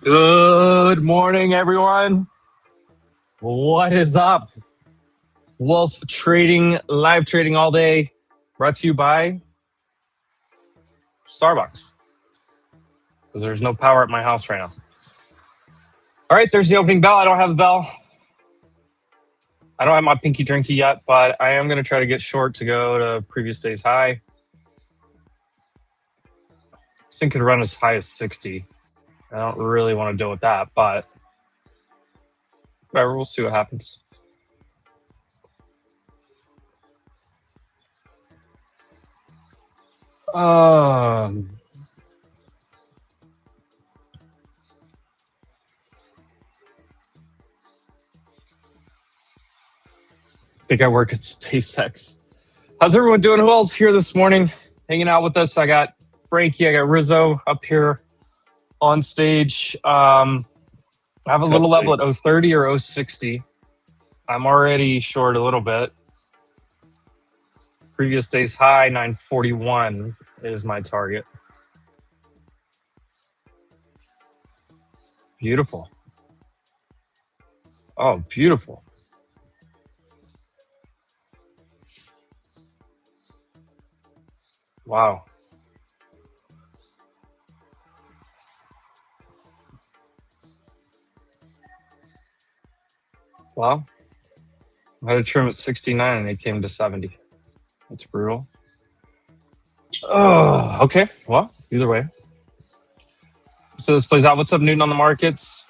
Good morning, everyone. What is up? Wolf Trading, live trading all day, brought to you by Starbucks, because there's no power at my house right now. All right, there's the opening bell. I don't have a bell. I don't have my pinky drinky yet, but I am going to try to get short to go to previous day's high. This thing could run as high as 60. I don't really want to deal with that, but whatever, we'll see what happens. I think I work at SpaceX. How's everyone doing? Who else here this morning hanging out with us? I got Frankie, I got Rizzo up here on stage. I have a little level at 030 or 060. I'm already short a little bit. Previous day's high, 941 is my target. Beautiful. Oh, beautiful. Wow. Well, I had a trim at 69 and it came to 70. That's brutal. Oh, okay. Well, either way. So this plays out. What's up, Newton, on the markets?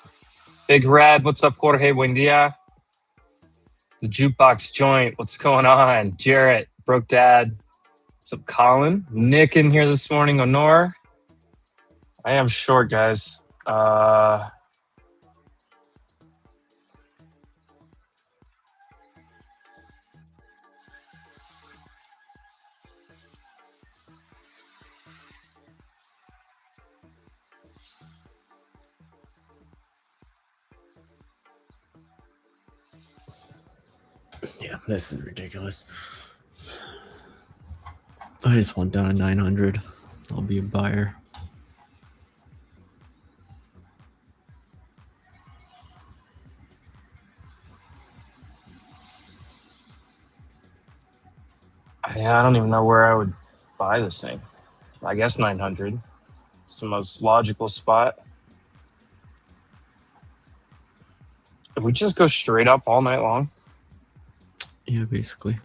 Big Red. What's up, Jorge? Buen dia. The Jukebox Joint. What's going on? Jarrett. Broke Dad. What's up, Colin? Nick in here this morning. Honor. I am short, guys. Yeah, this is ridiculous. I just went down to 900. I'll be a buyer. Yeah, I don't even know where I would buy this thing. I guess 900. It's the most logical spot. If we just go straight up all night long. Yeah, basically.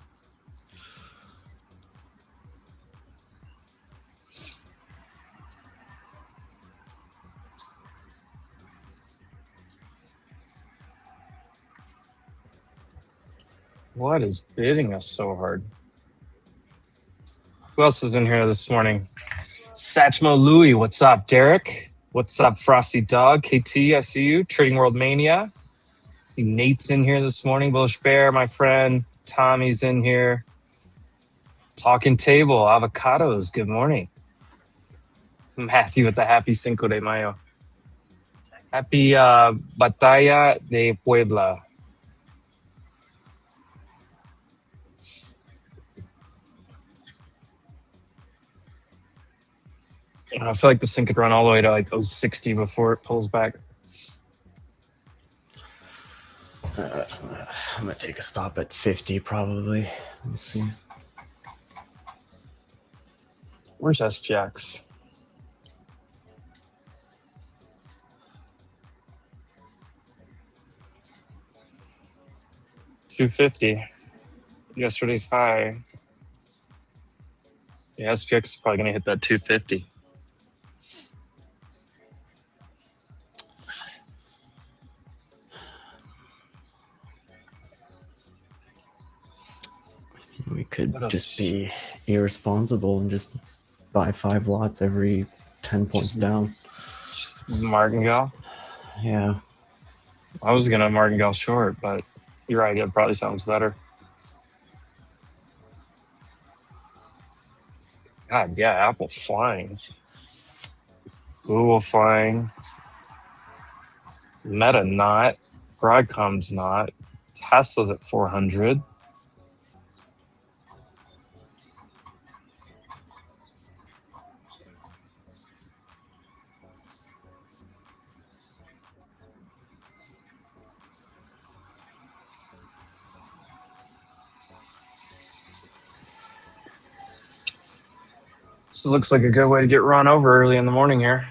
What is bidding us so hard? Who else is in here this morning? Satchmo Louie, what's up? Derek, what's up? Frosty Dog, KT, I see you. Trading World Mania. Nate's in here this morning. Bullish Bear, my friend. Tommy's in here. Talking Table, Avocados, good morning. Matthew with the happy Cinco de Mayo. Happy Batalla de Puebla. I feel like this thing could run all the way to like 060 before it pulls back. I'm going to take a stop at 50 probably. Let's see. Where's SPX? $250. Yesterday's high. Yeah, SPX is probably going to hit that 250. We could just be irresponsible and just buy 5 lots every 10 points down. Martingale? Yeah. I was going to Martingale short, but you're right. It probably sounds better. God, yeah, Apple flying. Google flying. Meta not. Broadcom's not. Tesla's at 400. This looks like a good way to get run over early in the morning here.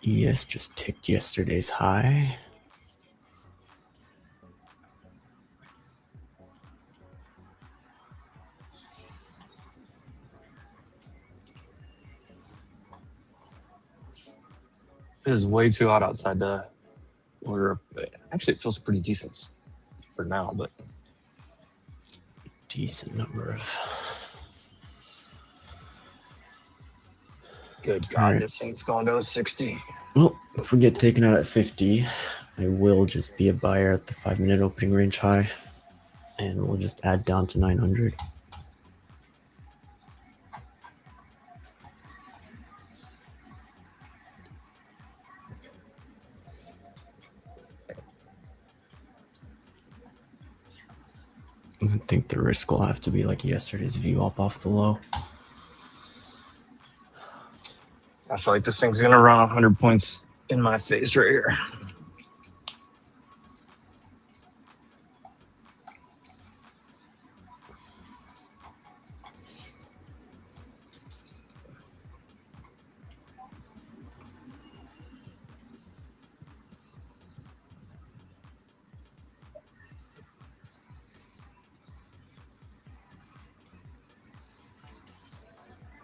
ES just ticked yesterday's high. It is way too hot outside to order. Actually, it feels pretty decent for now, but Decent number of. Good God, This thing's going to a 60. Well, if we get taken out at 50, I will just be a buyer at the 5-minute opening range high, and we'll just add down to 900. I think the risk will have to be like yesterday's view up off the low. I feel like this thing's going to run 100 points in my face right here.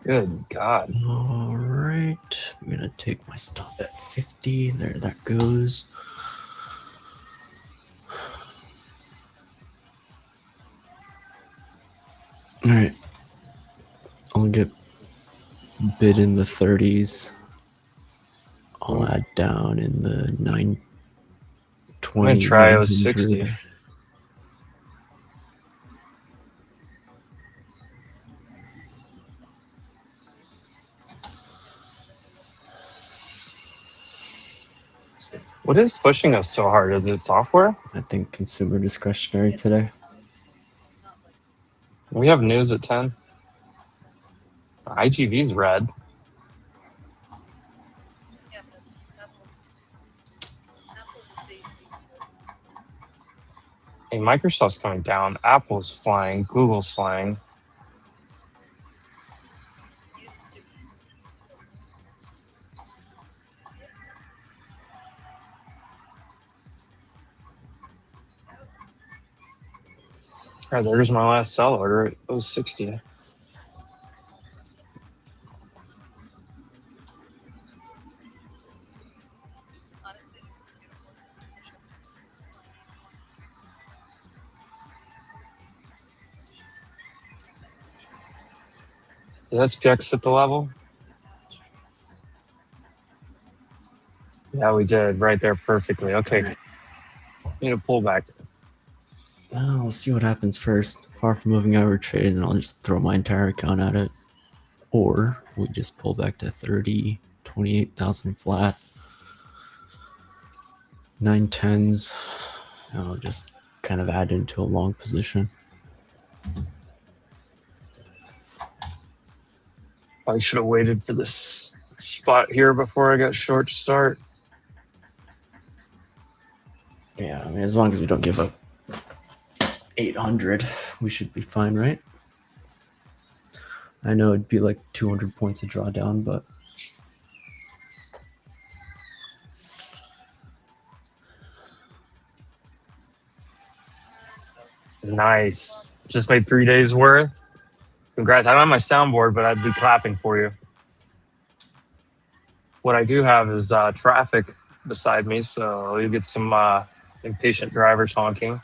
Good God. All right. I'm going to take my stop at 50. There that goes. All right. I'll get bid in the 30s. I'll I'm add down in the gonna 920, try 060. 900. What is pushing us so hard? Is it software? I think consumer discretionary today. We have news at 10. IGV's red. Hey, Microsoft's coming down. Apple's flying. Google's flying. All right, there's my last sell order. It was 60. Did SPX hit the level? Yeah, we did right there perfectly. Okay, need a pullback. We'll see what happens first. Far from moving out of trade, and I'll just throw my entire account at it. Or we just pull back to 30, 28,000 flat. 910s. I'll just kind of add into a long position. I should have waited for this spot here before I got short start. Yeah, I mean, as long as we don't give up 800, we should be fine, right? I know it'd be like 200 points of drawdown, but Nice. Just made 3 days worth. Congrats. I don't have my soundboard, but I'd be clapping for you. What I do have is traffic beside me, so you get some impatient drivers honking.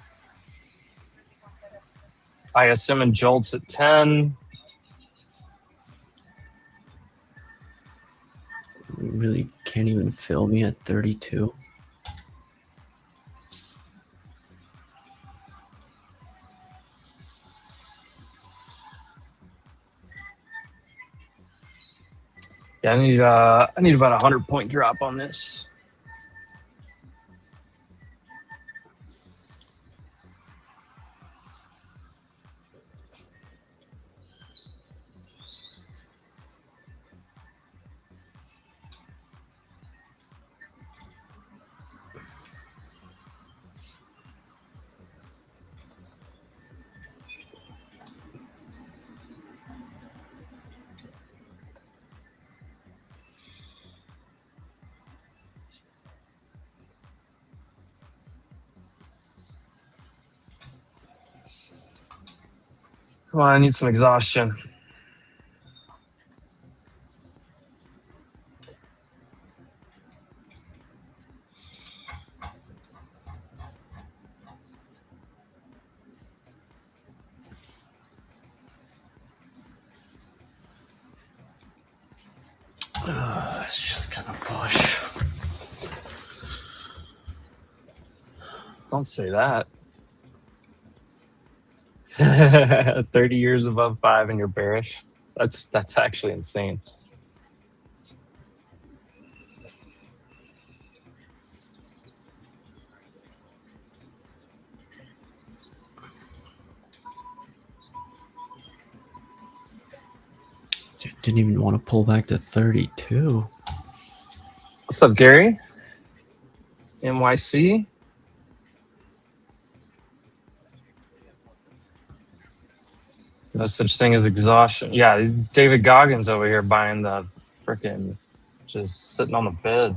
ISM and jolts at 10. you really can't even fill me at 32. Yeah, I need about 100-point drop on this. Come on, I need some exhaustion. It's just gonna push. Don't say that. 30 years above 5 and you're bearish. That's actually insane. Didn't even want to pull back to 32. What's up, Gary? NYC? No such thing as exhaustion. Yeah, David Goggins over here buying the freaking, just sitting on the bed.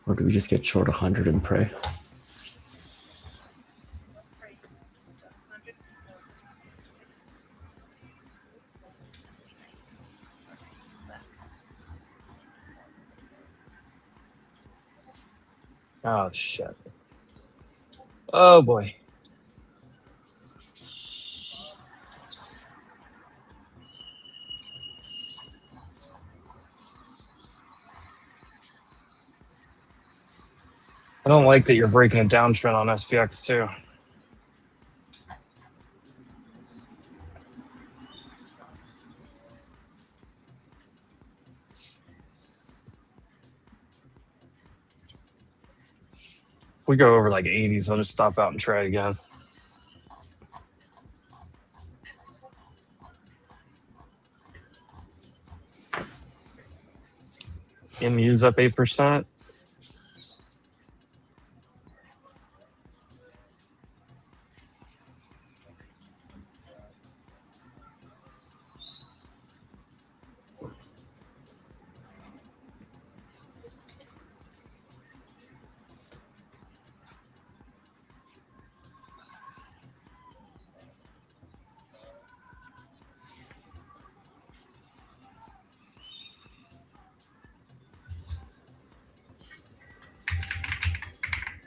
Or do we just get short 100 and pray? Oh, shit. Oh, boy. don't like that you're breaking a downtrend on SPX too. If we go over like 80s, I'll just stop out and try it again. MU's up 8%.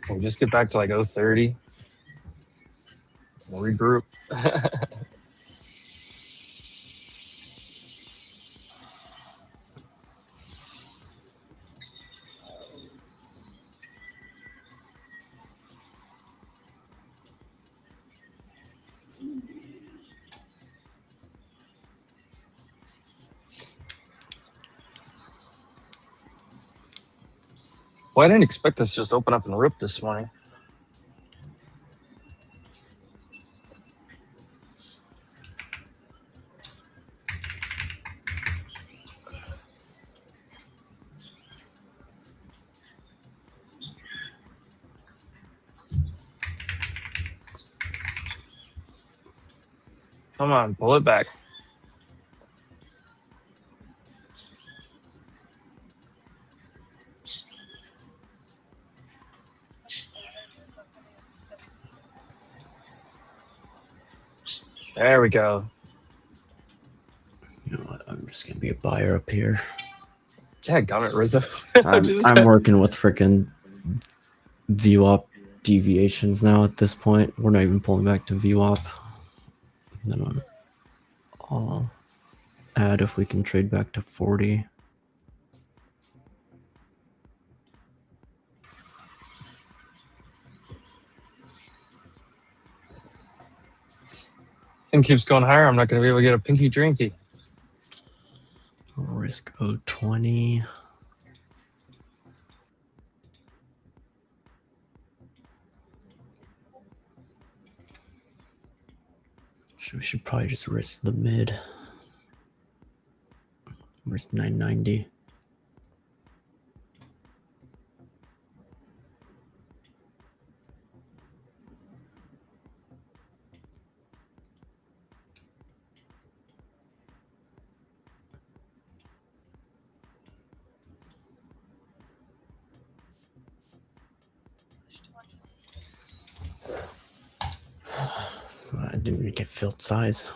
We'll just get back to like 030. We'll regroup. Well, I didn't expect us to just open up and rip this morning. Come on, pull it back. There we go. You know what? I'm just gonna be a buyer up here. Dadgummit, Rizzo. I'm working with freaking VWAP deviations now at this point. We're not even pulling back to VWAP. Then I'll add if we can trade back to 40. Thing keeps going higher. I'm not going to be able to get a pinky drinky. Risk 020. We should probably just risk the mid. Risk 990. I didn't even get filled size.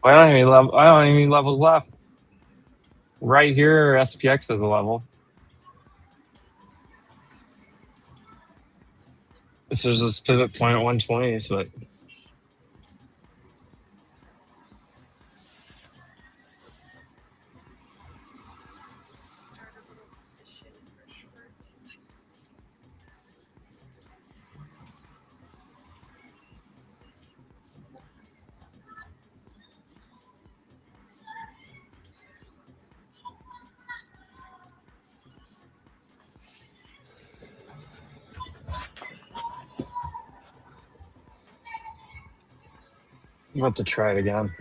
I don't have any levels left. Right here, SPX is a level. This is just pivot point at 120s, but I'm about to try it again.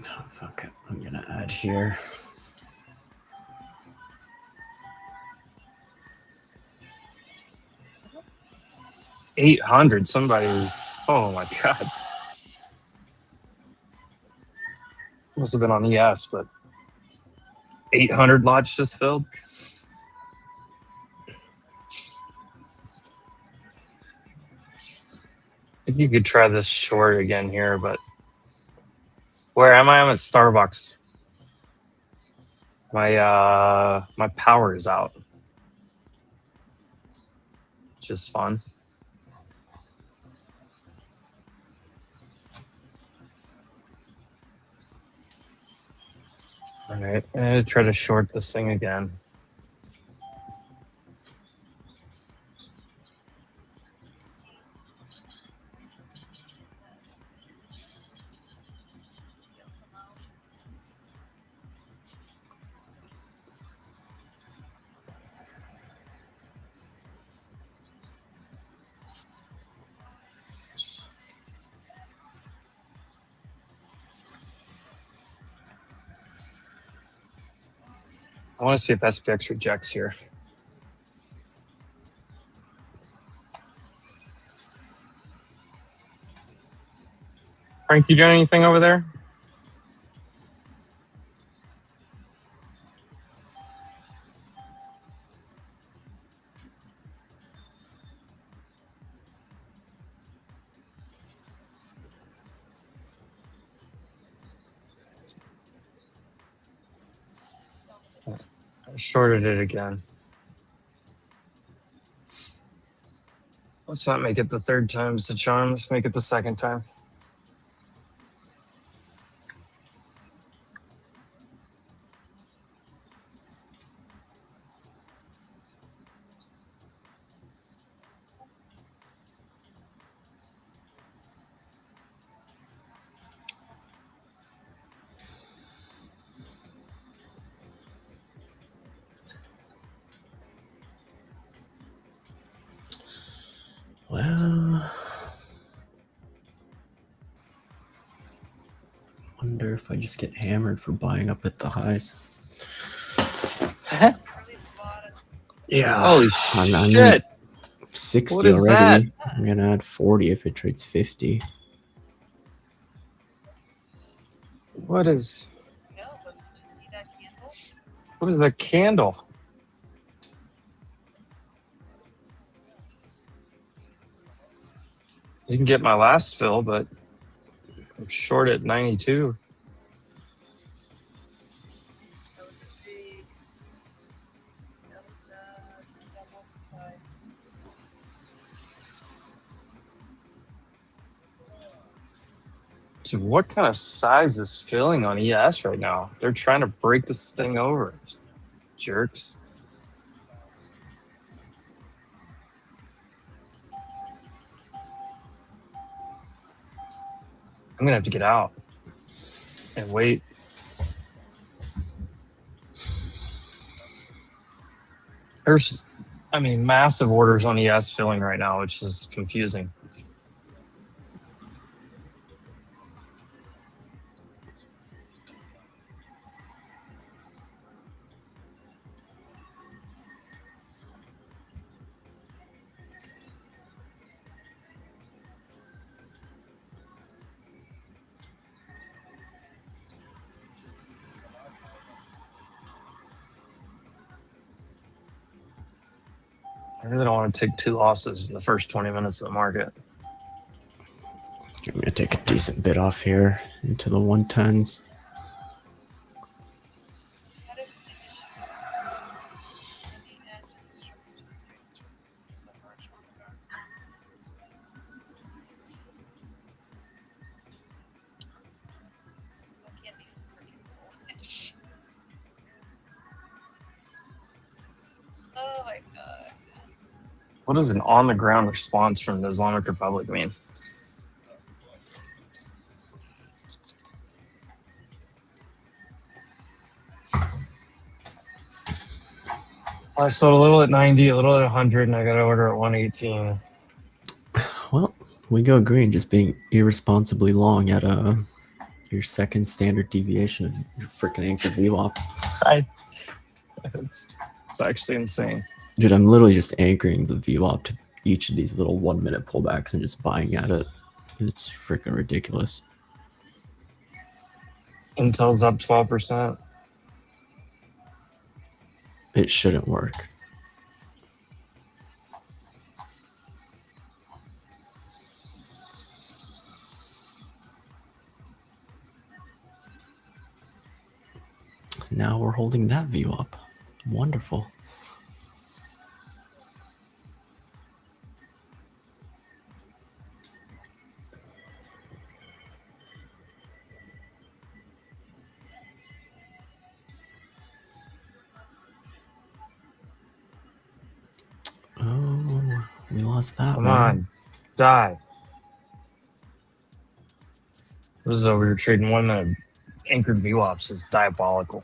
Oh, fuck it. I'm gonna add here. 800. Somebody was. Oh my god. Must have been on ES, but 800 lots just filled. I think you could try this short again here, but where am I? I'm at Starbucks. My power is out. Just fun. All right, I'm gonna try to short this thing again. I want to see if SPX rejects here. Frank, you doing anything over there? I shorted it again. Let's not make it the third time's the charm. Let's make it the second time. Well, wonder if I just get hammered for buying up at the highs. Yeah. Holy I'm shit. 60 What is already. that? I'm gonna add 40 if it trades 50. What is that candle? You can get my last fill, but I'm short at 92. Dude, what kind of size is filling on ES right now? They're trying to break this thing over. Jerks. I'm going to have to get out and wait. There's, massive orders on ES filling right now, which is confusing. I really don't want to take 2 losses in the first 20 minutes of the market. I'm gonna take a decent bit off here into the 110s. What does an on-the-ground response from the Islamic Republic mean? I sold a little at 90, a little at 100, and I got to order at 118. Well, we go green, just being irresponsibly long at your second standard deviation of your freaking anchor VWAP. It's actually insane. Dude, I'm literally just anchoring the VWAP to each of these little 1 minute pullbacks and just buying at it. It's freaking ridiculous. Intel's up 12%. It shouldn't work. Now we're holding that view up. Wonderful. Oh, we lost that Come one. on, die. This is over here trading 1 minute anchored VWAPs is diabolical.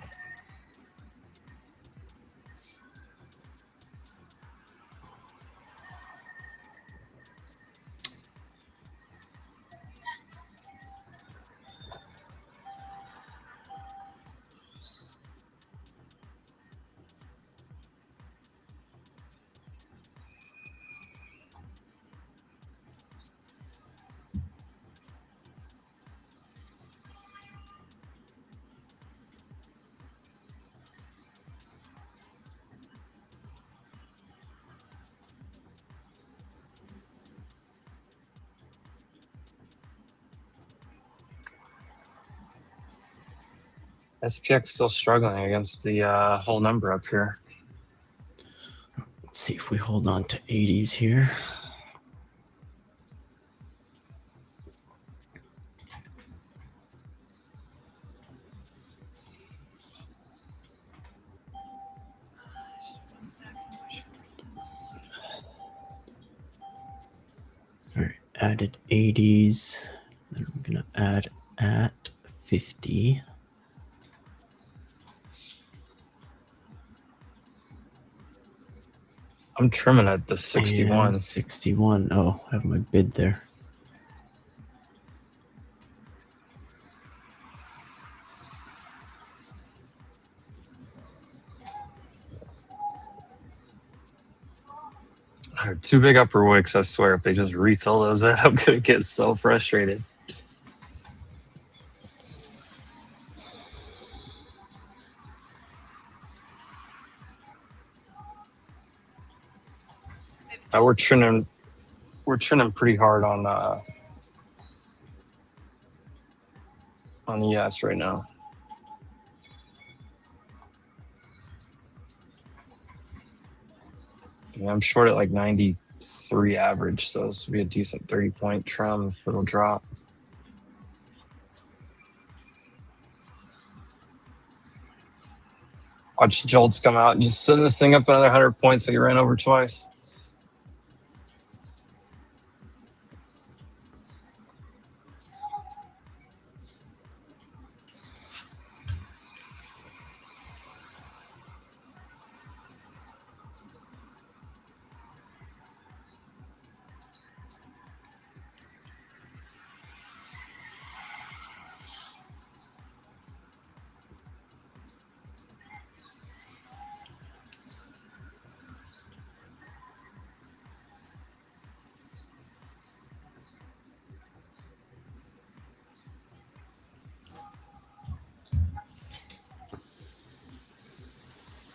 SPX still struggling against the whole number up here. Let's see if we hold on to 80s here. All right, added 80s. Then I'm gonna add at 50. I'm trimming at the 61. And 61. Oh, I have my bid there. Two big upper wicks, I swear. If they just refill those in, I'm going to get so frustrated. We're trimming pretty hard on ES right now. Yeah, I'm short at like 93 average, so this would be a decent 30-point trim if it'll drop. Watch Jolts come out and just send this thing up another 100 points so you ran over twice.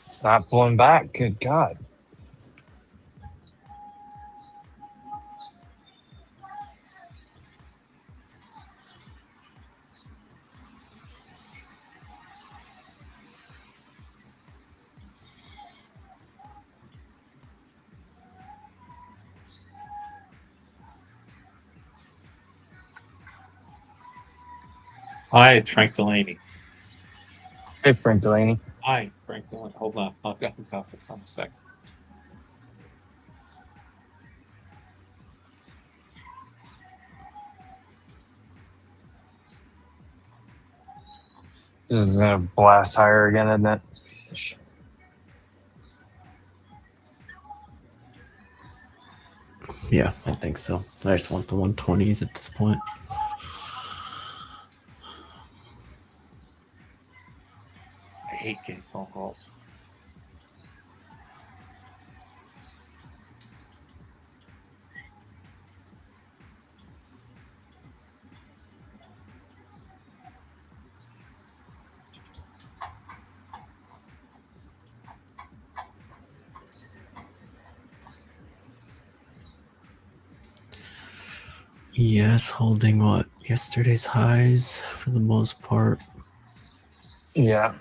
It's not pulling back. Good God. Hi, it's Frank Delaney. Hey, Frank Delaney. Hi, Frank Delaney. Hold on. I'll get him off for a second. This is gonna blast higher again, isn't it? Piece of shit. Yeah, I think so. I just want the 120s at this point. I hate getting phone calls. Yes, holding what? Yesterday's highs for the most part. Yeah.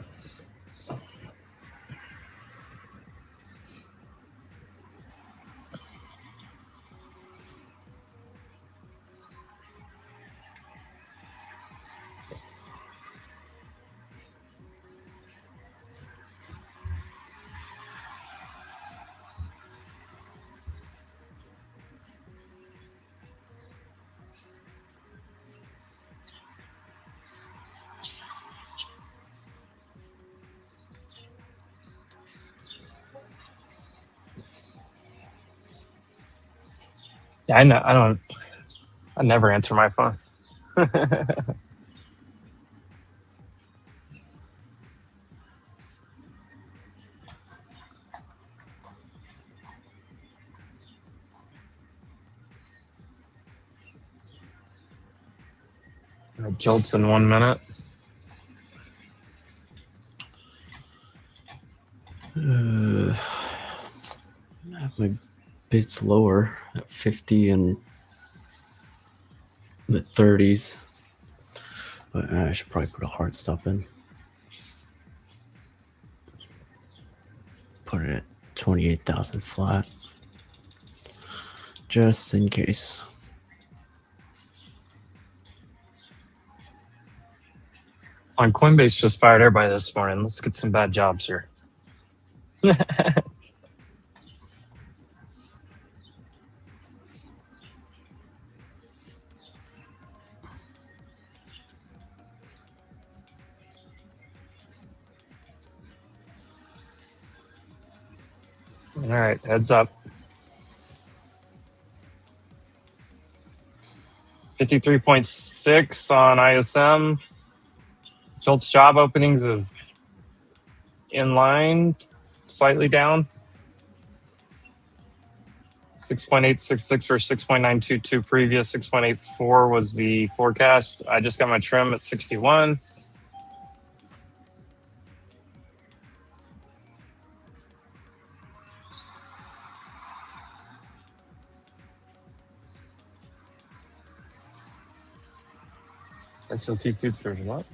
Yeah, I know. I never answer my phone. Jolts in 1 minute. I have my bids lower at 50 and the 30s. But I should probably put a hard stop in. Put it at 28,000 flat. Just in case. On Coinbase just fired everybody this morning. Let's get some bad jobs here. All right, heads up. 53.6 on ISM. Jolt's job openings is in line, slightly down. 6.866 for 6.922 previous. 6.84 was the forecast. I just got my trim at 61. S&P futures what?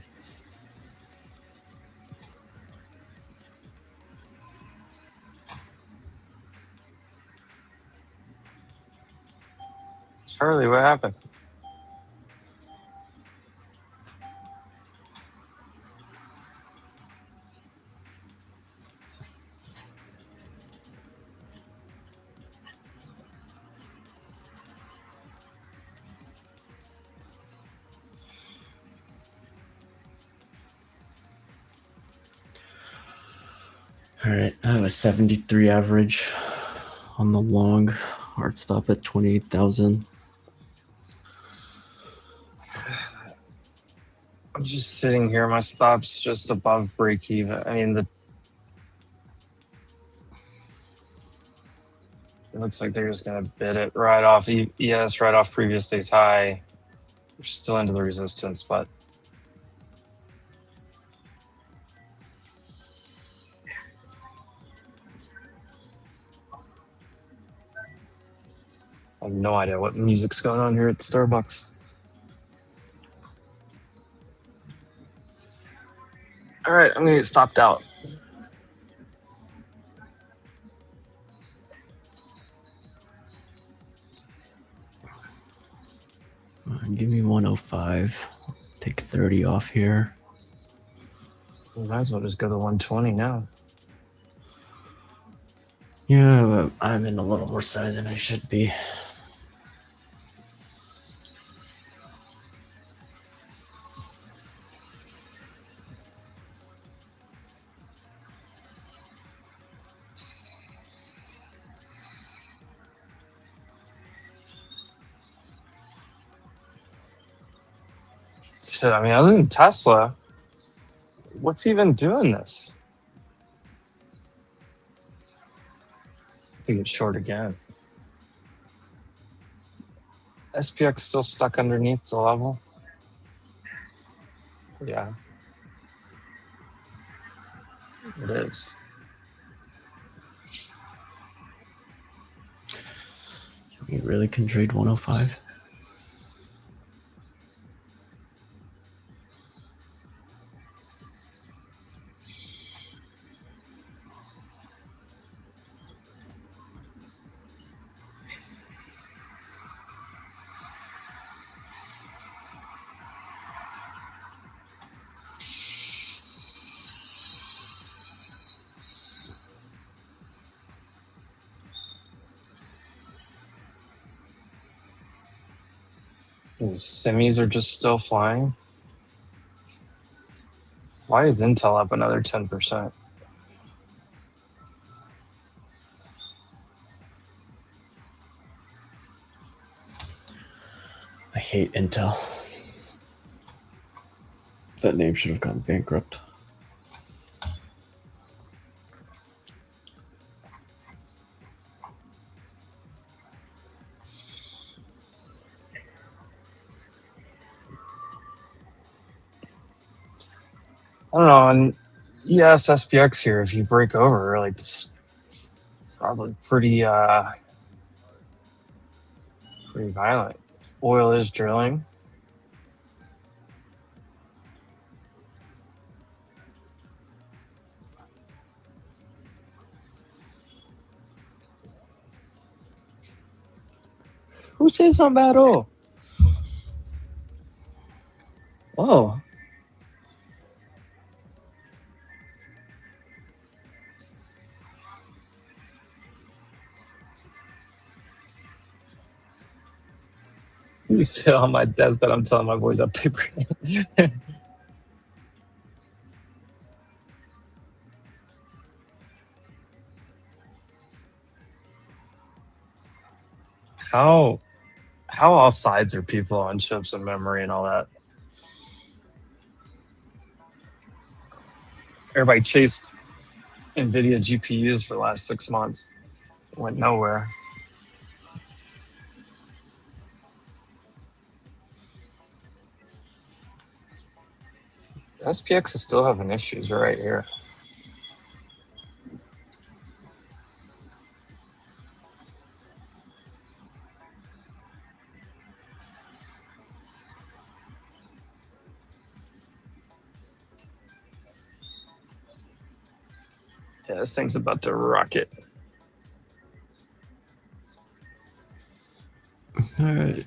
Charlie, what happened? All right, I have a 73 average on the long. Hard stop at 28,000. I'm just sitting here. My stop's just above break even. I mean, it looks like they're just going to bid it right off. Yes, right off previous day's high. We're still into the resistance, but I have no idea what music's going on here at Starbucks. All right, I'm going to get stopped out. Give me 105. Take 30 off here. We might as well just go to 120 now. Yeah, but I'm in a little more size than I should be. Shit, I mean, other than Tesla, what's even doing this? I think it's short again. SPX still stuck underneath the level. Yeah, it is. You really can trade 105. These semis are just still flying. Why is Intel up another 10%? I hate Intel. That name should have gone bankrupt. I don't know. And yes, SPX here, if you break over, like, it's probably pretty violent. Oil is drilling. Who says something about oil? Oh. You sit on my desk that I'm telling my boys up paper. How off sides are people on chips and memory and all that? Everybody chased NVIDIA GPUs for the last 6 months. Went nowhere. SPX is still having issues right here. Yeah, this thing's about to rocket. All right.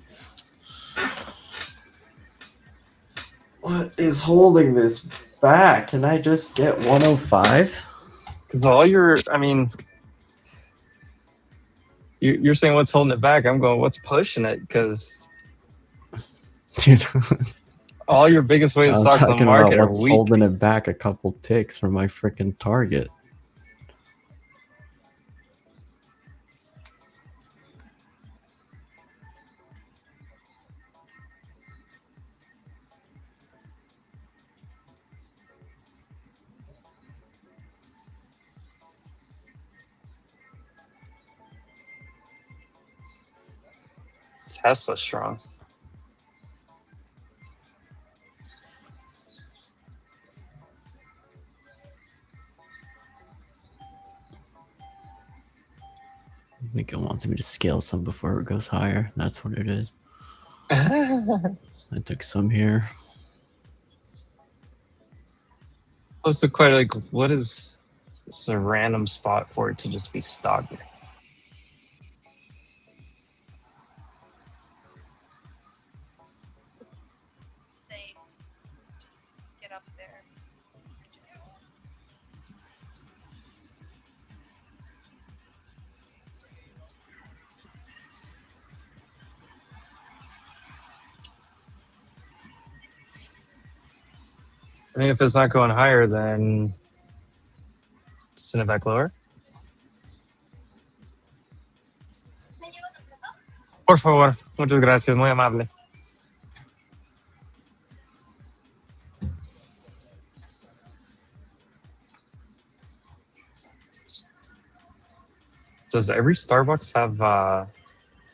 What is holding this back? Can I just get 105? Because all your, I mean, you're saying what's holding it back. I'm going, what's pushing it? Because Dude, all your biggest weighted I'm stocks on the talking about market are what's weak. holding it back a couple ticks from my freaking target. Tesla's strong. I think it wants me to scale some before it goes higher. That's what it is. I took some here. What's the quite like? What is this a random spot for it to just be stock? They get up there. I mean, if it's not going higher, then send it back lower. Por favor, muchas gracias, muy amable. Does every Starbucks have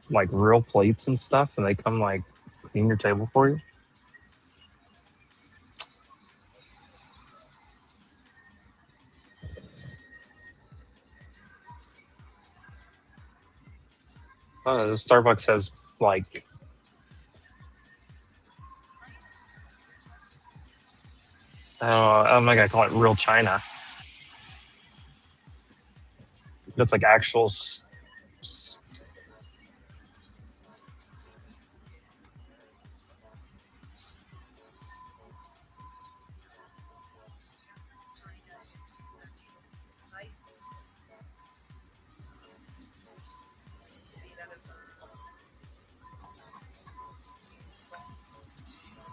like real plates and stuff, and they come like clean your table for you? This Starbucks has like I'm not gonna call it real China. That's like actual.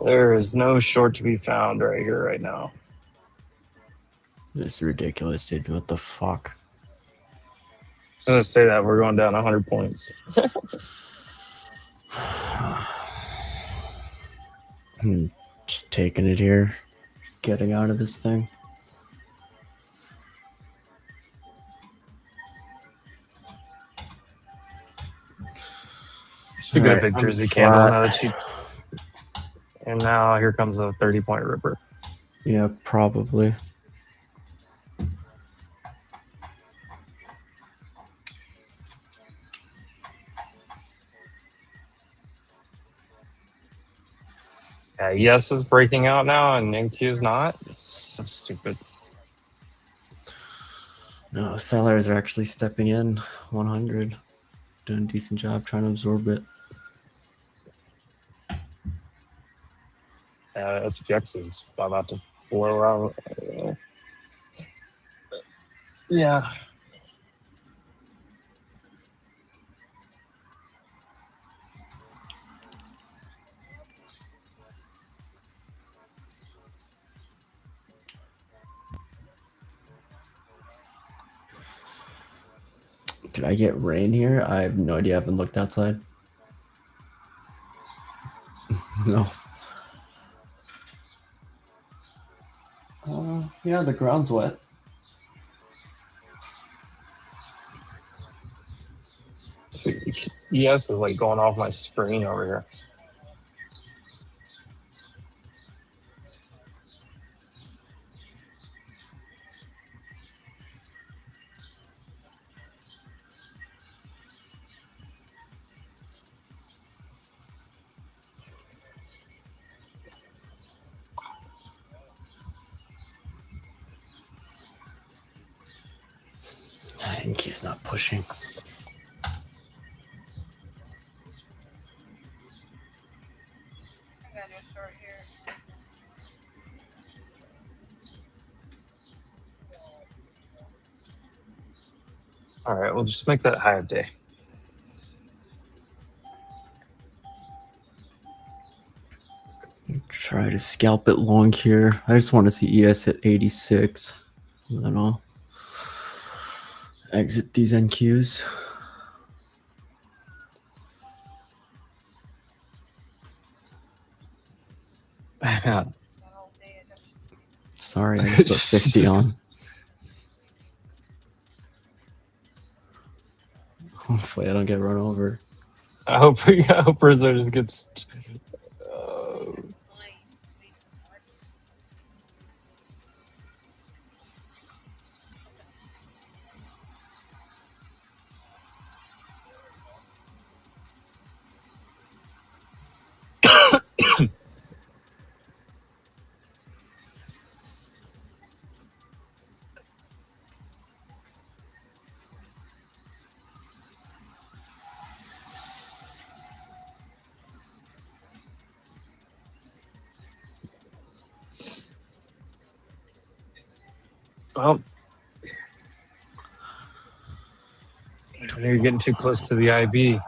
There is no short to be found right here, right now. This is ridiculous, dude. What the fuck? I was gonna say that we're going down 100 points. I'm just taking it here. Getting out of this thing. Should get a big Jersey candle now that she. And now here comes a 30-point ripper. Yeah, probably. ES is breaking out now, and NQ is not. It's so stupid. No, sellers are actually stepping in. 100. Doing a decent job trying to absorb it. SPX is about to blow out. Yeah. Did I get rain here? I have no idea. I haven't looked outside. No. Yeah, the ground's wet. ES is like going off my screen over here. I think he's not pushing. I got no short here. All right, we'll just make that high of day. Try to scalp it long here. I just want to see ES at 86. And then I'll exit these NQs. Sorry, I just put 50 on. Hopefully I don't get run over. I hope Rizzo just gets. Well, you're getting too close to the IB.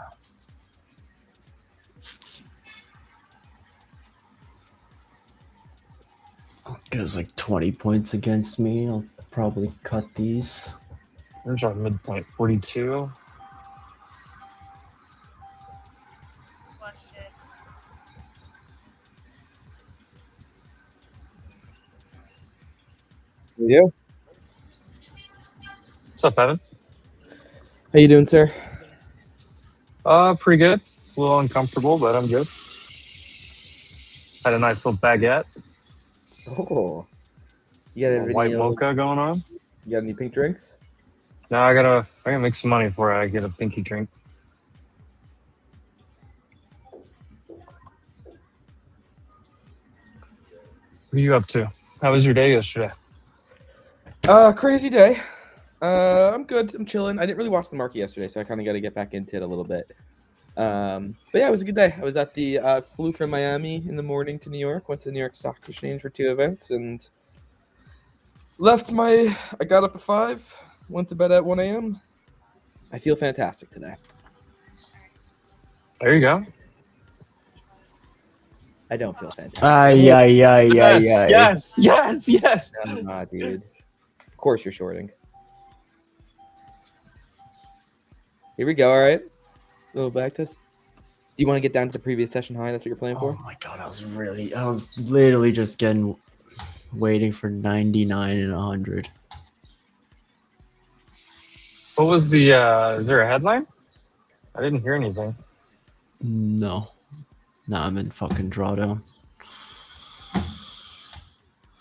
There's like 20 points against me. I'll probably cut these. There's our midpoint, 42. Flush it. Yeah. What's up, Evan? How you doing, sir? Pretty good. A little uncomfortable, but I'm good. Had a nice little baguette. Oh, you got A any white mocha going on. You got any pink drinks? Now I gotta make some money before I get a pinky drink. What are you up to? How was your day yesterday? Crazy day. I'm good. I'm chilling. I didn't really watch the market yesterday, so I kind of got to get back into it a little bit. But yeah, it was a good day. I was at the flew from Miami in the morning to New York. Went to the New York Stock Exchange for 2 events and left my. I got up at 5. Went to bed at 1 a.m. I feel fantastic today. There you go. I don't feel fantastic. Yes. I'm not, dude. Of course you're shorting. Here we go. All right. Little back test. Do you want to get down to the previous session high? That's what you're playing for? Oh my god, I was literally just waiting for 99 and 100. What was the? Is there a headline? I didn't hear anything. No. Nah, I'm in fucking drawdown.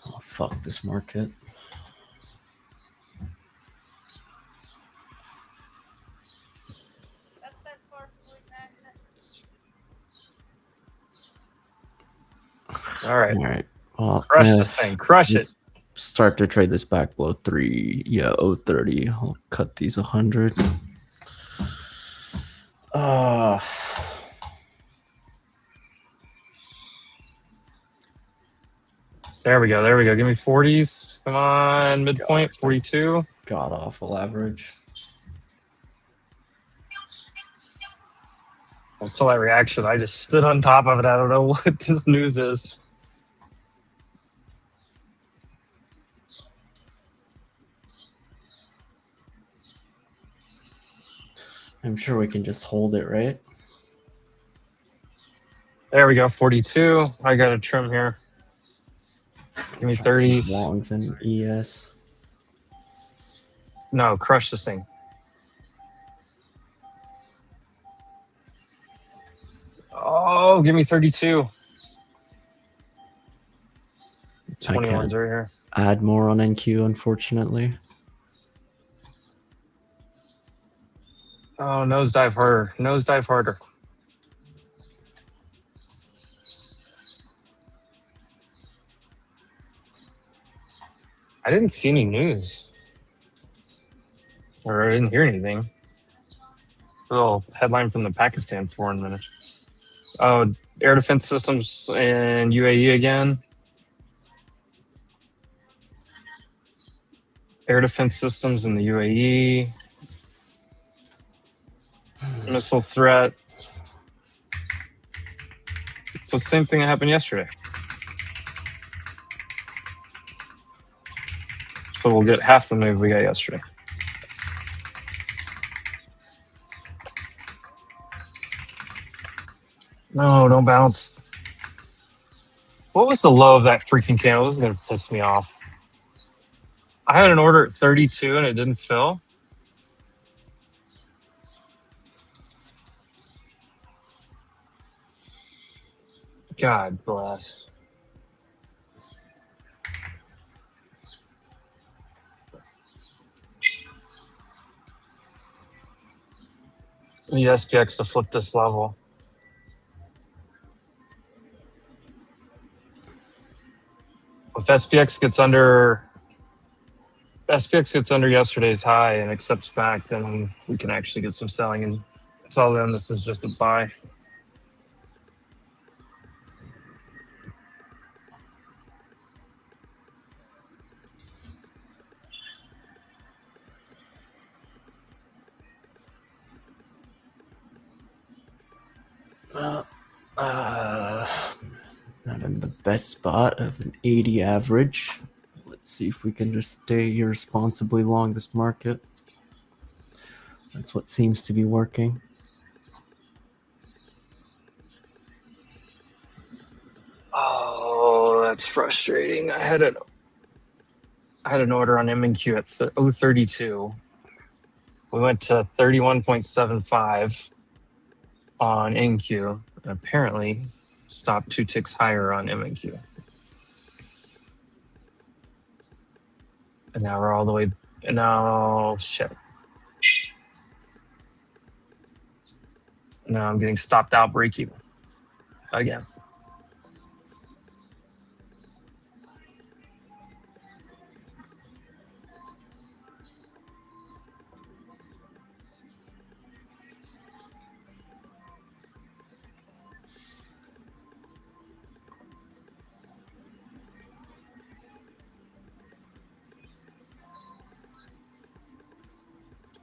Oh, fuck this market. That's that far point magnet. All right. All right. Well, Crush this thing. Crush it. just start to trade this back below 3. Yeah, 030. I'll cut these 100. There we go. Give me 40s. Come on, midpoint, 42. God awful average. I saw that reaction. I just stood on top of it. I don't know what this news is. I'm sure we can just hold it, right? There we go, 42. I got a trim here. Give me Try some 30s. longs and ES. No, crush this thing. Oh, give me 32. 21s right here. Add more on NQ, unfortunately. Oh, nosedive harder. Nosedive harder. I didn't see any news. Or I didn't hear anything. A little headline from the Pakistan Foreign Ministry. Oh, air defense systems in UAE again. Air defense systems in the UAE. Missile threat. It's the same thing that happened yesterday. So we'll get half the move we got yesterday. No, don't bounce. What was the low of that freaking candle? This is going to piss me off. I had an order at 32 and it didn't fill. God bless. I need SPX to flip this level. If SPX gets under yesterday's high and accepts back, then we can actually get some selling. And until then, this is just a buy. Not in the best spot of an 80 average. Let's see if we can just stay irresponsibly long this market. That's what seems to be working. Oh, that's frustrating. I had an order on M&Q at 032. We went to 31.75 on NQ, and apparently stopped 2 ticks higher on MNQ. And now we're all the way. No, shit. Now I'm getting stopped out break even again.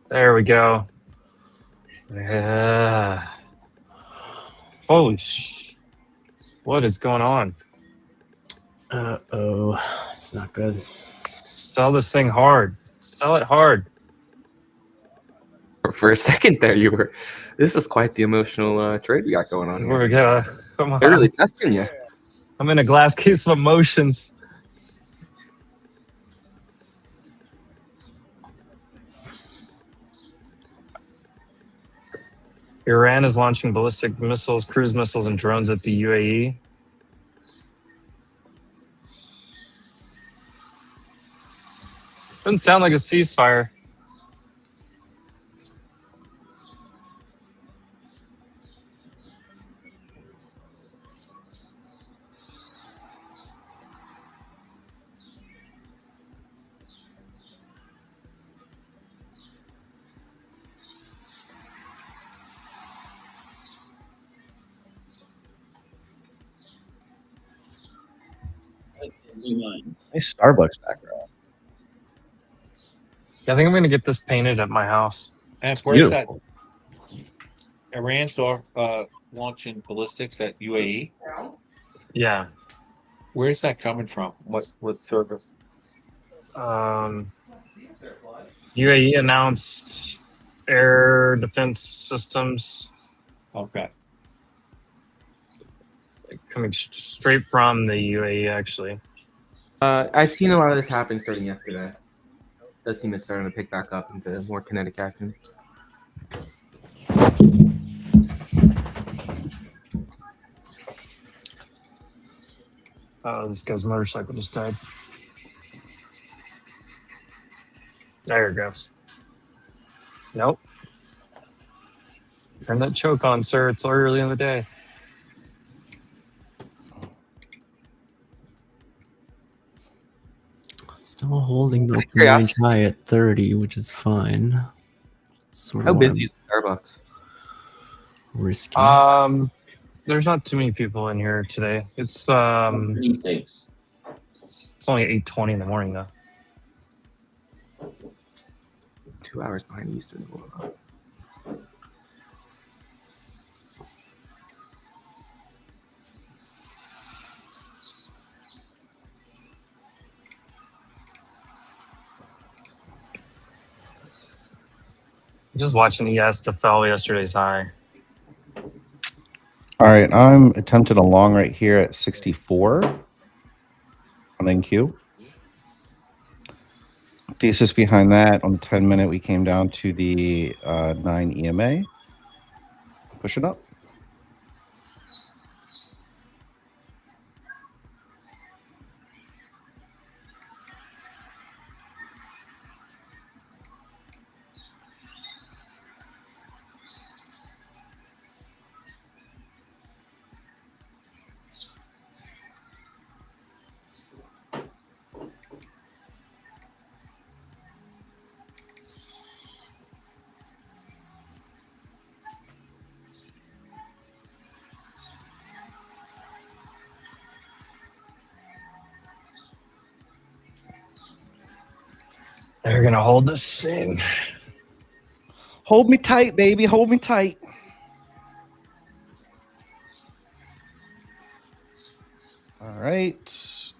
There we go. Yeah. Holy sh! What is going on? It's not good. Sell this thing hard. Sell it hard. For a second there, you were. This is quite the emotional trade we got going on Here we here. go. Come on. They're really testing you. I'm in a glass case of emotions. Iran is launching ballistic missiles, cruise missiles, and drones at the UAE. Doesn't sound like a ceasefire. Nice Starbucks background. Yeah, I think I'm going to get this painted at my house. And where's that? Beautiful. Iran's launching ballistics at UAE. Yeah. Where's that coming from? What service? UAE announced air defense systems Okay. coming straight from the UAE, actually. I've seen a lot of this happen starting yesterday. Does seem it's starting to pick back up into more kinetic action. Oh, this guy's motorcycle just died. There it goes. Nope. Turn that choke on, sir. It's early in the day. Still holding the open Yeah. range high at 30, which is fine. Sort How of busy is Starbucks? risky. There's not too many people in here today. It's Mistakes. it's only 8:20 in the morning though. 2 hours behind Eastern. Just watching ES to fell yesterday's high. All right, I'm attempting a long right here at 64 on NQ. Thesis behind that on the 10-minute, we came down to the 9 EMA. Push it up. They're gonna hold this thing. Hold me tight, baby. Hold me tight. All right.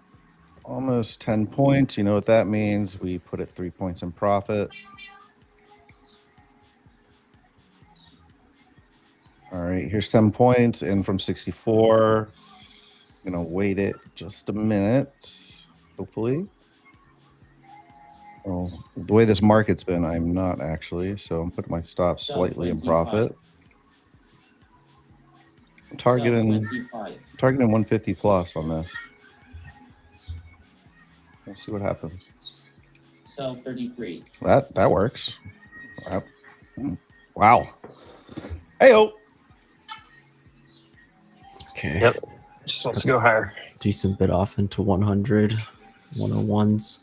Almost 10 points. You know what that means. We put it 3 points in profit. All right. Here's 10 points in from 64. I'm going to wait it just a minute, hopefully. Well, the way this market's been, I'm not actually. So I'm putting my stop slightly in profit. Targeting 150 plus on this. Let's see what happens. Sell 33. That works. Wow. Heyo. Okay. Yep. Just wants to go higher. Decent bit off into 100, 101s.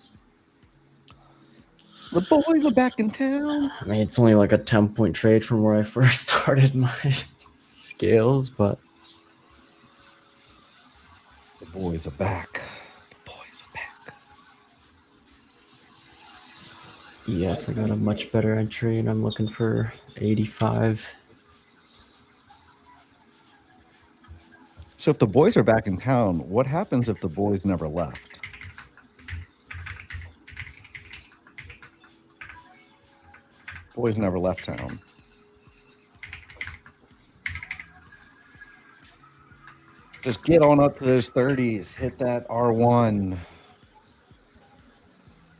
The boys are back in town. I mean, it's only like a 10-point trade from where I first started my scales, but The boys are back. The boys are back. yes, I got a much better entry, and I'm looking for 85. So if the boys are back in town, what happens if the boys never left? Boys never left town. Just get on up to those 30s. Hit that R1.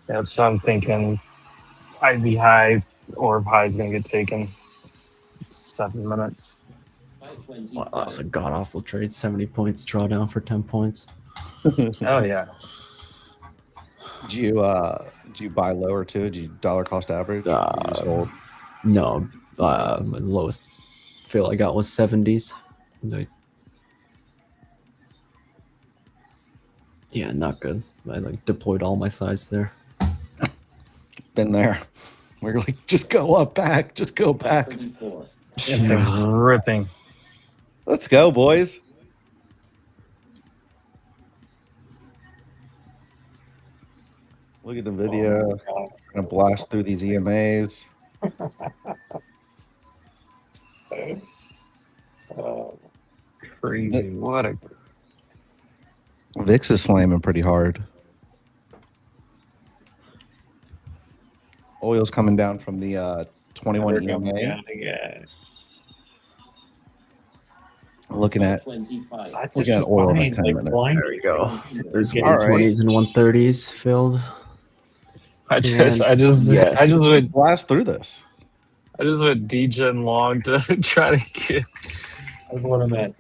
That's what I'm thinking. IV high or high is going to get taken. 7 minutes. Wow, that was a god awful trade. 70 points, drawdown for 10 points. Oh, yeah. Do you buy lower too? Did you dollar cost average? Or you just hold? No, my lowest fill I got was 70s. Yeah, not good. I like deployed all my size there. Been there. We're like, just go up back. Just go back. 34. This thing's ripping. Let's go, boys. Look at the video. Gonna blast through these EMAs. Crazy. What a... VIX is slamming pretty hard. Oil's coming down from the 21 EMA. Yeah. Looking at 25. Looking at oil in 10 minutes. There we go. There's Yeah. 120s and 130s filled. I just Yes. went blast through this. degen long to try to get. I bought them at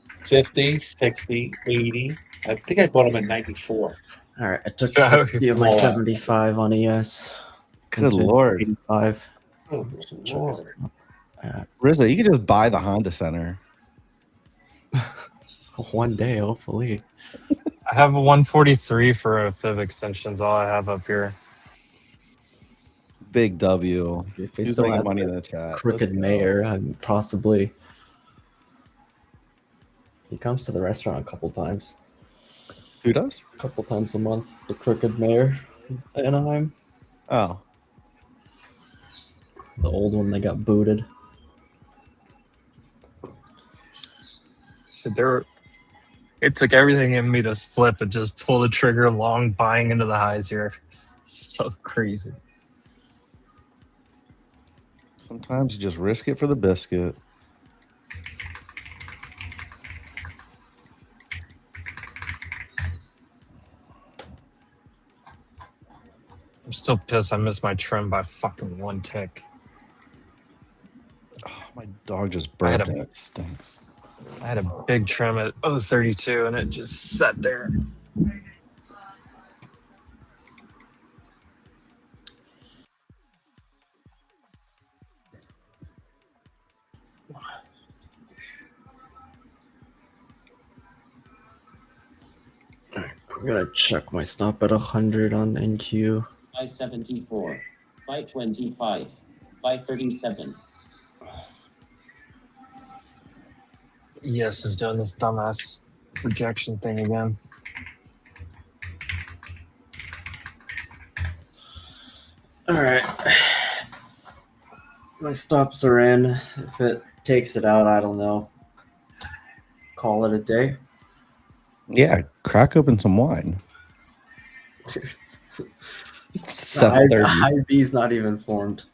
50, 60, 80. I think I bought them at 94. All right, I took So how 60 of my small? 75 on ES. Good Into lord. 85. Oh, Lord. Rizzo, you could just buy the Honda Center. One day, hopefully. I have a 143 for a fib extensions. All I have up here. Big W. If they Who's still making have money in the chat? Crooked Let's go. Mayor, possibly. He comes to the restaurant a couple times. Who does? A couple times a month. The Crooked Mayor, Anaheim. Oh. The old one that got booted. It took everything in me to flip and just pull the trigger long, buying into the highs here. So crazy. Sometimes you just risk it for the biscuit. I'm still pissed I missed my trim by fucking 1 tick. Oh, my dog just I had burped a- and it stinks. I had a big trim at 0.32 and it just sat there. I'm gonna check my stop at 100 on NQ. Buy 74. Buy 25. Buy 37. ES is doing this dumbass rejection thing again. All right. My stops are in. If it takes it out, I don't know. Call it a day. Yeah, crack open some wine. 7:30. High B's not even formed.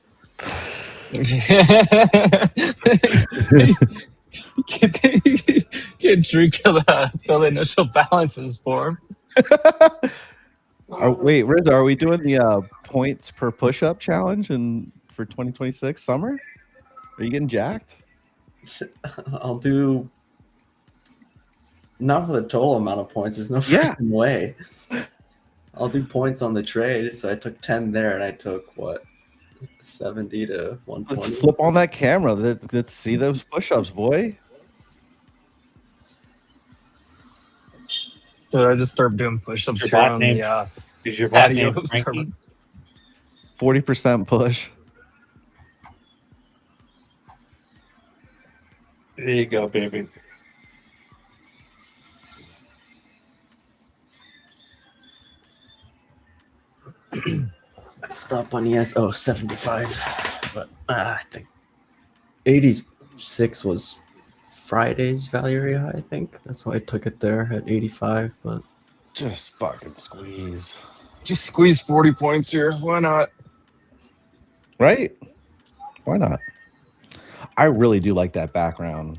Can't drink till the initial balance is formed. Wait, Rizzo, are we doing the points per push-up challenge and for 2026 summer? Are you getting jacked? I'll do not for the total amount of points. There's no Yeah. freaking way. I'll do points on the trade. So I took 10 there, and I took what 70 to 120. Let's flip on that camera. Let's see those push-ups, boy. Did I just start doing push-ups Your here bot on name- the Is your bot patio? name Frankie? 40% push. There you go, baby. Stop on ES. Oh, 75. But I think 86 was Friday's value area high, I think. That's why I took it there at 85. But Just fucking squeeze. Just squeeze 40 points here. Why not? Right? Why not? I really do like that background.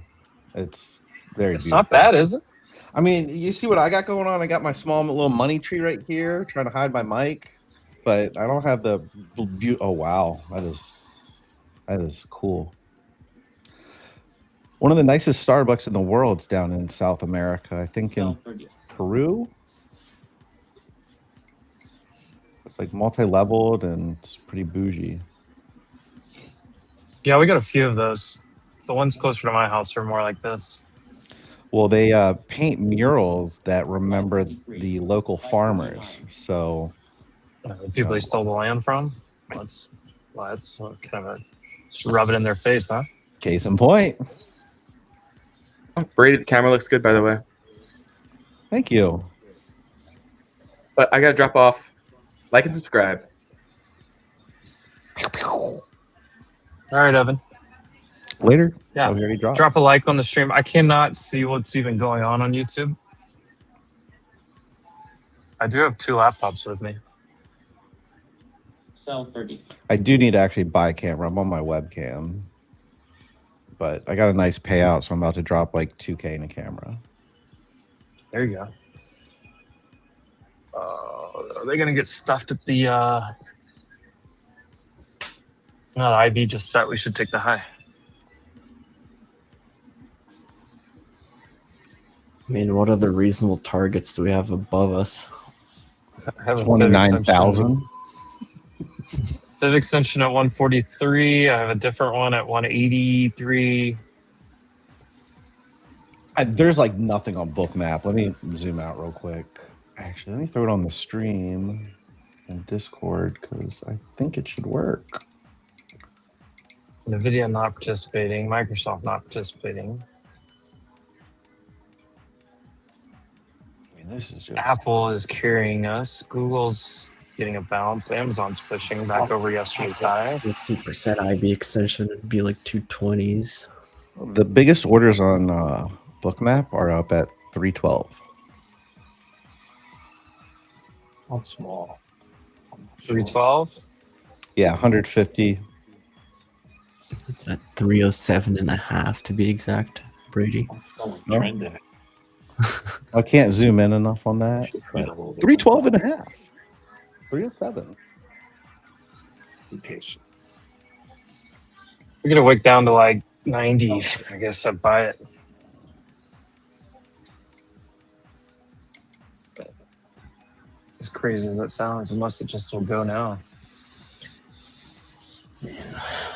It's very It's beautiful. not bad, is it? I mean, you see what I got going on? I got my small little money tree right here, trying to hide my mic, but I don't have the oh wow, that is cool. One of the nicest Starbucks in the world is down in South America. I think in Sell 30. Peru. It's like multi-leveled and it's pretty bougie. Yeah, we got a few of those. The ones closer to my house are more like this. Well, they paint murals that remember the local farmers. So The people they stole the land from. That's kind of a just rub it in their face, huh? case in point. Brady, the camera looks good, by the way. Thank you. But I gotta drop off. Like and subscribe. All right, Evan. Later. Yeah. Oh, we already dropped. Drop a like on the stream. I cannot see what's even going on YouTube. I do have 2 laptops with me. Sell 30. I do need to actually buy a camera. I'm on my webcam. But I got a nice payout, so I'm about to drop like 2K in a camera. There you go. Are they gonna get stuffed at the? No, the IB just set. We should take the high. I mean, what other reasonable targets do we have above us? I have a 29,000. Fib extension at 143. I have a different one at 183. There's like nothing on Bookmap. Let me zoom out real quick. Actually, let me throw it on the stream in Discord because I think it should work. NVIDIA not participating. Microsoft not participating. I mean, this is just Apple is carrying us. Google's getting a bounce. Amazon's pushing back over yesterday's high. 50% IB extension would be like 220s. the biggest orders on Bookmap are up at 312. I'm small. 312. Yeah, 150. It's at 307.5 to be exact, Brady. I'm still No. trending. I can't zoom in enough on that. Should trend a little bit. 312 and a half. 307. Be patient. We're gonna wick down to like 90. I guess I'd buy it. As crazy as that sounds, unless it just will go now.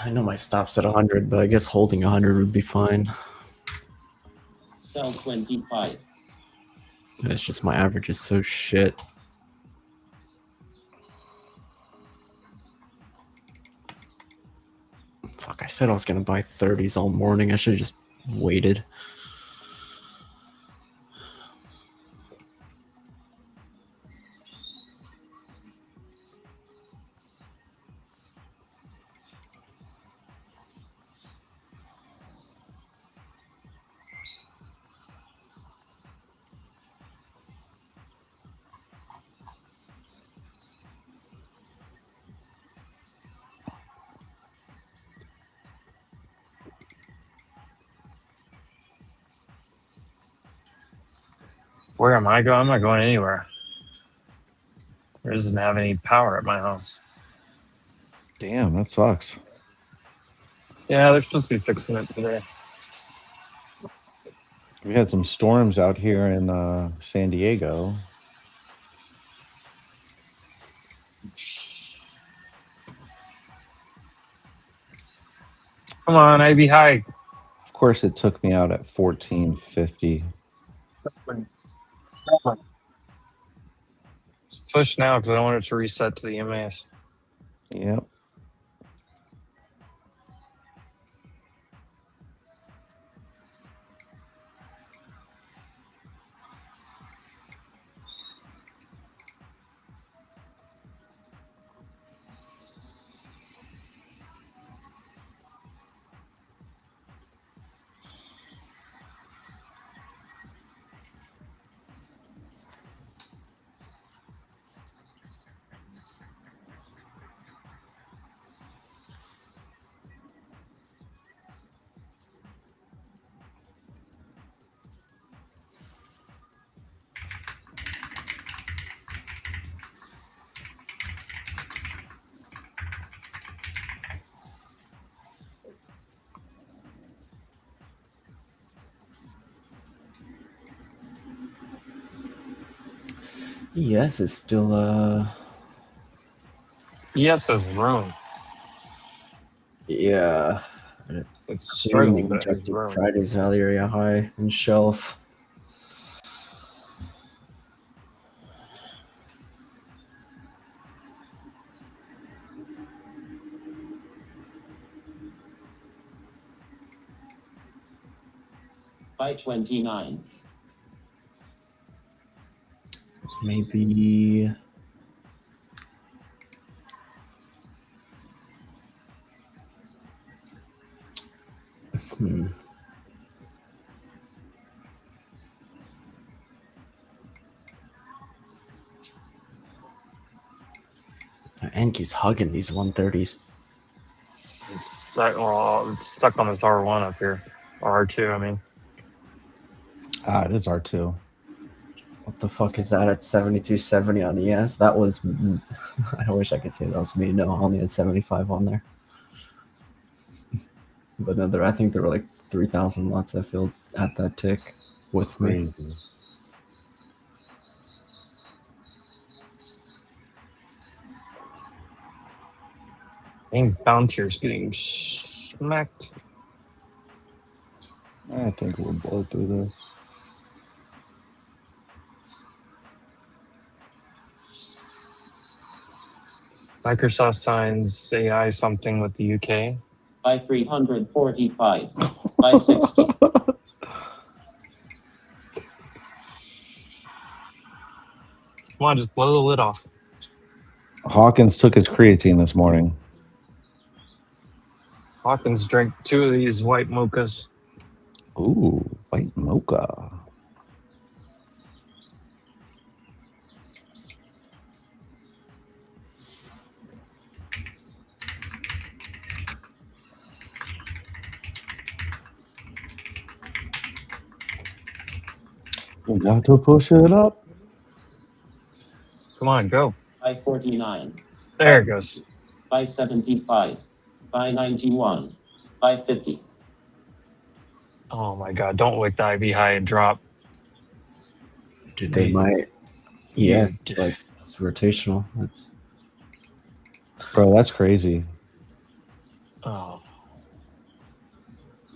I know my stop's at 100, but I guess holding 100 would be fine. Sell 25. It's just my average is so shit. Fuck, I said I was going to buy 30s all morning. I should have just waited. Where am I going? I'm not going anywhere. There doesn't have any power at my house. Damn, that sucks. Yeah, they're supposed to be fixing it today. We had some storms out here in San Diego. Come on, IB high. Of course, it took me out at 1450. Push now because I don't want it to reset to the MAS. Yep. Yes, it's still Yes, there's room. yeah. It's Clearly struggling, but it has rejected room. Friday's value area high and shelf. By 29. Maybe Enki's hugging these 130s. It's stuck on this R1 up here. Or R2, I mean. It is R2. What the fuck is that at 72.70 on ES? That was. I wish I could say that was me. No, I only had 75 on there. But no, I think there were like 3,000 lots that filled at that tick with me. Crazy. Dang, Bountier's getting smacked. I think we'll blow through this. Microsoft signs AI something with the UK. By 345. By 60. Come on, just blow the lid off. Hawkins took his creatine this morning. Hawkins drank 2 of these white mochas. Ooh, white mocha. You got to push it up. Come on, go. By 49. There it goes. By 75. By 91. By 50. Oh my god, don't wick the IB high and drop. Dude, they might. Yeah, Dude. like it's rotational. It's Bro, that's crazy. Oh.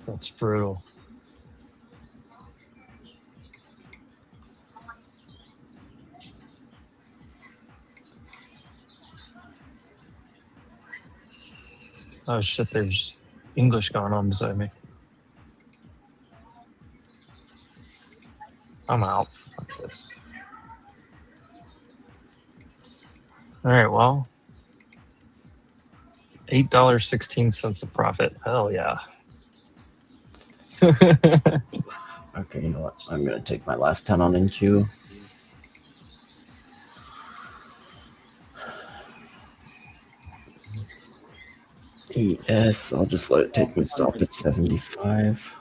That's brutal. Oh shit, there's English going on beside me. I'm out. Fuck this. Alright, well. $8.16 a profit. Hell yeah. okay. You know what? I'm gonna take my last 10 on NQ. ES. I'll just let it take me stop at 75.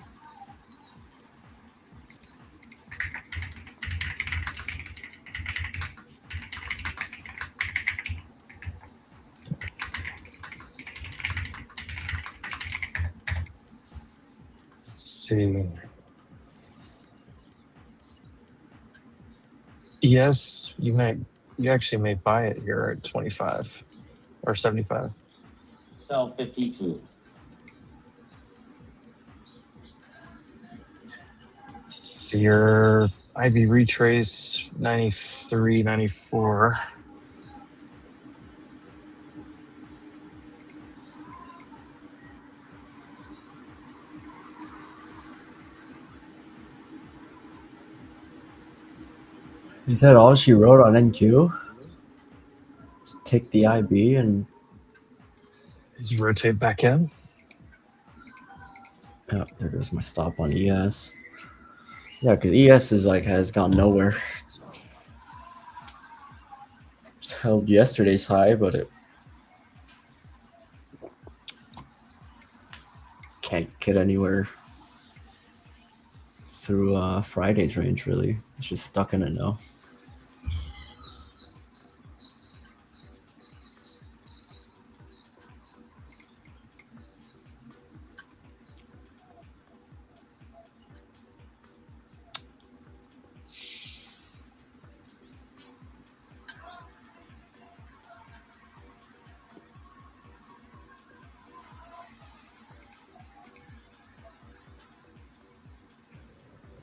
see. Yes, you actually may buy it here at 25 or 75. Sell 52. So your IB retrace 93, 94. Is that all she wrote on NQ? Just take the IB and Just rotate back in. oh, there goes my stop on ES. Yeah, because ES is like has gone nowhere. It's held yesterday's high, but it can't get anywhere through Friday's range. Really, it's just stuck in it now.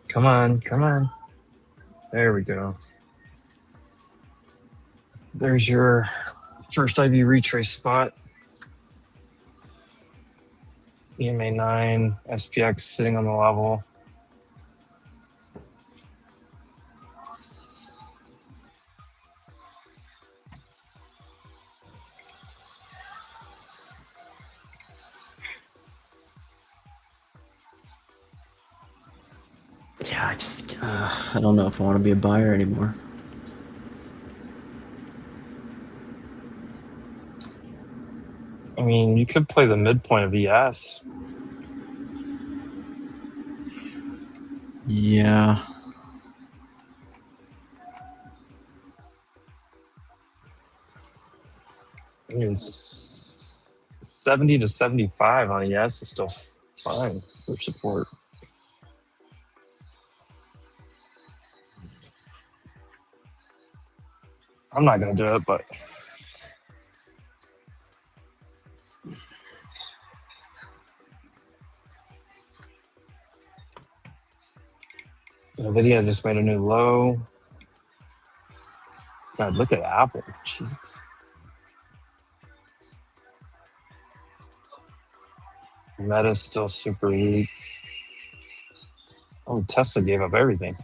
Come on, come on. There we go. There's your first IB retrace spot. EMA 9, SPX sitting on the level. Yeah, I don't know if I want to be a buyer anymore. I mean, you could play the midpoint of ES. Yeah. I mean, 70 to 75 on ES is still fine for support. I'm not going to do it, but NVIDIA just made a new low. God, look at Apple. Jesus. Meta's still super weak. Oh, Tesla gave up everything.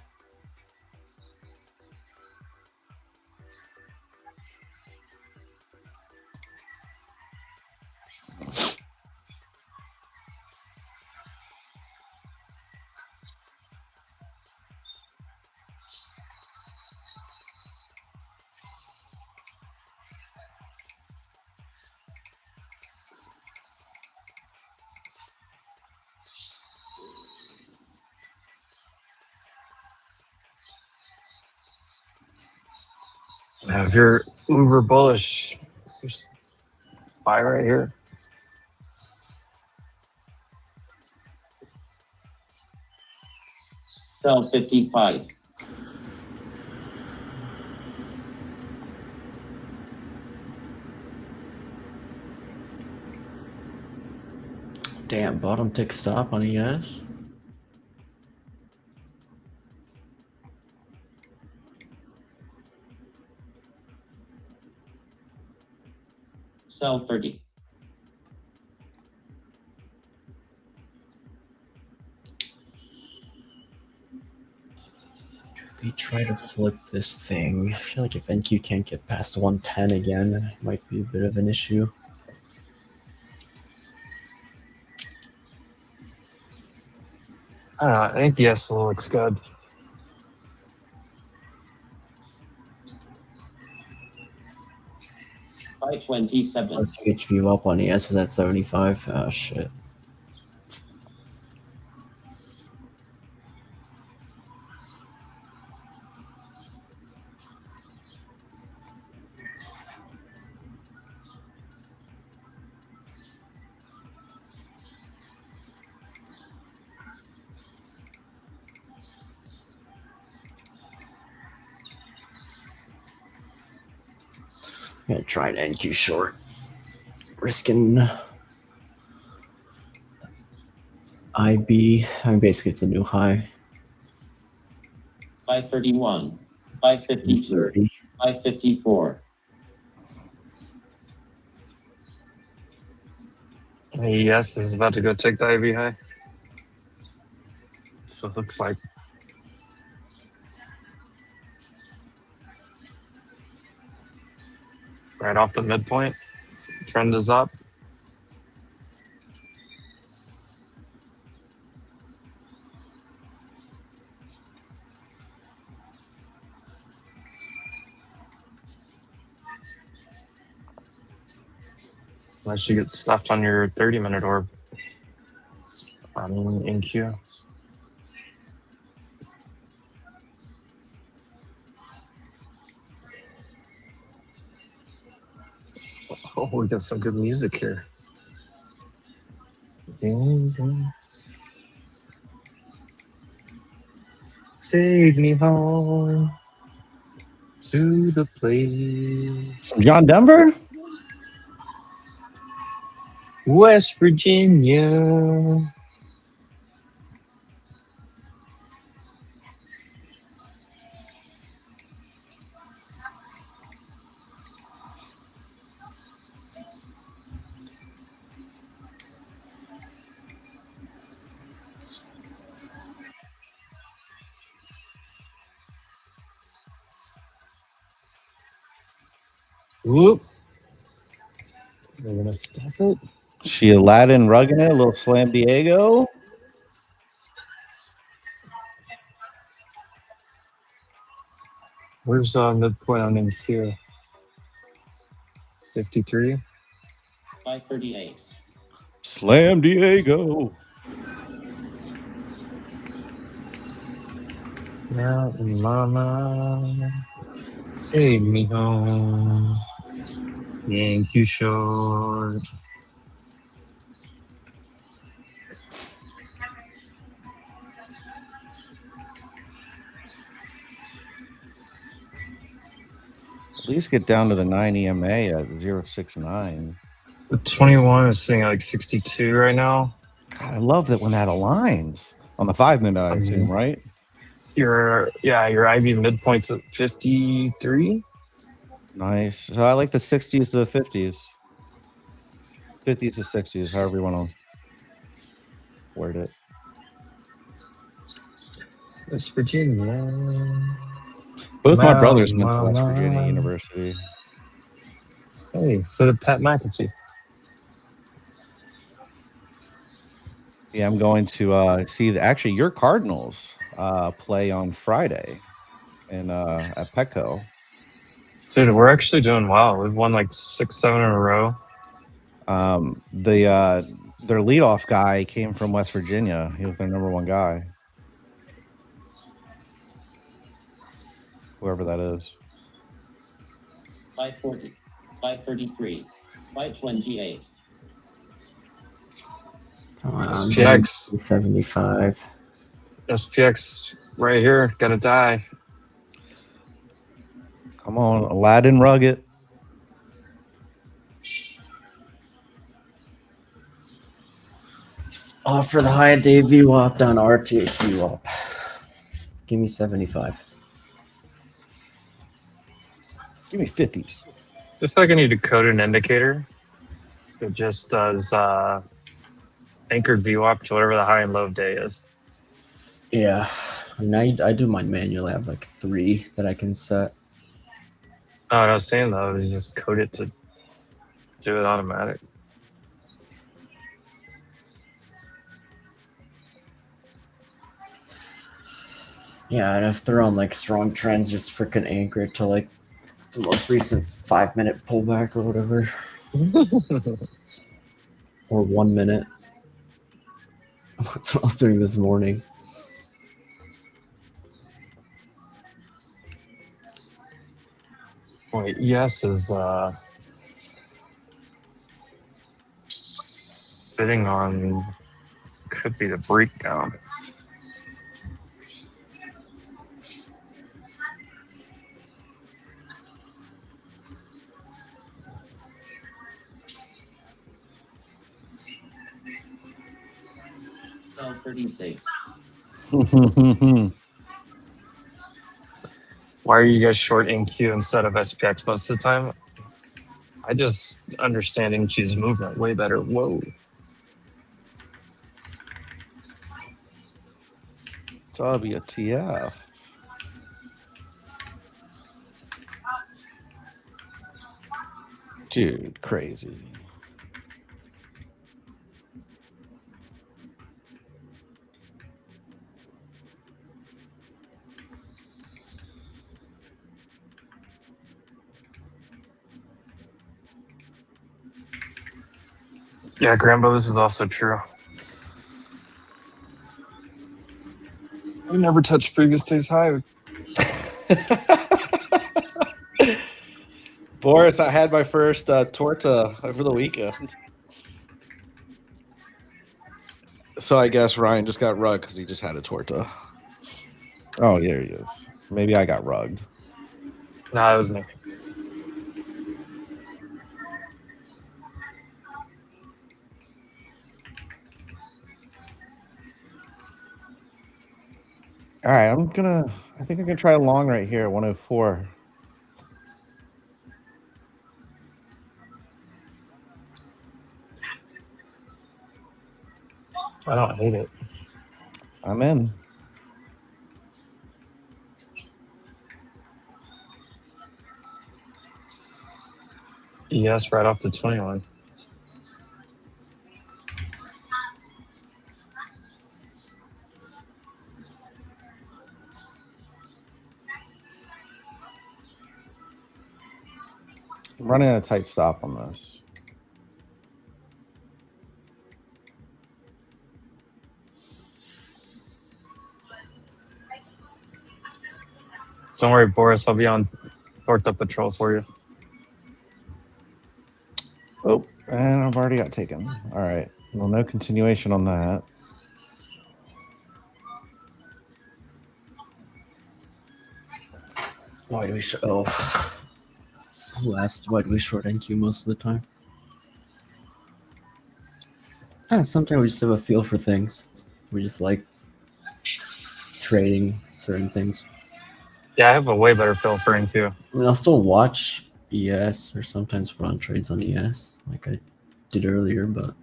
Now, if you're uber bullish, just buy right here. Sell 55. Damn, bottom tick stop on ES. Sell 30. They try to flip this thing. I feel like if NQ can't get past 110 again, it might be a bit of an issue. I don't know. I think ES still looks good. Buy 27. HV up on ES was at 75. Oh shit. gonna try an NQ short. Risking IB. I mean, basically, it's a new high. 531, 552, 30. 554. Yes is about to go take the IV high. So it looks like. Right off the midpoint. Trend is up. Unless you get stuffed on your 30-minute orb. I mean, in Q. Oh, we got some good music here. Take me home to the place. Some John Denver? West Virginia. Whoop. We're gonna stuff it. She Aladdin rugging it, a little Slam Diego. Where's midpoint on in here? 53. 538. Slam Diego. Now, mama, take me home. Thank you, short. At least get down to the 9 EMA at 069. The 21 is sitting at like 62 right now. God, I love that when that aligns. On the 5 minute, I assume, right? Your IB midpoint's at 53. Nice. So I like the 60s to the 50s. 50s to 60s, however you want to word it. West Virginia. Both my Wow, brothers went to West wow, Virginia wow. University. Hey, so did Pat McAfee. Yeah, I'm going to see actually your Cardinals play on Friday at Petco. Dude, we're actually doing well. We've won like 6-7 in a row. Their leadoff guy came from West Virginia. He was their number one guy. Whoever that is. 540, 533, 528. SPX. 75. SPX right here. Gonna die. Come on, Aladdin Rugged. Offer the high day VWAP on RTH VWAP. Give me 75. Give me 50s. Just like I need to code an indicator. It just does anchored VWAP to whatever the high and low day is. Yeah. I mean, I do mine manually. I have like 3 that I can set. Oh, I was saying though, you just code it to do it automatic. Yeah, and if they're on like strong trends, just freaking anchor it to like the most recent 5-minute pullback or whatever. Or 1 minute. That's what I was doing this morning. Wait, yes is sitting on could be the breakdown. Sell 36. Why are you guys short NQ instead of SPX most of the time? I just understand NQ's movement way better. Whoa. WTF. Dude, crazy. Yeah, Grambo, this is also true. We never touched previous day's high. Boris, I had my first torta over the weekend. So I guess Ryan just got rugged because he just had a torta. Oh, there he is. Maybe I got rugged. Nah, that was me. All right, I think I'm gonna try a long right here at 104. I don't hate it. I'm in. Yes, right off the 21. I'm running a tight stop on this. Don't worry, Boris. I'll be on Torta Patrol for you. Oh, and I've already got taken. All right. Well, no continuation on that. Why do we why do we short NQ most of the time? Sometimes we just have a feel for things. We just like trading certain things. Yeah, I have a way better feel for NQ. I mean, I'll still watch ES or sometimes run trades on ES like I did earlier, but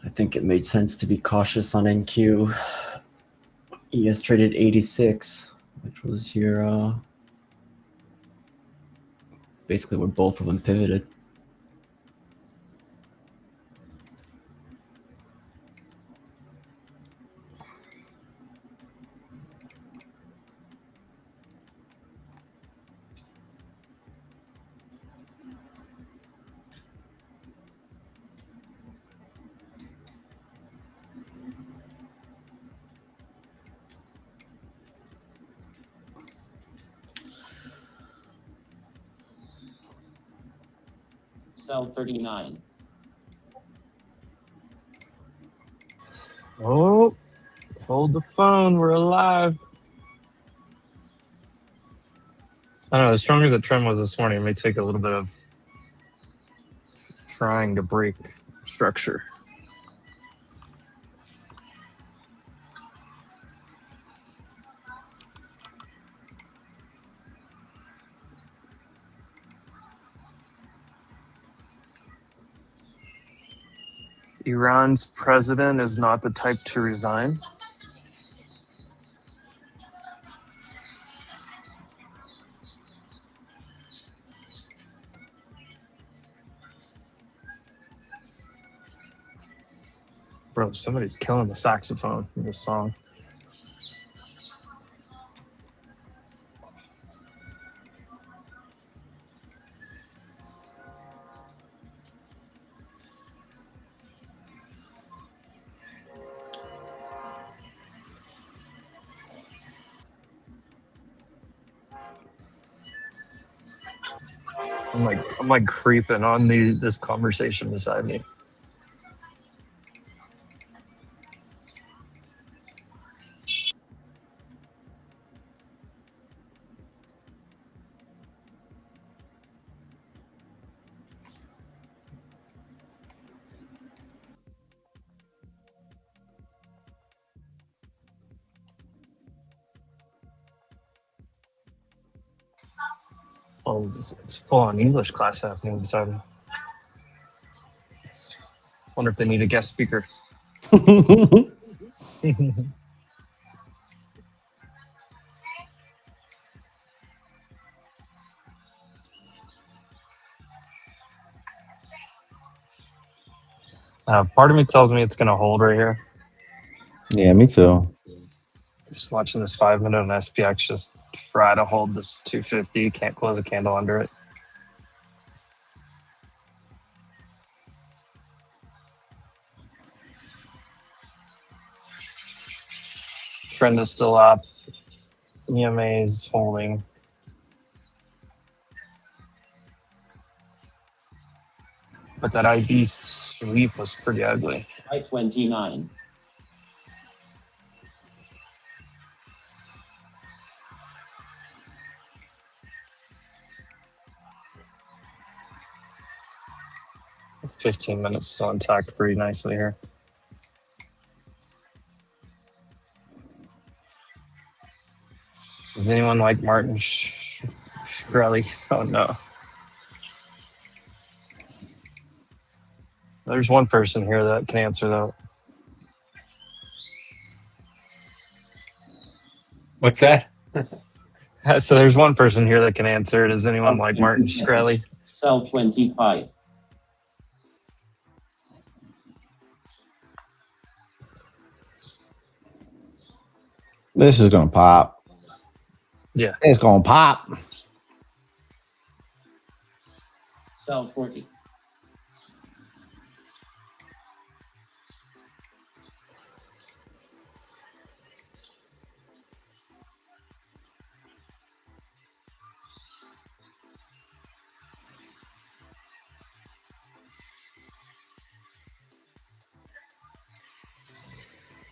I think it made sense to be cautious on NQ. ES traded 86, which was your basically where both of them pivoted. Sell 39. Oh, hold the phone. We're alive. I don't know. As strong as the trend was this morning, it may take a little bit of trying to break structure. Iran's president is not the type to resign. Bro, somebody's killing the saxophone in this song. I'm like creeping on this conversation beside me. Oh, it's full on English class happening beside me. Wonder if they need a guest speaker. Part of me tells me it's going to hold right here. Yeah, me too. Just watching this 5 minute on SPX just try to hold this 250. Can't close a candle under it. Trend is still up. EMA is holding. But that IB sweep was pretty ugly. High 29. – 15 minutes still intact pretty nicely here. Does anyone like Martin Shkreli? Oh no. There's one person here that can answer though. What's that? So there's one person here that can answer. Does anyone like Martin Shkreli? Sell 25. This is gonna pop. Yeah. It's gonna pop. Sell 40.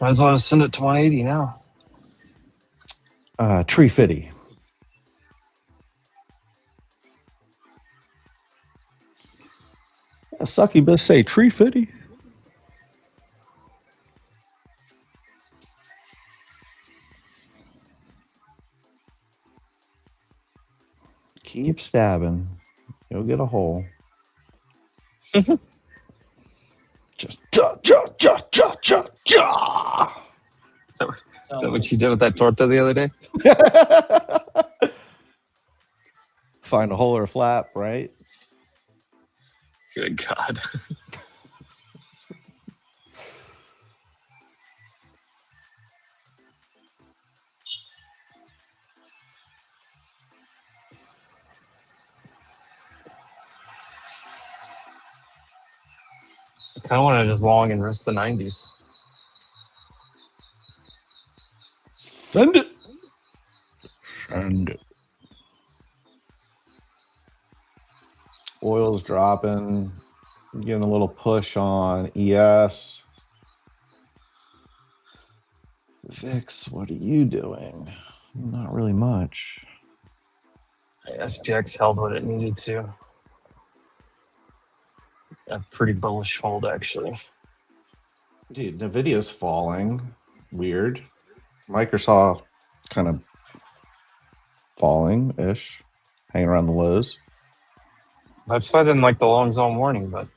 Might as well just send it to 180 now. Tree fitty. A succubus say tree fitty. Keep stabbing. You'll get a hole. Just ja ja ja ja ja ja. Is that what you did with that torta the other day? Find a hole or a flap, right? Good God. I kind of want to just long and risk the 90s. Send it. Send it. Oil's dropping. Getting a little push on ES. VIX, what are you doing? Not really much. SPX held what it needed to. A pretty bullish hold, actually. Dude, NVIDIA's falling. Weird. Microsoft kind of falling-ish. Hanging around the lows. That's why I didn't like the long zone warning, but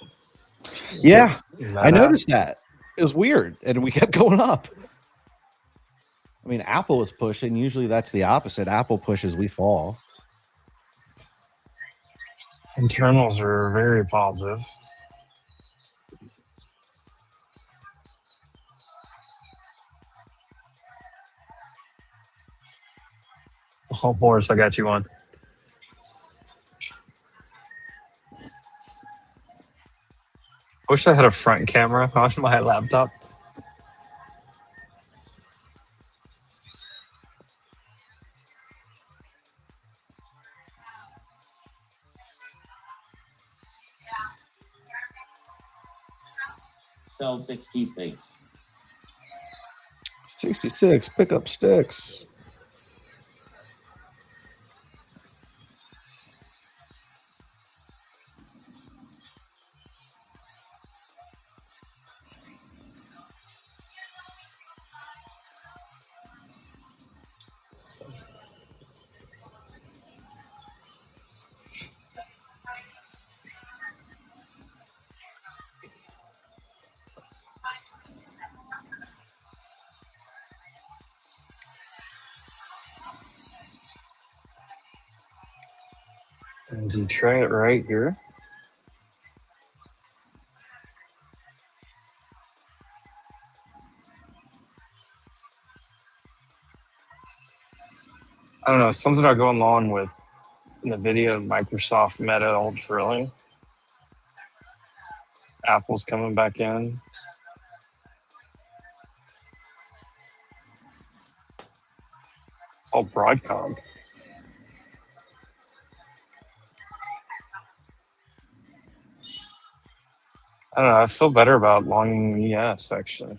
Yeah, Meta, I noticed that. It was weird, and we kept going up. I mean, Apple was pushing. Usually that's the opposite. Apple pushes, we fall. internals are very positive. Oh, Boris, I got you on. Wish I had a front camera on my laptop. Sell 66. 66, pick up sticks. And you try it right here. I don't know, something about going long with NVIDIA, Microsoft, Meta, all drilling. Apple's coming back in. It's all Broadcom. I don't know. I feel better about long ES actually.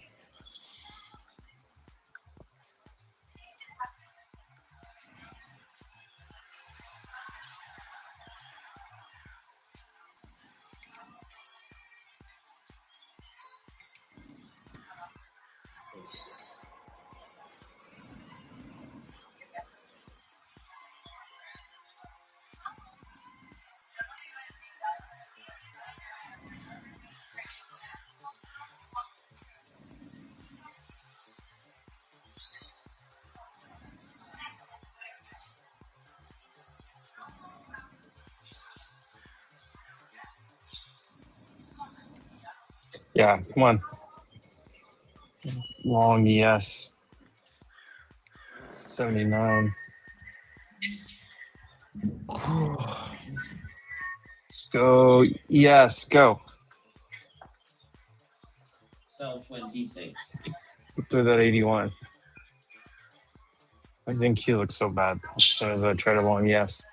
Yeah, come on. Long ES 79. Let's go. Yes, go. Sell 26. Put through that 81. I think Q looks so bad as soon as I try to long yes.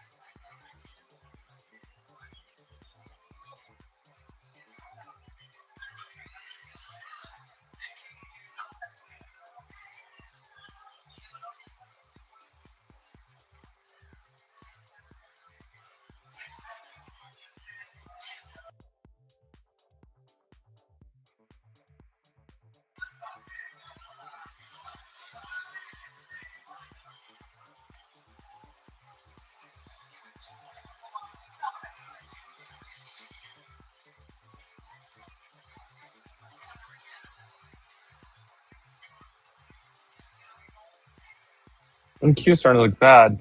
And Q's starting to look bad.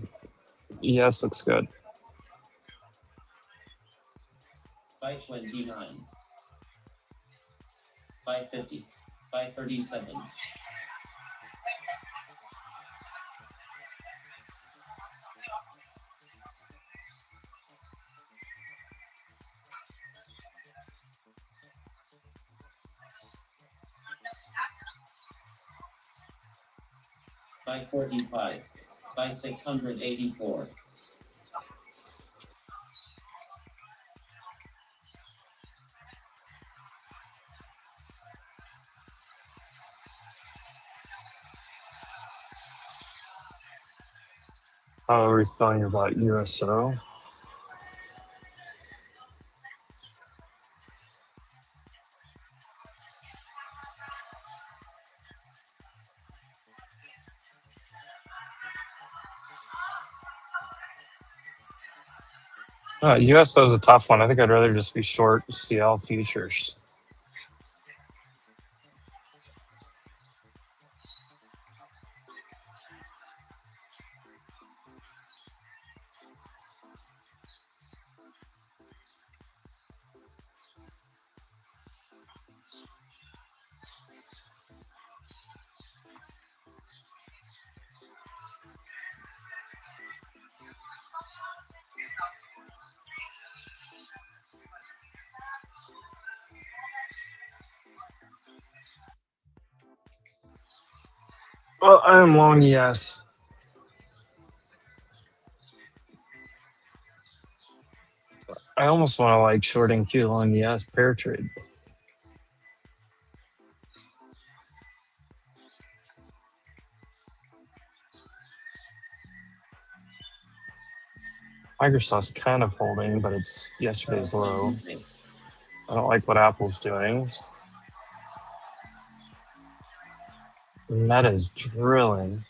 ES looks good. Buy 29. Buy 50. Buy 37. Buy 45. Buy 684. How are we feeling about USO? USO is a tough one. I think I'd rather just be short CL futures. Well, I am long yes. I almost want to like shorting Q long yes pair trade. Microsoft's kind of holding, but it's yesterday's low. I don't like what Apple's doing. Meta's drilling.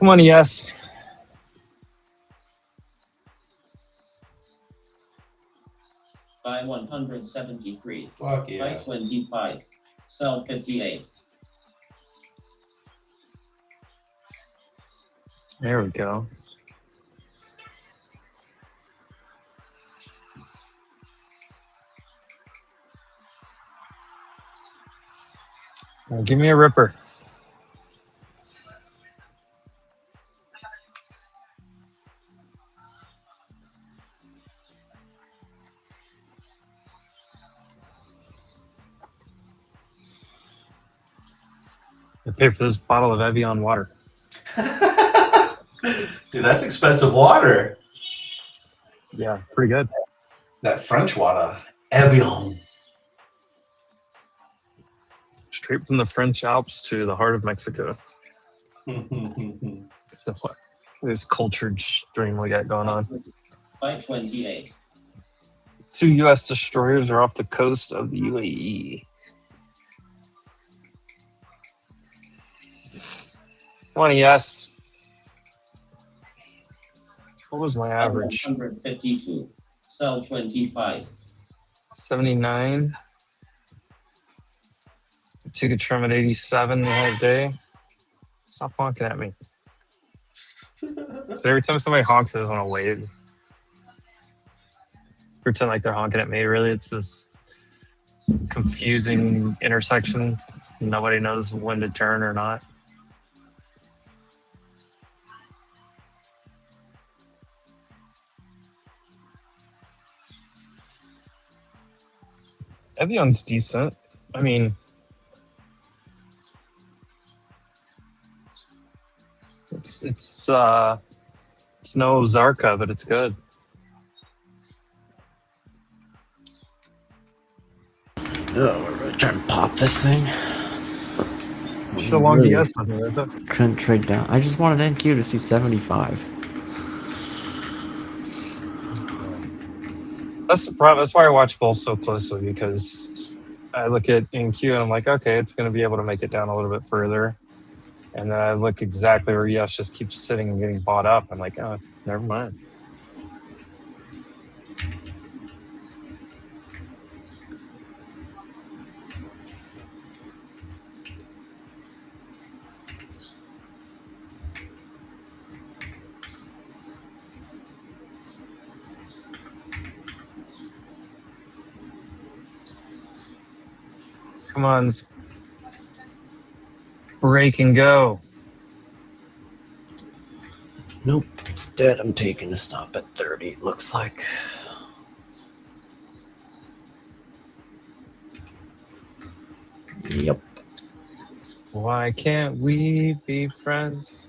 Come on, yes. Buy 173. Fuck Buy 25. Sell 58. There we go. Well, give me a ripper. I paid for this bottle of Evian water. Dude, that's expensive water. Yeah, pretty good. That French water. Evian. Straight from the French Alps to the heart of Mexico. This cultured stream we got going on. Buy 28. 2 U.S. destroyers are off the coast of the UAE. Come on, yes. What was my average? 152. Sell 25. 79. Took a trim at 87 the whole day. Stop honking at me. So every time somebody honks, I just want to wave. Pretend like they're honking at me. Really, it's this confusing intersection. Nobody knows when to turn or not. Evian's decent. I mean, it's no Zarka, but it's good. Oh, we're gonna try and pop this thing. So long Really DS with me, is it? couldn't trade down. I just wanted NQ to see 75. That's the problem. That's why I watch both so closely, because I look at NQ and I'm like, okay, it's going to be able to make it down a little bit further. And then I look exactly where ES just keeps sitting and getting bought up. I'm like, oh, never mind. Come on, break and go. Nope. Instead, I'm taking a stop at 30, it looks like. Yep. Why can't we be friends?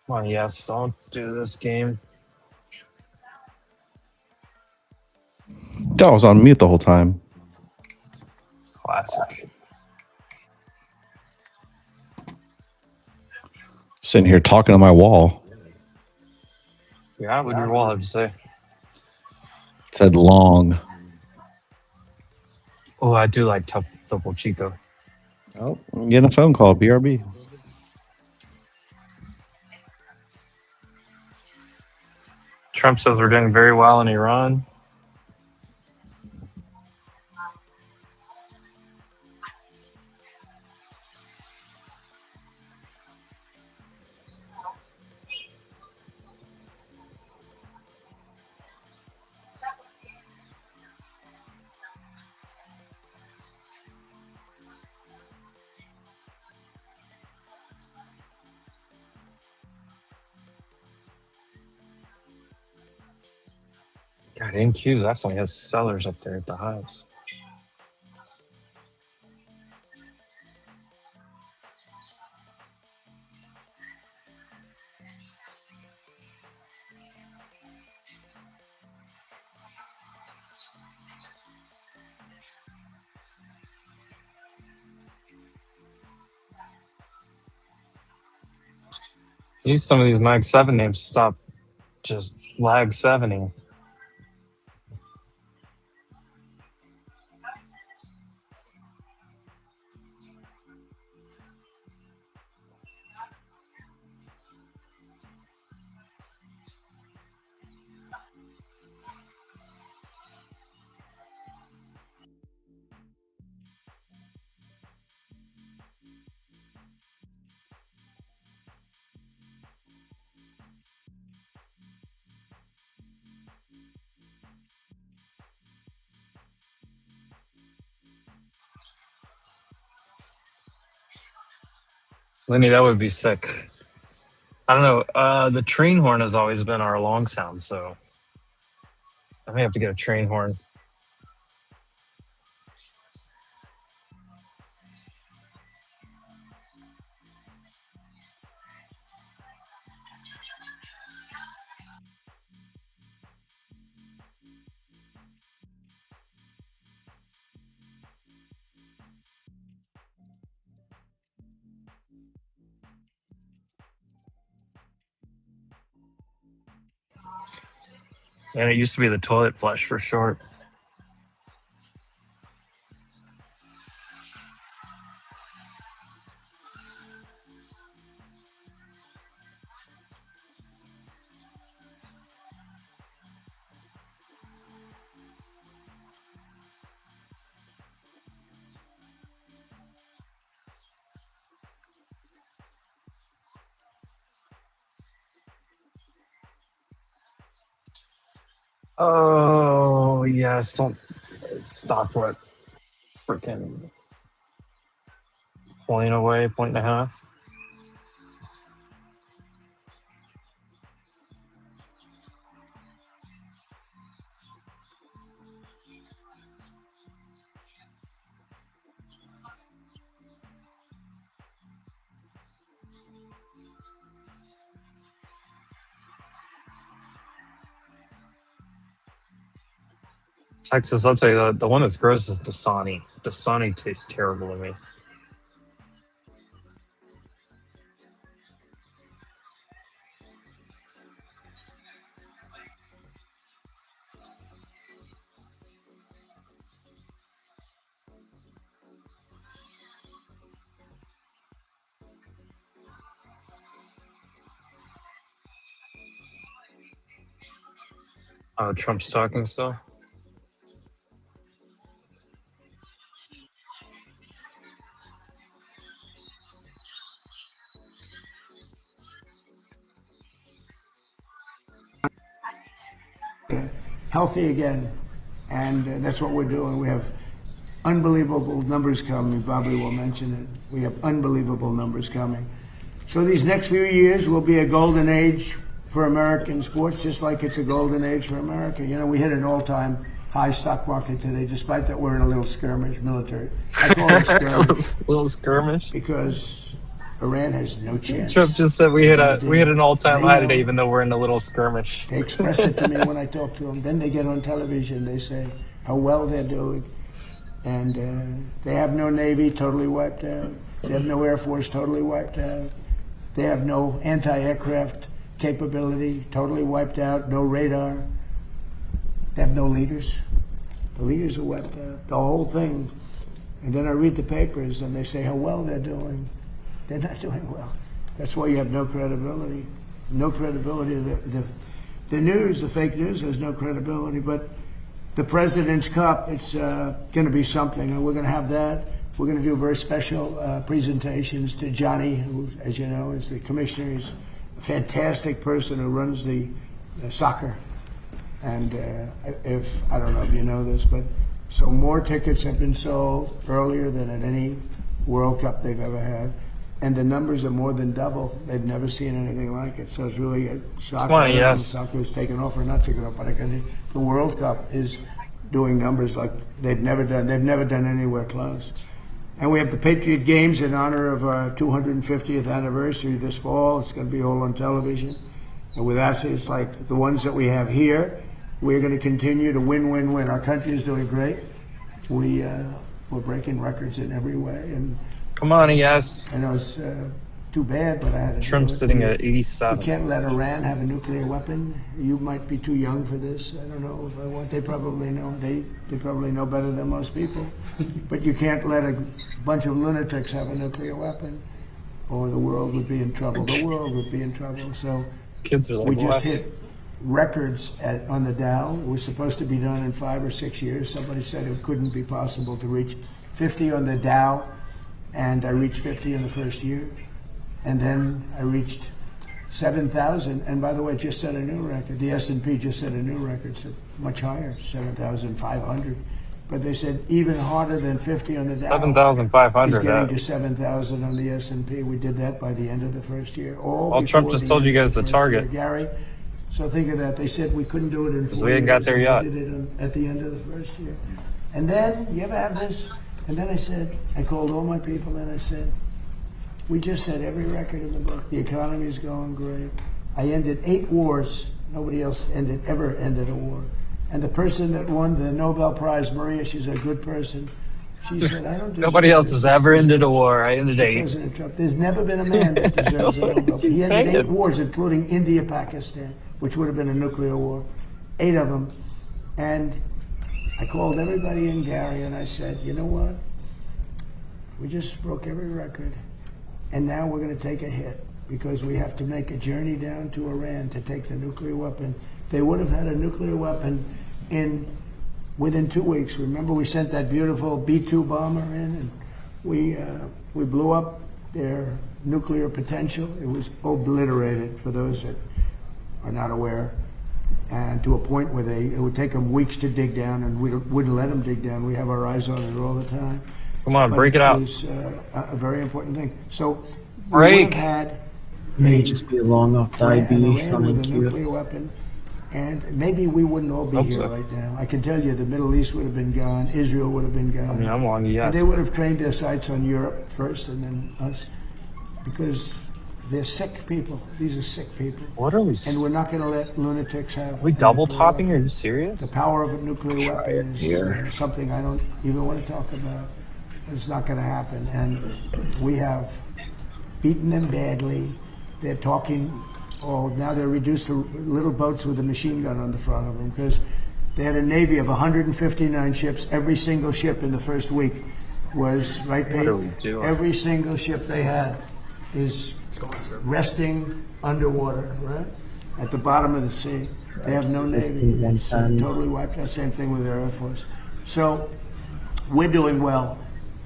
Come on, yes, don't do this game. I was on mute the whole time. Classic. Sitting here talking to my wall. Yeah, what did your wall have to say? It said long. Oh, I do like Topo Chico. Oh, I'm getting a phone call. BRB. Trump says we're doing very well in Iran. God, NQ definitely has sellers up there at the highs. Use some of these Mag 7 names to stop just lag 7ing. Lenny, that would be sick. I don't know. The train horn has always been our long sound, so I may have to get a train horn. And it used to be the toilet flush for short. Oh, yes. Don't stop what? Freaking point away, point and a half. Texas, I'll tell you, the one that's gross is Dasani. Dasani tastes terrible to me. Oh, Trump's talking still? Healthy again, and that's what we're doing. We have unbelievable numbers coming. Bobby will mention it. We have unbelievable numbers coming. So these next few years will be a golden age for American sports, just like it's a golden age for America. You know, we hit an all-time high stock market today, despite that we're in a little skirmish, military. I call it a skirmish. Little skirmish? Because Iran has no chance. Trump just said we hit an all-time high today, even though we're in a little skirmish. They express it to me when I talk to them. Then they get on television. They say how well they're doing. And they have no Navy, totally wiped out. They have no Air Force, totally wiped out. They have no anti-aircraft capability, totally wiped out. No radar. They have no leaders. The leaders are wiped out. The whole thing. And then I read the papers and they say how well they're doing. They're not doing well. That's why you have no credibility. No credibility. The news, the fake news, has no credibility. But the President's Cup, it's going to be something. And we're going to have that. We're going to do very special presentations to Johnny, who, as you know, is the commissioner. He's a fantastic person who runs the soccer. And if I don't know if you know this, but so more tickets have been sold earlier than at any World Cup they've ever had. And the numbers are more than double. They've never seen anything like it. So it's really a shock. Well, yes. Soccer is taken off or not taken off, but the World Cup is doing numbers like they've never done. They've never done anywhere close. And we have the Patriot Games in honor of our 250th anniversary this fall. It's going to be all on television. And with us, it's like the ones that we have here. We're going to continue to win. Our country is doing great. We're breaking records in every way. And come on, yes. I know it's too bad, but I had to. Trump's do it. sitting at You 87. can't let Iran have a nuclear weapon. You might be too young for this. I don't know if I want. They probably know. They probably know better than most people. But you can't let a bunch of lunatics have a nuclear weapon, or the world would be in trouble. The world would be in trouble. So Kids are like, we just what? hit records on the Dow. It was supposed to be done in 5 or 6 years. Somebody said it couldn't be possible to reach 50 on the Dow, and I reached 50 in the first year. And then I reached 7,000. And by the way, it just set a new record. The S&P just set a new record, so much higher, 7,500. But they said even harder than 50 on the Dow. 7,500. Is getting to 7,000 on the S&P. We did that by the end of the first year. Well, Trump just told you guys the target. Gary. So think of that. They said we couldn't do it in 4 we ain't got there years. yet. We did it at the end of the first year. And then, you ever have this? And then I called all my people and I said, we just set every record in the book. The economy is going great. I ended 8 wars. Nobody else ever ended a war. And the person that won the Nobel Prize, Maria, she's a good person. She said, I don't. Nobody else has ever ended a war. I ended 8. President Trump. There's never been a man that deserves a Nobel. He ended 8 wars, including India, Pakistan, which would have been a nuclear war. 8 of them. And I called everybody in, Gary, and I said, you know what? We just broke every record. And now we're going to take a hit because we have to make a journey down to Iran to take the nuclear weapon. They would have had a nuclear weapon within 2 weeks. Remember, we sent that beautiful B-2 bomber in, and we blew up their nuclear potential. It was obliterated, for those that are not aware, and to a point where it would take them weeks to dig down, and we wouldn't let them dig down. We have our eyes on it all the time. Come on, But break it out. It was a very important thing. So we Break. would have had May just be long off the Iran IB with on a the queue. nuclear weapon, and maybe we wouldn't all be Hope here so. right now. I can tell you the Middle East would have been gone, Israel would have been gone. I mean, I'm long, And yes. they would have trained their sights on Europe first and then us, because they're sick people. These are sick people. What are we? And we're not going to let lunatics have. we a double nuclear topping? Are weapon. you The serious? power of a nuclear Try weapon it is here. something I don't even want to talk about. It's not going to happen. And we have beaten them badly. They're talking, now they're reduced to little boats with a machine gun on the front of them, because they had a Navy of 159 ships. Every single ship in the first week was, right, Pete? What are we doing? Every single ship they had is resting underwater, right? At the bottom of the sea. They have no Navy. It's totally wiped out. Same thing with their Air Force. So we're doing well,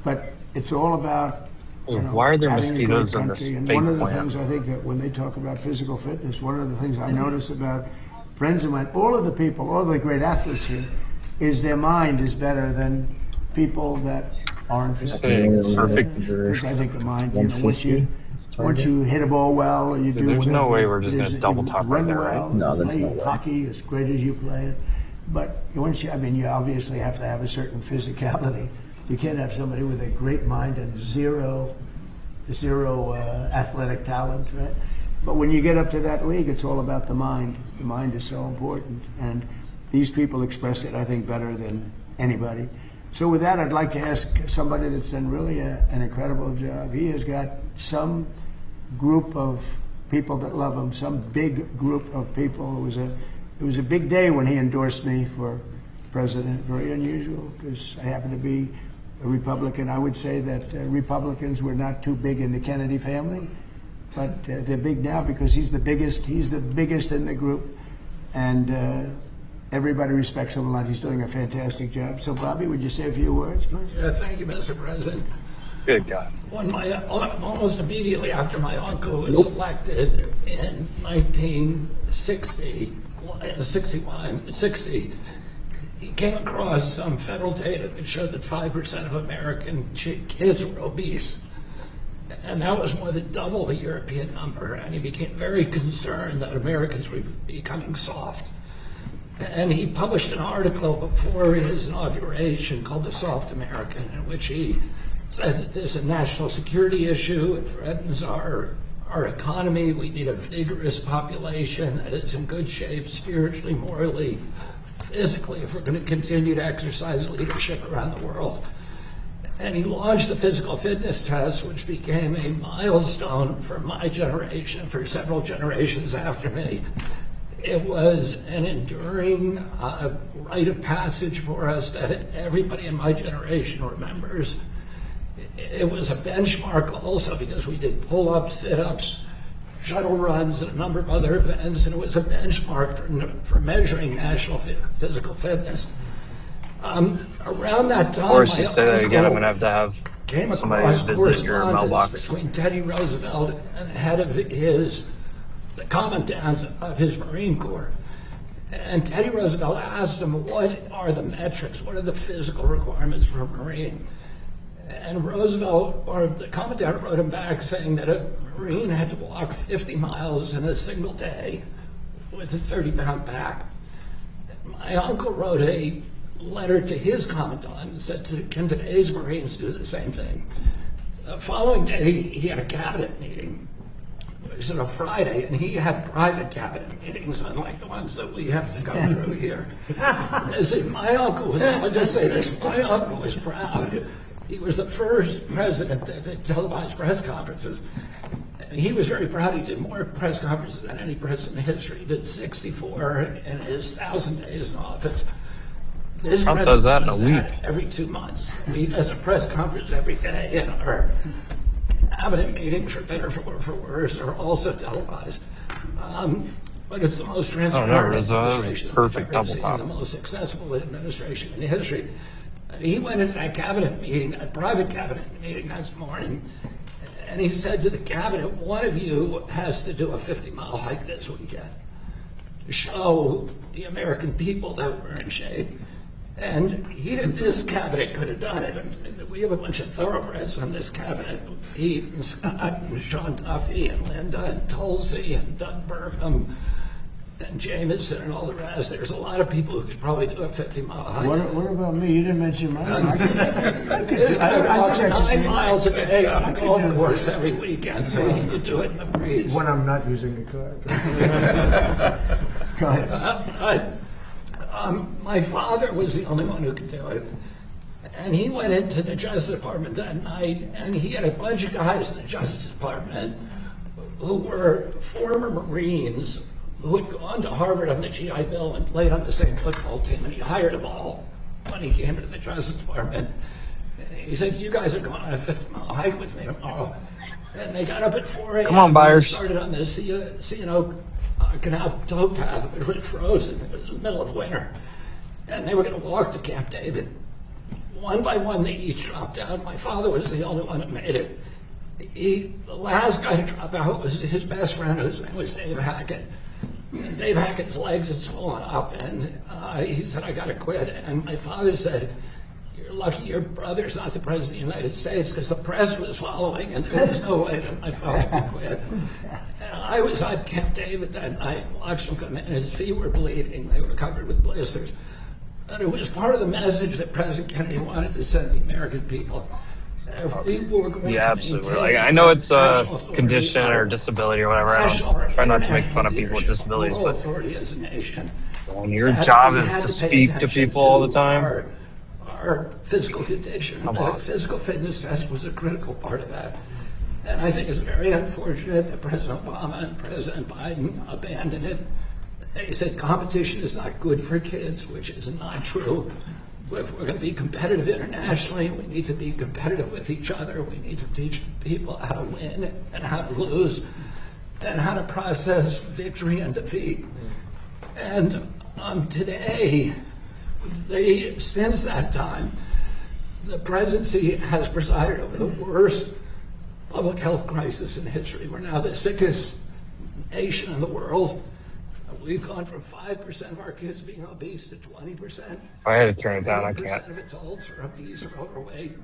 but it's all about, Why are there having a great mosquitoes in this country. And fake one of the plant? things I think that when they talk about physical fitness, one of the things I notice about friends of mine, all of the people, all the great athletes here, is their mind is better than people that aren't fit. Perfect. Because I think the mind, 150. once you hit a ball well, or you do there's no whatever way we're just it gonna is, double you top right run there, right? well, No, there's play no way. hockey as great as you play it. But once you obviously have to have a certain physicality. You can't have somebody with a great mind and zero athletic talent, right? But when you get up to that league, it's all about the mind. The mind is so important, and these people express it, I think, better than anybody. So with that, I'd like to ask somebody that's done really an incredible job. He has got some group of people that love him, some big group of people. It was a big day when he endorsed me for president. Very unusual, because I happen to be a Republican. I would say that Republicans were not too big in the Kennedy family, but they're big now because he's the biggest in the group, and everybody respects him a lot. He's doing a fantastic job. So, Bobby, would you say a few words, please? Thank you, Mr. President. Good God. Almost immediately after my uncle was elected in 1960, he came across some federal data that showed that 5% of American kids were obese. And that was more than double the European number. And he became very concerned that Americans were becoming soft. And he published an article before his inauguration called The Soft American, in which he said that there's a national security issue. It threatens our economy. We need a vigorous population that is in good shape spiritually, morally, physically, if we're going to continue to exercise leadership around the world. And he launched the physical fitness test, which became a milestone for my generation, for several generations after me. It was an enduring rite of passage for us that everybody in my generation remembers. It was a benchmark also because we did pull-ups, sit-ups, shuttle runs, and a number of other events, and it was a benchmark for measuring national physical fitness. Around that time, Of course, you say that again, I'm going to have came somebody across visit your correspondence mailbox. between Teddy Roosevelt and the head of the commandant of his Marine Corps. And Teddy Roosevelt asked him, what are the metrics? What are the physical requirements for a Marine? And Roosevelt, or the commandant, wrote him back saying that a Marine had to walk 50 miles in a single day with a 30-pound pack. My uncle wrote a letter to his commandant and said, can today's Marines do the same thing? The following day, he had a cabinet meeting. It was on a Friday, and he had private cabinet meetings, unlike the ones that we have to go through here. My uncle was, I'll just say this, my uncle was proud. He was the first president that did televised press conferences. And he was very proud. He did more press conferences than any president in history. He did 64 in his 1,000 days in office. This Trump does that in a president week. does that every 2 months. He does a press conference every day, and our cabinet meetings, for better or for worse, are also televised. But it's the most transparent administration that perfect we've ever double seen, top. the most successful administration in history. He went into that cabinet meeting, that private cabinet meeting next morning, and he said to the cabinet, one of you has to do a 50-mile hike this weekend to show the American people that we're in shape. And this cabinet could have done it. And we have a bunch of thoroughbreds on this cabinet. He and Scott and Sean Duffy and Linda and Tulsi and Doug Burgum and Jameson and all the rest. There's a lot of people who could probably do a 50-mile hike. What about me? You didn't mention mine. This guy walks 9 miles a day on a golf course every weekend, so he could do it in the breeze. When I'm not using the car. Go ahead. My father was the only one who could do it. And he went into the Justice Department that night, and he had a bunch of guys in the Justice Department who were former Marines who had gone to Harvard on the GI Bill and played on the same football team, and he hired them all when he came into the Justice Department. And he said, you guys are going on a 50-mile hike with me tomorrow. And they got up at 4 a.m. Come on, buyers. They started on the C&O Canal towpath, which was frozen. It was the middle of winter. And they were going to walk to Camp David. One by one, they each dropped out. My father was the only one that made it. The last guy to drop out was his best friend, whose name was Dave Hackett. And Dave Hackett's legs had swollen up, and he said, I got to quit. And my father said, you're lucky your brother's not the president of the United States, because the press was following, and there was no way that my father could quit. And I was at Camp David that night, watched him come in, and his feet were bleeding. They were covered with blisters. And it was part of the message that President Kennedy wanted to send the American people. Yeah, absolutely. Like, I know it's a condition or disability or whatever. I don't try not to make fun of people with disabilities, but when your job is to speak to people all the time, our physical condition, physical fitness test was a critical part of that. And I think it's very unfortunate that President Obama and President Biden abandoned it. They said competition is not good for kids, which is not true. If we're going to be competitive internationally, we need to be competitive with each other. We need to teach people how to win and how to lose and how to process victory and defeat. And today, since that time, the presidency has presided over the worst public health crisis in history. We're now the sickest nation in the world. We've gone from 5% of our kids being obese to 20%. I had to turn it down. I can't. 70% of adults are obese or overweight,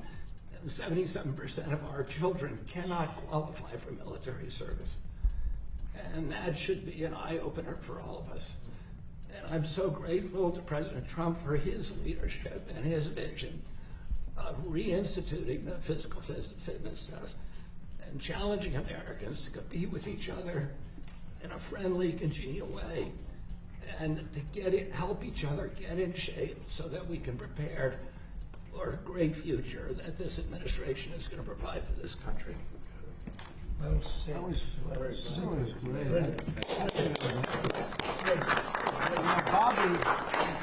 and 77% of our children cannot qualify for military service. And that should be an eye-opener for all of us. And I'm so grateful to President Trump for his leadership and his vision of reinstituting the physical fitness test and challenging Americans to compete with each other in a friendly, congenial way, and to help each other get in shape so that we can prepare for a great future that this administration is going to provide for this country. That was great.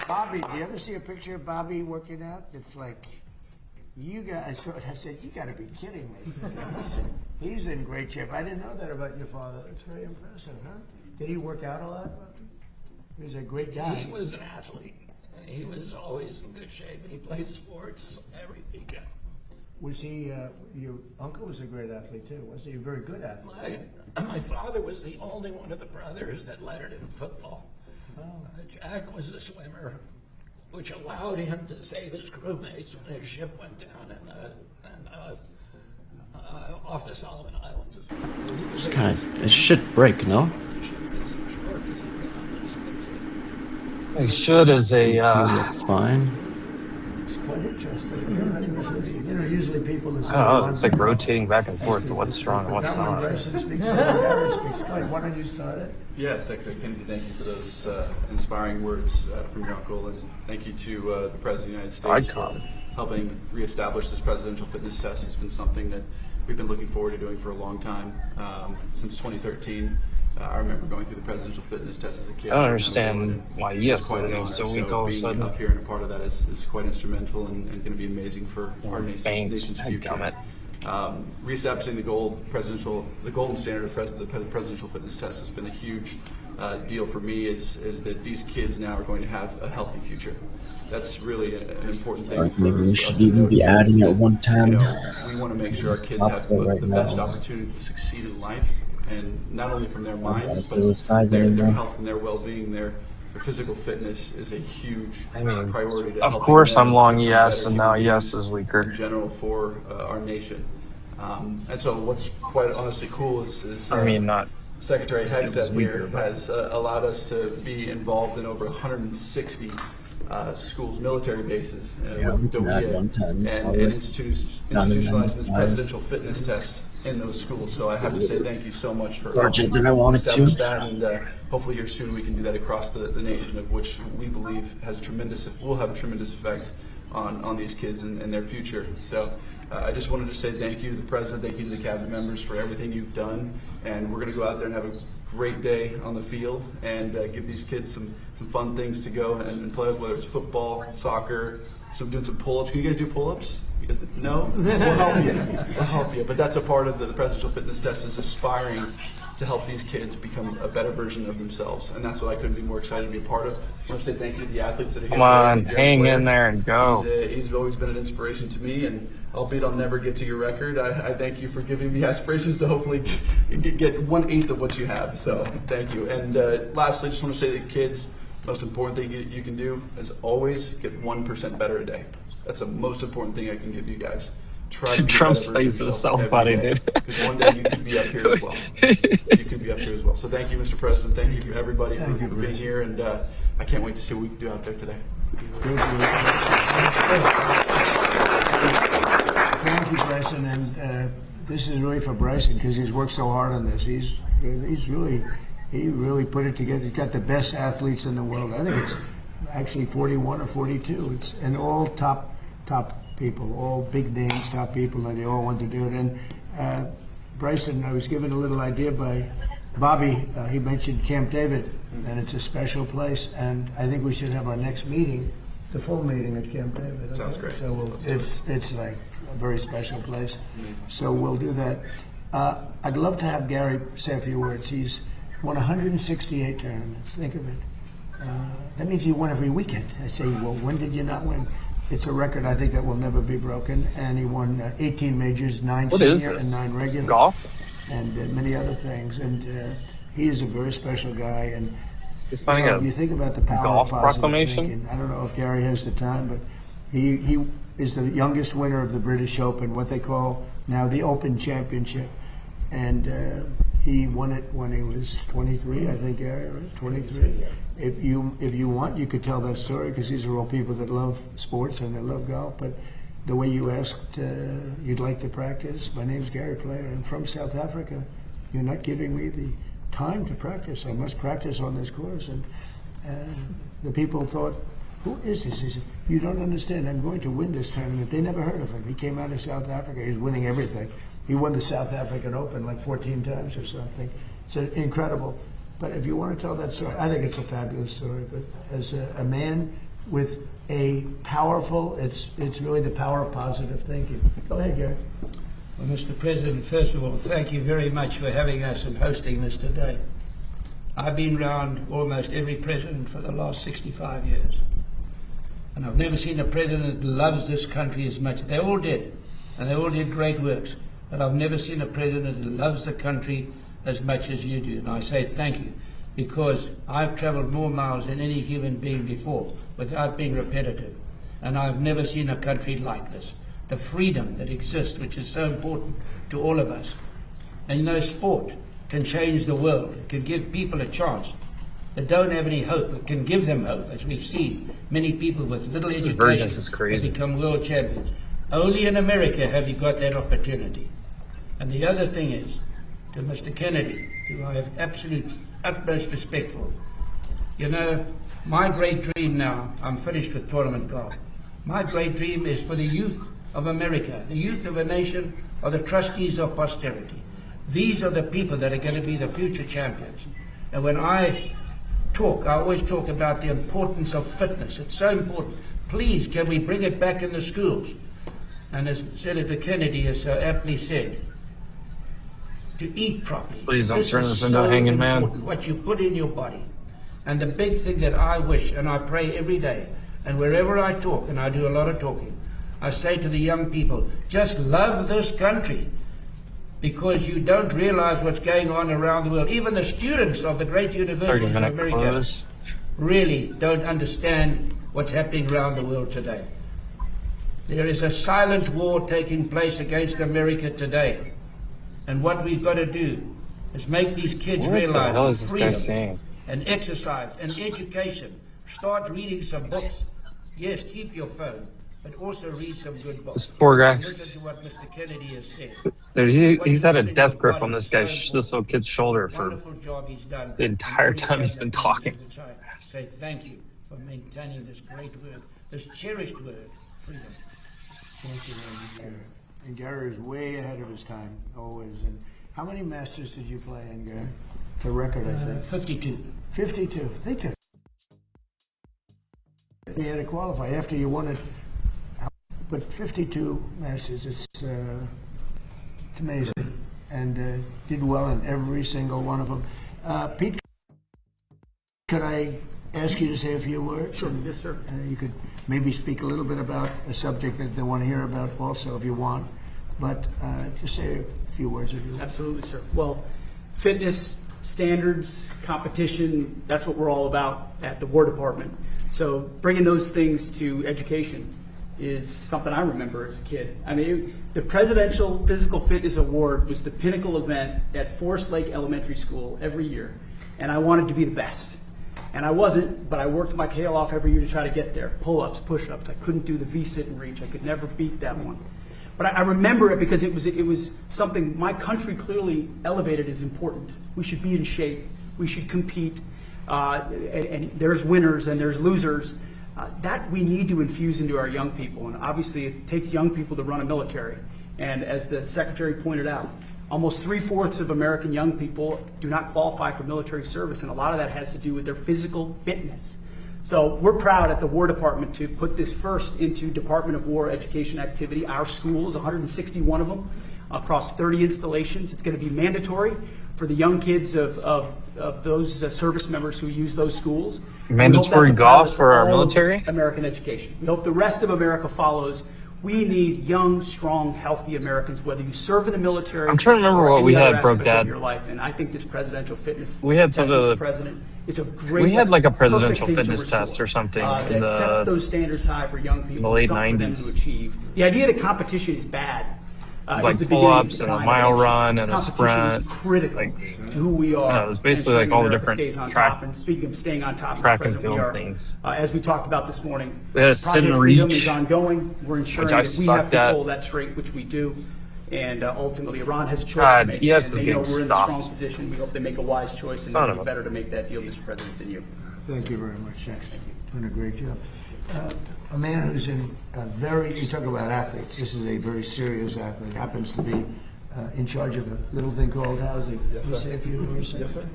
Bobby, do you ever see a picture of Bobby working out? It's like, I said, you got to be kidding me. He's in great shape. I didn't know that about your father. That's very impressive, huh? Did he work out a lot? He was a great guy. He was an athlete. He was always in good shape, and he played sports every weekend. Was he, your uncle was a great athlete too, wasn't he? A very good athlete. My father was the only one of the brothers that lettered in football. Jack was a swimmer, which allowed him to save his crewmates when his ship went down off the Solomon Islands. It's kind of a shit break, no? I should as a. That's fine. It's quite interesting. You know, usually people. I don't know. It's like rotating back and forth to what's strong and what's not. Why don't you start it? Yeah, Secretary Kennedy, thank you for those inspiring words from your uncle, and thank you to the President of the United States for helping reestablish this presidential fitness test. It's been something that we've been looking forward to doing for a long time, since 2013. I remember going through the presidential fitness test as a kid. I don't understand why yes is so weak all of a being sudden. up here and a part of that is quite instrumental and going to be amazing for our nation's future. Reestablishing the golden standard of the presidential fitness test has been a huge deal for me. Is that these kids now are going to have a healthy future. That's really an important thing. Maybe we should even be adding at 110. We want to make sure our kids have the best opportunity to succeed in life, and not only from their mind, but their health and their well-being, their physical fitness is a huge priority. To Of course, I'm long yes, and now yes is weaker. In general, for our nation, and so what's quite honestly cool is not. Secretary Hegseth here has allowed us to be involved in over 160 schools, military bases, with DOEA, and institutionalizing this presidential fitness test in those schools. So I have to say thank you so much for larger than I wanted to. That, and hopefully here soon we can do that across the nation, of which we believe will have a tremendous effect on these kids and their future. So I just wanted to say thank you to the President, thank you to the cabinet members for everything you've done, and we're going to go out there and have a great day on the field and give these kids some fun things to go and play with, whether it's football, soccer, doing some pull-ups. Can you guys do pull-ups? No? We'll help you. We'll help you. But that's a part of the presidential fitness test, is aspiring to help these kids become a better version of themselves. And that's what I couldn't be more excited to be a part of. I want to say thank you to the athletes that are here. Come on, hang in there and go. He's always been an inspiration to me, and albeit I'll never get to your record, I thank you for giving me aspirations to hopefully get 1/8 of what you have. So thank you. And lastly, I just want to say that kids, most important thing you can do is always get 1% better a day. That's the most important thing I can give you guys. Trump's face is so funny, dude. Because one day you can be up here as well. You can be up here as well. So thank you, Mr. President. Thank you for everybody for being here, and I can't wait to see what we can do out there today. Thank you, Bryson. And this is really for Bryson because he's worked so hard on this. He really put it together. He's got the best athletes in the world. I think it's actually 41 or 42. And all top people, all big names, top people, and they all want to do it. And Bryson, I was given a little idea by Bobby. He mentioned Camp David, and it's a special place. And I think we should have our next meeting, the full meeting at Camp David. Okay? Sounds great. So it's like a very special place. So we'll do that. I'd love to have Gary say a few words. He's won 168 tournaments. Think of it. That means he won every weekend. I say, well, when did you not win? It's a record I think that will never be broken. And he won 18 majors, 9 senior and 9 regular. Golf? And many other things. And he is a very special guy. And he's signing a you think about the power golf of positive proclamation. thinking. I don't know if Gary has the time, but he is the youngest winner of the British Open, what they call now the Open Championship. And he won it when he was 23, I think, Gary, right? 23. If you want, you could tell that story because these are all people that love sports and they love golf. But the way you asked, you'd like to practice. My name's Gary Player. I'm from South Africa. You're not giving me the time to practice. I must practice on this course. And the people thought who is this? He said, you don't understand. I'm going to win this tournament. They never heard of him. He came out of South Africa. He was winning everything. He won the South African Open like 14 times or something. It's incredible. But if you want to tell that story, I think it's a fabulous story. But as a man with a powerful, it's really the power of positive thinking. Go ahead, Gary. Well, Mr. President, first of all, thank you very much for having us and hosting this today. I've been around almost every president for the last 65 years. And I've never seen a president that loves this country as much. They all did, and they all did great works. But I've never seen a president that loves the country as much as you do. And I say thank you, because I've traveled more miles than any human being before without being repetitive. And I've never seen a country like this. The freedom that exists, which is so important to all of us. And you know, sport can change the world. It can give people a chance that don't have any hope. It can give them hope, as we've seen. Many people with little education have become world champions. Only in America have you got that opportunity. And the other thing is, to Mr. Kennedy, who I have utmost respect for. You know, my great dream now, I'm finished with tournament golf. My great dream is for the youth of America. The youth of a nation are the trustees of posterity. These are the people that are going to be the future champions. And when I talk, I always talk about the importance of fitness. It's so important. Please, can we bring it back in the schools? And as Senator Kennedy has so aptly said, to eat properly. Please don't turn this into a hanging man. What you put in your body. And the big thing that I wish, and I pray every day, and wherever I talk, and I do a lot of talking, I say to the young people, just love this country, because you don't realize what's going on around the world. Even the students of the great universities of America really don't understand what's happening around the world today. There is a silent war taking place against America today. And what we've got to do is make these kids realize freedom and exercise and education. Start reading some books. Yes, keep your phone, but also read some good books. This poor guy. Listen to what Mr. Kennedy has said. Dude, he's had a death grip on this little kid's shoulder for the entire time he's been talking. Say thank you for maintaining this great word, this cherished word, freedom. Thank you very much. And Gary is way ahead of his time, always. And how many Masters did you play in, Gary? The record, I think. 52. 52. Think of it. You had to qualify after you won it. But 52 Masters, it's amazing. And did well in every single one of them. Pete, could I ask you to say a few words? Sure. Yes, sir. You could maybe speak a little bit about a subject that they want to hear about also, if you want. But just say a few words if you want. Absolutely, sir. Well, fitness, standards, competition, that's what we're all about at the War Department. So bringing those things to education is something I remember as a kid. I mean, the Presidential Physical Fitness Award was the pinnacle event at Forest Lake Elementary School every year. And I wanted to be the best. And I wasn't, but I worked my tail off every year to try to get there. Pull-ups, push-ups. I couldn't do the V-sit and reach. I could never beat that one. But I remember it because it was something my country clearly elevated as important. We should be in shape. We should compete. And there's winners and there's losers. That we need to infuse into our young people. And obviously it takes young people to run a military. And as the Secretary pointed out, almost 3/4 of American young people do not qualify for military service, and a lot of that has to do with their physical fitness. So we're proud at the War Department to put this first into Department of War education activity. Our schools, 161 of them, across 30 installations. It's going to be mandatory for the young kids of those service members who use those schools. Mandatory golf for our military? American education. We hope the rest of America follows. We need young, strong, healthy Americans, whether you serve in the military. I'm trying to remember what we had, bro, Dad. Your life. And I think this presidential fitness. We had some of the president. It's a great. We had like a presidential fitness test or something in that sets those standards high for young people. In the late '90s. To achieve. The idea that competition is bad. It's like pull-ups and a mile run and a sprint. Is critical to who we are. Yeah, it was basically like all the different track. And speaking of staying on top, track and field things. As we talked about this morning, we had a sit and reach. reach. Is ongoing. We're ensuring that we have control of that straight, which we do. And ultimately, Iran has a choice to make. Yes, and they know we're in a strong position. We hope they make a wise choice, and it'll be better to make that deal, Mr. President, than you. Thank you very much. Thanks. Doing a great job. A man who's in a very, you talk about athletes, this is a very serious athlete, happens to be in charge of a little thing called housing. Yes, sir. Say a few words. Yes, sir.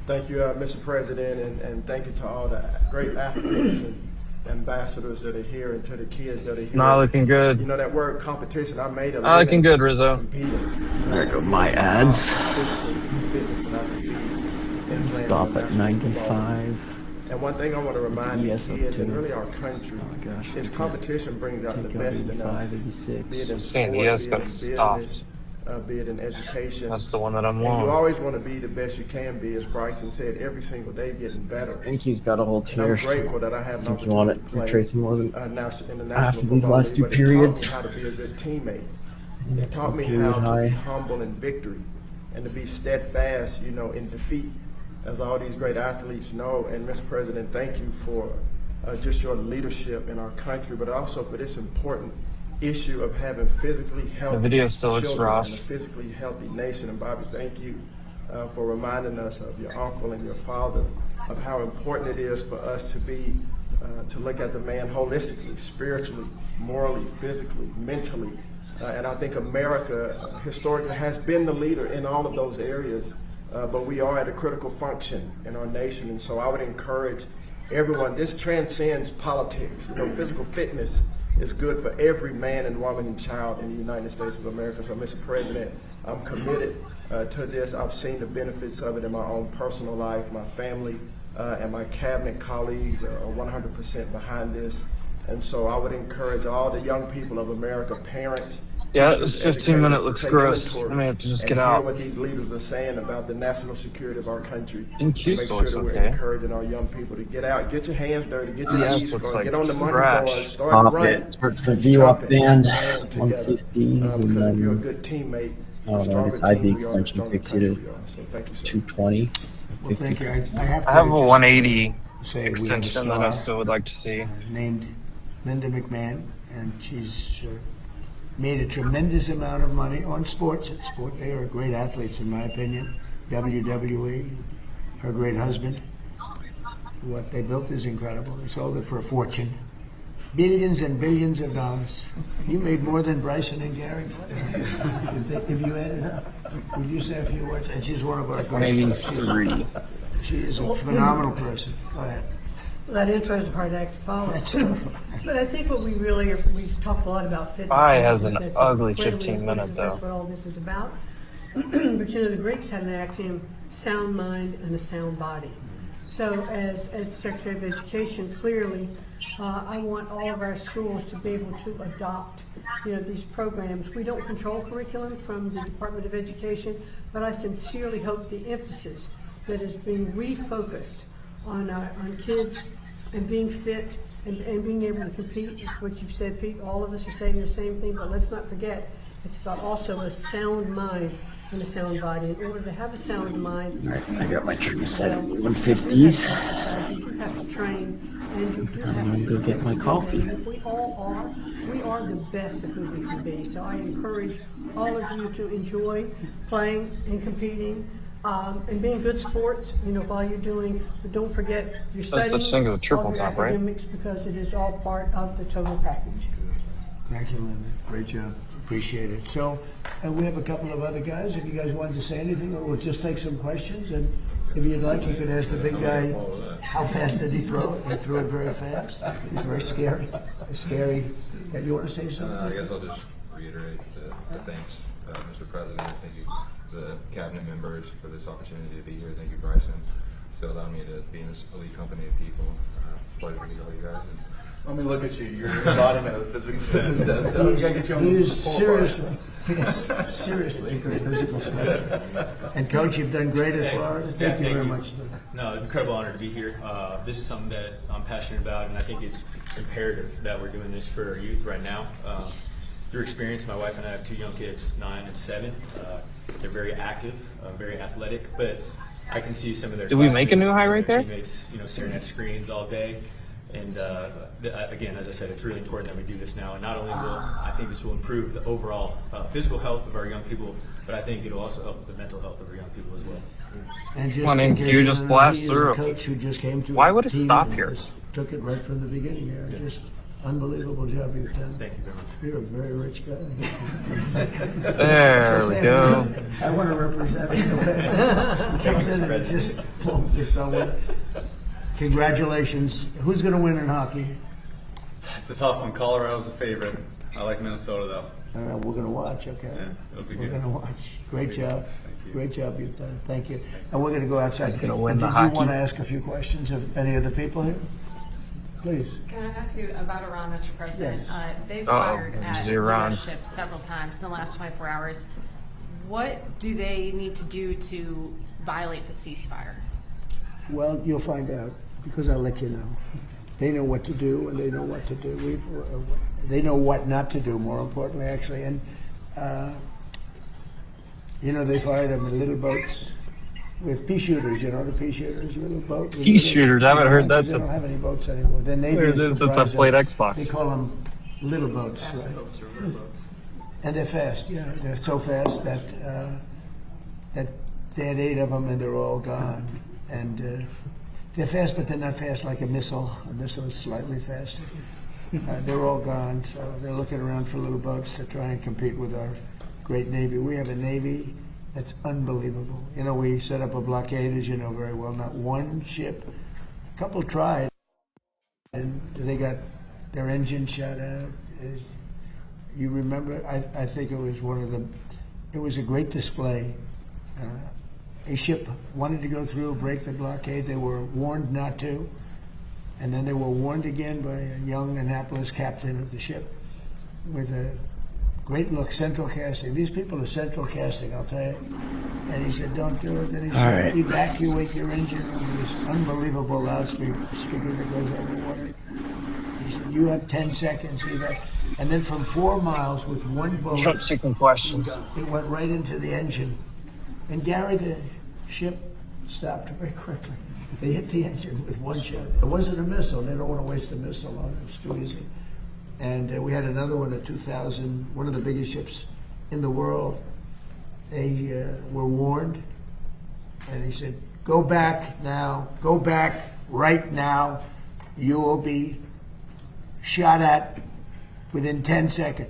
Thank you, Mr. President, and thank you to all the great athletes and ambassadors that are here and to the kids that are here. Not looking good. You know, that word competition, I made a Not looking good, Rizzo. There go my ads. Stop at 95. And one thing I want to remind the Yes, up kids to- and really our country is competition brings out the Take best out in us. 85, 86. Be it in Saying sport, yes be it got in stopped. business, be it in education. That's the one that I'm And you on. always want to be the best you can be, as Bryson said, every single day getting better. I think he's got a whole And tier. I'm grateful that I have I an think you want it opportunity to play retracing more than in the half National of these Football last League, two but it periods. taught me how to be a good teammate. It taught me Period how to high. be humble in victory and to be steadfast, you know, in defeat, as all these great athletes know. And Mr. President, thank you for just your leadership in our country, but also for this important issue of having physically healthy video still looks children rough. and a physically healthy nation. And Bobby, thank you for reminding us of your uncle and your father, of how important it is for us to be, to look at the man holistically, spiritually, morally, physically, mentally. And I think America historically has been the leader in all of those areas, but we are at a critical function in our nation. And so I would encourage everyone, this transcends politics. You know, physical fitness is good for every man and woman and child in the United States of America. So, Mr. President, I'm committed to this. I've seen the benefits of it in my own personal life. My family and my cabinet colleagues are 100% behind this. And so I would encourage all the young people of America, parents. Yeah, teachers, this 15 minute educators, looks to take gross. inventory I may have to just and get hear out. what these leaders are saying about the national security of our country. In Q Make still sure looks that we're okay. encouraging our young people to get out, get your hands dirty, get your Yes, knees looks going, like get on the money trash. board, start Pop running. it. Starts the view up jumping, band. playing together. 150s and Because if you're a then good teammate, oh, the no, stronger just hide the team we are, the extension stronger takes you to country we are. So thank you, sir. 220. Well, thank you. I have to I have a just 180 say we have a extension that I star still would like to see. named Linda McMahon, and she's made a tremendous amount of money on sports. Sport, they are great athletes, in my opinion. WWE, her great husband. What they built is incredible. They sold it for a fortune. Billions and billions of dollars. You made more than Bryson and Gary. If you add it up, would you say a few words? And she's one of our greats. 183. She is a phenomenal person. Go ahead. Well, that intro is a hard act to follow. That's tough. But I think what we really we've talked a lot about fitness. Pi has an That's ugly incredibly 15 important minute, because though. That's what all this is about. But you know, the Greeks had an axiom: sound mind and a sound body. So, as Secretary of Education, clearly, I want all of our schools to be able to adopt, you know, these programs. We don't control curriculum from the Department of Education, but I sincerely hope the emphasis that is being refocused on kids and being fit and being able to compete. What you've said, Pete, all of us are saying the same thing, but let's not forget, it's about also a sound mind and a sound body. In order to have a sound mind, All right, I got my trigger set at 150s. you do have to train, and you do have I'm gonna to go get my coffee. We all are. We are the best of who we can be. So I encourage all of you to enjoy playing and competing. And being good sports, you know, while you're doing, but don't forget your studying. There's such thing as a triple all your top, right? academics, because it is all part of the total package. Thank you, Linda. Great job. Appreciate it. So, we have a couple of other guys. If you guys wanted to say anything, or we'll just take some questions. And if you'd like, you could ask the big guy, how fast did he throw it? He threw it very fast. He's very scary. Scary. You want to say something? I guess I'll just reiterate the thanks, Mr. President. Thank you, the cabinet members, for this opportunity to be here. Thank you, Bryson, for allowing me to be in this elite company of people. Pleasure to meet all you guys. Let me look at you. You're an embodiment of the physical fitness test. So we gotta get you on the Seriously, seriously, good physical fitness. And Coach, you've done great at Florida. Thank you very much. No, incredible honor to be here. This is something that I'm passionate about, and I think it's imperative that we're doing this for our youth right now. Through experience, my wife and I have two young kids, 9 and 7. They're very active, very athletic, but I can see some of their Did we make a new high right there? teammates, you know, staring at screens all day. And again, as I said, it's really important that we do this now. And not only will I think this will improve the overall physical health of our young people, but I think it'll also help the mental health of our young people as well. And just Come on in, in case Q, you just don't know, blast he is through. a coach who just came to Why a would it team stop and here? just took it right from the beginning here. Just unbelievable job you've done. Thank you very much. You're a very rich guy. There we go. I want to represent him. He comes in and just boom, just so well. Congratulations. Who's going to win in hockey? It's a tough one. Colorado's a favorite. I like Minnesota though. All right, we're going to watch, okay? Yeah, it'll be We're good. going to watch. Great job. Great job you've done. Thank you. And we're going to go outside. Who's gonna win the Did hockey? you want to ask a few questions of any of the people here? Please. Can I ask you about Iran, Mr. President? Yes. They've Uh-oh, fired there's at Iran. U.S. ships several times in the last 24 hours. What do they need to do to violate the ceasefire? Well, you'll find out because I'll let you know. They know what to do and they know what to do. They know what not to do, more importantly, actually. And, they fired them in little boats with pea shooters, the pea shooters, little boats. Pea shooters, I haven't heard that They don't since. have any boats anymore. The Navy Heard is this since I comprised played of- Xbox. They call them little boats, right? And they're fast, they're so fast that they had 8 of them and they're all gone. And they're fast, but they're not fast like a missile. A missile is slightly faster. They're all gone, so they're looking around for little boats to try and compete with our great Navy. We have a Navy that's unbelievable. We set up a blockade, as you know very well. Not one ship. A couple tried, and they got their engine shut out. You remember? I think it was it was a great display. A ship wanted to go through, break the blockade. They were warned not to. And then they were warned again by a young Annapolis captain of the ship with a great look, central casting. These people are central casting, I'll tell you. And he said, don't do it. Then he said, right. evacuate your engine. And this unbelievable loudspeaker that goes over water. He said, you have 10 seconds. And then from 4 miles with one bullet, Trump seeking questions. it went right into the engine. And Gary, the ship stopped very quickly. They hit the engine with one shot. It wasn't a missile. They don't want to waste a missile on it. It's too easy. And we had another one at 2000, one of the biggest ships in the world. They were warned, and he said, go back now. Go back right now. You will be shot at within 10 seconds.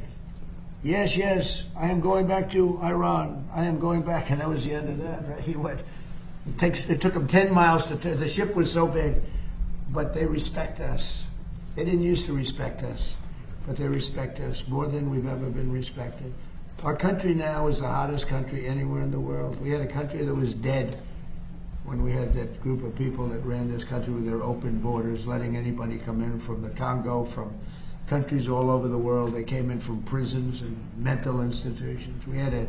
Yes, yes, I am going back to Iran. I am going back. And that was the end of that. Right? He went. It took them 10 miles to turn. The ship was so big, but they respect us. They didn't used to respect us, but they respect us more than we've ever been respected. Our country now is the hottest country anywhere in the world. We had a country that was dead when we had that group of people that ran this country with their open borders, letting anybody come in from the Congo, from countries all over the world. They came in from prisons and mental institutions. We had a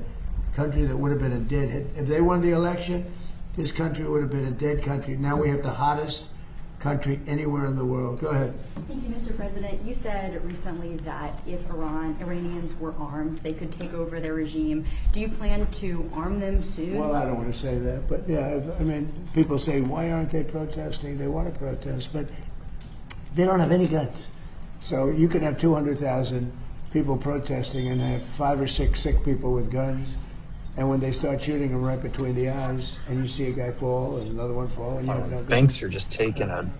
country that would have been a dead. If they won the election, this country would have been a dead country. Now we have the hottest country anywhere in the world. Go ahead. Thank you, Mr. President. You said recently that if Iranians were armed, they could take over their regime. Do you plan to arm them soon? Well, I don't want to say that, but yeah, people say, why aren't they protesting? They want to protest, but they don't have any guns. So you can have 200,000 people protesting and have 5 or 6 sick people with guns. And when they start shooting them right between the eyes, and you see a guy fall and another one fall, and you have no guns. Banks are just taking a Very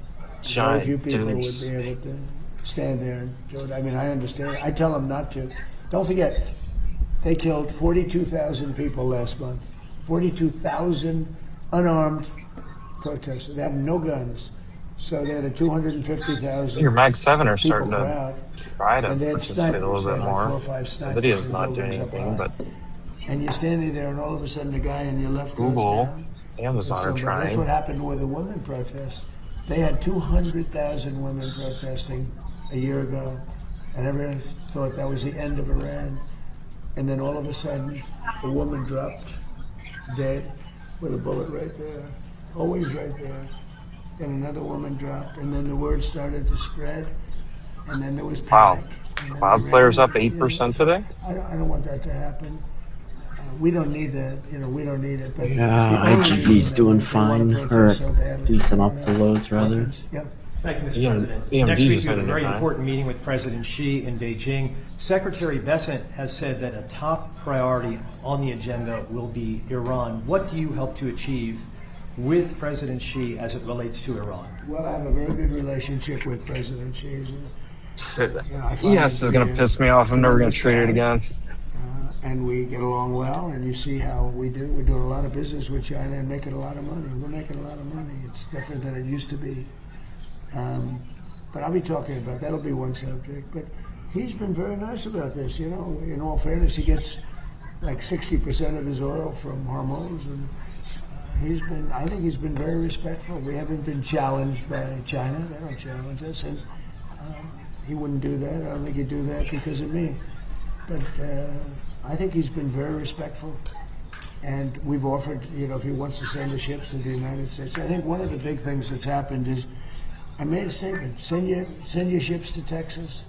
few giant people deuce. would be able to stand there and do it. I understand. I tell them not to. Don't forget, they killed 42,000 people last month. 42,000 unarmed protesters. They have no guns. So they had a 250,000. Your Mag 7 are people starting to crowd. try to And they had participate a little snipers. bit They had like more. 4 or 5 The snipers video's in not doing buildings up anything, high. but And you're standing there, and all of a sudden, the guy on your left goes Google, down. Amazon are That's trying. what happened with the women protest. They had 200,000 women protesting a year ago, and everyone thought that was the end of Iran. And then all of a sudden, a woman dropped dead with a bullet right there, always right there. And another woman dropped, and then the word started to spread, and then there was Wow. panic. And then Cloudflare's Iran- up 8% today? I don't want that to happen. We don't need that. We don't need it. But Yeah, the only IGV's reason doing that they wanna fine, protest or so badly decent is off the lows rather. Yep. Thank you, Mr. Yeah, President. EMD Next week, just we have a went very in high. important meeting with President Xi in Beijing. Secretary Bessent has said that a top priority on the agenda will be Iran. What do you hope to achieve with President Xi as it relates to Iran? Well, I have a very good relationship with President Xi. Yes, is going to piss me off. I'm never going to trade it again. And we get along well, and you see how we do. We're doing a lot of business with China and making a lot of money. We're making a lot of money. It's different than it used to be. But I'll be talking about that'll be one subject. But he's been very nice about this. You know, in all fairness, he gets like 60% of his oil from Hormuz, and I think he's been very respectful. We haven't been challenged by China. They don't challenge us, and he wouldn't do that. I don't think he'd do that because of me. But I think he's been very respectful, and we've offered, you know, if he wants to send the ships to the United States. I think one of the big things that's happened is I made a statement: send your ships to Texas.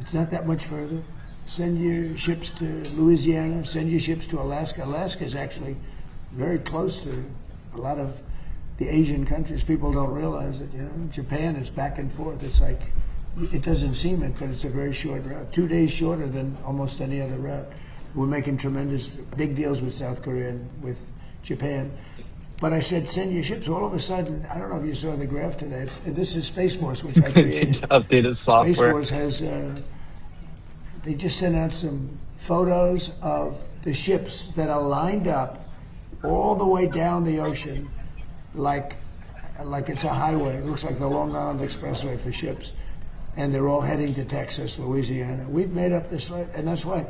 It's not that much further. Send your ships to Louisiana. Send your ships to Alaska. Alaska is actually very close to a lot of the Asian countries. People don't realize it. You know, Japan is back and forth. It's like, it doesn't seem it, but it's a very short route. 2 days shorter than almost any other route. We're making tremendous big deals with South Korea and with Japan. But I said, send your ships. All of a sudden, I don't know if you saw the graph today. This is Space Force, which I created. Updated software. Space Force has, they just sent out some photos of the ships that are lined up all the way down the ocean like it's a highway. It looks like the Long Island Expressway for ships. And they're all heading to Texas, Louisiana. We've made up this, and that's why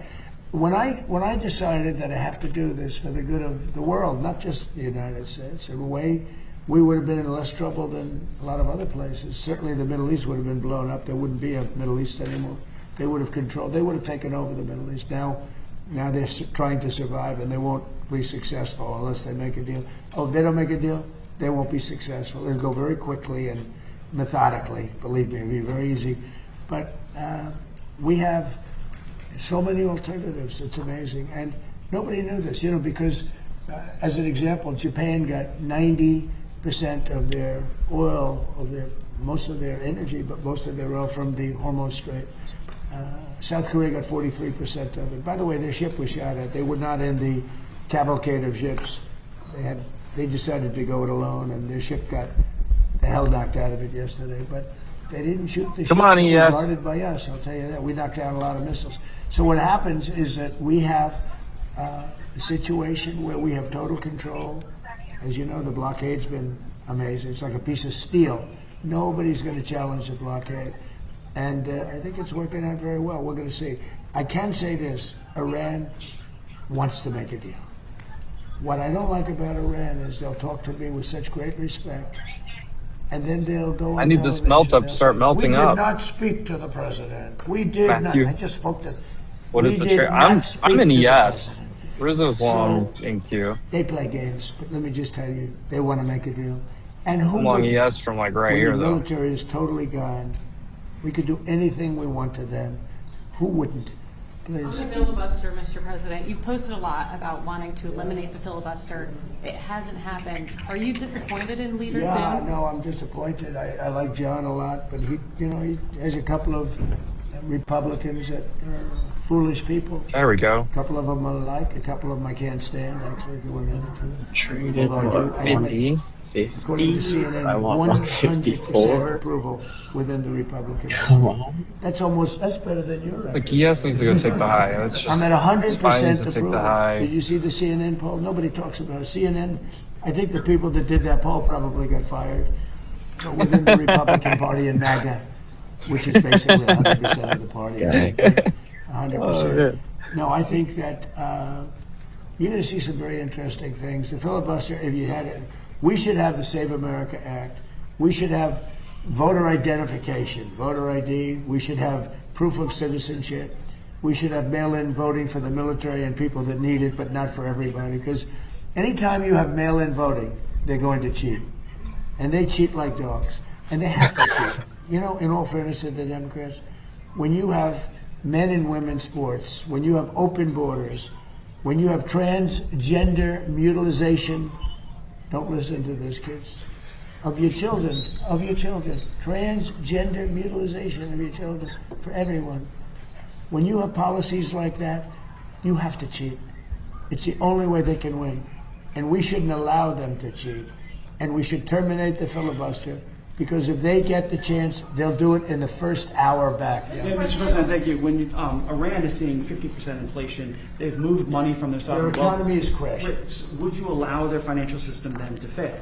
when I decided that I have to do this for the good of the world, not just the United States, in a way, we would have been in less trouble than a lot of other places. Certainly the Middle East would have been blown up. There wouldn't be a Middle East anymore. They would have taken over the Middle East. Now they're trying to survive, and they won't be successful unless they make a deal. Oh, if they don't make a deal, they won't be successful. It'll go very quickly and methodically, believe me, it'll be very easy. But we have so many alternatives, it's amazing. And nobody knew this, you know, because as an example, Japan got 90% of their oil, most of their energy, but most of their oil from the Hormuz Strait. South Korea got 43% of it. By the way, their ship was shot at. They were not in the cavalcade of ships. They decided to go it alone, and their ship got the hell knocked out of it yesterday. But they didn't shoot the ships that were guarded by us, I'll tell you that. We knocked down a lot of missiles. So what happens is that we have a situation where we have total control. As you know, the blockade's been amazing. It's like a piece of steel. Nobody's going to challenge the blockade. And I think it's working out very well. We're going to see. I can say this: Iran wants to make a deal. What I don't like about Iran is they'll talk to me with such great respect, and then they'll go. I need this melt up to start melting up. We did not speak to the president. We did Matthew. not. I just spoke to. What is the trade? I'm in ES. Rizzo's long in Q. They play games, but let me just tell you, they want to make a deal. And who I'm long would, ES from like right when here the though. military is totally gone, we could do anything we want to them. Who wouldn't? Please. On the filibuster, Mr. President, you posted a lot about wanting to eliminate the filibuster. It hasn't happened. Are you disappointed in Leader Yeah, Thune? no, I'm disappointed. I like John a lot, but he has a couple of Republicans that are foolish people. There we go. A couple of them I like, a couple of them I can't stand, actually, if you want to know the truth. Traded Although I do- 50, According to 50. CNN, I want 154 approval within the Republican Party. Come on. That's better than your record. Like ES needs to go take the high. That's just, I'm at 100% Spy needs to take approval. the high. Did you see the CNN poll? Nobody talks about it. CNN, I think the people that did that poll probably got fired. So within the Republican Party in MAGA, which is basically 100% of the party. 100%. No, I think that you're going to see some very interesting things. The filibuster, if you had it, we should have the Save America Act. We should have voter identification, voter ID. We should have proof of citizenship. We should have mail-in voting for the military and people that need it, but not for everybody. Because anytime you have mail-in voting, they're going to cheat. And they cheat like dogs. And they have to cheat. You know, in all fairness to the Democrats, when you have men and women sports, when you have open borders, when you have transgender mutilization, don't listen to this, kids. of your children, transgender mutilization of your children for everyone. When you have policies like that, you have to cheat. It's the only way they can win. And we shouldn't allow them to cheat. And we should terminate the filibuster, because if they get the chance, they'll do it in the first hour back. Yeah, Mr. President, thank you. When Iran is seeing 50% inflation, they've moved money from their sovereign Their economy is crashing. Would you allow their financial system then to fail?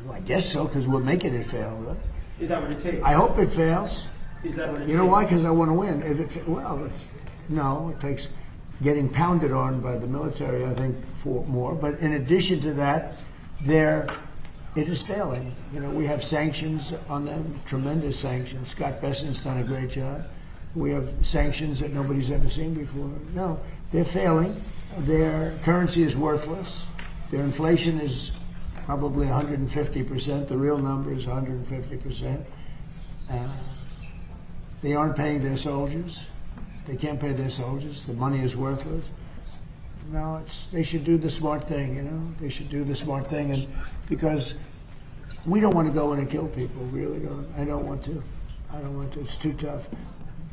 Well, I guess so, because we're making it fail, right? Is that what it takes? I hope it fails. Is that what it takes? You know why? Because I want to win. No, it takes getting pounded on by the military, I think, for more. But in addition to that, it is failing. You know, we have sanctions on them, tremendous sanctions. Scott Bessent's done a great job. We have sanctions that nobody's ever seen before. No, they're failing. Their currency is worthless. Their inflation is probably 150%. The real number is 150%. They aren't paying their soldiers. They can't pay their soldiers. The money is worthless. No, they should do the smart thing, you know. They should do the smart thing, and because we don't want to go in and kill people, really don't. I don't want to. It's too tough.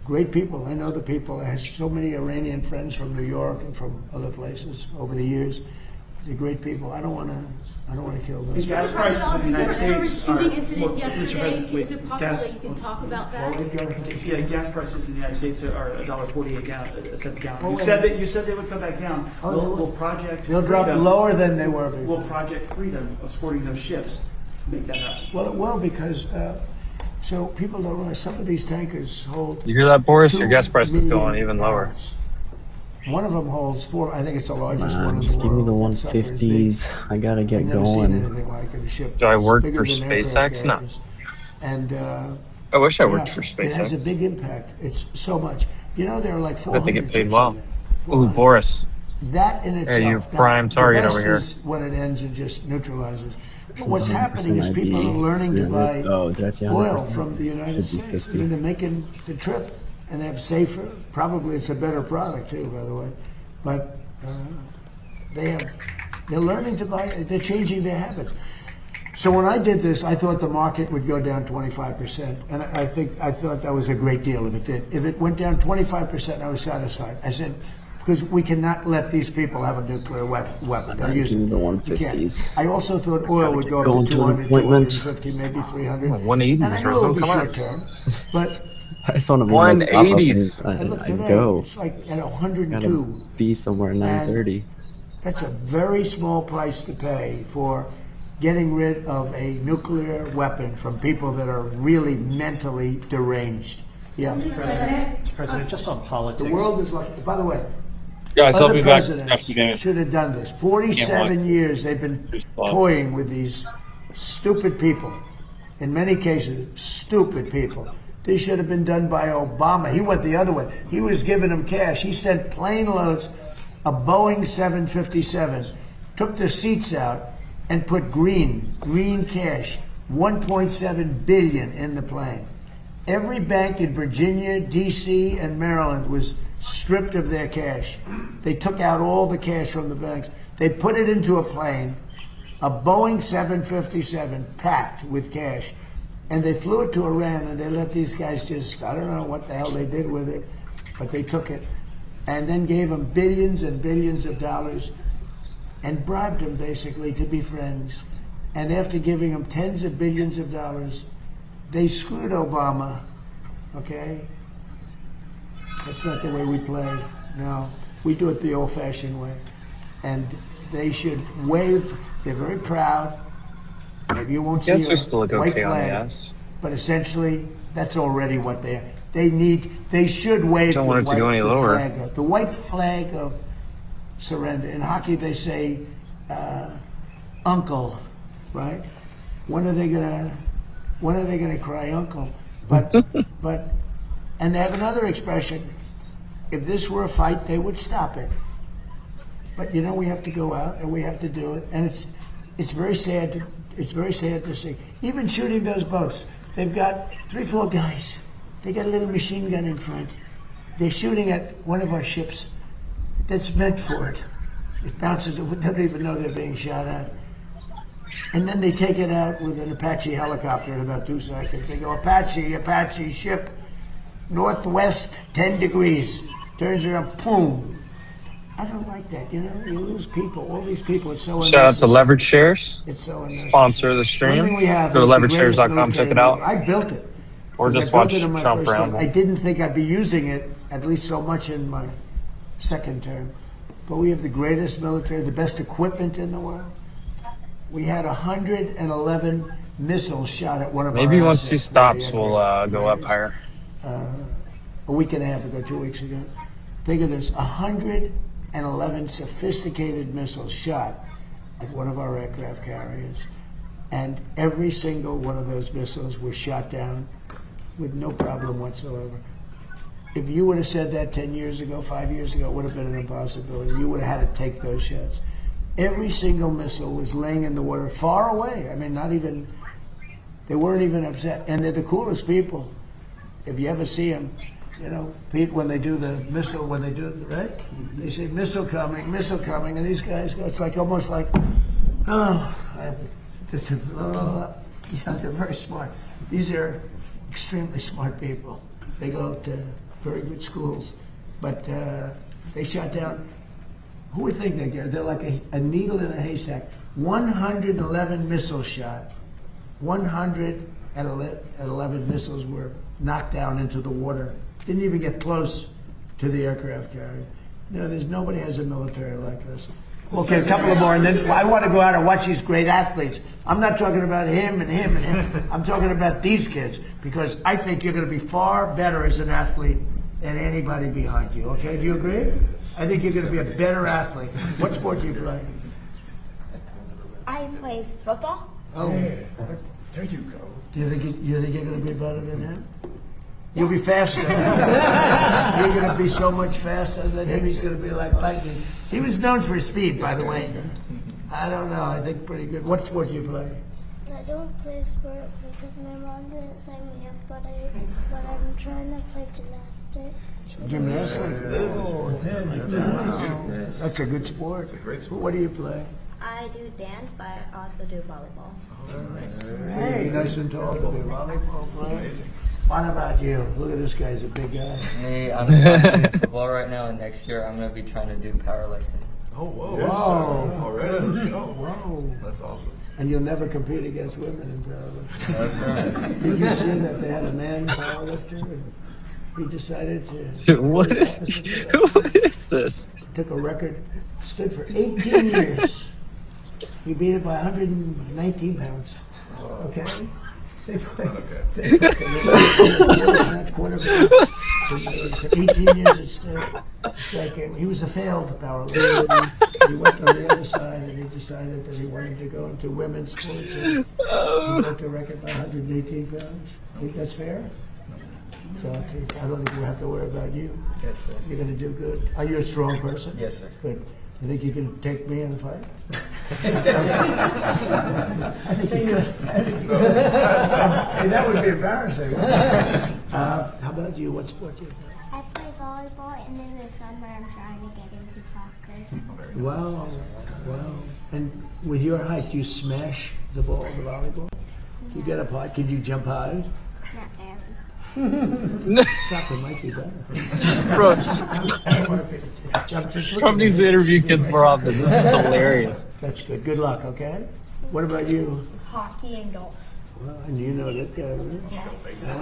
Great people. I know the people. I have so many Iranian friends from New York and from other places over the years. They're great people. I don't want to kill them. Gas prices in the United States are. Incident yesterday. Is it possible that you can talk about that? Yeah, gas prices in the United States are $1.48 cents a gallon. You said they would come back down. Will Project They'll drop lower than they were before. Will Project Freedom, supporting those ships, make that happen? Well, it will, because so people don't realize some of these tankers hold. You hear that, Boris? Your gas price is going even lower. One of them holds 4. I think it's the largest one in the just give me the world. 150s. I gotta get going. Do I work for SpaceX? No. And I wish I worked for SpaceX. It has a big impact. It's so much. You know, there are like 400. But they get paid well. Ooh, Boris. That in itself. Yeah, you're prime target over here. When it ends, it just neutralizes. But what's happening is people are learning to buy oil from the United States. I mean, they're making the trip. And they have safer, probably it's a better product too, by the way. But they're learning to buy, they're changing their habits. So when I did this, I thought the market would go down 25%. And I thought that was a great deal if it did. If it went down 25%, I was satisfied. I said, because we cannot let these people have a nuclear weapon. They'll use it. The 150s. I also thought oil would go up to 200, 250, maybe 300. 180s, and I know it'll be short term, but I just want to 180s. I'd go. It's like at 102. Gotta be somewhere at 930. That's a very small price to pay for getting rid of a nuclear weapon from people that are really mentally deranged. Yeah. Mr. President, just on politics. The world is like, by the way, guys, I'll other be back presidents after the game. should have done this. 47 years they've been toying with these stupid people. In many cases, stupid people. This should have been done by Obama. He went the other way. He was giving them cash. He sent plane loads of Boeing 757, took the seats out, and put green cash, 1.7 billion in the plane. Every bank in Virginia, D.C., and Maryland was stripped of their cash. They took out all the cash from the banks. They put it into a plane, a Boeing 757 packed with cash. And they flew it to Iran, and they let these guys just, I don't know what the hell they did with it, but they took it and then gave them billions and billions of dollars and bribed them basically to be friends. And after giving them tens of billions of dollars, they screwed Obama, okay? That's not the way we play. No, we do it the old-fashioned way. And they should wave, they're very proud. Maybe you won't see Yes, a we still look white okay on flag, the ass. but essentially that's already what they need. They should wave Don't want it to go any lower. the white flag of surrender. In hockey, they say "uncle," right? When are they gonna cry "uncle"? But and they have another expression. If this were a fight, they would stop it. But you know, we have to go out and we have to do it, and it's very sad. It's very sad to see. Even shooting those boats, they've got 3-4 guys. They got a little machine gun in front. They're shooting at one of our ships that's meant for it. It bounces. They don't even know they're being shot at. And then they take it out with an Apache helicopter in about 2 seconds. They go, Apache, ship, northwest 10 degrees. Turns around, boom. I don't like that, you know? You lose people, all these people. It's so Shout out to Leverage Shares, It's so unnecessary. sponsor of the stream. One thing we have Go to is the greatest leverageshares.com, check it military out. I built it. Or Because just I built watch it in my Trump first term. ramble. I didn't think I'd be using it at least so much in my second term. But we have the greatest military, the best equipment in the world. We had 111 missiles shot at one of our Maybe once assets he by the stops, we'll aircraft go up carriers. higher. A week and a half ago, 2 weeks ago. Think of this, 111 sophisticated missiles shot at one of our aircraft carriers. And every single one of those missiles was shot down with no problem whatsoever. If you would have said that 10 years ago, 5 years ago, it would have been an impossibility. You would have had to take those shots. Every single missile was laying in the water far away. I mean, not even, they weren't even upset. And they're the coolest people. If you ever see them, you know, Pete, when they do the missile, when they do it, right? They say, missile coming, and these guys go, it's like almost like, oh, just, you know, they're very smart. These are extremely smart people. They go to very good schools, but they shot down, who would think they're like a needle in a haystack. 111 missiles shot. 111 missiles were knocked down into the water. Didn't even get close to the aircraft carrier. You know, there's nobody has a military like us. Okay, a couple of more, and then I want to go out and watch these great athletes. I'm not talking about him and him and him. I'm talking about these kids, because I think you're going to be far better as an athlete than anybody behind you, okay? Do you agree? I think you're going to be a better athlete. What sport do you play? I play football. Oh, There you go. do you think you're going to be better than him? You'll be faster. You're going to be so much faster than him. He's going to be like lightning. He was known for his speed, by the way. I don't know. I think pretty good. What sport do you play? I don't play sport because my mom didn't sign me up, but I'm trying to play gymnastics. Gymnastics? Oh, wow. That's a good sport. It's a great sport. What do you play? I do dance, but I also do volleyball. Hey, nice and tall to be volleyball player. What about you? Look at this guy. He's a big guy. Hey, I'm playing football right now, and next year I'm going to be trying to do powerlifting. Oh, whoa. Yes, All sir. right, let's go. Whoa. That's awesome. And you'll never compete against women in powerlifting. That's right. Did you see that they had a man powerlifter and he decided to... Dude, what is this? Took a record, stood for 18 years. He beat it by 119 pounds. Okay? They played. That's quarterback. For 18 years at state game. He was a failed powerlifter. He went on the other side and he decided that he wanted to go into women's sports. And he broke the record by 118 pounds. Think that's fair? So I don't think we'll have to worry about you. Yes, sir. You're going to do good. Are you a strong person? Yes, sir. Good. You think you can take me in a fight? I think you could. Hey, that would be embarrassing. How about you? What sport do you play? I play volleyball, and in the summer I'm trying to get into soccer. Wow. Wow. And with your height, you smash the ball, the volleyball? You get up high. Can you jump high? Not there. Soccer might be better. Bro, Trump needs to interview kids more often. This is hilarious. That's good. Good luck, okay? What about you? Hockey and golf. Well, and you know that guy,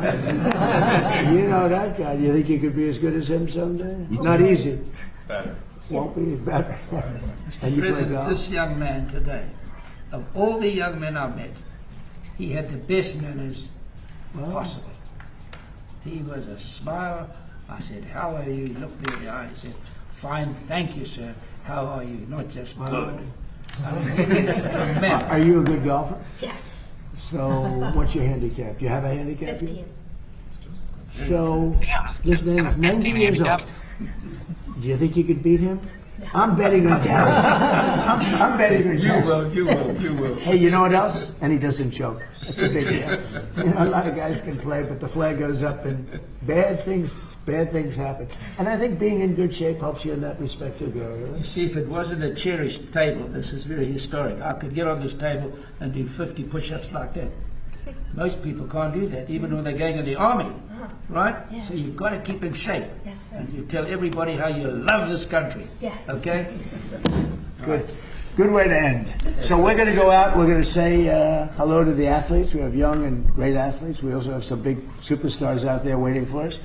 right? You know that guy. Do you think you could be as good as him someday? Not easy. Better. Won't be better. And you play President, golf? this young man today, of all the young men I met, he had the best manners possible. He was a smile. I said, how are you? He looked me in the eye and said, fine, thank you, sir. How are you? Not just good. Are you a good golfer? Yes. So, what's your handicap? Do you have a handicap? 15. So, this man's 90 years old. Do you think you could beat him? I'm betting on Gary. I'm betting with You will, you will, you will. Hey, you know what else? And he doesn't choke. That's a big deal. You know, a lot of guys can play, but the flag goes up and bad things happen. And I think being in good shape helps you in that respect too, Gary. You see, if it wasn't a cherished table, this is very historic. I could get on this table and do 50 push-ups like that. Most people can't do that, even when they're going in the army, right? Yes. So you've got to keep in shape. Yes, sir. And you tell everybody how you love this country. Yes. Okay? Good. Good way to end. So we're going to go out. We're going to say hello to the athletes. We have young and great athletes. We also have some big superstars out there waiting for us.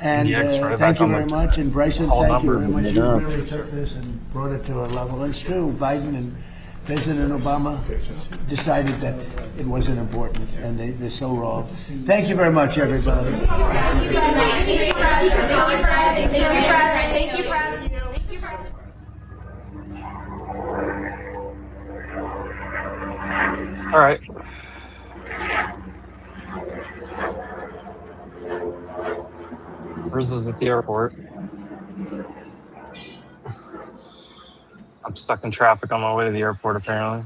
And thank you very much. And Bryson, thank you very much. You really took this and brought it to a level. It's true. Biden and President Obama decided that it wasn't important, and they're so wrong. Thank you very much, everybody. Thank you, Press. Thank you, Press. All right. Rizzo's at the airport. I'm stuck in traffic on my way to the airport, apparently.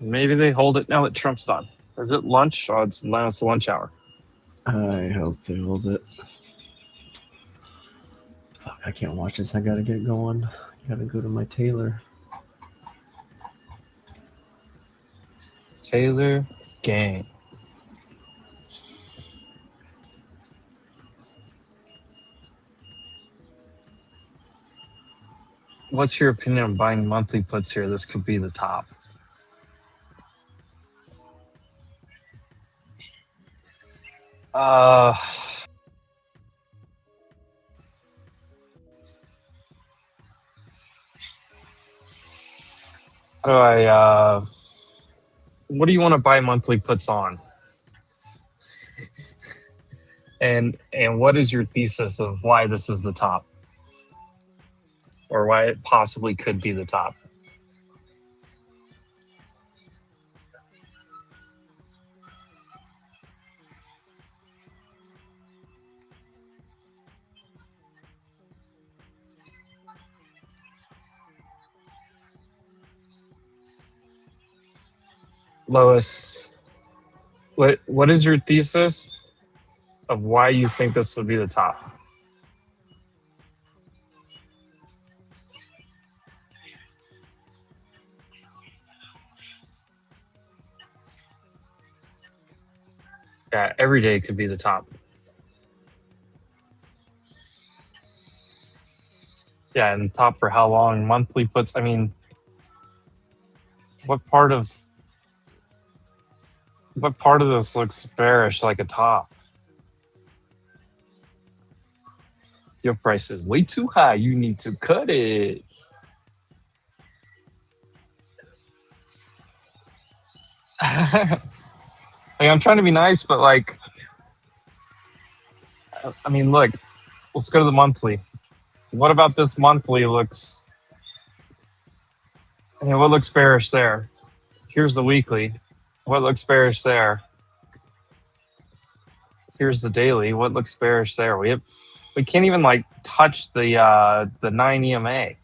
Maybe they hold it now that Trump's done. Is it lunch? Oh, it's last lunch hour. I hope they hold it. Fuck, I can't watch this. I gotta get going. I gotta go to my tailor. Taylor Gang. What's your opinion on buying monthly puts here? This could be the top. How do I, what do you want to buy monthly puts on? And what is your thesis of why this is the top? Or why it possibly could be the top? Lois, what is your thesis of why you think this would be the top? Yeah, every day could be the top. Yeah, and top for how long? Monthly puts, I mean, what part of this looks bearish like a top? Your price is way too high. You need to cut it. Like, I'm trying to be nice, but like, I mean, look, let's go to the monthly. What about this monthly looks, I mean, what looks bearish there? Here's the weekly. What looks bearish there? Here's the daily. What looks bearish there? We can't even like touch the 9 EMA. I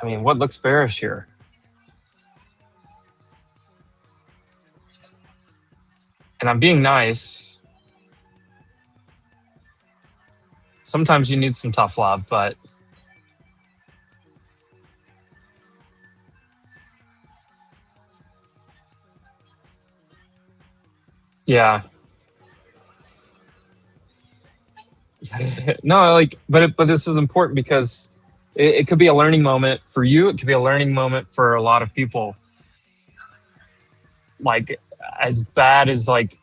mean, what looks bearish here? And I'm being nice. Sometimes you need some tough love, but yeah. No, like, but this is important because it could be a learning moment for you. It could be a learning moment for a lot of people. Like, as bad as like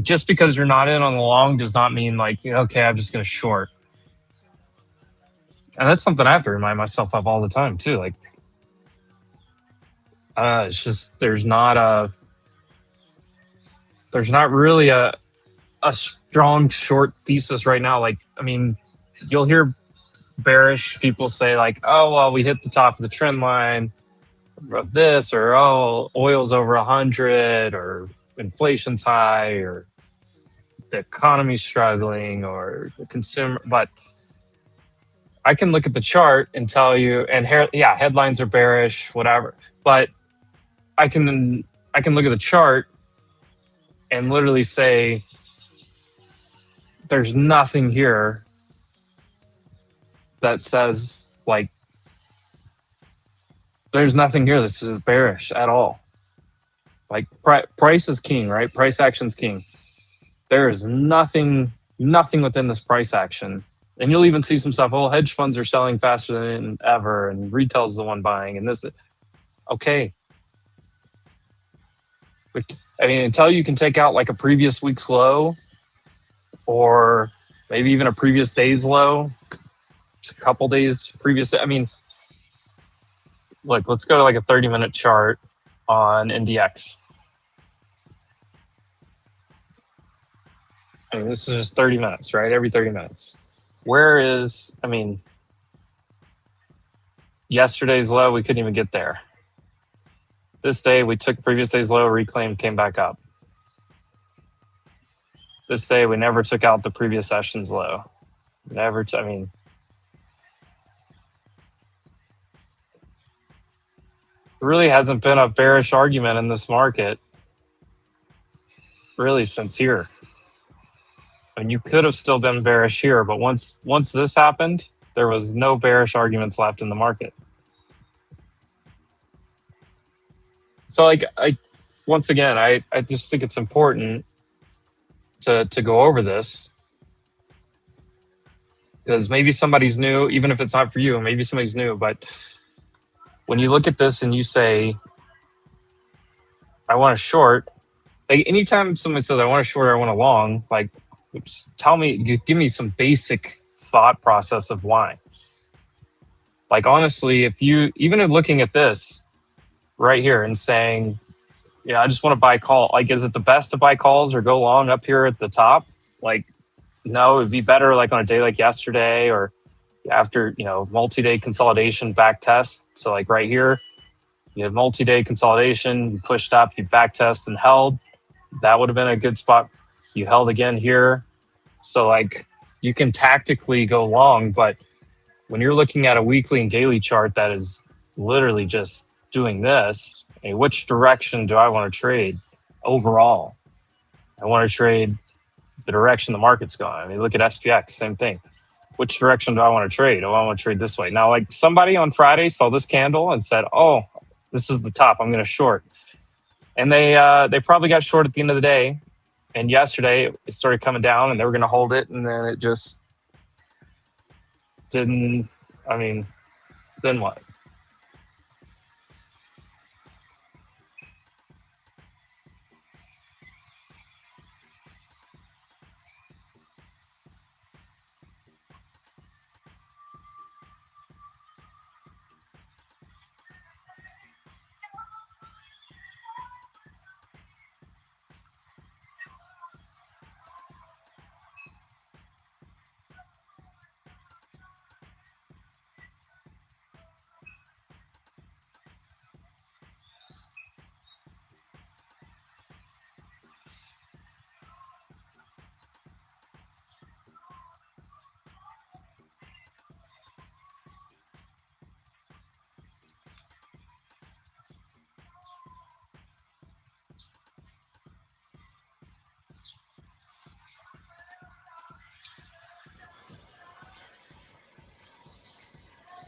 just because you're not in on the long does not mean like, okay, I'm just going to short. And that's something I have to remind myself of all the time too. Like, it's just, there's not really a strong short thesis right now. Like, I mean, you'll hear bearish, people say like, oh, well, we hit the top of the trend line of this, or oh, oil's over 100, or inflation's high, or the economy's struggling, or the consumer. But I can look at the chart and tell you, and yeah, headlines are bearish, whatever. But I can look at the chart and literally say there's nothing here that says like there's nothing here that says bearish at all. Like price is king, right? Price action's king. There is nothing within this price action. And you'll even see some stuff. Oh, hedge funds are selling faster than ever, and retail's the one buying, and this. Okay. I mean, until you can take out like a previous week's low, or maybe even a previous day's low, a couple days previous. I mean, look, let's go to like a 30-minute chart on NDX. I mean, this is just 30 minutes, right? Every 30 minutes. Where is, I mean, yesterday's low, we couldn't even get there. This day, we took previous day's low, reclaimed, came back up. This day, we never took out the previous session's low. I mean, there really hasn't been a bearish argument in this market really since here. I mean, you could have still been bearish here, but once this happened, there was no bearish arguments left in the market. So like once again, I just think it's important to go over this, because maybe somebody's new, even if it's not for you, maybe somebody's new, but when you look at this and you say, I want to short, like anytime somebody says I want to short or I want to long, like just tell me, give me some basic thought process of why. Like honestly, if you even looking at this right here and saying, yeah, I just want to buy call, like is it the best to buy calls or go long up here at the top? Like, no, it'd be better like on a day like yesterday or after, multi-day consolidation back test. So like right here, you have multi-day consolidation, you pushed up, you back test and held. That would have been a good spot. You held again here. So like you can tactically go long, but when you're looking at a weekly and daily chart that is literally just doing this, which direction do I want to trade overall? I want to trade the direction the market's going. I mean, look at SPX, same thing. Which direction do I want to trade? Oh, I want to trade this way. Now, like somebody on Friday saw this candle and said, oh, this is the top, I'm going to short. And they probably got short at the end of the day. And yesterday it started coming down and they were going to hold it. And then it just didn't, I mean, then what?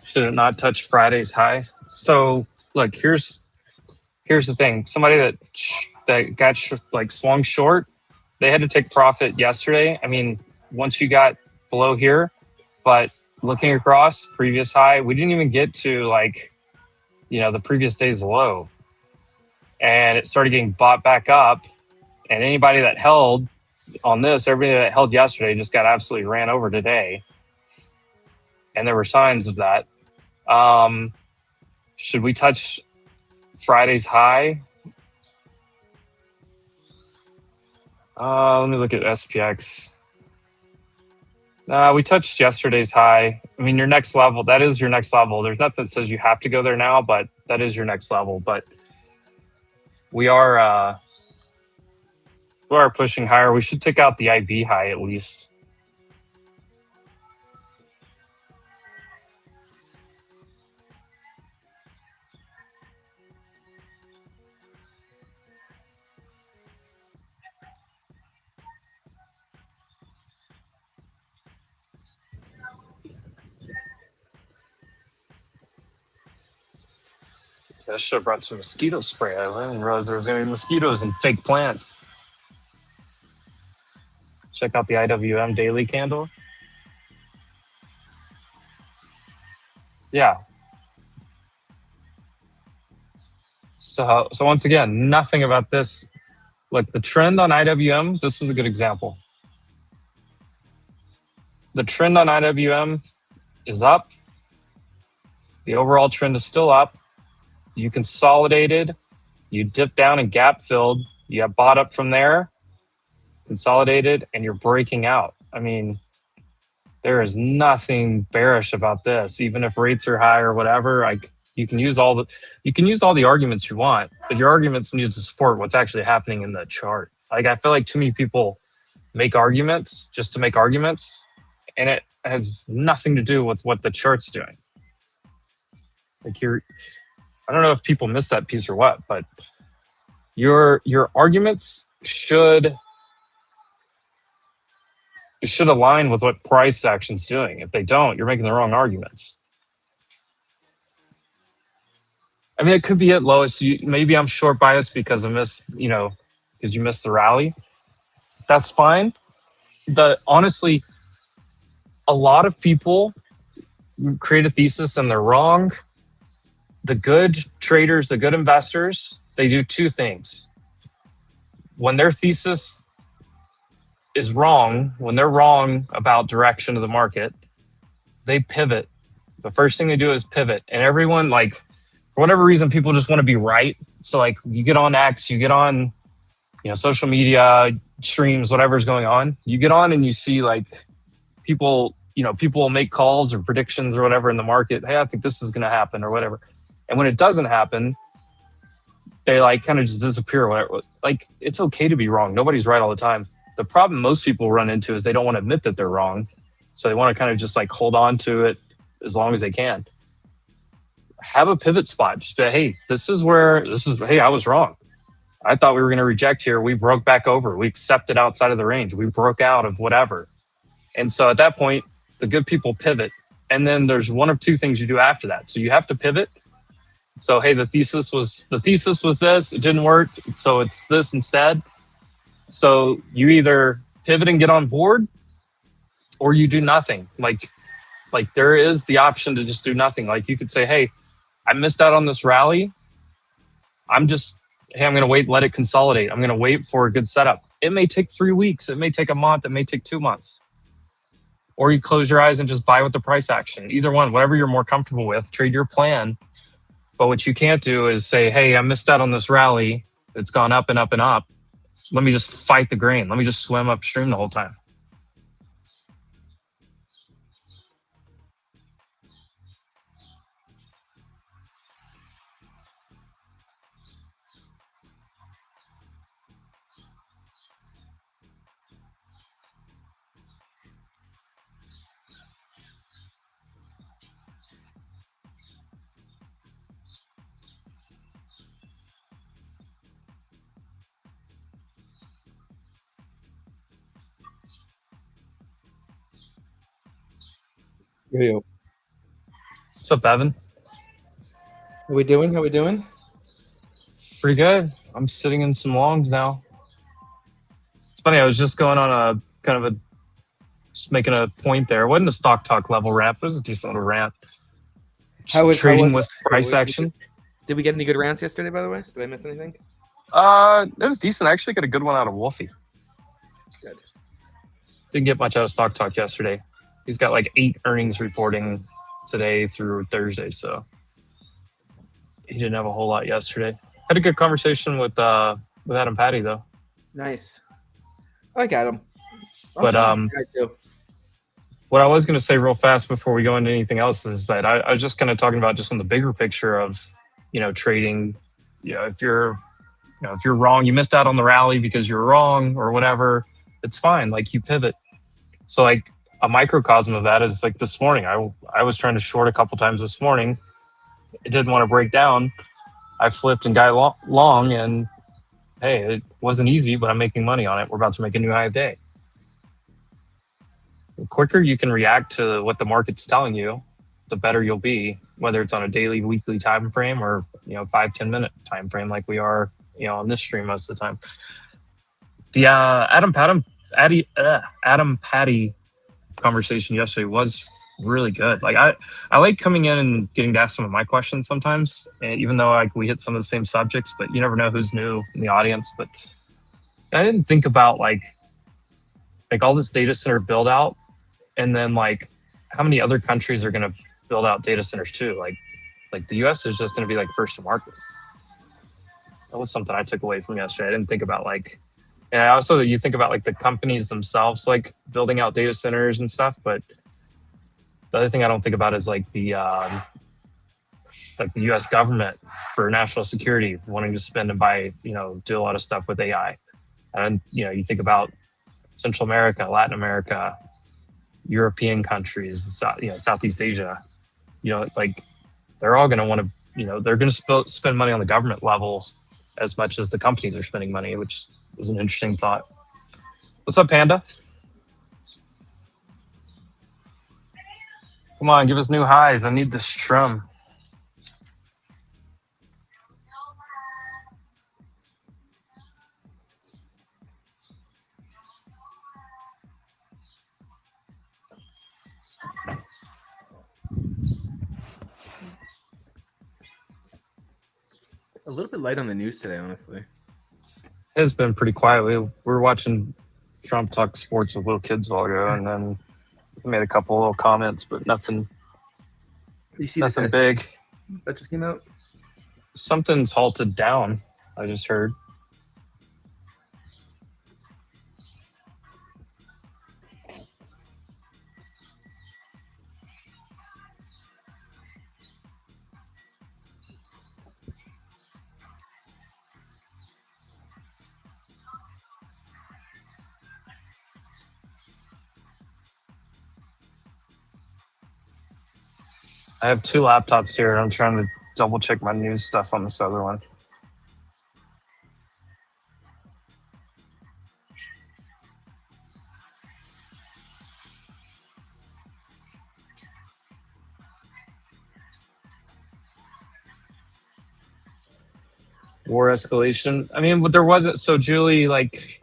Should it not touch Friday's high? So look, here's the thing. Somebody that got like swung short, they had to take profit yesterday. I mean, once you got below here, but looking across previous high, we didn't even get to like, the previous day's low, and it started getting bought back up. And anybody that held on this, everybody that held yesterday just got absolutely ran over today. And there were signs of that. Should we touch Friday's high? Let me look at SPX. We touched yesterday's high. I mean, your next level, that is your next level. There's nothing that says you have to go there now, but that is your next level. But we are pushing higher. We should take out the IB high at least. I should have brought some mosquito spray. I didn't realize there was going to be mosquitoes and fake plants. Check out the IWM daily candle. Yeah. So once again, nothing about this. Look, the trend on IWM, this is a good example. The trend on IWM is up. The overall trend is still up. You consolidated. You dipped down and gap filled. You got bought up from there, consolidated, and you're breaking out. I mean, there is nothing bearish about this. Even if rates are high or whatever, like you can use all the arguments you want, but your arguments need to support what's actually happening in the chart. Like I feel like too many people make arguments just to make arguments, and it has nothing to do with what the chart's doing. Like I don't know if people miss that piece or what, but your arguments should align with what price action's doing. If they don't, you're making the wrong arguments. I mean, it could be at lowest. Maybe I'm short biased because because you missed the rally. That's fine. Honestly, a lot of people create a thesis and they're wrong. The good traders, the good investors, they do two things. When their thesis is wrong, when they're wrong about direction of the market, they pivot. The first thing they do is pivot. And everyone, like, for whatever reason, people just want to be right. So like you get on X, you get on, social media, streams, whatever's going on. You get on and you see like people will make calls or predictions or whatever in the market. Hey, I think this is going to happen or whatever. And when it doesn't happen, they like kind of just disappear or whatever. Like it's okay to be wrong. Nobody's right all the time. The problem most people run into is they don't want to admit that they're wrong. So they want to kind of just like hold on to it as long as they can. Have a pivot spot. Just say, hey, hey, I was wrong. I thought we were going to reject here. We broke back over. We accepted outside of the range. We broke out of whatever. And so at that point, the good people pivot. And then there's one of two things you do after that. So you have to pivot. So, hey, the thesis was this, it didn't work. So it's this instead. So you either pivot and get on board or you do nothing. Like there is the option to just do nothing. Like you could say, hey, I missed out on this rally. I'm going to wait, let it consolidate. I'm going to wait for a good setup. It may take 3 weeks. It may take a month. It may take 2 months. Or you close your eyes and just buy with the price action. Either one, whatever you're more comfortable with, trade your plan. But what you can't do is say, hey, I missed out on this rally. It's gone up and up and up. Let me just fight the grain. Let me just swim upstream the whole time. Yo. What's up, Evan? How we doing? Pretty good. I'm sitting in some longs now. It's funny, I was just going on just making a point there. It wasn't a stock talk level rant, but it was a decent little rant. Trading with price action. Did we get any good rants yesterday, by the way? Did I miss anything? It was decent. I actually got a good one out of Wolfie. Good. Didn't get much out of stock talk yesterday. He's got like 8 earnings reporting today through Thursday, so he didn't have a whole lot yesterday. Had a good conversation with Adam Patty though. Nice. I got him. But what I was going to say real fast before we go into anything else is that I was just kind of talking about just on the bigger picture of, trading. If you're wrong, you missed out on the rally because you're wrong or whatever, it's fine. Like, you pivot. So like a microcosm of that is like this morning, I was trying to short a couple times this morning. It didn't want to break down. I flipped and got long, and hey, it wasn't easy, but I'm making money on it. We're about to make a new high of day. The quicker you can react to what the market's telling you, the better you'll be, whether it's on a daily, weekly time frame or 5-10 minute time frame like we are on this stream most of the time. The Adam Patty conversation yesterday was really good. Like I like coming in and getting to ask some of my questions sometimes, and even though like we hit some of the same subjects, but you never know who's new in the audience. But I didn't think about like all this data center build out, and then like how many other countries are going to build out data centers too. Like the US is just going to be like first to market. That was something I took away from yesterday. I didn't think about like, and also you think about like the companies themselves, like building out data centers and stuff. But the other thing I don't think about is like the US government for national security wanting to spend and buy, do a lot of stuff with AI. And, you think about Central America, Latin America, European countries, Southeast Asia, like they're all going to want to, they're going to spend money on the government level as much as the companies are spending money, which is an interesting thought. What's up, Panda? Come on, give us new highs. I need this strum. A little bit light on the news today, honestly. It's been pretty quiet. We were watching Trump talk sports with little kids a while ago, and then made a couple little comments, but nothing. You see nothing this big. That just came out. Something's halted down. I just heard. I have two laptops here, and I'm trying to double check my news stuff on this other one. War escalation. I mean, there wasn't. So Julie, like,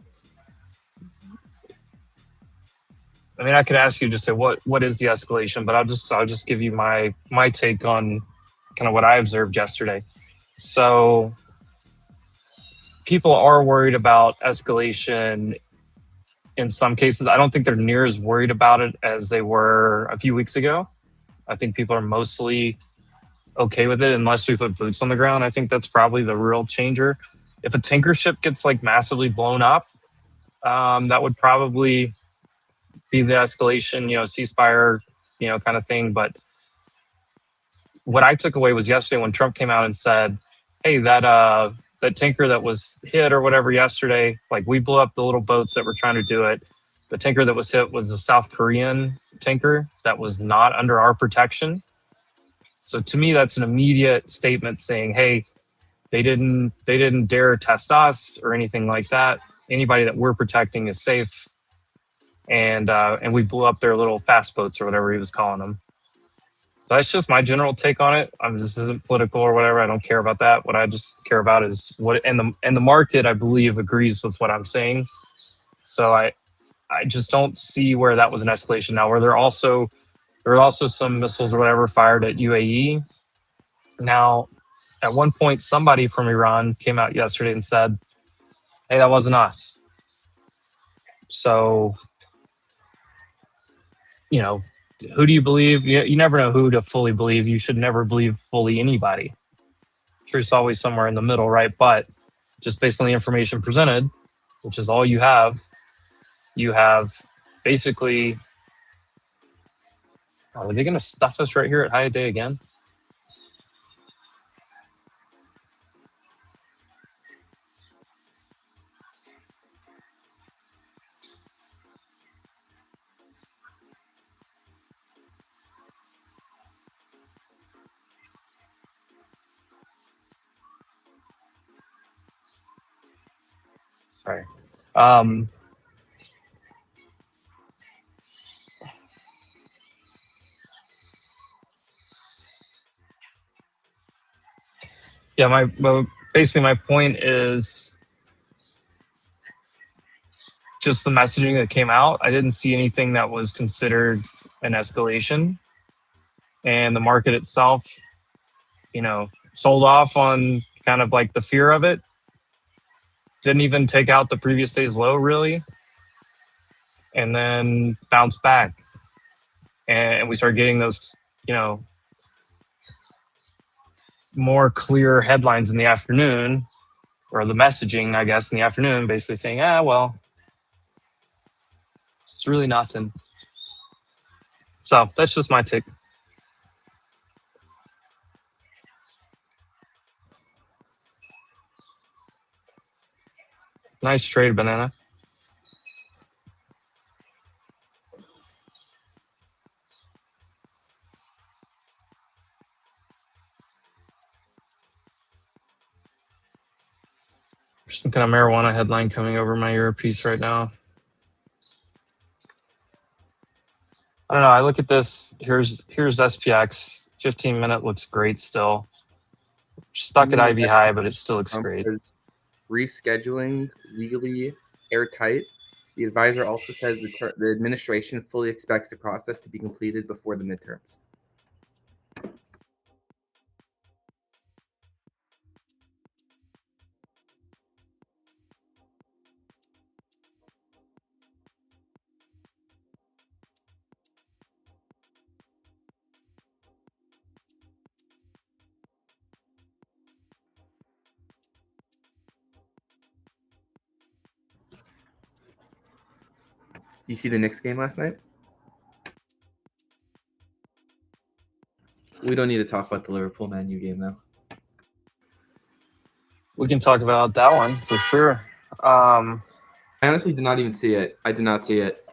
I mean, I could ask you to say what is the escalation, but I'll just give you my take on kind of what I observed yesterday. So people are worried about escalation in some cases. I don't think they're near as worried about it as they were a few weeks ago. I think people are mostly okay with it unless we put boots on the ground. I think that's probably the real changer. If a tanker ship gets like massively blown up, that would probably be the escalation, ceasefire, kind of thing. But what I took away was yesterday when Trump came out and said, hey, that tanker that was hit or whatever yesterday, like we blew up the little boats that were trying to do it. The tanker that was hit was a South Korean tanker that was not under our protection. So to me, that's an immediate statement saying, hey, they didn't dare test us or anything like that. Anybody that we're protecting is safe. And we blew up their little fast boats or whatever he was calling them. So that's just my general take on it. This isn't political or whatever. I don't care about that. What I just care about is what, and the market, I believe, agrees with what I'm saying. So I just don't see where that was an escalation. Now, there were also some missiles or whatever fired at UAE. Now, at one point, somebody from Iran came out yesterday and said, hey, that wasn't us. So, who do you believe? You never know who to fully believe. You should never believe fully anybody. Truth's always somewhere in the middle, right? But just based on the information presented, which is all you have basically Are they going to stuff us right here at high day again? Sorry. Yeah, basically my point is just the messaging that came out. I didn't see anything that was considered an escalation, and the market itself, sold off on kind of like the fear of it. Didn't even take out the previous day's low really, and then bounced back. And we started getting those, more clear headlines in the afternoon, or the messaging, I guess, in the afternoon, basically saying, well, it's really nothing. So that's just my take. Nice trade, Banana. There's some kind of marijuana headline coming over my earpiece right now. I don't know. I look at this. Here's SPX. 15-minute looks great still. Stuck at IV high, but it still looks great. Rescheduling legally airtight. The advisor also says the administration fully expects the process to be completed before the midterms. You see the Knicks game last night? We don't need to talk about the Liverpool Man U game though. We can talk about that one for sure. I honestly did not even see it. I did not see it.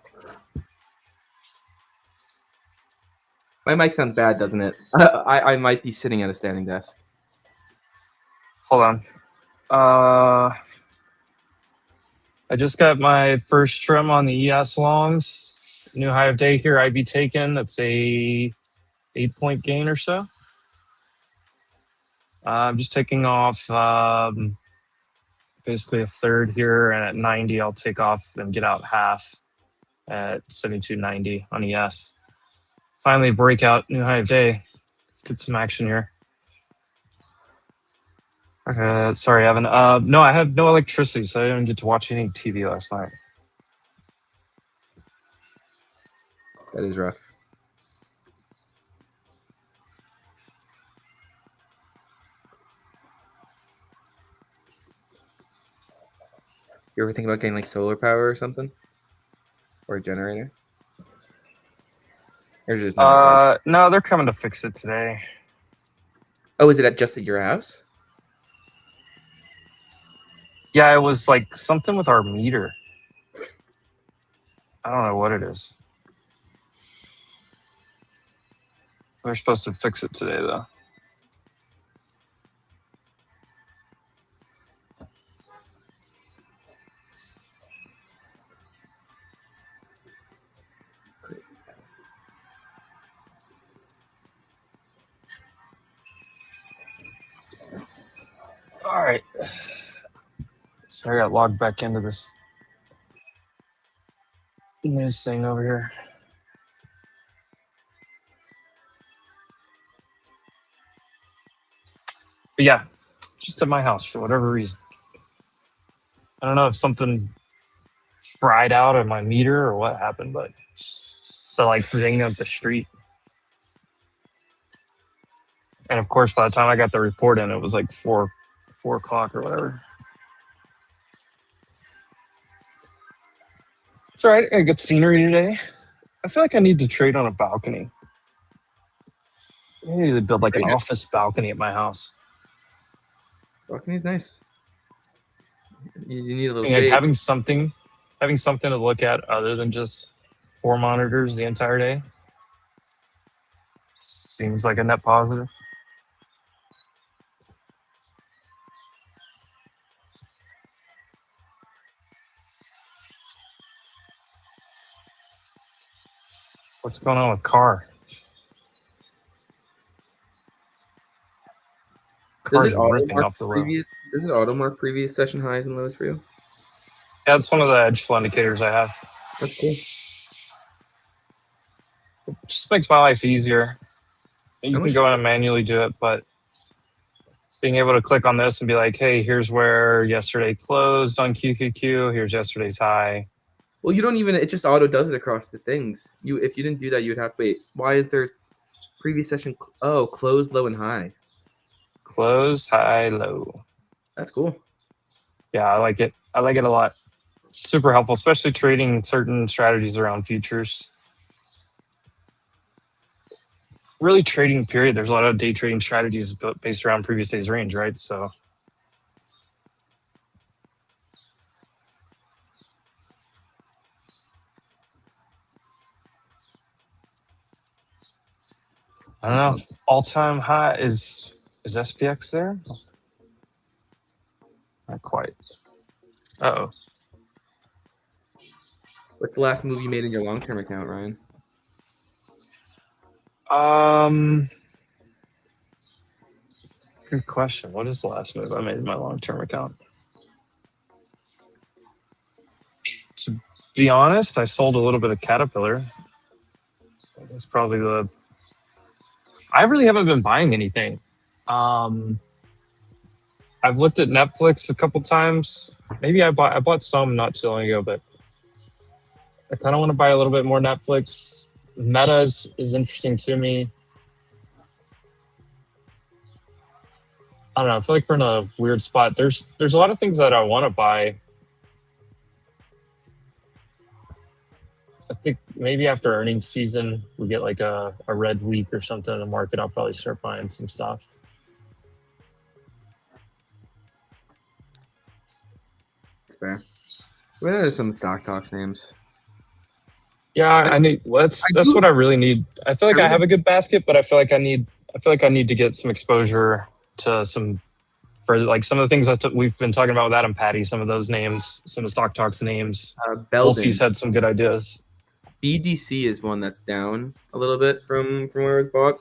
My mic sounds bad, doesn't it? I might be sitting at a standing desk. Hold on. I just got my first trim on the ES longs. New high of day here. IB taken. That's a 8-point gain or so. I'm just taking off basically a third here, and at 90 I'll take off and get out half at 72.90 on ES. Finally breakout new high of day. Let's get some action here. Okay, sorry, Evan. No, I have no electricity, so I didn't get to watch any TV last night. That is rough. You ever think about getting like solar power or something? Or a generator? Or just not no, they're coming to fix it today. Oh, is it just at your house? Yeah, it was like something with our meter. I don't know what it is. They're supposed to fix it today, though. All right. Sorry, I got logged back into this news thing over here. But yeah, just at my house for whatever reason. I don't know if something fried out of my meter or what happened, but the like ringing up the street. And of course, by the time I got the report in, it was like 4 o'clock or whatever. It's all right. I got scenery today. I feel like I need to trade on a balcony. I need to build like an office balcony at my house. Balcony's nice. You need a little And shade. having something to look at other than just 4 monitors the entire day seems like a net positive. What's going on with Carr? Car's ripping off the road. Does it auto mark previous session highs and lows for you? Yeah, it's one of the edge flow indicators I have. That's cool. It just makes my life easier. You How can much- go in and manually do it, but being able to click on this and be like, hey, here's where yesterday closed on QQQ. Here's yesterday's high. Well, you don't even. It just auto does it across the things. If you didn't do that, you would have to wait. Why is there previous session? Oh, closed, low, and high. Close, high, low. That's cool. Yeah, I like it. I like it a lot. Super helpful, especially trading certain strategies around futures. Really trading, period. There's a lot of day trading strategies based around previous day's range, right? So I don't know. All-time high is SPX there? Not quite. Uh-oh. What's the last move you made in your long-term account, Ryan? Good question. What is the last move I made in my long-term account? To be honest, I sold a little bit of Caterpillar. That's probably the... I really haven't been buying anything. I've looked at Netflix a couple times. Maybe I bought some not too long ago, but I kind of want to buy a little bit more Netflix. Meta is interesting to me. I don't know. I feel like we're in a weird spot. There's a lot of things that I want to buy. I think maybe after earnings season, we get like a red week or something in the market. I'll probably start buying some stuff. Fair. What are some stock talks names? Yeah, I need. That's what I really need. I feel like I have a good basket, but I feel like I need to get some exposure to some of the things that we've been talking about with Adam Patty. Some of those names, some of Stock Talks names. Wolfie's had some good ideas. BDC is one that's down a little bit from where it bought,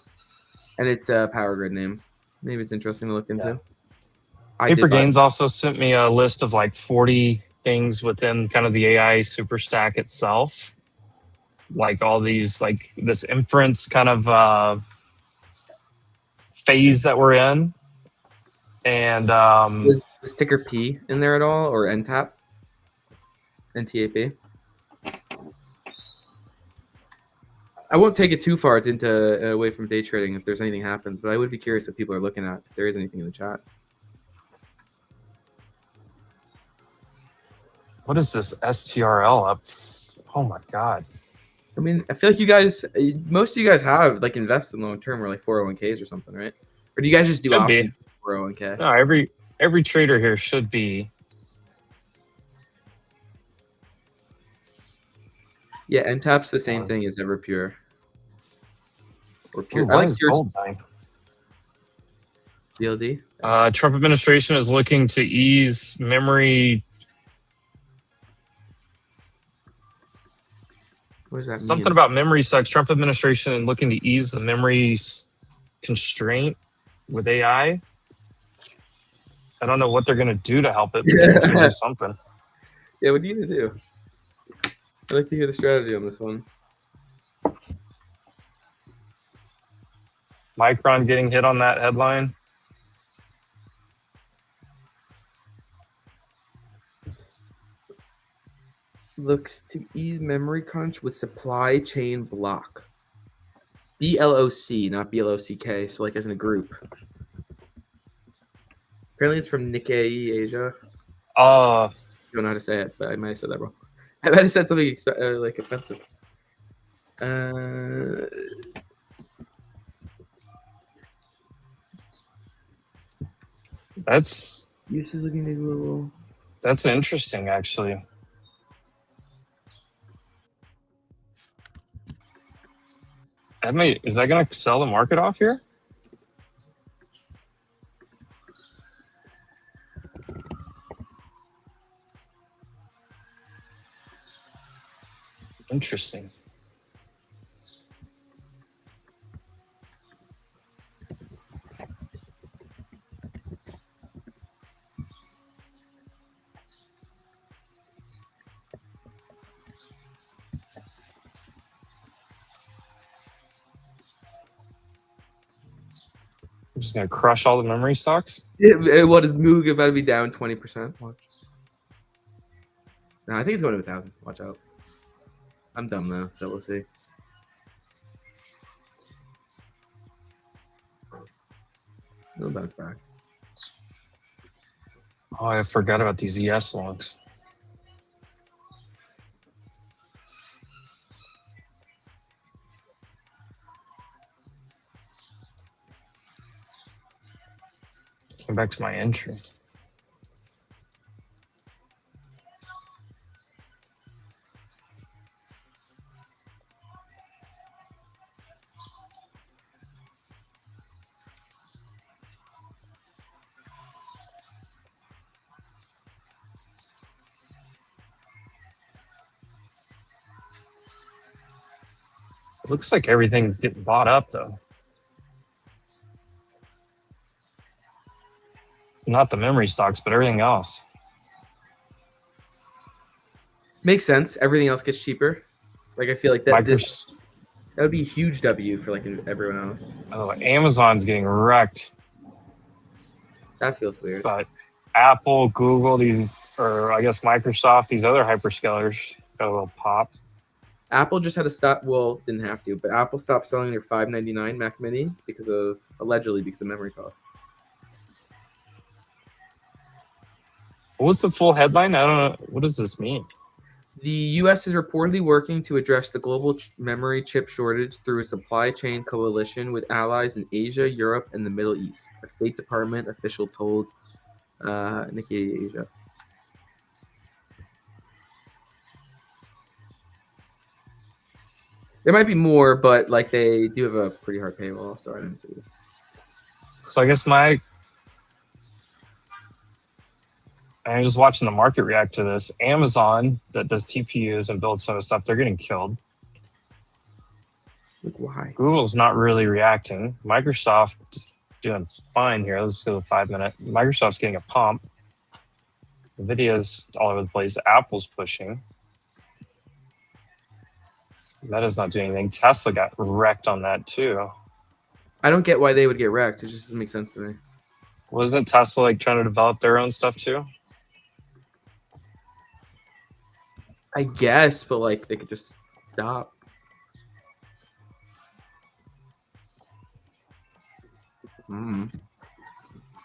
and it's a power grid name. Maybe it's interesting to look into. Yeah. Paper Gains also sent me a list of like 40 things within kind of the AI super stack itself. Like all these, like this inference kind of phase that we're in. And is ticker P in there at all, or NTAP? NTAP? I won't take it too far into away from day trading if there's anything happens, but I would be curious what people are looking at, if there is anything in the chat. What is this STRL up? Oh my God. I mean, I feel like you guys, most of you guys have like invest in long term or like 401ks or something, right? Or do you guys just do options for 401k? No, every trader here should be. Yeah, NTAP's the same thing as Everpure. Or Pure. Ooh, I like is Pure. gold dying? GLD? Trump administration is looking to ease memory. What does that mean? Something about memory sucks. Trump administration and looking to ease the memory constraint with AI. I don't know what they're going to do to help it, but they're going to do something. Yeah, what do you need to do? I'd like to hear the strategy on this one. Micron getting hit on that headline. Looks to ease memory crunch with supply chain block. BLOC, not BLOCK, so like as in a group. Apparently it's from Nikkei Asia. I don't know how to say it, but I might have said that wrong. I might have said something like offensive. That's Use is looking maybe a little. That's interesting, actually. Is that going to sell the market off here? Interesting. I'm just going to crush all the memory stocks. What is Moog about to be down 20%? Watch. No, I think it's going to 1,000. Watch out. I'm dumb though, so we'll see. It'll bounce back. Oh, I forgot about these ES logs. Came back to my entry. It looks like everything's getting bought up, though. Not the memory stocks, but everything else. Makes sense. Everything else gets cheaper. Like, I feel like that would be a huge W for like everyone else. Oh, Amazon's getting wrecked. That feels weird. But Apple, Google, or I guess Microsoft, these other hyperscalers got a little pop. Apple just had to stop. Well, didn't have to, but Apple stopped selling their $599 Mac Mini allegedly because of memory cost. What was the full headline? I don't know. What does this mean? The U.S. is reportedly working to address the global memory chip shortage through a supply chain coalition with allies in Asia, Europe, and the Middle East. A State Department official told Nikkei Asia. There might be more, but like they do have a pretty hard paywall, so I didn't see it. So I guess I'm just watching the market react to this. Amazon, that does TPUs and builds some of the stuff, they're getting killed. Like, why? Google's not really reacting. Microsoft is doing fine here. Let's go to 5 minute. Microsoft's getting a pump. Nvidia's all over the place. Apple's pushing. Meta's not doing anything. Tesla got wrecked on that too. I don't get why they would get wrecked. It just doesn't make sense to me. Wasn't Tesla like trying to develop their own stuff too? I guess, but like they could just stop.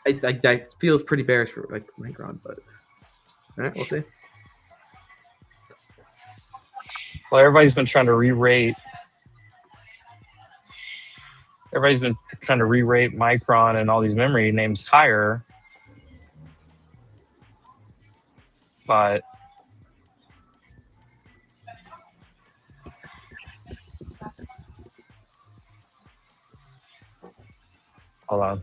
That feels pretty bearish for like Micron, but all right, we'll see. Well, everybody's been trying to re-rate. Everybody's been trying to re-rate Micron and all these memory names higher, but hold on.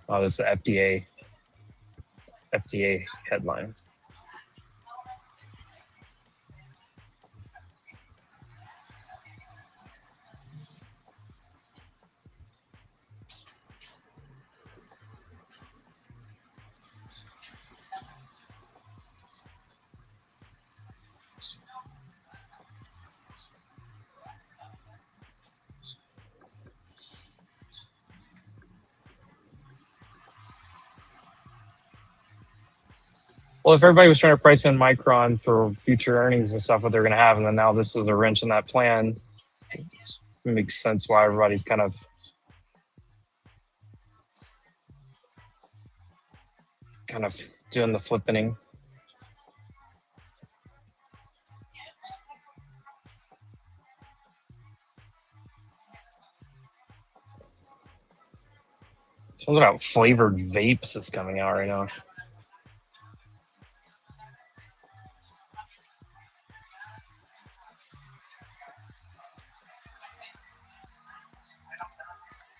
Oh, this is the FDA headline. Well, if everybody was trying to price in Micron for future earnings and stuff, what they're going to have, and then now this is a wrench in that plan, it makes sense why everybody's kind of doing the flippening. Something about flavored vapes is coming out right now.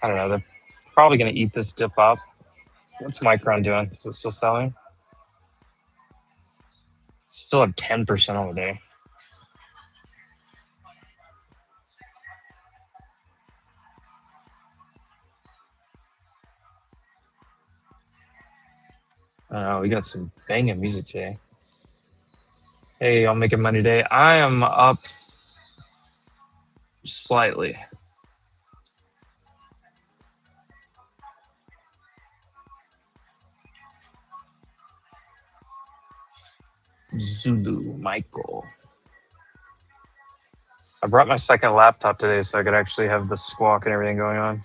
I don't know. They're probably going to eat this dip up. What's Micron doing? Is it still selling? Still at 10% on the day. I don't know. We got some banging music today. Hey, I'm making money today. I am up slightly. Zulu Michael. I brought my second laptop today so I could actually have the squawk and everything going on.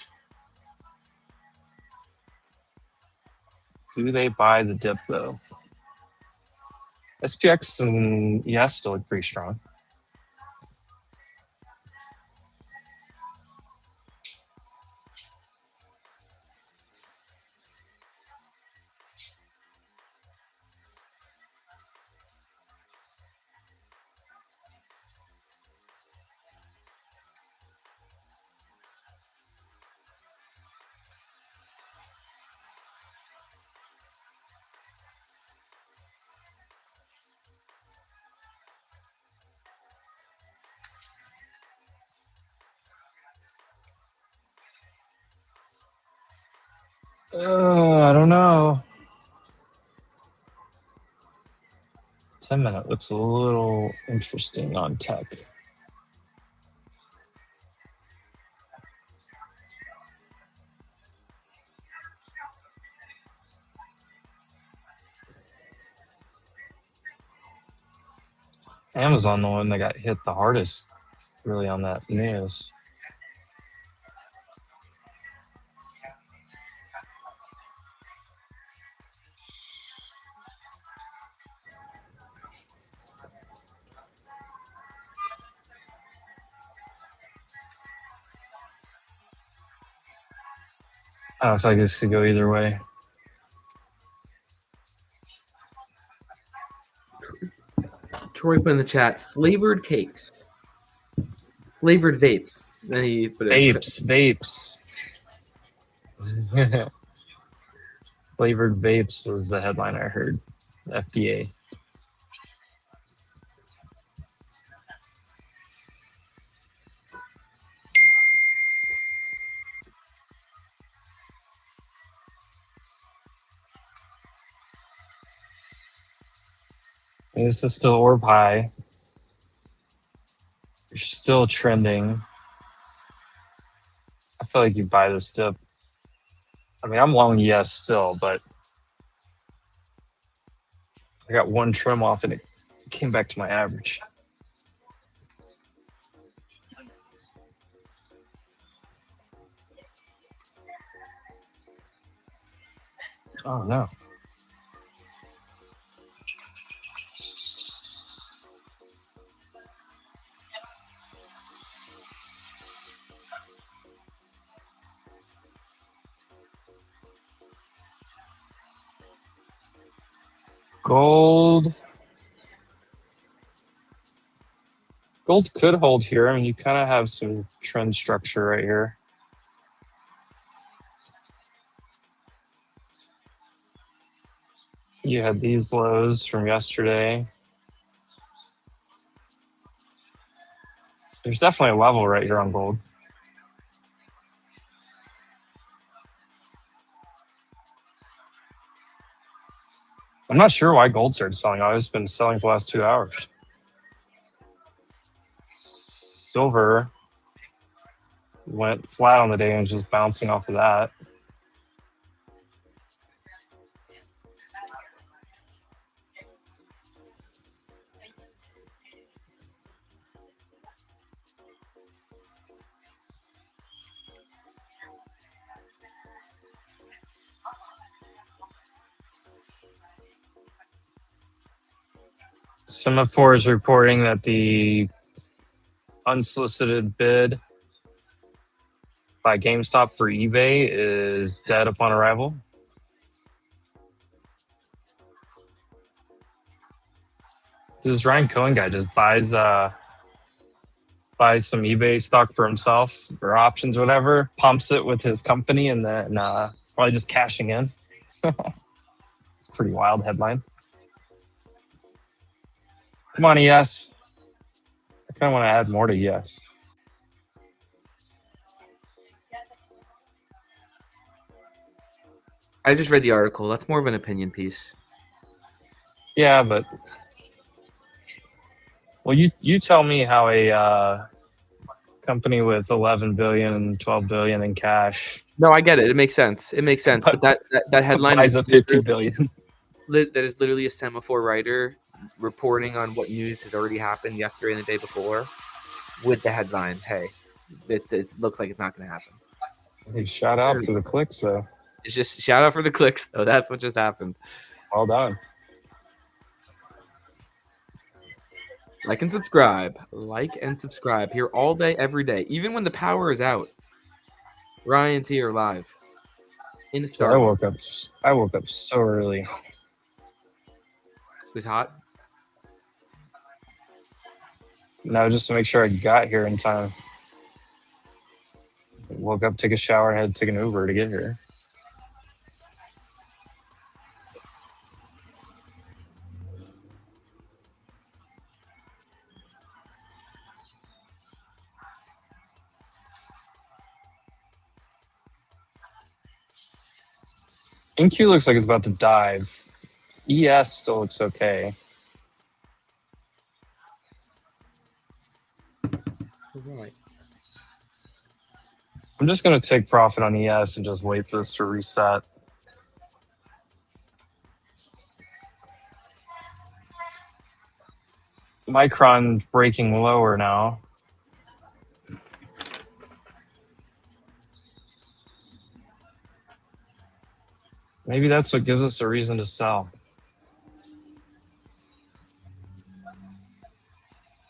Do they buy the dip though? SPX and ES still look pretty strong. I don't know. 10-minute looks a little interesting on tech. Amazon, the one that got hit the hardest, really, on that news. I don't know if I guess could go either way. Troy put in the chat, flavored cakes. Flavored vapes. Then he put it. Vapes. Flavored vapes was the headline I heard. FDA. And this is still orb high. You're still trending. I feel like you buy this dip. I mean, I'm long yes still, but I got one trim off and it came back to my average. Oh no. Gold could hold here. I mean, you kind of have some trend structure right here. You had these lows from yesterday. There's definitely a level right here on gold. I'm not sure why gold started selling. I've just been selling for the last 2 hours. Silver went flat on the day and just bouncing off of that. Semaphore is reporting that the unsolicited bid by GameStop for eBay is dead upon arrival. This Ryan Cohen guy just buys some eBay stock for himself or options, whatever, pumps it with his company, and then probably just cashing in. It's a pretty wild headline. Come on, ES. I kind of want to add more to ES. I just read the article. That's more of an opinion piece. Yeah, but well, you tell me how a company with 11 billion, 12 billion in cash. No, I get it. It makes sense. It makes sense. But that headline buys is at 50 billion. that is literally a semaphore writer reporting on what news has already happened yesterday and the day before, with the headline, "Hey, it looks like it's not going to happen." Hey, shout out for the clicks, though. It's just shout out for the clicks, though. That's what just happened. Well done. Like and subscribe. Like and subscribe. Here all day, every day. Even when the power is out. Ryan's here live. In the So Star. I woke up so early. It was hot. No, just to make sure I got here in time. Woke up, took a shower, and had to take an Uber to get here. NQ looks like it's about to dive. ES still looks okay. Right. I'm just going to take profit on ES and just wait for this to reset. Micron breaking lower now. Maybe that's what gives us a reason to sell.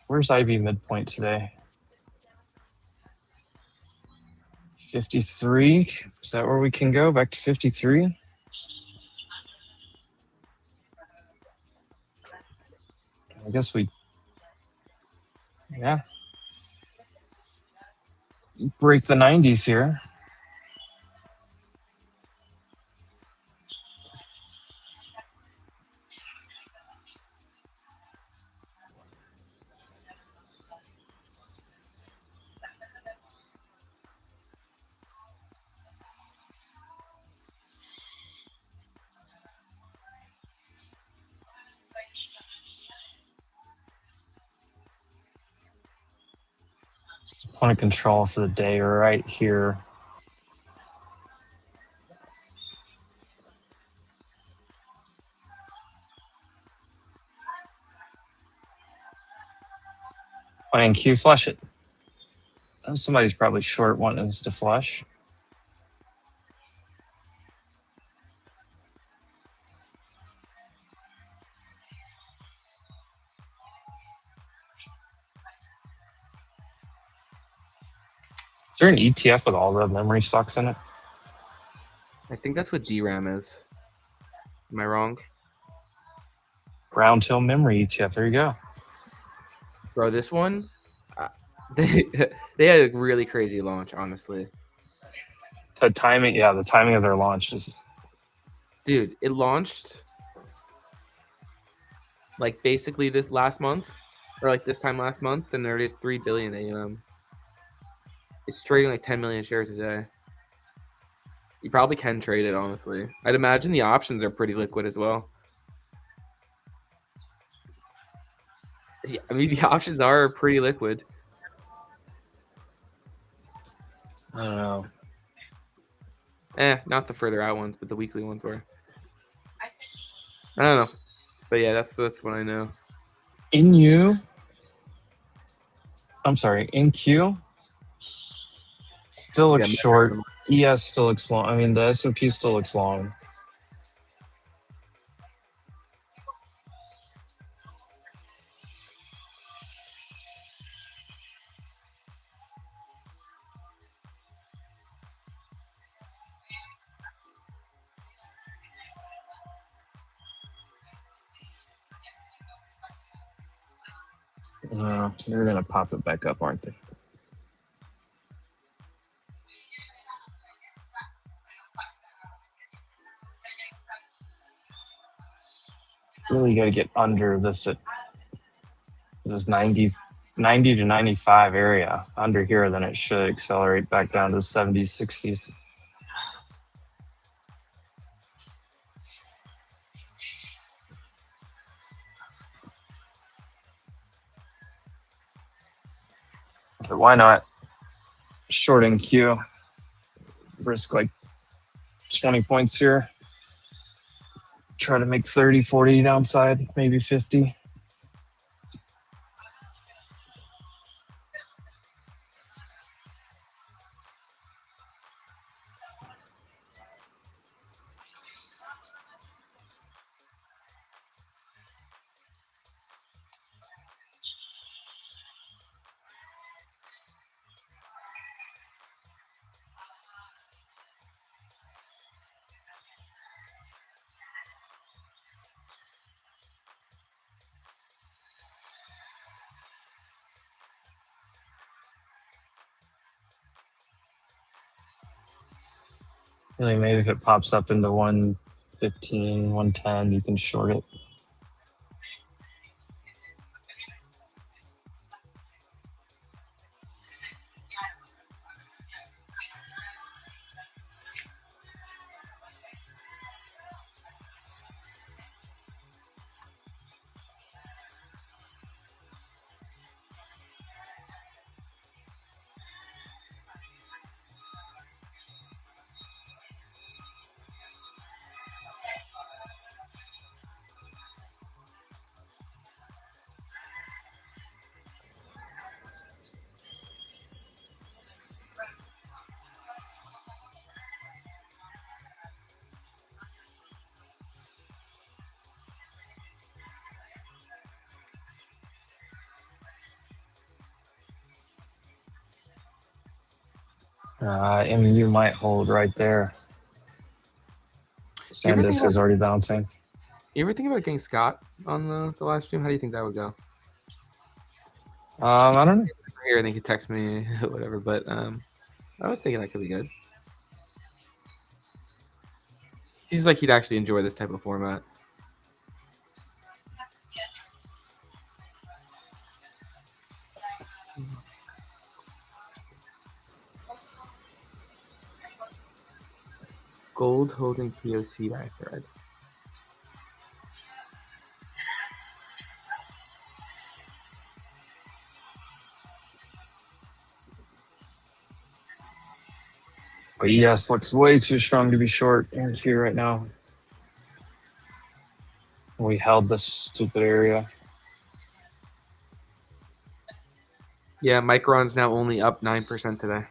Where's IV midpoint today? 53. Is that where we can go? Back to 53? I guess yeah. Break the 90s here. Point of control for the day right here. Wanting Q flush it. Somebody's probably short wanting us to flush. Is there an ETF with all the memory stocks in it? I think that's what DRAM is. Am I wrong? Round Hill Memory ETF. There you go. Bro, this one, they had a really crazy launch, honestly. The timing of their launch is... Dude, it launched like basically this last month, or like this time last month, and there it is 3 billion AUM. It's trading like 10 million shares a day. You probably can trade it, honestly. I'd imagine the options are pretty liquid as well. Yeah, I mean, the options are pretty liquid. I don't know. Not the further out ones, but the weekly ones were. I don't know. But yeah, that's what I know. NQ still looks short. ES still looks long. I mean, the S&P still looks long. They're gonna pop it back up, aren't they? Really got to get under this at this 90 to 95 area. Under here, then it should accelerate back down to the 70s, 60s. But why not shorting Q? Risk like 20 points here. Try to make 30, 40 downside, maybe 50. Really, maybe if it pops up into 115, 110, you can short it. And you might hold right there. Sandisk is already bouncing. You ever think about getting Scott on the live stream? How do you think that would go? I don't know. Here, I think he text me, whatever. But I was thinking that could be good. Seems like he'd actually enjoy this type of format. Gold holding POC by thread. But yes, looks way too strong to be short in here right now. We held this stupid area. Yeah, Micron's now only up 9% today.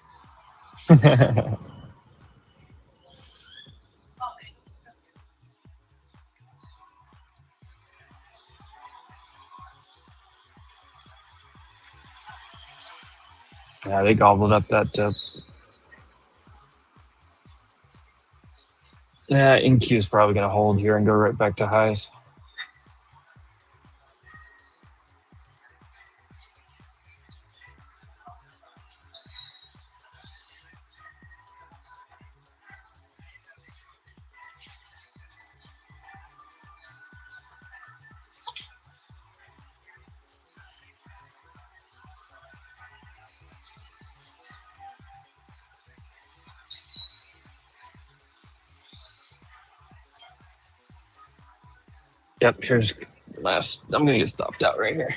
Yeah, they gobbled up that dip. Yeah, InQ is probably going to hold here and go right back to highs. Yep, here's last. I'm going to get stopped out right here.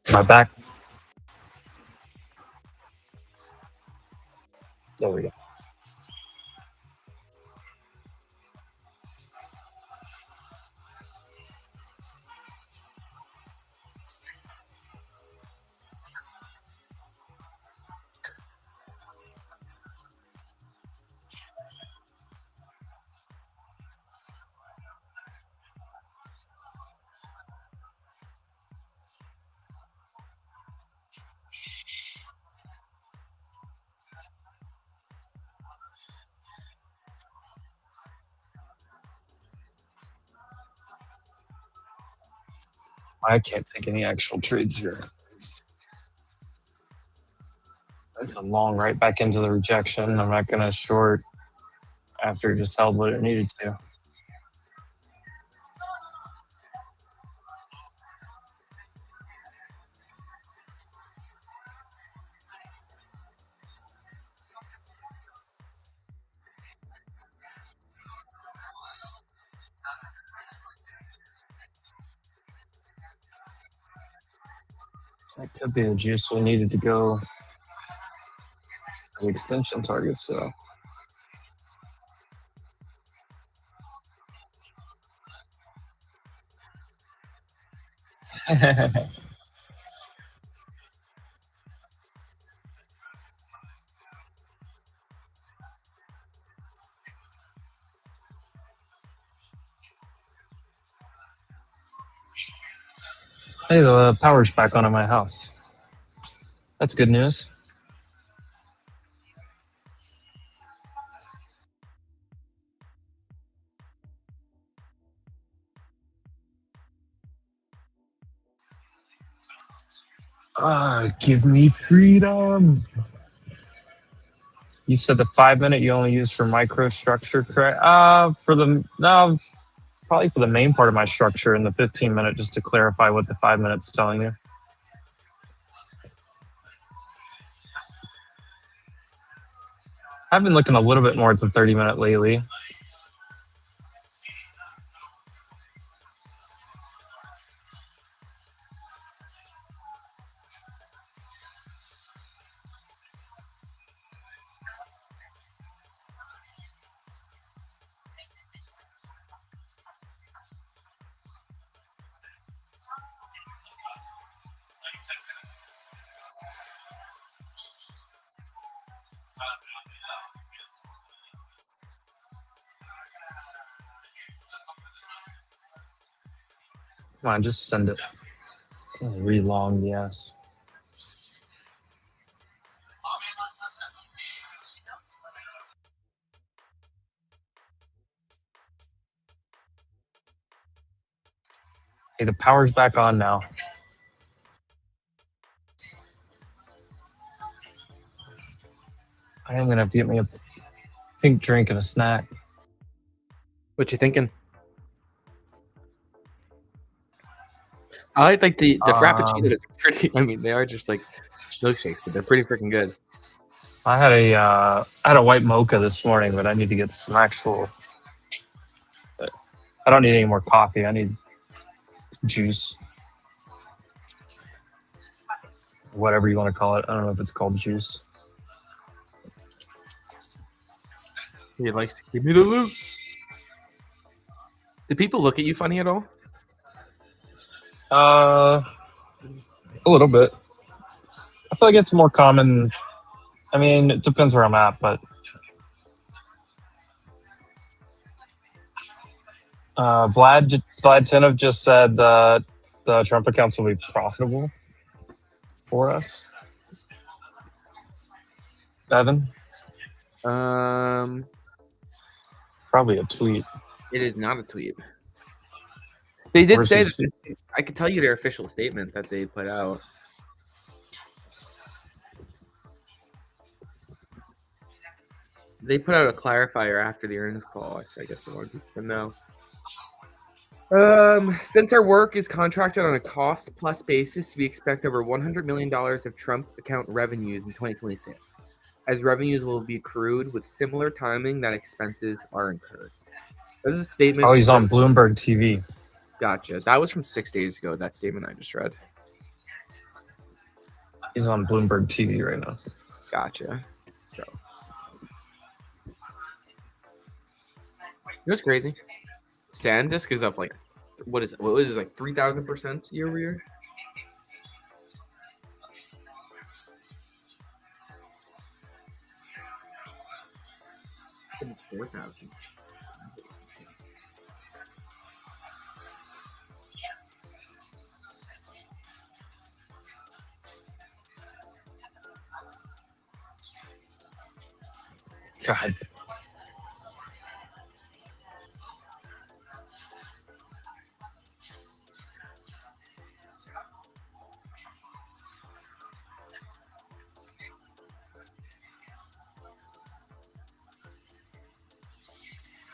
Am I back? There we go. I can't take any actual trades here. I'm long right back into the rejection. I'm not going to short after it just held what it needed to. That could be the juice we needed to go to the extension target. So hey, the power's back on in my house. That's good news. Give me freedom. You said the 5 minute you only use for microstructure, correct? Probably for the main part of my structure, and the 15 minute just to clarify what the 5 minutes telling you. I've been looking a little bit more at the 30 minute lately. Come on, just send it. Re-long, yes. Hey, the power's back on now. I am gonna have to get me a pink drink and a snack. What you thinking? I like the frappuccinos. Are pretty. I mean, they are just like milkshakes, but they're pretty freaking good. I had a white mocha this morning, but I need to get some actual. I don't need any more coffee. I need juice, whatever you want to call it. I don't know if it's called juice. He likes to give me the loot. Do people look at you funny at all? A little bit. I feel like it's more common. I mean, it depends where I'm at, but Vlad Tenov just said that the Trump accounts will be profitable for us. Evan? Probably a tweet. It is not a tweet. They did say that. I could tell you their official statement that they put out. They put out a clarifier after the earnings call. So I guess they wanted people to know. Since our work is contracted on a cost-plus basis, we expect over $100 million of Trump account revenues in 2026, as revenues will be accrued with similar timing that expenses are incurred. This is a statement. Oh, he's on Bloomberg TV. Gotcha. That was from 6 days ago, that statement I just read. He's on Bloomberg TV right now. Gotcha. So. It was crazy. SanDisk is up like, what was it, like 3,000% year over year? It's 4,000. God.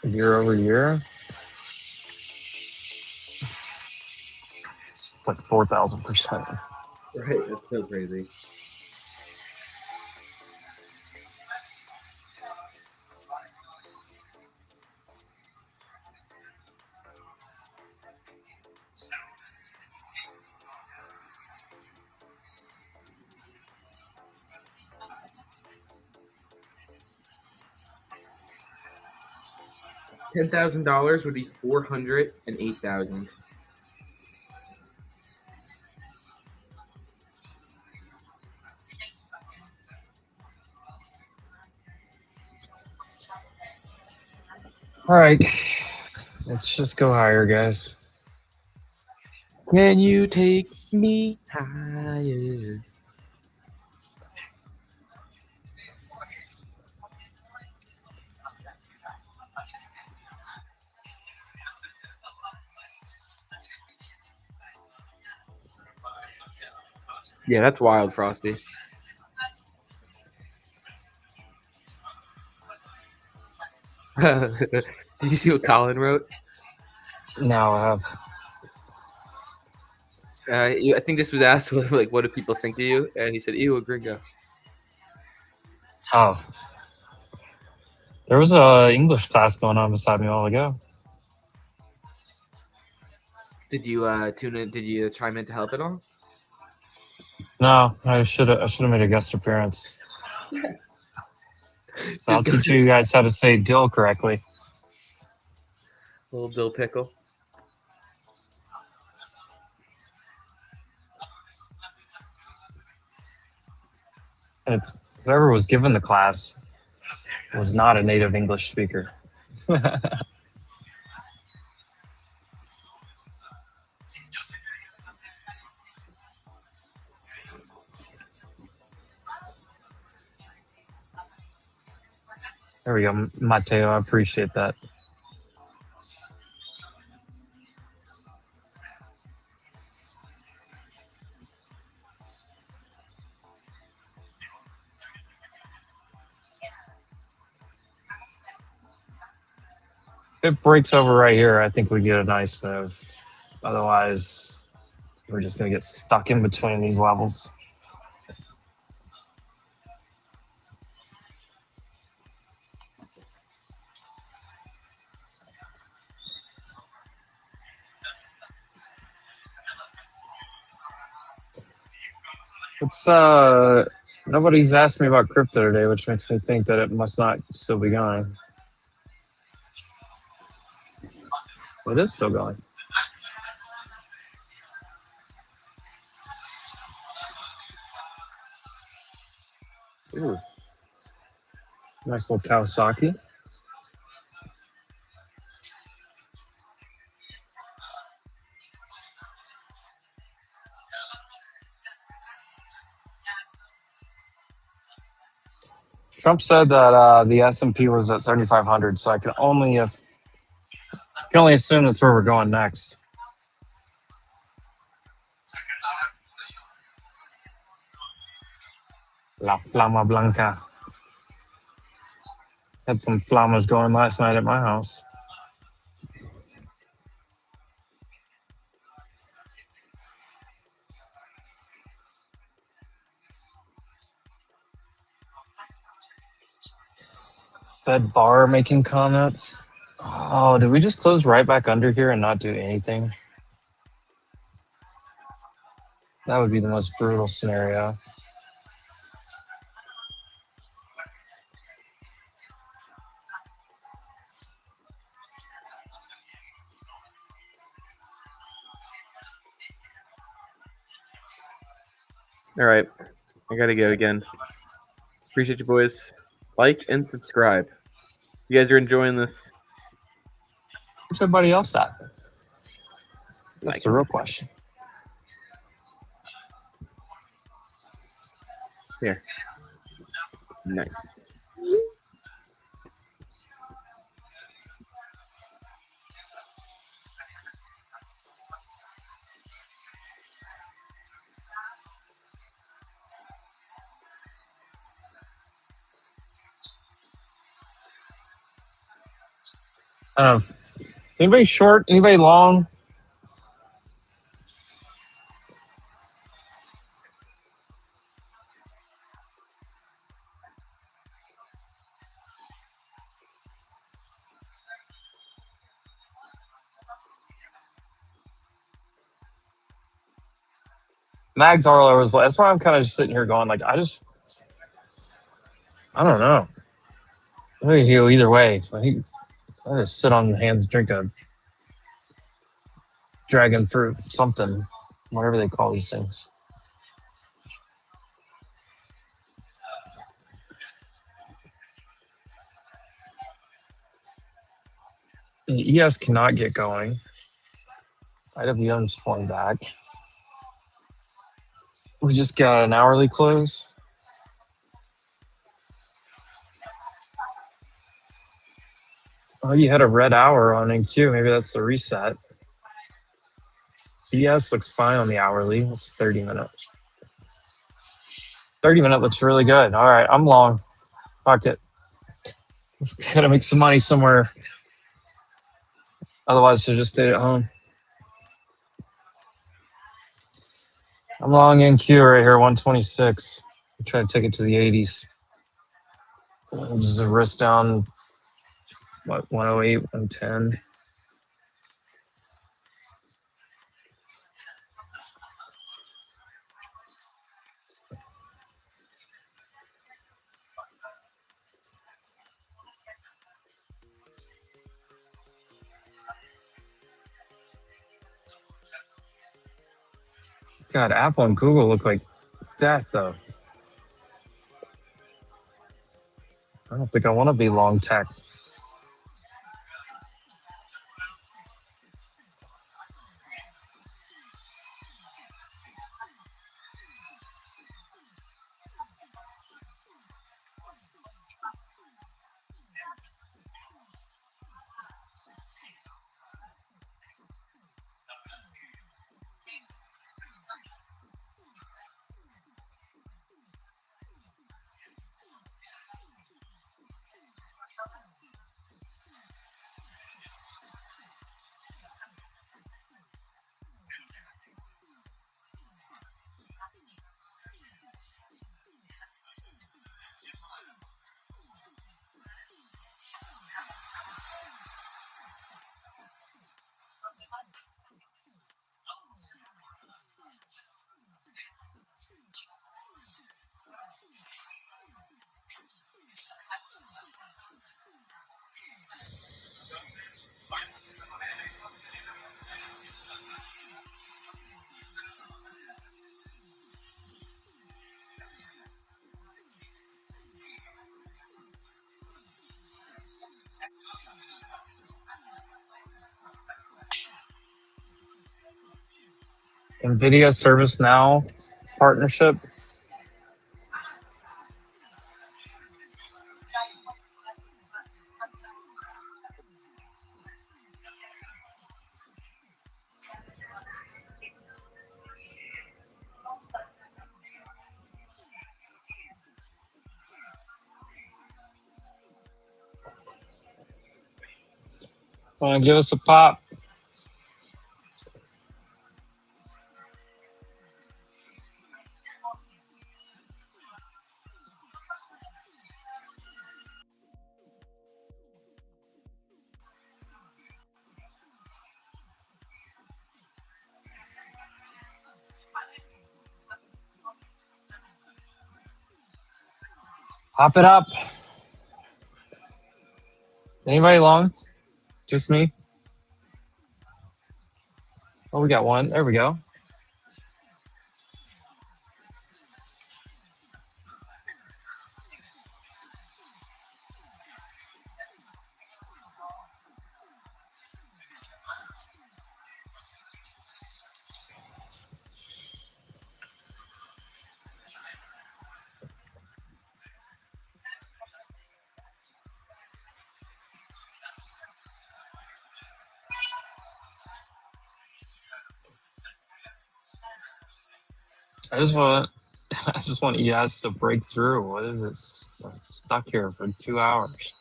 Year over year, it's like 4,000%. Right, that's so crazy. $10,000 would be 408,000. All right, let's just go higher, guys. Can you take me higher? Yeah, that's wild, Frosty. Did you see what Colin wrote? No, I have. I think this was asked, like, what do people think of you? And he said, ew, a gringo. Oh. There was a English class going on beside me a while ago. Did you tune in? Did you chime in to help at all? No, I should have made a guest appearance. So I'll teach you guys how to say dill correctly. Little dill pickle. And it's whoever was given the class was not a native English speaker. There we go, Mateo. I appreciate that. If it breaks over right here, I think we get a nice move. Otherwise, we're just going to get stuck in between these levels. It's nobody's asked me about crypto today, which makes me think that it must not still be going. It is still going. Ooh. Nice little Kawasaki. Trump said that the S&P was at 7,500, so I can only assume that's where we're going next. La Flama Blanca. Had some flamas going last night at my house. Fed bar making comments. Oh, did we just close right back under here and not do anything? That would be the most brutal scenario. All right, I gotta go again. Appreciate you, boys. Like and subscribe. You guys are enjoying this. Where's everybody else at? That's the real question. Here. Nice. I don't know. Anybody short? Anybody long? Mags are all over the place. That's why I'm kind of just sitting here going, like, I don't know. I think you go either way. I think I just sit on the hands, drink a dragon fruit, something, whatever they call these things. The ES cannot get going. IWM's pulling back. We just got an hourly close. Oh, you had a red hour on NQ. Maybe that's the reset. ES looks fine on the hourly. It's 30 minutes. 30-minute looks really good. All right, I'm long. Fuck it. Gotta make some money somewhere. Otherwise, I just stay at home. I'm long NQ right here, 126. I'm trying to take it to the 80s. Just a wrist down, what, 108, 110. God, Apple and Google look like that, though. I don't think I want to be long tech. NVIDIA ServiceNow partnership. Want to give us a pop? Hop it up. Anybody long? Just me? Oh, we got one. There we go. I just want I just want ES to break through. What is it? I'm stuck here for 2 hours.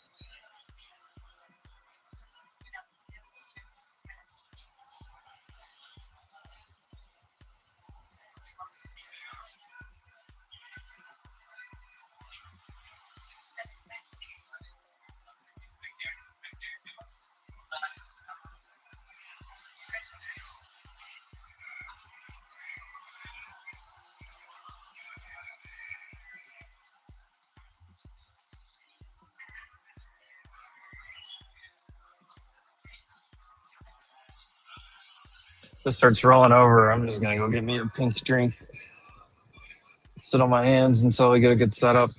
This starts rolling over. I'm just gonna go get me a pink drink. Sit on my hands until I get a good setup.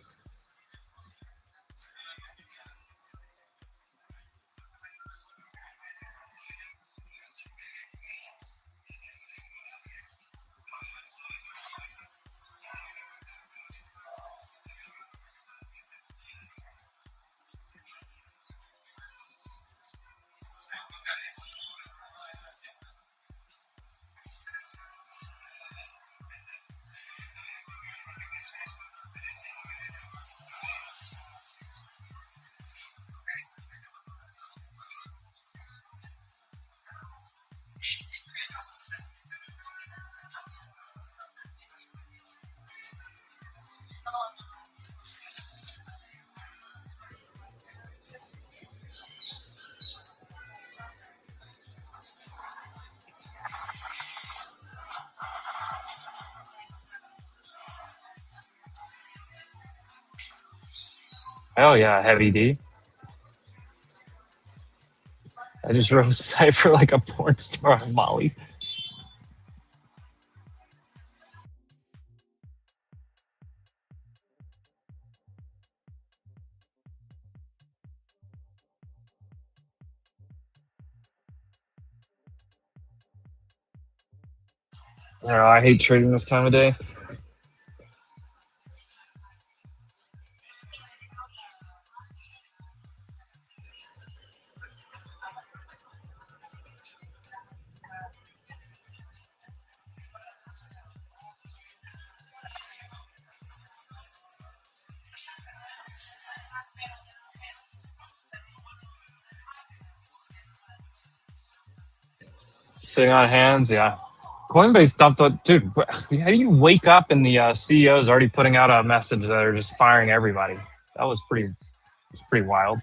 Hell yeah, heavy D. I just wrote Cypher like a porn star on Molly. I don't know, I hate trading this time of day. Sitting on hands, yeah. Coinbase dumped it, dude. How do you wake up and the CEO is already putting out a message that they're just firing everybody? That was pretty wild.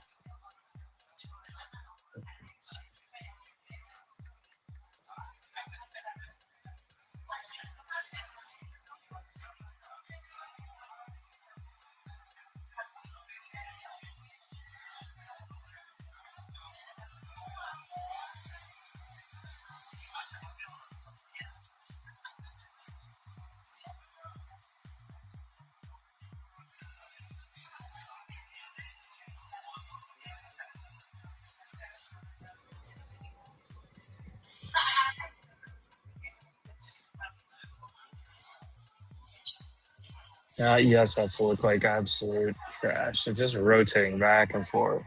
Yes, that's look like absolute trash. They're just rotating back and forth.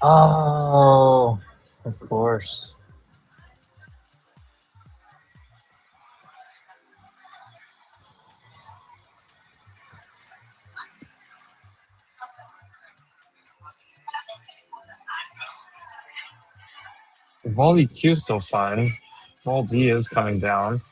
Oh, Of course. Vol EQ is still fine. Vol D is coming down.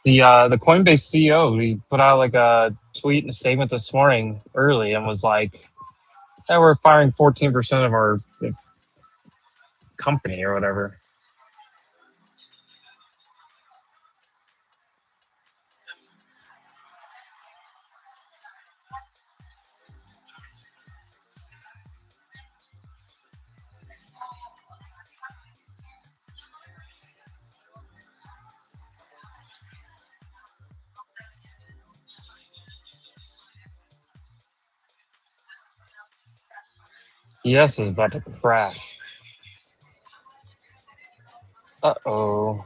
The Coinbase CEO, he put out like a tweet and a statement this morning early and was like, "Yeah, we're firing 14% of our company or whatever." ES is about to crash. Uh-oh.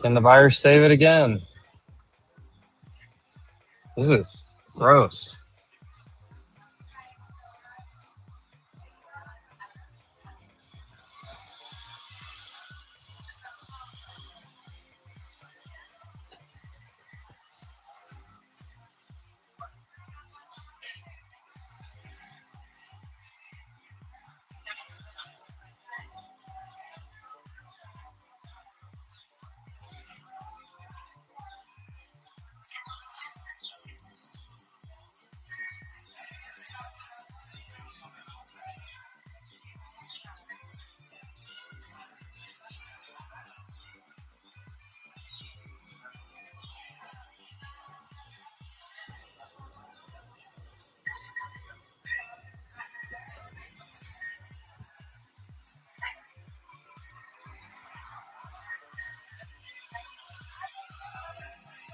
Can the virus save it again? This is gross.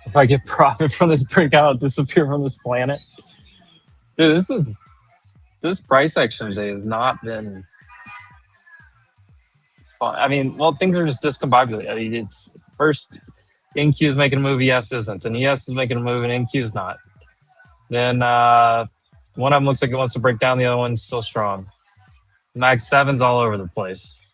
If I get profit from this breakout, I'll disappear from this planet. Dude, this price action today has not been fun. I mean, well, things are just discombobulated. I mean, it's first NQ is making a move, ES isn't, and ES is making a move, and NQ is not. Then one of them looks like it wants to break down, the other one's still strong. Mag 7's all over the place.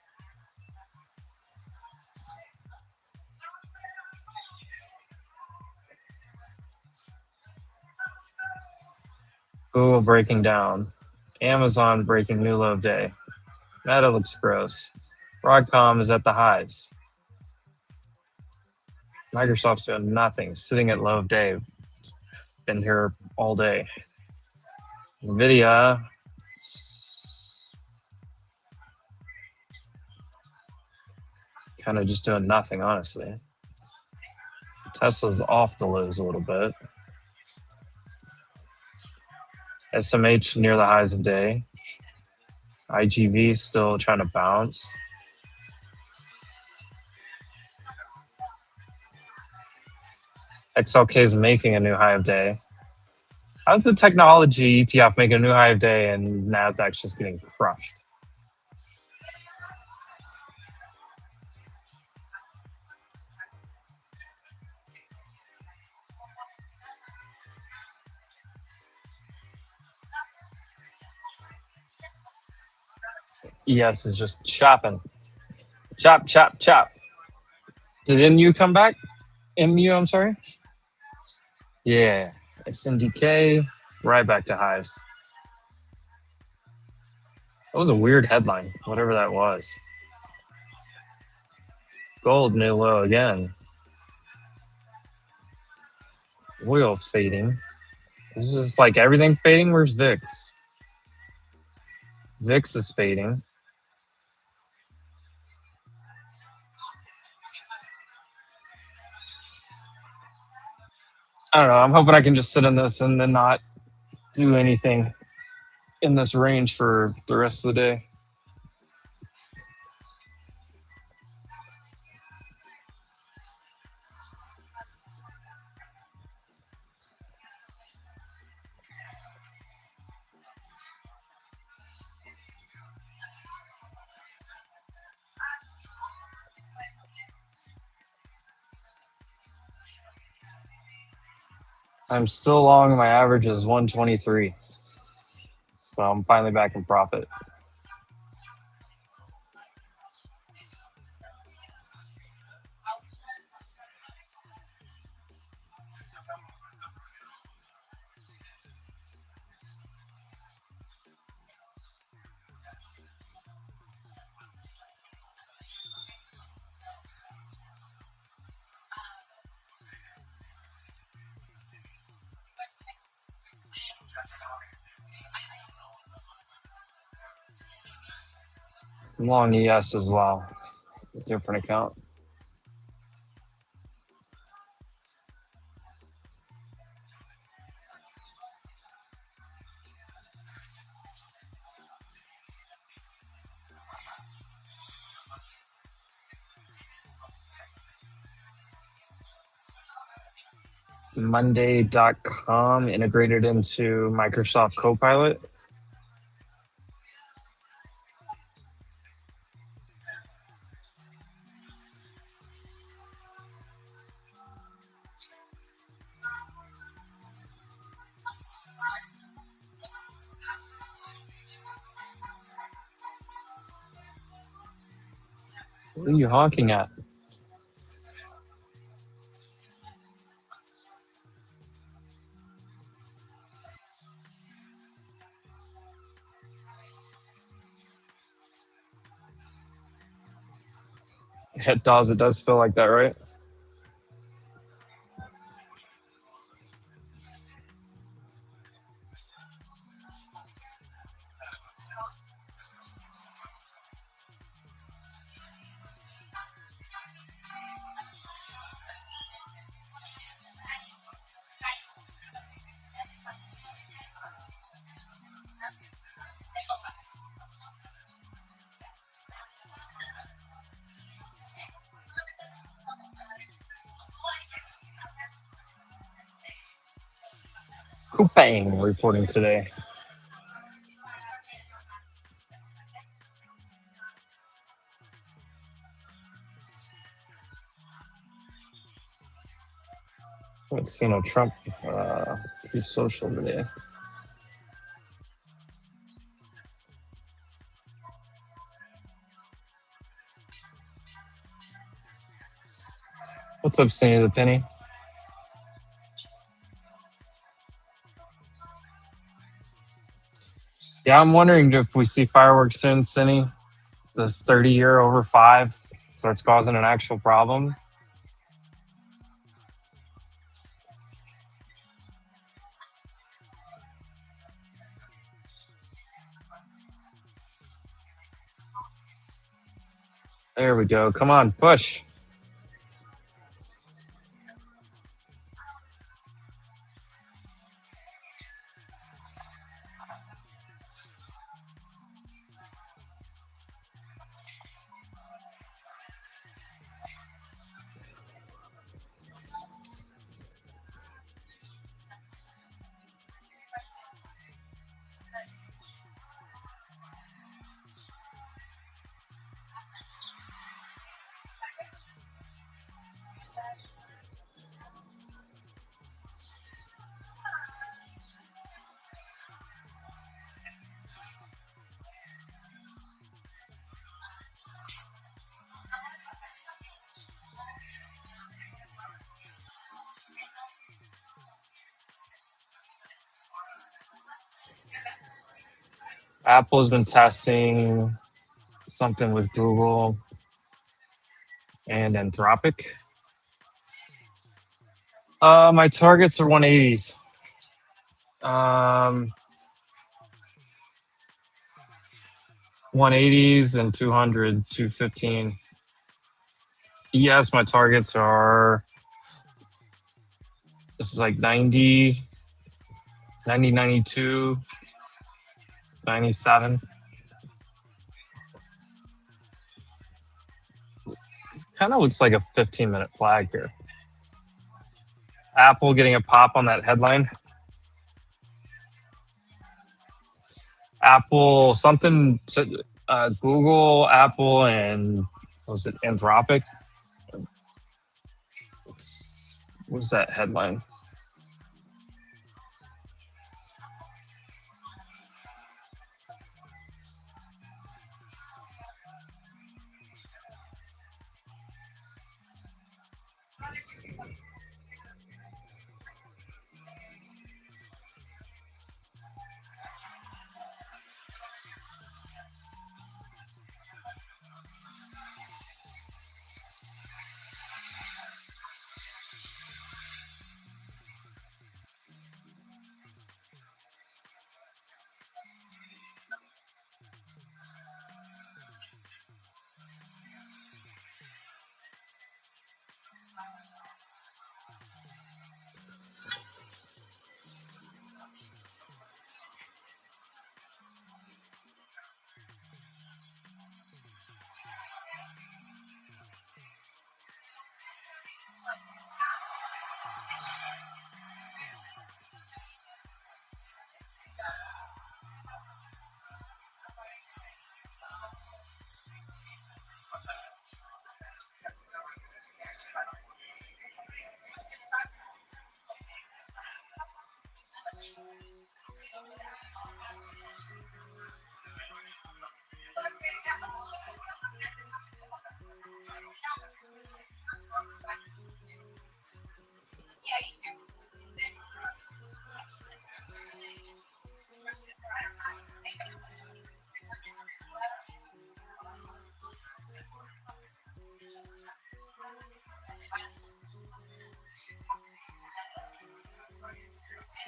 Google breaking down. Amazon breaking new low of day. Meta looks gross. Broadcom is at the highs. Microsoft's doing nothing, sitting at low of day. Been here all day. Nvidia kind of just doing nothing, honestly. Tesla's off the lows a little bit. SMH near the highs of day. IGV still trying to bounce. XLK is making a new high of day. How's the technology ETF making a new high of day and NASDAQ's just getting crushed? ES is just chopping. Chop, chop, chop. Did MU come back? MU, I'm sorry. Yeah, SNDK, right back to highs. That was a weird headline, whatever that was. Gold new low again. Oil fading. This is like everything fading. Where's VIX? VIX is fading. I don't know. I'm hoping I can just sit in this and then not do anything in this range for the rest of the day. I'm still long. My average is 123. So I'm finally back in profit. I'm long ES as well. Different account. Monday.com integrated into Microsoft Copilot. What are you honking at? It does feel like that, right? Coupang reporting today. I haven't seen a Trump through social media. What's up, Stinny the Penny? Yeah, I'm wondering if we see fireworks soon, Stinny. This 30-year over 5 starts causing an actual problem. There we go. Come on, push. Apple has been testing something with Google and Anthropic. My targets are 180s. 180s and 200, 215. Yes, my targets are, this is like 90, 90, 92, 97. It kind of looks like a 15-minute flag here. Apple getting a pop on that headline. Apple, something, Google, Apple, and was it Anthropic? What's that headline?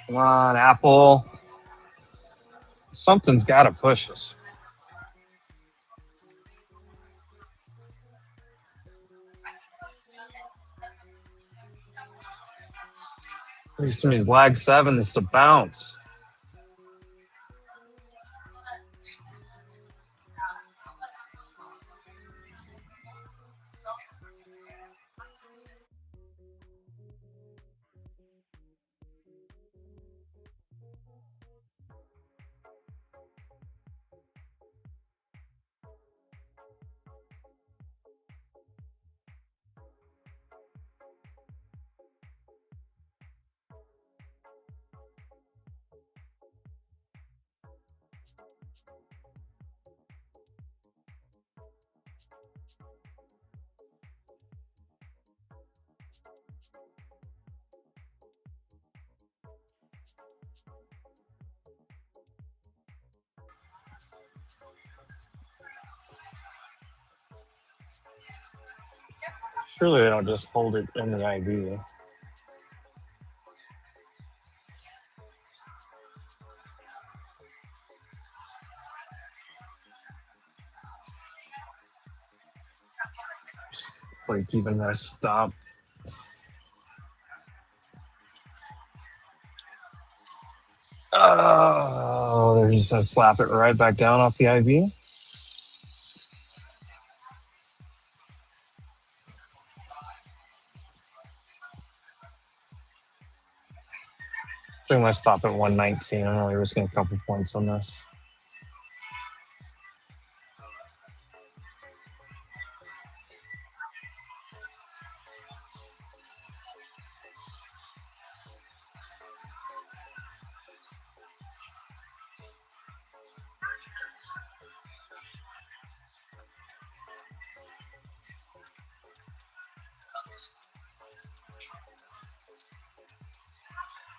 Come on, Apple. Something's got to push us. These lag 7. This is a bounce. Surely they don't just hold it in the IV. Like even a stop. Oh, they're just gonna slap it right back down off the IV. Bring my stop at 119. I'm only risking a couple points on this.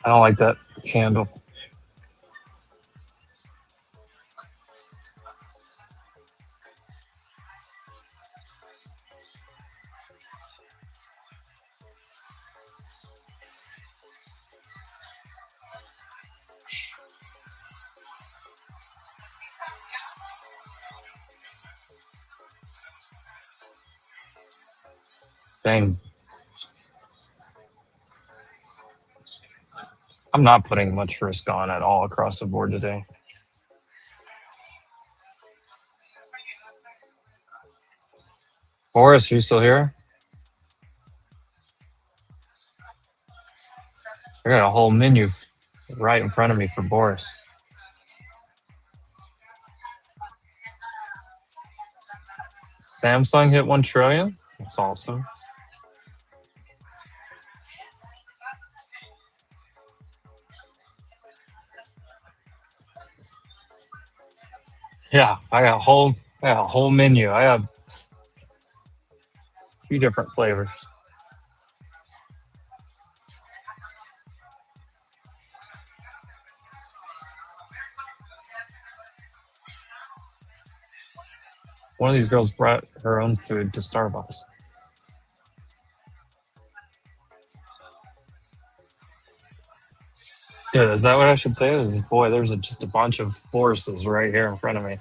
I don't like that candle. Dang. I'm not putting much risk on at all across the board today. Boris, you still here? I got a whole menu right in front of me for Boris. Samsung hit 1 trillion. That's awesome. Yeah, I got a whole menu. I have a few different flavors. One of these girls brought her own food to Starbucks. Dude, is that what I should say? Boy, there's just a bunch of Borises right here in front of me.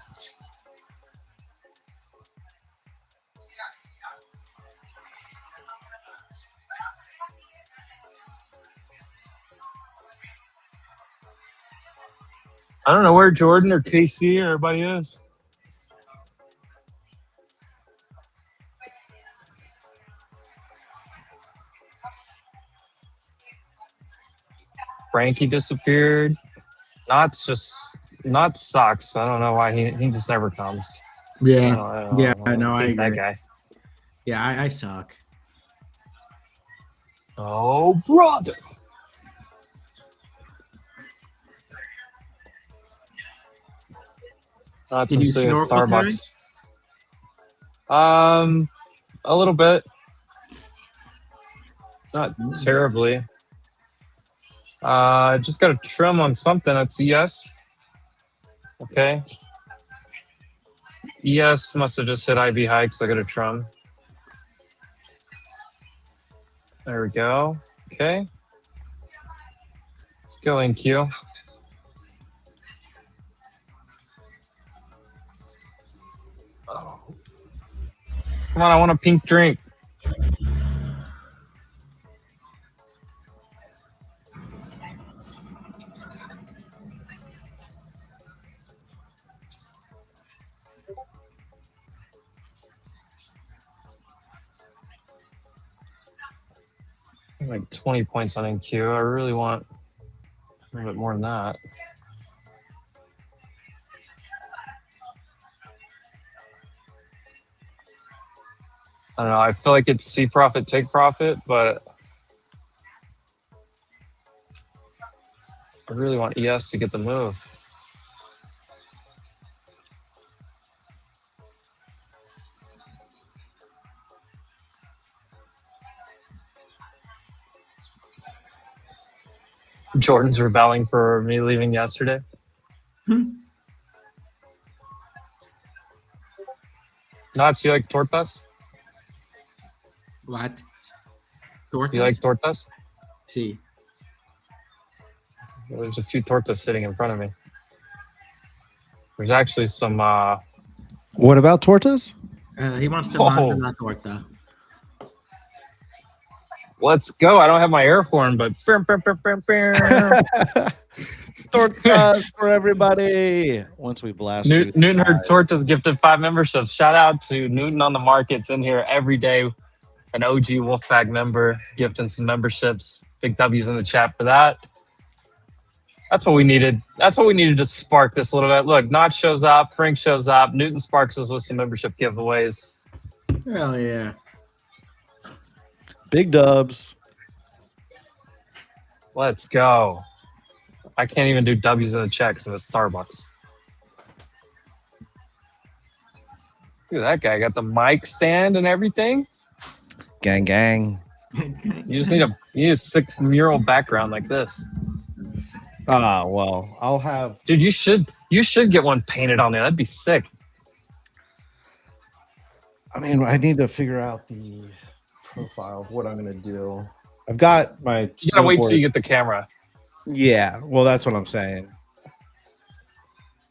I don't know where Jordan or KC or everybody is. Frankie disappeared. Not sucks. I don't know why he just never comes. Yeah, I know. I hate that agree. guy. Yeah, I suck. Oh, brother. That's Did you some snorkel Starbucks. A little bit. Not terribly. Just got a trim on something. That's ES. Okay. ES must have just hit IB high because I got a trim. There we go. Okay. Let's go in Q. Oh. Come on, I want a pink drink. Like 20 points on NQ. I really want a little bit more than that. I don't know. I feel like it's see profit, take profit, but I really want ES to get the move. Jordan's rebelling for me leaving yesterday. Nuts, you like tortas? What? Tortas? You like tortas? See. Well, there's a few tortas sitting in front of me. There's actually some. What about tortas? He wants to manda la torta. Let's go. I don't have my air horn, but Tortas for everybody. Once we blast Newton heard tortas gifted 5 memberships. Shout out to Newton on the markets in here every day. An OG Wolfpack member gifting some memberships. Big W's in the chat for that. That's what we needed. That's what we needed to spark this a little bit. Look, Notch shows up, Frank shows up, Newton sparks us with some membership giveaways. Hell yeah. Big dubs. Let's go. I can't even do W's in the chat because of the Starbucks. Look at that guy. Got the mic stand and everything. Gang, gang. You just need a sick mural background like this. Ah, well, I'll have. Dude, you should get one painted on there. That'd be sick. I mean, I need to figure out the profile of what I'm going to do. I've got my. You gotta wait till you get the camera. Yeah, well, that's what I'm saying.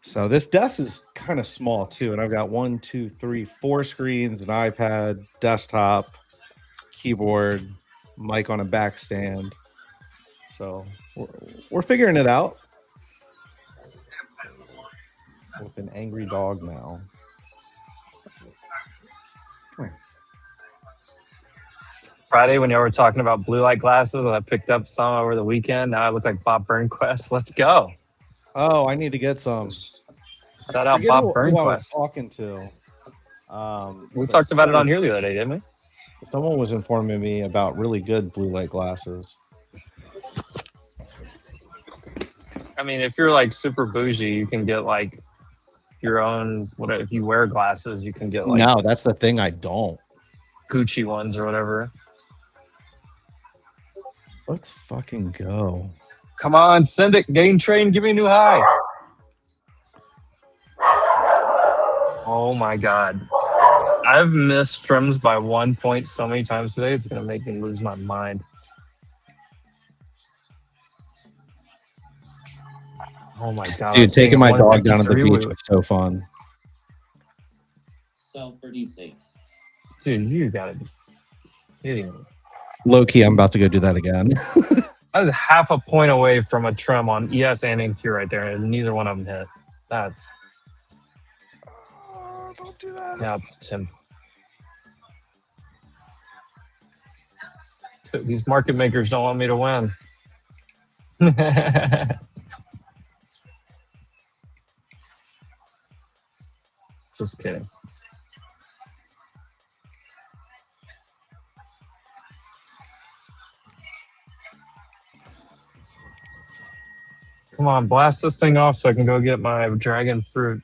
So this desk is kind of small too, and I've got 1, 2, 3, 4 screens, an iPad, desktop, keyboard, mic on a back stand. So we're figuring it out. With an angry dog now. Come here. Friday, when y'all were talking about blue light glasses, I picked up some over the weekend. Now I look like Bob Burnquist. Let's go. Oh, I need to get some. Shout out Bob Who I was Burnquist. talking to. We talked about it on here the other day, didn't we? Someone was informing me about really good blue light glasses. I mean, if you're like super bougie, you can get like your own. Whatever. If you wear glasses, you can get like No, that's the thing. I don't. Gucci ones or whatever. Let's fucking go. Come on, send it. Gain train. Give me a new high. Oh my god. I've missed trims by 1 point so many times today. It's going to make me lose my mind. Oh my god. Dude, taking my dog down to the beach was so fun. Sell 36. Dude, you gotta be kidding me. Low key, I'm about to go do that again. I was half a point away from a trim on ES and NQ right there, and neither one of them hit. That's. Don't do that. Now it's Tim. These market makers don't want me to win. Just kidding. Come on, blast this thing off so I can go get my dragon fruit.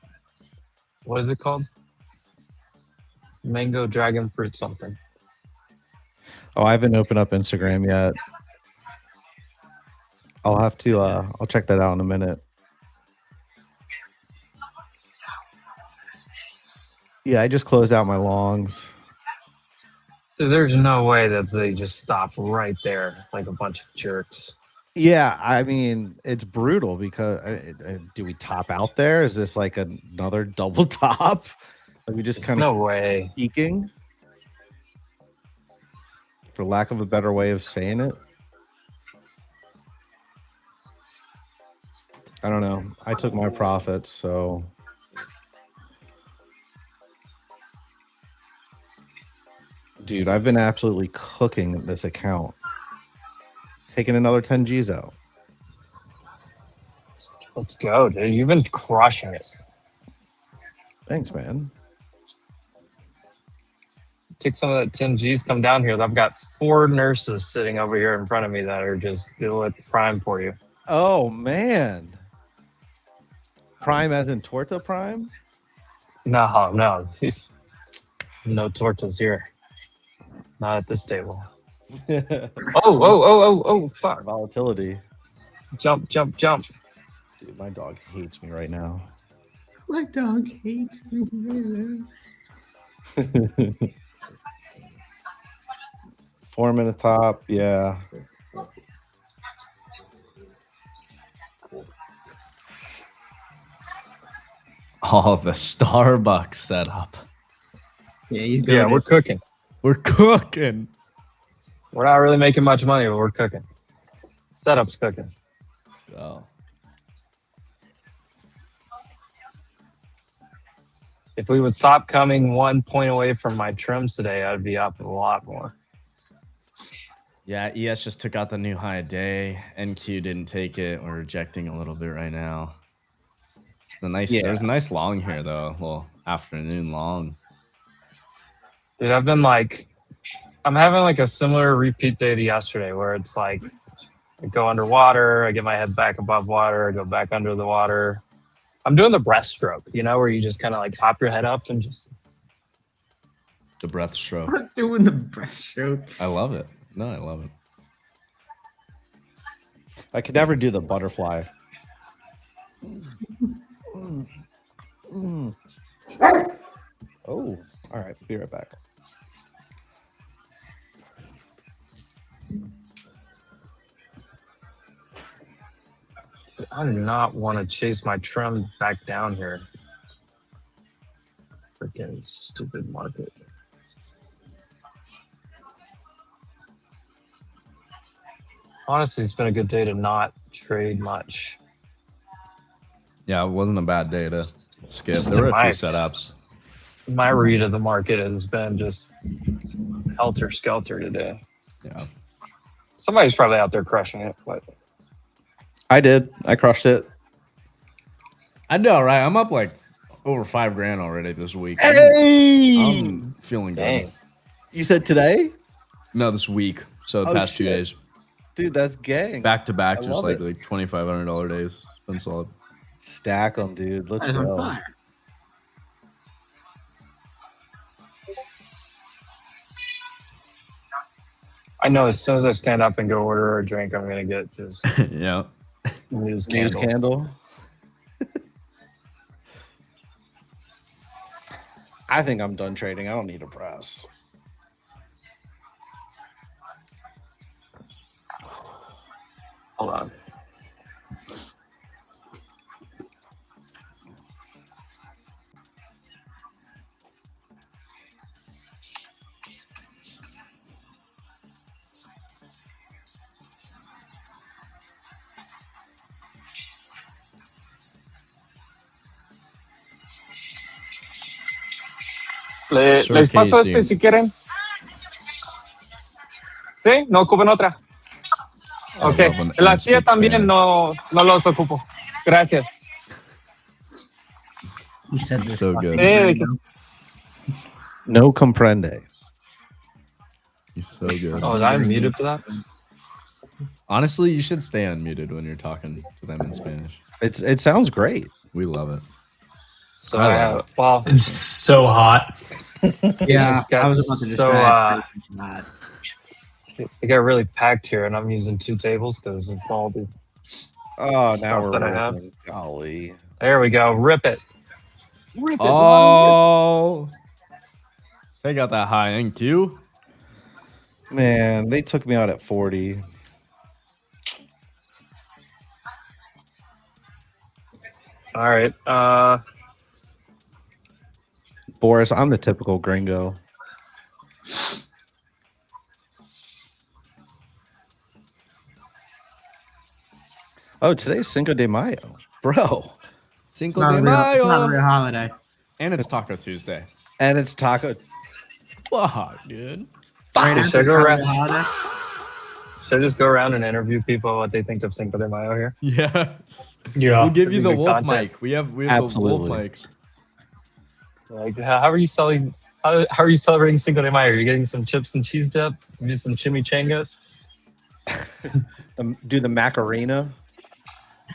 What is it called? Mango dragon fruit something. Oh, I haven't opened up Instagram yet. I'll have to, I'll check that out in a minute. Yeah, I just closed out my longs. Dude, there's no way that they just stop right there like a bunch of jerks. Yeah, I mean, it's brutal because do we top out there? Is this like another double top? Like we just kind of no way peeking, for lack of a better way of saying it. I don't know. I took my profits, so dude, I've been absolutely cooking this account. Taking another 10 G's out. Let's go, dude. You've been crushing it. Thanks, man. Take some of that 10 G's, come down here. I've got 4 nurses sitting over here in front of me that are just doing prime for you. Oh, man. Prime as in Torta Prime? No. No tortas here. Not at this table. Oh, fuck. Volatility. Jump. Dude, my dog hates me right now. My dog hates me. 4 minute top, yeah. Oh, the Starbucks setup. Yeah, we're cooking. We're cooking. We're not really making much money, but we're cooking. Setup's cooking. Oh. If we would stop coming 1 point away from my trims today, I'd be up a lot more. Yeah, ES just took out the new high a day. NQ didn't take it. We're rejecting a little bit right now. There's a nice long here, though. Little afternoon long. Dude, I'm having like a similar repeat day to yesterday where it's like I go underwater, I get my head back above water, I go back under the water. I'm doing the breaststroke, where you just kind of like pop your head up and just. The breaststroke. I'm doing the breaststroke. I love it. No, I love it. I could never do the butterfly. Oh, all right. Be right back. I do not want to chase my trim back down here. Freaking stupid market. Honestly, it's been a good day to not trade much. Yeah, it wasn't a bad day to skip. Just There were in a few my- setups. My read of the market has been just helter skelter today. Yeah. Somebody's probably out there crushing it, but I did. I crushed it. I know, right? I'm up like over $5,000 already this week. Hey! I'm feeling good. Dang. You said today? No, this week. So the Oh, past 2 shit. days. Dude, that's gang. Back to back, I just love like it. $2,500 days. It's been solid. Stack them, dude. Let's Eyes on go. fire. I know as soon as I stand up and go order a drink, I'm gonna get just Yeah. news News candle. candle. I think I'm done trading. I don't need a press. Hold on. Les paso este si quieren. ¿Sí? ¿No ocupan otra? Ok. La silla también no los ocupo. Gracias. He said It's this so fucking good. gringo. No comprende. He's so good. Oh, I'm muted for that? Honestly, you should stay unmuted when you're talking to them in Spanish. It sounds great. We love it. So I love it. well, It's so hot. Yeah, just got I was about to just so, say it got really packed here, and I'm using 2 tables because of all the Oh, now stuff we're that I have. rolling. Golly. There we go. Rip it. Rip it. Oh, they got that high NQ. Man, they took me out at 40. All right. Boris, I'm the typical gringo. Oh, today's Cinco de Mayo. Bro. Cinco not de a real- Mayo. it's not a real holiday. And it's Taco Tuesday. And it's taco. Fuck, dude. Right Should I after go Holiday around? holiday. Should I just go around and interview people what they think of Cinco de Mayo here? Yes. Yeah. We'll give you the Good wolf content. mic. We have the wolf Absolutely. mics. Like, how are you selling? How are you celebrating Cinco de Mayo? Are you getting some chips and cheese dip? Maybe some chimichangas? Do the Macarena.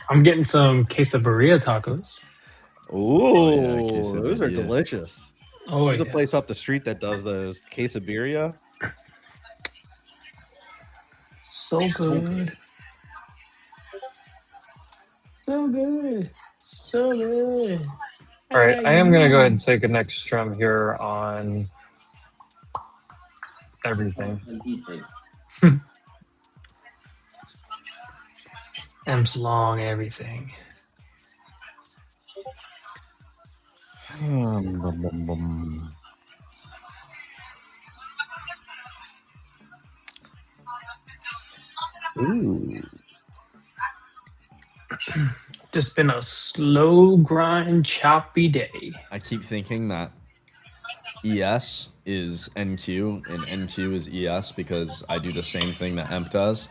I'm getting some quesadilla tacos. Ooh, yeah, those are quesadilla. delicious. Oh, There's a yeah. place up the street that does those quesadilla. So good. So good. So good. All right, I am gonna go ahead and take a next strum here on everything. M's long everything. Ooh. Just been a slow grind, choppy day. I keep thinking that ES is NQ and NQ is ES because I do the same thing that EMP does,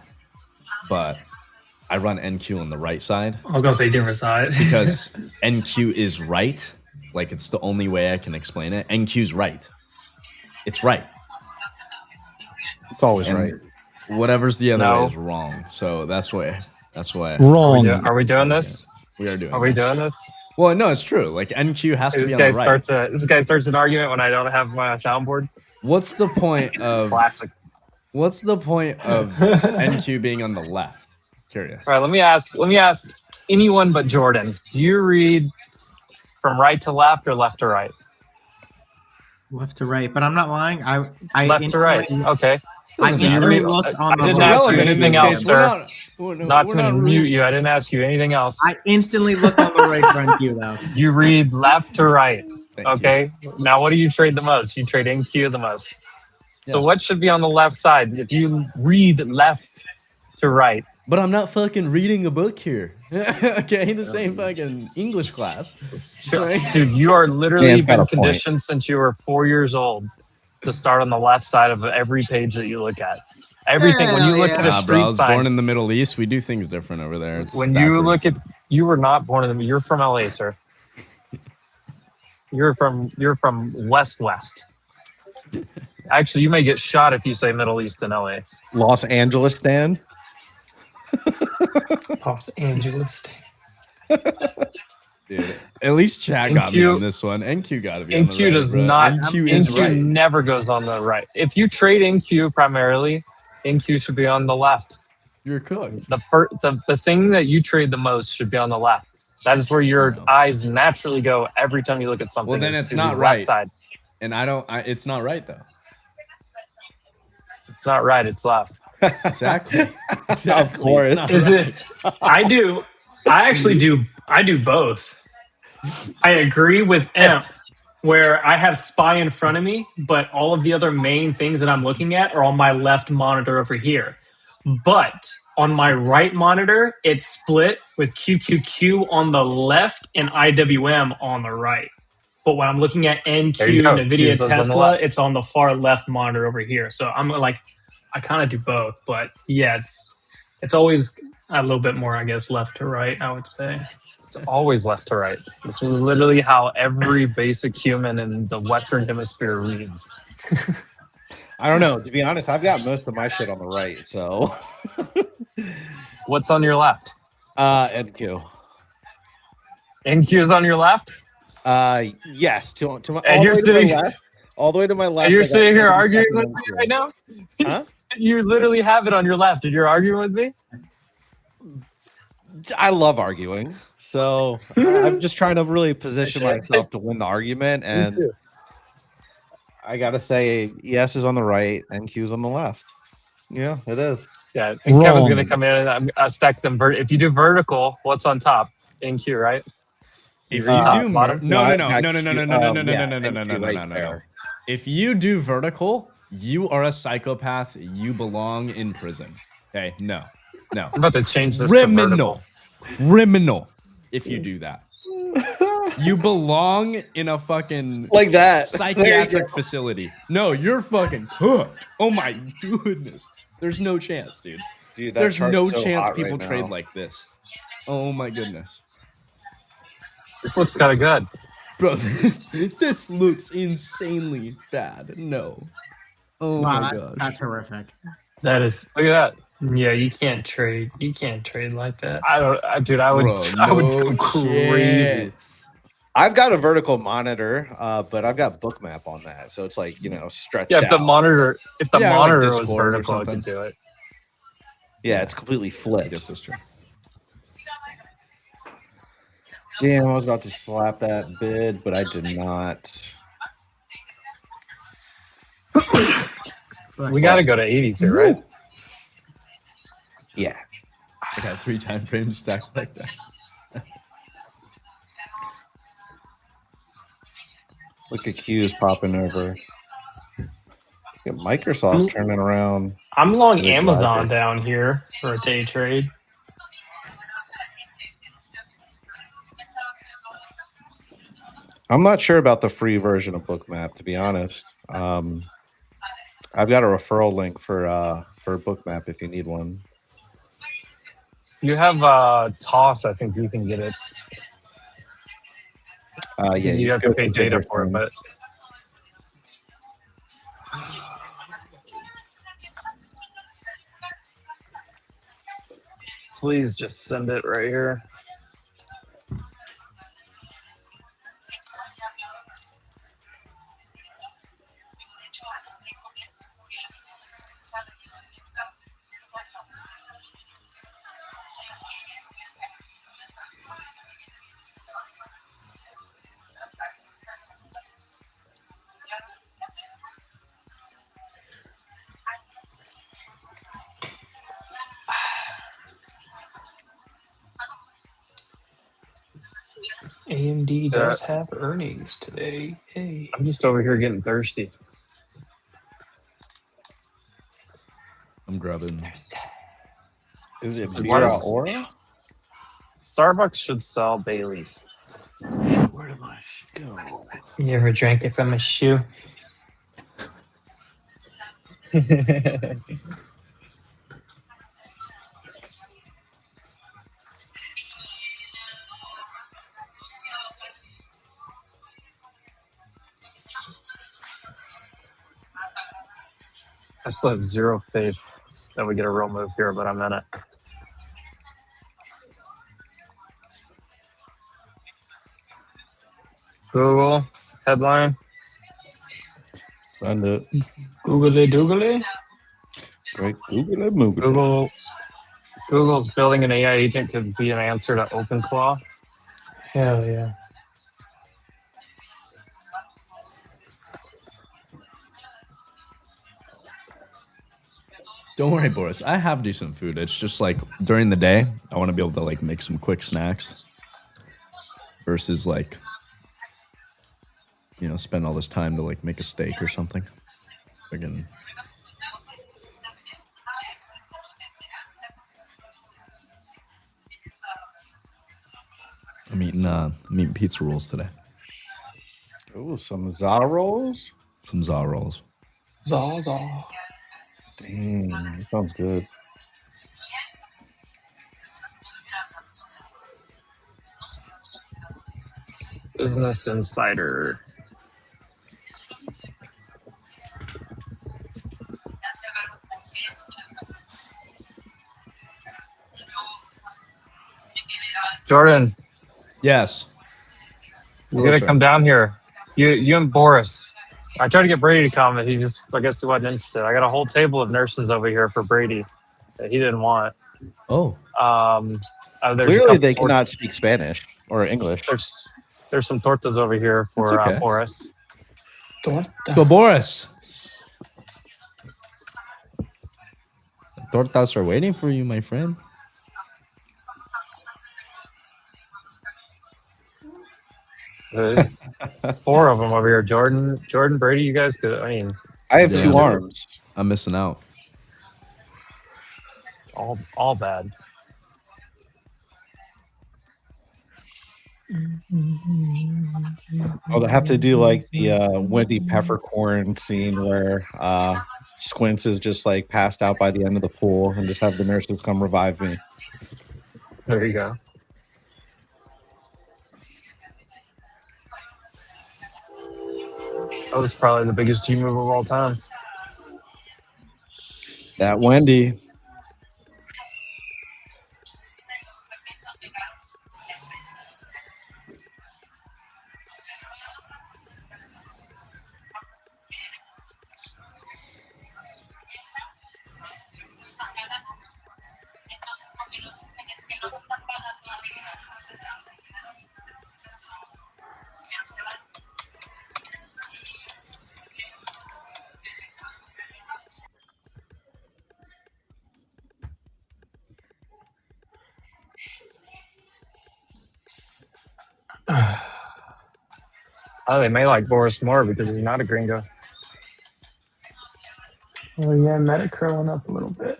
but I run NQ on the right side. I was gonna say different sides. Because NQ is right. Like, it's the only way I can explain it. NQ's right. It's right. It's always And right. Whatever's the other No. way is wrong. So that's why. Wrong. Are we doing this? We are doing Are we this. doing this? Well, no, it's true. Like, NQ has to This be on guy the right. starts an argument when I don't have my soundboard. What's the point of Classic. What's the point of NQ being on the left? Curious. All right, let me ask anyone but Jordan. Do you read from right to left or left to right? Left to right, but I'm not lying. I Left to right. Okay. I Doesn't instantly matter. look I on the didn't right. ask you anything else, sir. We're Not to not mute reading. you. I didn't ask you anything else. I instantly look on the right front queue though. You read left to right. Thank you. Okay. Now, what do you trade the most? You trade NQ the most. So, Yes. what should be on the left side? If you read left to right. But I'm not fucking reading a book here. Okay, the same fucking English class. Dude, you are literally Dan's got been a point. conditioned since you were 4 years old to start on the left side of every page that you look at. Everything, when you look at a Nah, bro, I street was sign, born in the Middle East. We do things different over there. It's when backwards. you look at, you were not born in the, you're from LA, sir. You're from West. Actually, you may get shot if you say Middle East in LA. Los Angeles stand. Los Angeles. Dude, at least chat got me NQ on this one. NQ got to be on the NQ right, does bro. not. NQ is NQ right. never goes on the right. If you trade NQ primarily, NQ should be on the left. You're cooked. The thing that you trade the most should be on the left. That is where your eyes naturally go every time you look at something. Well, then is it's to not the right. left side. And it's not right though. It's not right. It's left. Exactly. Exactly. Of course. It's not Is right. it? I actually do. I do both. I agree with Emp, where I have SPY in front of me, but all of the other main things that I'm looking at are on my left monitor over here. But on my right monitor, it's split with QQQ on the left and IWM on the right. But when I'm looking at NQ, There you go. NVIDIA, Q's on the Tesla, left. it's on the far left monitor over here. So I'm like, I kind of do both. But yeah, it's always a little bit more, I guess, left to right, I would say. It's always left to right. It's literally how every basic human in the Western Hemisphere reads. I don't know. To be honest, I've got most of my shit on the right. So, What's on your left? NQ. NQ is on your left? Yes. To my, And all you're the way to sitting- my left. All the way to my left. And you're I got sitting here NQ. arguing with me right now? Huh? You literally have it on your left, and you're arguing with me? I love arguing. So I'm just trying to really position myself to win the argument. And too. I got to say, ES is on the right and Q is on the left. Yeah, it is. Yeah, and Kevin's going to come in and I stack them. If you do vertical, what's on top? NQ, right? If read you top, do bottom? no. If you do vertical, you are a psychopath. You belong in prison. Okay, no. I'm about to change this to vertical. Criminal. If you do that, you belong in a fucking like that psychiatric facility. No, you're fucking cooked. Oh my goodness. There's no chance, dude. Dude, there's no so chance hot people right trade now. like this. Oh my goodness. This looks kind of good. Bro, this looks insanely bad. No. Oh Wow, my gosh. that's horrific. That is, Look at that. yeah, you can't trade. You can't trade like that. I would, I would go crazy. chance. I've got a vertical monitor, but I've got bookmap on that. So it's like, stretched Yeah, out. if the monitor like was Discord or vertical, I something. could do it. Yeah, it's completely flipped. Yes, that's true. Damn, I was about to slap that bid, but I did not. We got to go to 82, right? Yeah. I got 3 time frames stacked like that. Look at Q's popping over. Look at Microsoft turning around. I'm long Really Amazon glad down here for a day trade. I'm not sure about the free version of Bookmap, to be honest. I've got a referral link for Bookmap if you need one. You have Toss, I think you can get it. Yeah, you have to pay data for it, but please just send it right here. AMD does have earnings today. Hey, I'm just over here getting thirsty. I'm grabbing Is it Why Vera does Aura? Starbucks should sell Baileys? Where did my go? You ever drank it from a shoe? I still have zero faith that we get a real move here, but I'm in it. Google headline. Send it. Googly doogly. Great Google it, Moogle. Google's building an AI agent to be an answer to OpenClaw. Hell yeah. Don't worry, Boris. I have decent food. It's just like during the day, I want to be able to like make some quick snacks versus like, you know, spend all this time to like make a steak or something. Again. I'm eating pizza rolls today. Oh, some za rolls. Some za rolls. Zaza. Dang, that sounds good. Business Insider. Jordan. Yes. You gotta come down here. You and Boris. I tried to get Brady to come, and I guess he wasn't interested. I got a whole table of nurses over here for Brady that he didn't want. Oh. Clearly, they cannot speak Spanish or English. There's some tortas over here for okay. Boris. Let's go, Boris. The tortas are waiting for you, my friend. There's 4 of them over here. Jordan, Brady, you guys could. I mean, I have 2 arms. I'm missing out. All bad. I'll have to do like the Wendy Peppercorn scene where Squints is just like passed out by the end of the pool and just have the nurses come revive me. There you go. That was probably the biggest G move of all time. That Wendy. Oh, they may like Boris more because he's not a gringo. Oh yeah, meta curling up a little bit.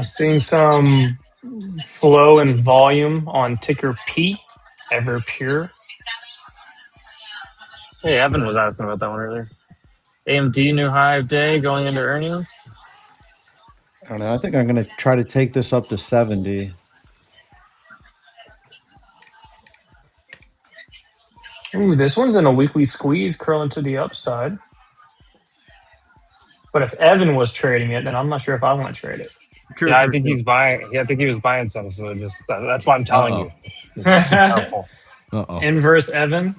Seeing some flow and volume on ticker P, ever pure. Hey, Evan was asking about that one earlier. AMD new high of day going into earnings. I don't know. I think I'm going to try to take this up to 70. Ooh, this one's in a weekly squeeze curling to the upside. But if Evan was trading it, then I'm not sure if I want to trade it. True, yeah, I think he's buying. Yeah, I think he was buying some. So that's why I'm telling you. Be careful. Inverse Evan.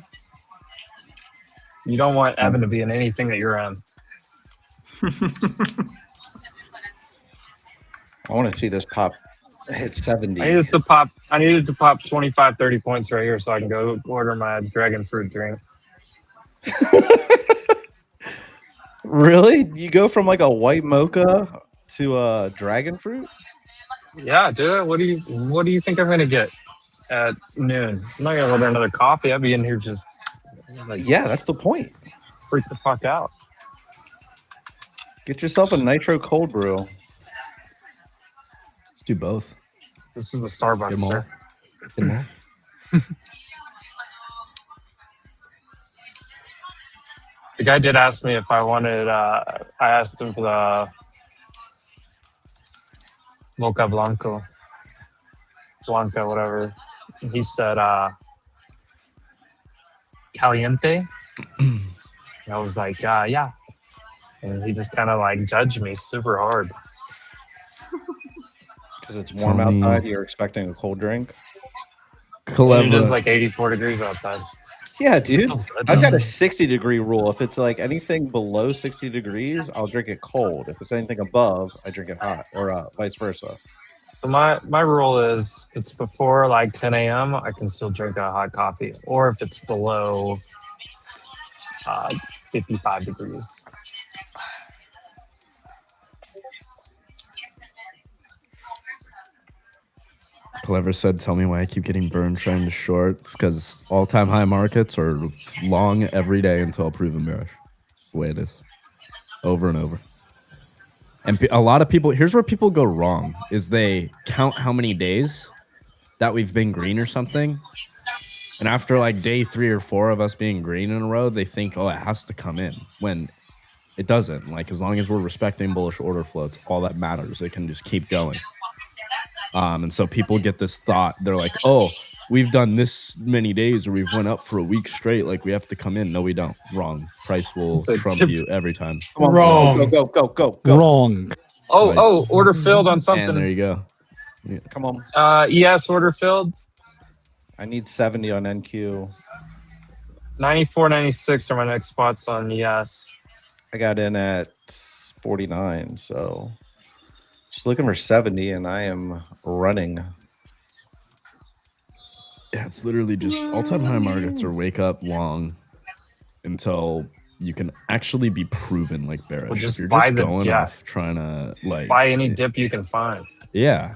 You don't want Evan to be in anything that you're in. I want to see this pop hit 70. I needed to pop 25, 30 points right here so I can go order my dragon fruit drink. Really? You go from like a white mocha to a dragon fruit? Yeah, dude. What do you think I'm gonna get at noon? I'm not gonna order another coffee. I'll be in here just like Yeah, that's the point. freak the fuck out. Get yourself a nitro cold brew. Let's do both. This is a Starbucks, Get 'em all. sir. Get 'em all. The guy did ask me if I wanted. I asked him for the Mocha Blanca, whatever. He said caliente. And I was like, yeah. And he just kind of like judged me super hard. Because it's warm outside, you're expecting a cold drink. It is like 84 degrees outside. Yeah, dude. I've got a 60-degree rule. If it's like anything below 60 degrees, I'll drink it cold. If it's anything above, I drink it hot, or vice versa. So my rule is, it's before like 10 a.m. I can still drink a hot coffee, or if it's below 55 degrees. Clever said, tell me why I keep getting burned trying to short. It's because all-time high markets are long every day until proven bearish. That's the way it is. Over and over. And a lot of people, here's where people go wrong, is they count how many days that we've been green or something. And after like day 3 or 4 of us being green in a row, they think, oh, it has to come in. When it doesn't. Like, as long as we're respecting bullish order flow, it's all that matters. It can just keep going. And so people get this thought. They're like, oh, we've done this many days, or we've went up for a week straight. Like, we have to come in. No, we don't. Wrong. Price will trump you every time. Wrong. Go. Wrong. Oh, order filled on something. And there you go. Yeah. Come on. Yes, order filled. I need 70 on NQ. 94, 96 are my next spots on yes. I got in at 49, so just looking for 70, and I am running. Yeah, it's literally just all-time high markets or wake up long until you can actually be proven like bearish. Well, just if you're buy just the going off trying to like buy any dip you can find. Yeah.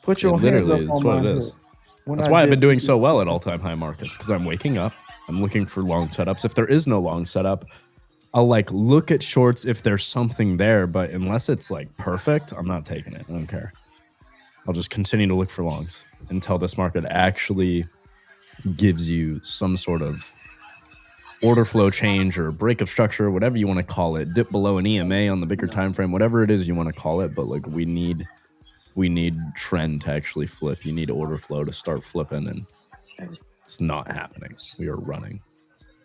Put your hands up that's on what my it is. head. When That's I why I've been did- doing so well at all-time high markets, because I'm waking up, I'm looking for long setups. If there is no long setup, I'll like look at shorts if there's something there, but unless it's like perfect, I'm not taking it. I don't care. I'll just continue to look for longs until this market actually gives you some sort of order flow change or break of structure, whatever you want to call it, dip below an EMA on the bigger time frame, whatever it is you want to call it. But like we need trend to actually flip. You need order flow to start flipping, and it's not happening. We are running.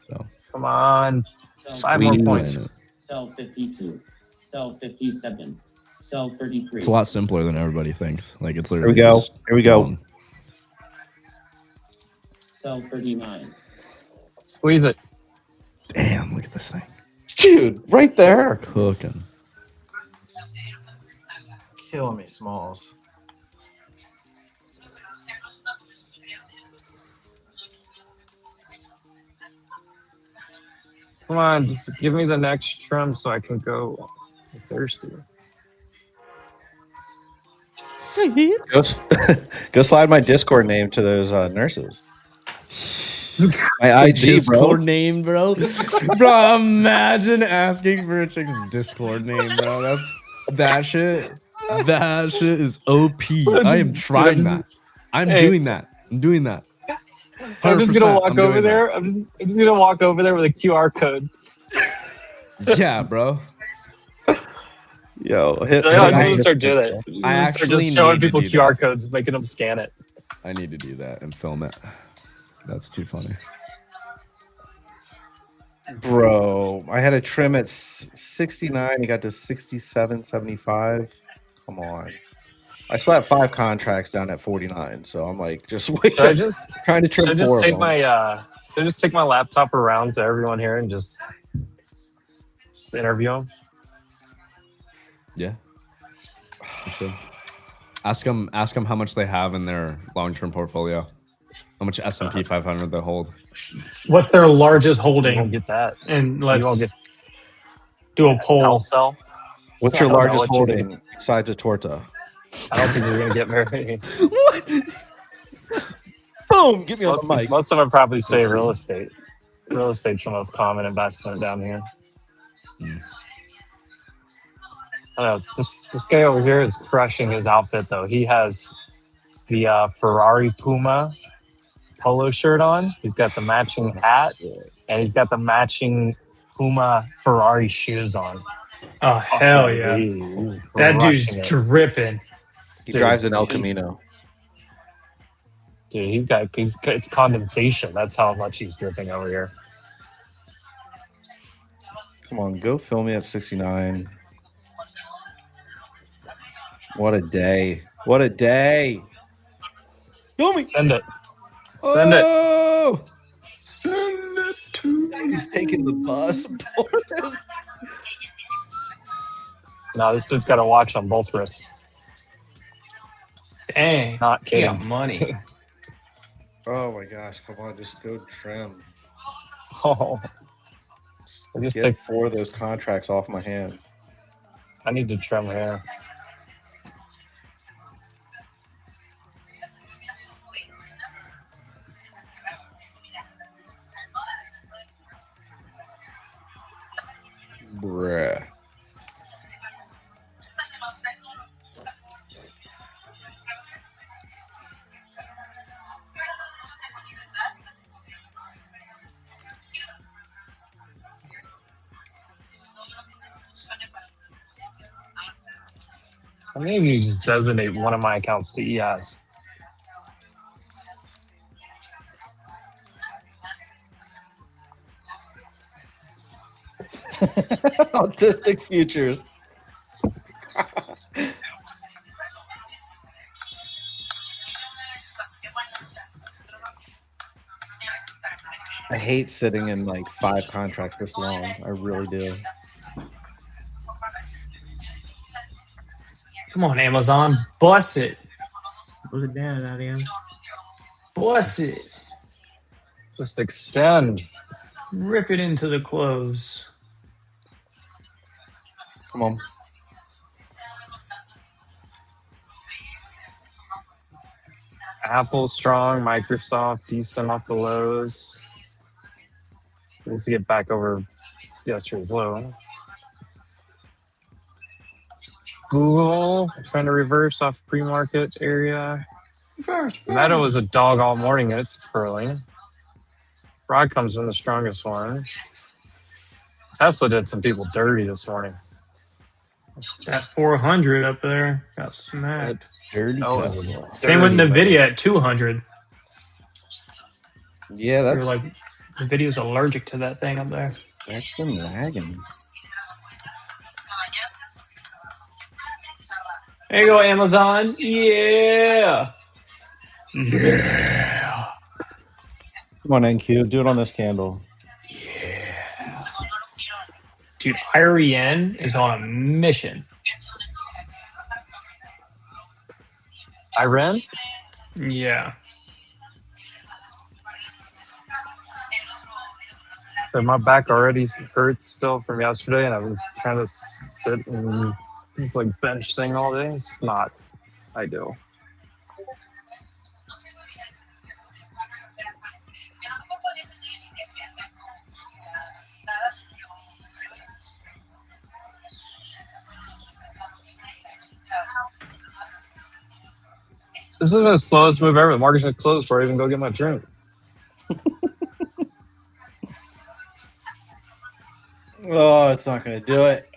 So come on, 5 more points. Sell 52. Sell 57. Sell 33. It's a lot simpler than everybody thinks. Like it's Here literally we go. just Here we go. long. Sell 39. Squeeze it. Damn, look at this thing. Dude, right there. Cooking. Killing me, Smalls. Come on, just give me the next trim so I can go. I'm thirsty. Go slide my Discord name to those nurses. My IG, Discord bro. name, bro. Bro, imagine asking for a chick's Discord name, bro. That shit is OP. I am trying that. I'm doing that. I'm doing that. I'm just gonna 100%, walk I'm over doing there. I'm just gonna walk over there with a QR code. Yeah, bro. Yo, I'm just gonna start doing it. I actually just showing need to people do QR that. codes, making them scan it. I need to do that and film it. That's too funny. Bro, I had a trim at 69. It got to 67, 75. Come on. I slapped 5 contracts down at 49, so I'm like, just wait. Should I just trying to trim should I just 4 of take them. my should I just take my laptop around to everyone here and just interview them? Yeah. You should. Ask them how much they have in their long-term portfolio. How much S&P 500 they hold. What's their largest holding? You won't get that. And You let's won't get. Do a poll. Sell. What's I your don't know largest what you do. holding besides a Torta? I don't think you're gonna get very. What? Boom! Get me on the mic. Most of them probably stay real estate. Real estate's the most common investment down here. I don't know. This guy over here is crushing his outfit though. He has the Ferrari Puma polo shirt on. He's got the matching hat, and he's got the matching Puma Ferrari shoes on. Oh hell yeah! That dude's dripping. He drives an El Camino. Dude, it's condensation. That's how much he's dripping over here. Come on, go fill me at 69. What a day. What a day. Fill me. Send it. Send it. Send it to me. He's taking the bus. No, this dude's got a watch on both wrists. Dang. Not kidding. He got money. Oh my gosh, come on, just go trim. Oh. Just take 4 of those contracts off my hand. I need to trim hair. Bruh. Or maybe you just designate one of my accounts to ES. Autistic futures. I hate sitting in like 5 contracts this long. I really do. Come on, Amazon, bust it. Put it down, Adrian. Bust it. Just extend. Rip it into the close. Come on. Apple strong, Microsoft decent off the lows. Needs to get back over yesterday's low. Google trying to reverse off pre-market area. Meta was a dog all morning and it's curling. Broadcom's been the strongest one. Tesla did some people dirty this morning. That 400 up there got smacked. Dirty Tesla. Same with NVIDIA at 200. Yeah, that's like NVIDIA's allergic to that thing up there. That's been lagging. There you go, Amazon. Yeah. Yeah. Come on, NQ, do it on this candle. Dude, IREN is on a mission. IREN? Yeah. So my back already hurts still from yesterday, and I was trying to sit and this like bench thing all day. It's not ideal. This has been the slowest move ever. The market's gonna close before I even go get my drink. Oh, it's not going to do it.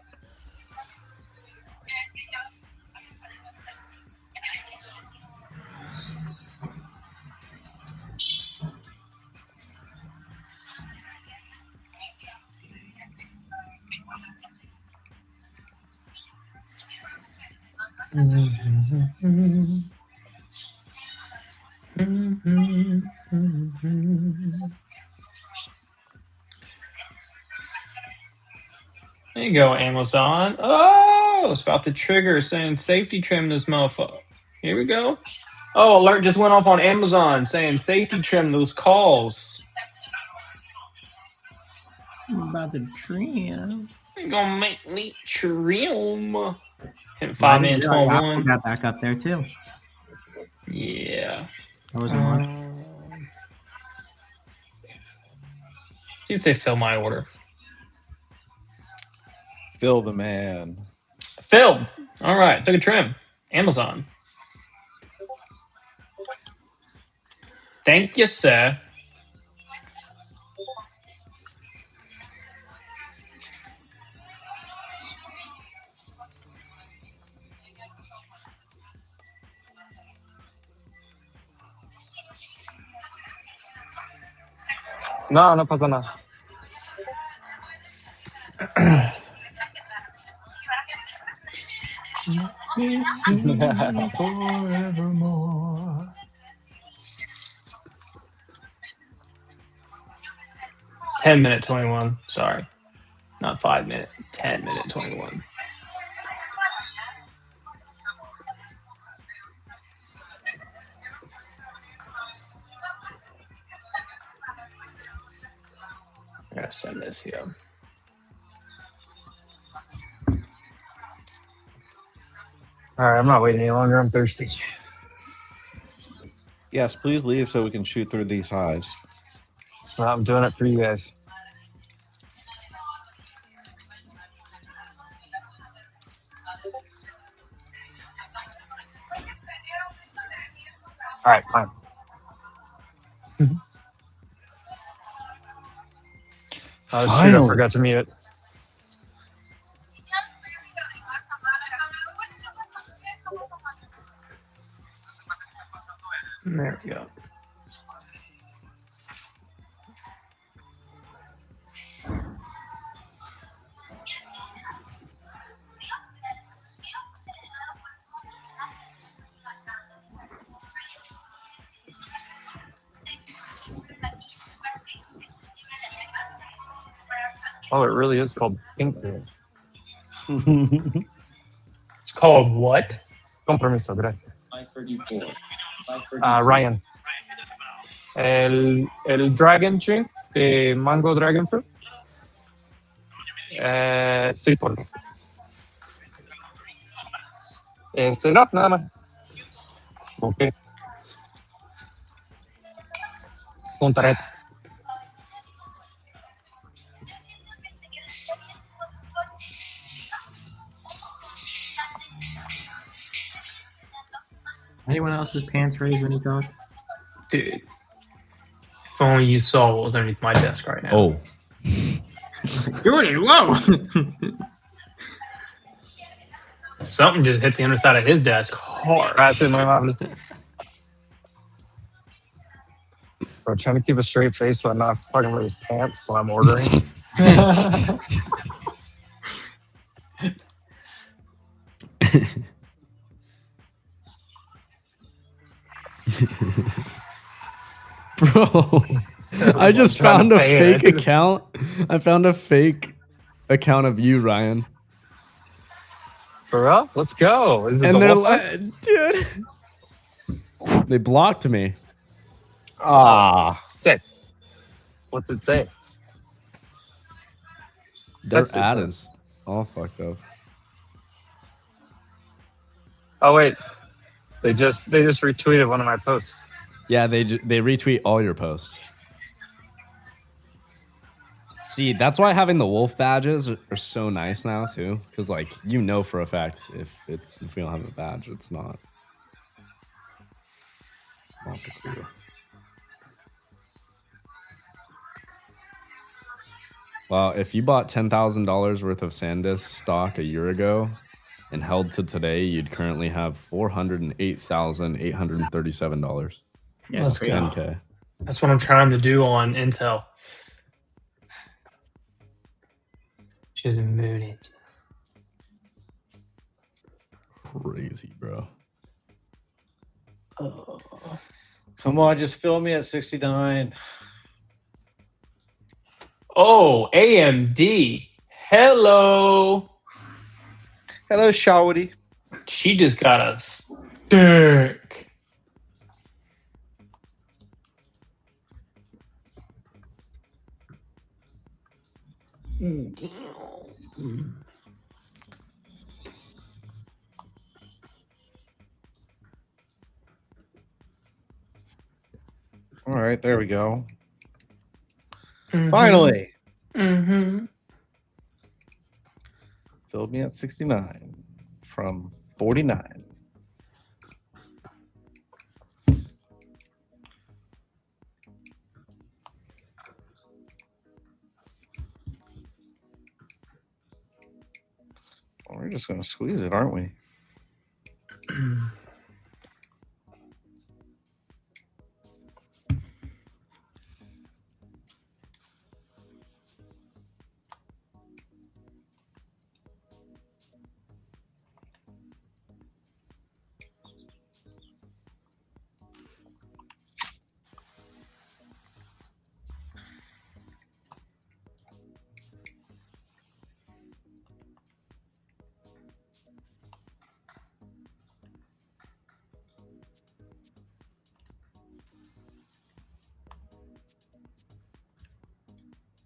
There you go, Amazon. Oh, it's about to trigger saying safety trim this motherfucker. Here we go. Oh, alert just went off on Amazon saying safety trim those calls. I'm about to trim. You're gonna make me trim. Hit Well, I 5 didn't minute realize Apple 21. got back up there too. Yeah. I wasn't watching. See if they fill my order. Phil the man. Filled. All right. Took a trim. Amazon. Thank you, sir. No, no pasa nada. Forevermore. Ten minute 21. Sorry. Not 5 minute. 10 minute 21. I gotta send this here. All right, I'm not waiting any longer. I'm thirsty. Yes, please leave so we can shoot through these highs. So I'm doing it for you guys. All right, fine. Oh, shoot, I forgot to mute it. There we go. Oh, it really is called pink. It's called what? Compromiso, gracias. 534. Ryan. El Dragon Drink de Mango Dragon Fruit. Sí, por no, nada más. Ok. Puntaret. Anyone else's pants raised when you talk? Dude. If only you saw what was underneath my desk right now. Oh. Jordan, whoa! Something just hit the underside of his desk hard. That's it, my mom. Bro, trying to keep a straight face while not talking about his pants while I'm ordering. Bro, I just found a fake account. I found a fake account of you, Ryan. For real? Let's go. Is it And the they're whole like, thing? dude, they blocked me. Ah, sick. What's it say? Their Text it ad to is all fucked up. Oh wait, they just retweeted one of my posts. Yeah, they retweet all your posts. See, that's why having the wolf badges are so nice now too, because like you know for a fact if we don't have a badge, it's not the clue. Wow, if you bought $10,000 worth of SanDisk stock a year ago and held to today, you'd currently have $408,837. Let's go. 10K. That's what I'm trying to do on Intel. She's moody. Crazy, bro. Oh. Come on, just fill me at 69. Oh, AMD. Hello. Hello, Shawty. She just got a stick. All right, there we go. Mhm. Finally, Mm-hmm. filled me at 69 from 49. Well, we're just going to squeeze it, aren't we?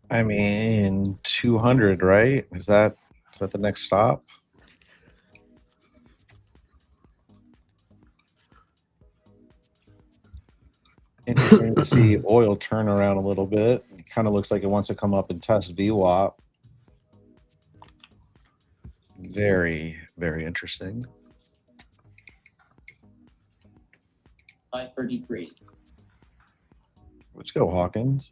I mean, 200, right? Is that the next stop? Interesting to see oil turn around a little bit. It kind of looks like it wants to come up and test VWAP. Very, very interesting. 533. Let's go, Hawkins.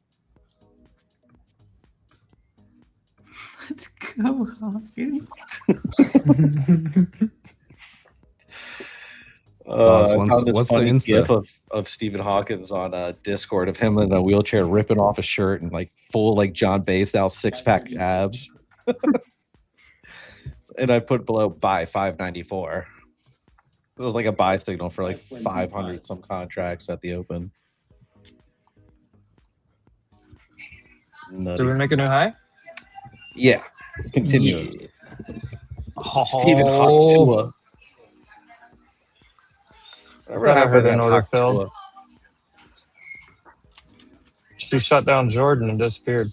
Let's go, Hawkins. Boss, I what's- found this what's the funny Insta? gif of Stephen Hawkins on Discord of him in a wheelchair ripping off his shirt and like full like John Bay style 6-pack abs. And I put below buy 594. It was like a buy signal for like 500 some contracts at the open. Nutty. Did we make a new high? Yeah, continuous. Oh, Stephen Hawkins. Whatever Thought I happened heard to an that order Hawk filled. Tua? She shut down Jordan and disappeared.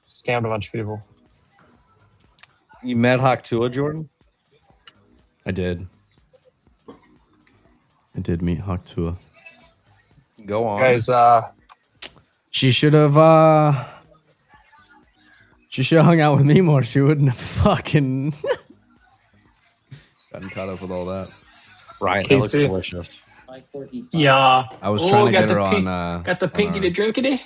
Scammed a bunch of people. You met Hawk Tua, Jordan? I did. I did meet Hawk Tua. Go on. Guys, She should have hung out with me more. She wouldn't have fucking gotten caught up with all that. Ryan, that looks Casey. delicious. Yeah. I was trying to get her on got the pinky to drinkity.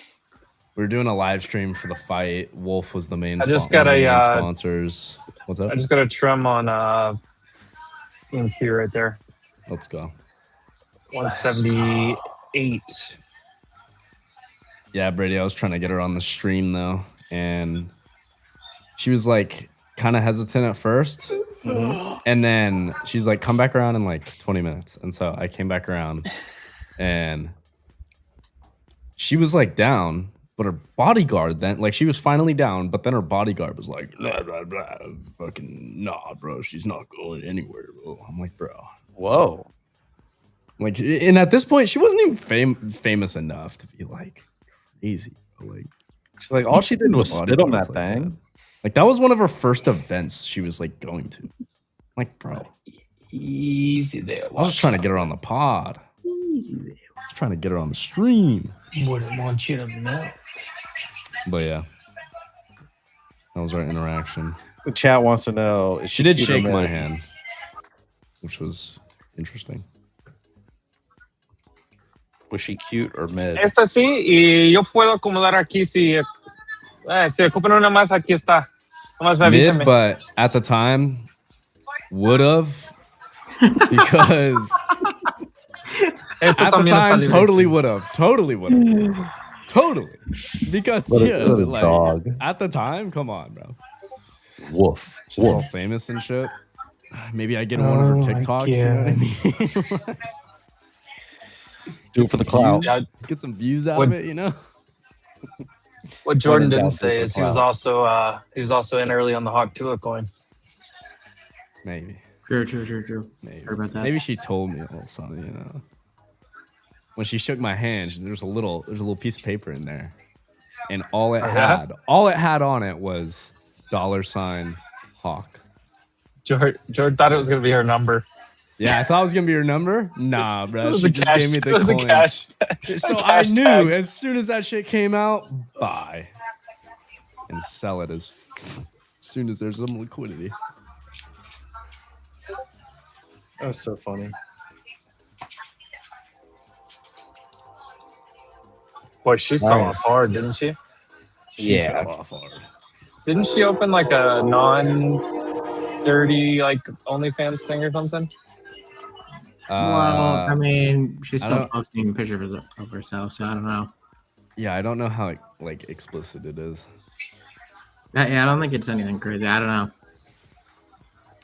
we were doing a live stream for the fight. Wolf was the main I just one got of the a, main sponsors. What's up? I just got a trim on EMQ right there. Let's go. 178. Yeah, Brady, I was trying to get her on the stream though, and she was like kind of hesitant at first. And then she's like, come back around in like 20 minutes. And so I came back around and she was like down, but her bodyguard then, like she was finally down, but then her bodyguard was like, blah, blah, blah, fucking, nah, bro, she's not going anywhere, bro. I'm like, bro. Whoa. Like, and at this point, she wasn't even famous enough to be like crazy. Bro. Like, she's like, all she did was spit on that like thing. that. Like that was one of her first events she was like going to. Like, bro. Easy there. I was just trying to get her on the pod. Easy there. I was trying to get her on the stream. Wouldn't want you to melt. But yeah. That was our interaction. The chat wants to know. Is She did cute or shake my mid? hand, which was interesting. Was she cute or mid? Esta sí, y yo puedo acomodar aquí si ocupan una más, aquí está. Nomás me Mid, avísenme. but at the time, would have because Esto at the también está time, libre. totally would have, totally, because What a- yeah, what a like, dog. at the time, come on, bro. Woof. She's all famous and shit. Maybe I get in one of her TikToks. You know what I mean? Do it for the clout. Get some views out What- of it, you know. What Jordan What in didn't doubt say for is he was also in early on the Hawk Tua coin. Maybe. True. Maybe. Heard about that. Maybe she told me a little something, you know. When she shook my hand, there's a little piece of paper in there, and all it had on it was $Hawk. Jordan thought it was gonna be her number. Yeah, I thought it was gonna be your number. Nah, bro. It was She a just cash. gave me It the was a coin. cash. So a I cash knew tag. as soon as that shit came out, buy and sell it as soon as there's some liquidity. That was so funny. Boy, she All fell right. off hard, didn't she? She Yeah. fell off hard. Didn't she open like a non-dirty like OnlyFans thing or something? Well, I mean, she's I still don't- posting pictures of herself, so I don't know. Yeah, I don't know how like explicit it is. Yeah, I don't think it's anything crazy. I don't know.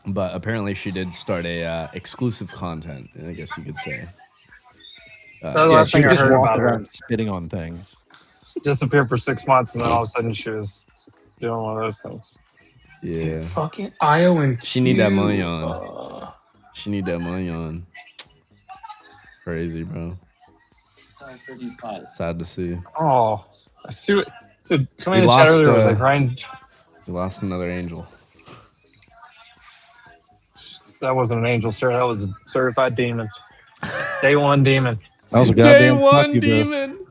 But apparently she did start a exclusive content, I guess you could say. That was the last she thing I just heard walked about her. around spitting on things. Disappeared for 6 months, and then all of a sudden she was doing one of those things. Yeah. Fucking IO and She need that Q. money on. She need that money on. Crazy, bro. Sell 35. Sad to see. Oh, I see what. Dude, somebody We in the chat lost, earlier was like, Ryan, we lost another angel. that wasn't an angel, sir. That was a certified demon. Day one demon. That was a Day goddamn one fuck you, Bill. demon.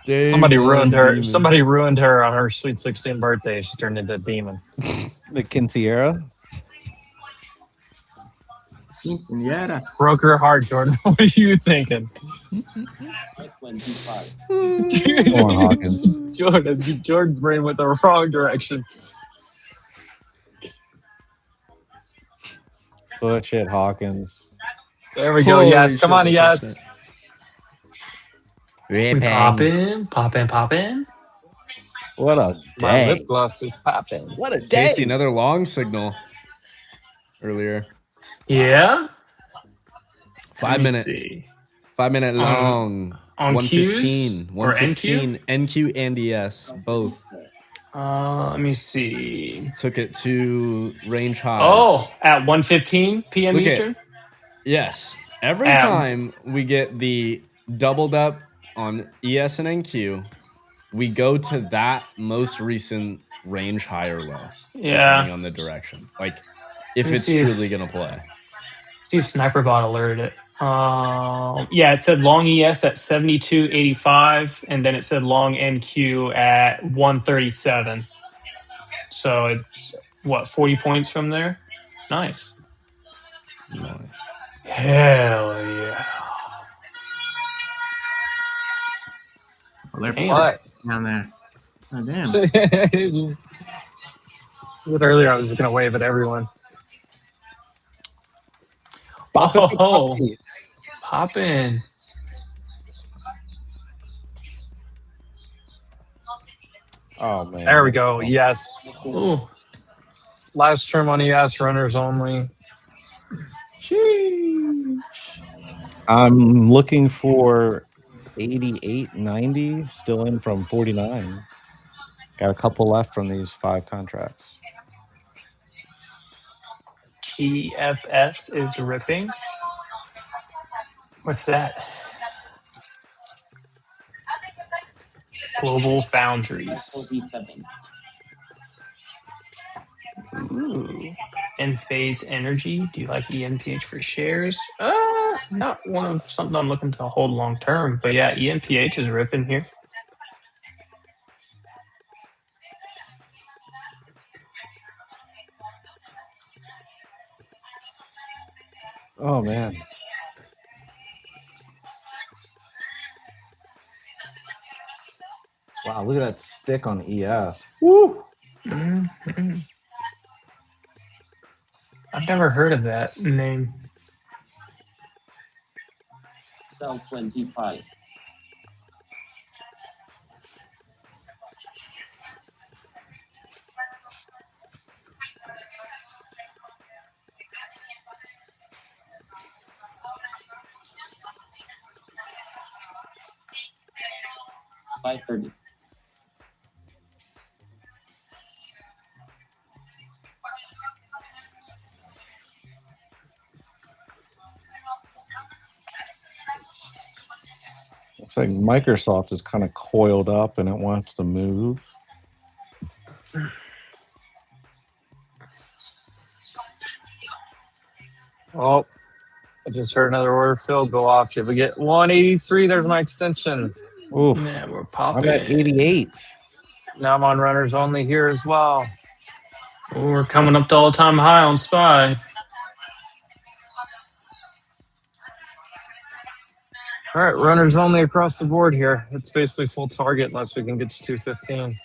Day Somebody one ruined her. demon. Somebody ruined her on her sweet 16 birthday. She turned into a demon. McKinsey era. Yeah. Broke her heart, Jordan. What are you thinking? 25. Come on, Hawkins. Jordan's brain went the wrong direction. Push it, Hawkins. There we go. Holy Yes, come shit, on, they yes. pushed We pop in, pop in, pop in. What a My day. lip gloss is popping. What a day. Casey, another long signal earlier. Yeah. 5 minute. See. 5 minute long. on 115. Qs or 115. NQ and ES. Both. Let me see. Took it to range highs. Oh, at 1:15 p.m. Look at- Eastern. Yes. Every time we get the doubled up on ES and NQ, we go to that most recent range high or low. Yeah. Depending on the direction. Like, if Let me it's see if- truly going to play. See if SniperBot alerted it. Yeah, it said long ES at 72.85, and then it said long NQ at 137. So it's what, 40 points from there? Nice. Nice. Hell yeah. Well, they're What? down there. Oh, damn. Earlier, I was going to wave at everyone. Oh, pop in. Oh, man. There we go. Yes. Ooh. Last trim on ES, runners only. I'm looking for 88, 90, still in from 49. Got a couple left from these 5 contracts. GFS is ripping. What's that? Global Foundries. 47. Ooh. Phase Energy. Do you like ENPH for shares? Not one of something I'm looking to hold long term, but yeah, ENPH is ripping here. Oh, man. Wow, look at that stick on ES. Woo! Mm-hmm. I've never heard of that name. Sell 25. $5.30. Looks like Microsoft is kind of coiled up and it wants to move. Oh, I just heard another order fill go off. Did we get 183? There's my extension. Oof. Yeah, we're I'm popping. at 88. Now I'm on runners only here as well. We're coming up to all-time high on SPY. All right, runners only across the board here. It's basically full target unless we can get to 215.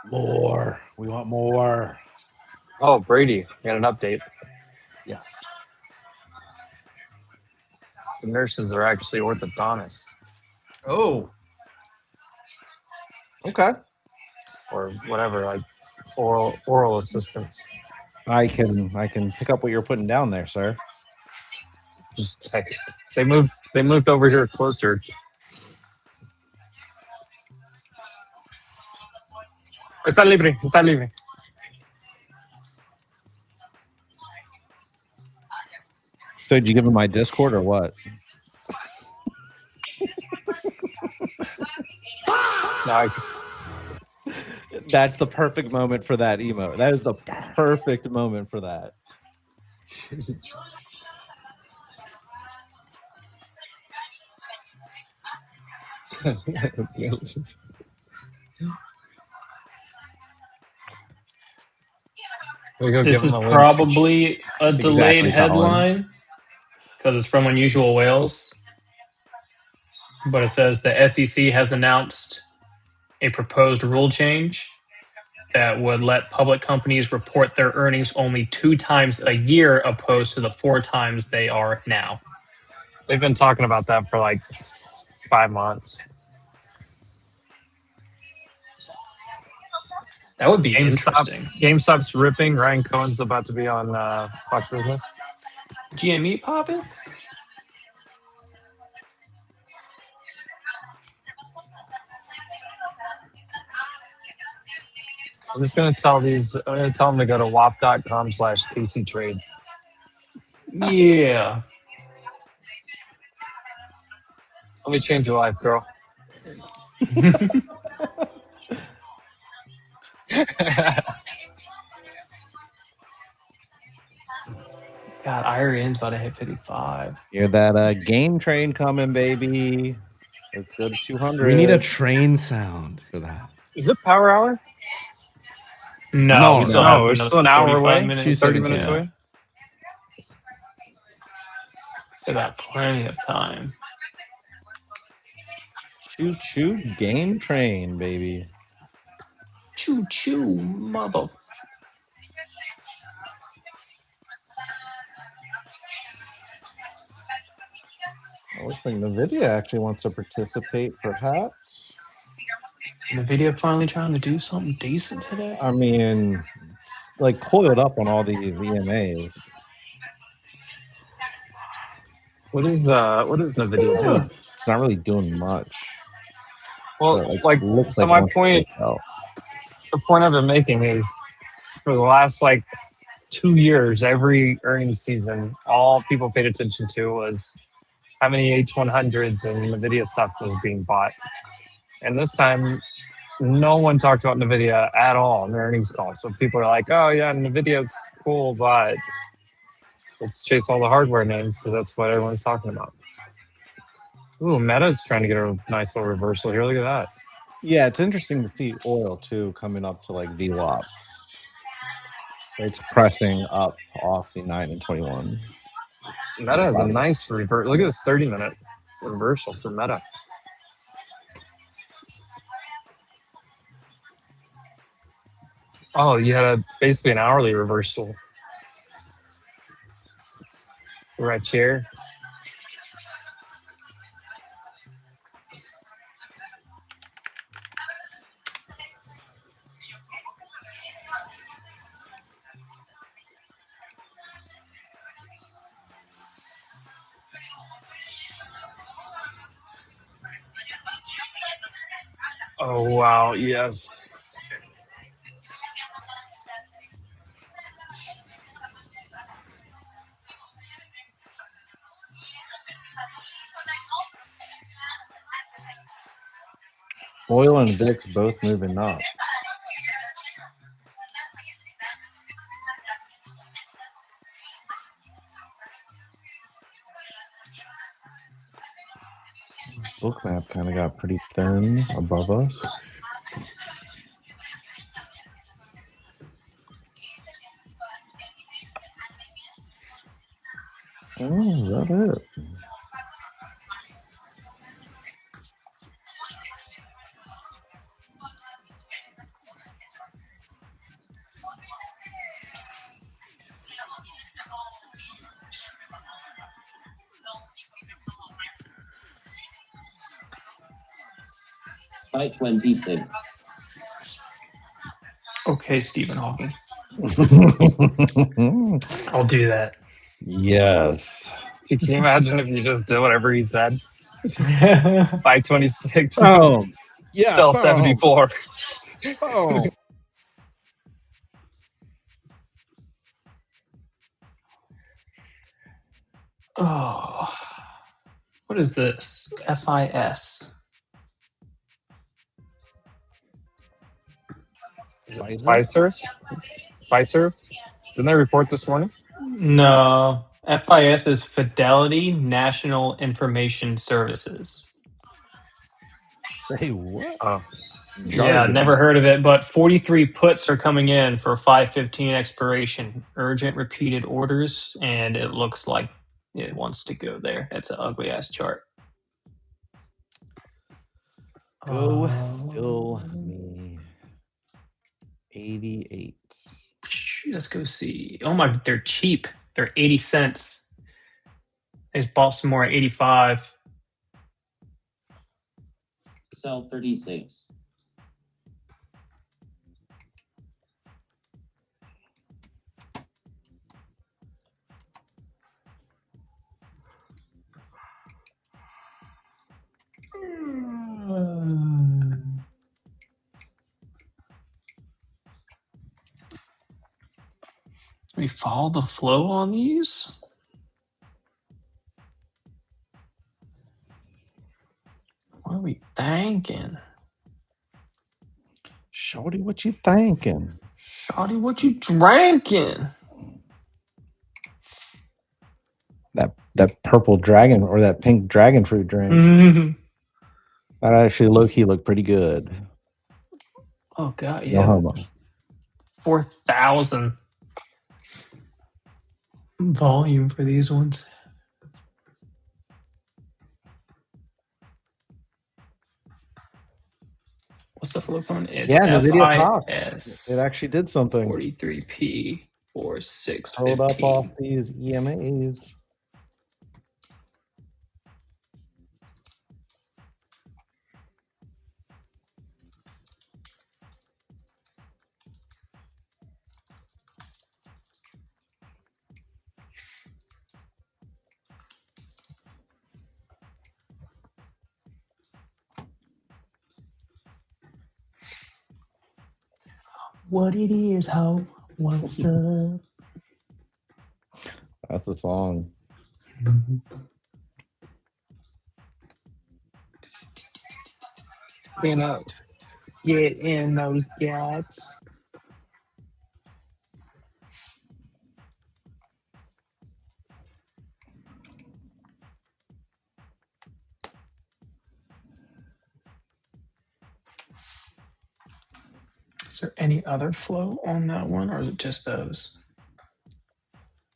More. We want more. Oh, Brady, got an update. Yes. The nurses are actually orthodontists. Oh. Okay. Or whatever, like oral assistants. I can pick up what you're putting down there, sir. Just heck, they moved over here closer. Está libre, está libre. So did you give him my Discord or what? No, That's the perfect moment for that emo. That is the perfect moment for that. This is probably a delayed headline because it's from Unusual Whales. But it says the SEC has announced a proposed rule change that would let public companies report their earnings only 2 times a year opposed to the 4 times they are now. They've been talking about that for like 5 months. That would be interesting. GameStop's ripping. Ryan Cohen's about to be on Fox Business. GME popping? I'm just gonna tell them to go to wap.com/Casey Trades. Yeah. Let me change your life, girl. God, Iron's about to hit 55. Hear that game train coming, baby. Let's go to 200. We need a train sound for that. Is it Power Hour? No, we still have we're still an hour away. 30 minutes away. We got plenty of time. Choo choo game train, baby. Choo choo, mother. It looks like NVIDIA actually wants to participate, perhaps. NVIDIA finally trying to do something decent today? I mean, it's like coiled up on all these EMAs. What is NVIDIA doing? It's not really doing much. Well, but, so my point, the point I've been making is for the last 2 years, every earnings season, all people paid attention to was how many H100s and NVIDIA stuff was being bought. And this time, no one talked about NVIDIA at all in the earnings call. So people are like, oh yeah, NVIDIA, it's cool, but let's chase all the hardware names because that's what everyone's talking about. Ooh, Meta's trying to get a nice little reversal here. Look at that. Yeah, it's interesting to see oil too coming up to VWAP. It's pressing up off the 9 and 21. Meta has a nice reverse. Look at this 30-minute reversal for Meta. Oh, you had basically an hourly reversal right here. Oh wow, yes. Oil and VIX both moving up. Book map kind of got pretty thin above us. Oh, is that it? By 26. Okay, Stephen Hawking. I'll do that. Yes. So can you imagine if you just did whatever he said? By 26. Oh, yeah. Sell Boom. 74. Boom. Oh, what is this? FIS. Pfizer? Didn't they report this morning? No, FIS is Fidelity National Information Services. Say what? Oh. Yeah, never heard of it, but 43 puts are coming in for 5/15 expiration. Urgent repeated orders, and it looks like it wants to go there. It's an ugly ass chart. Go fill me. 88. Let's go see. Oh my, they're cheap. They're 80 cents. I just bought some more at 85. Sell 36. We follow the flow on these. What are we thinking? Shorty, what you thinking? Shawty, what you drinking? That purple dragon or that pink dragon fruit drink. That actually low-key looked pretty good. Oh god, No yeah. homo. 4,000 volume for these ones. What's the flow on? It's Yeah, NVIDIA popped. FIS. It actually did something. 43p for 615. Hold up off these EMAs. What it is, ho? What's up? That's a song. Get in those gats. Is there any other flow on that one, or is it just those?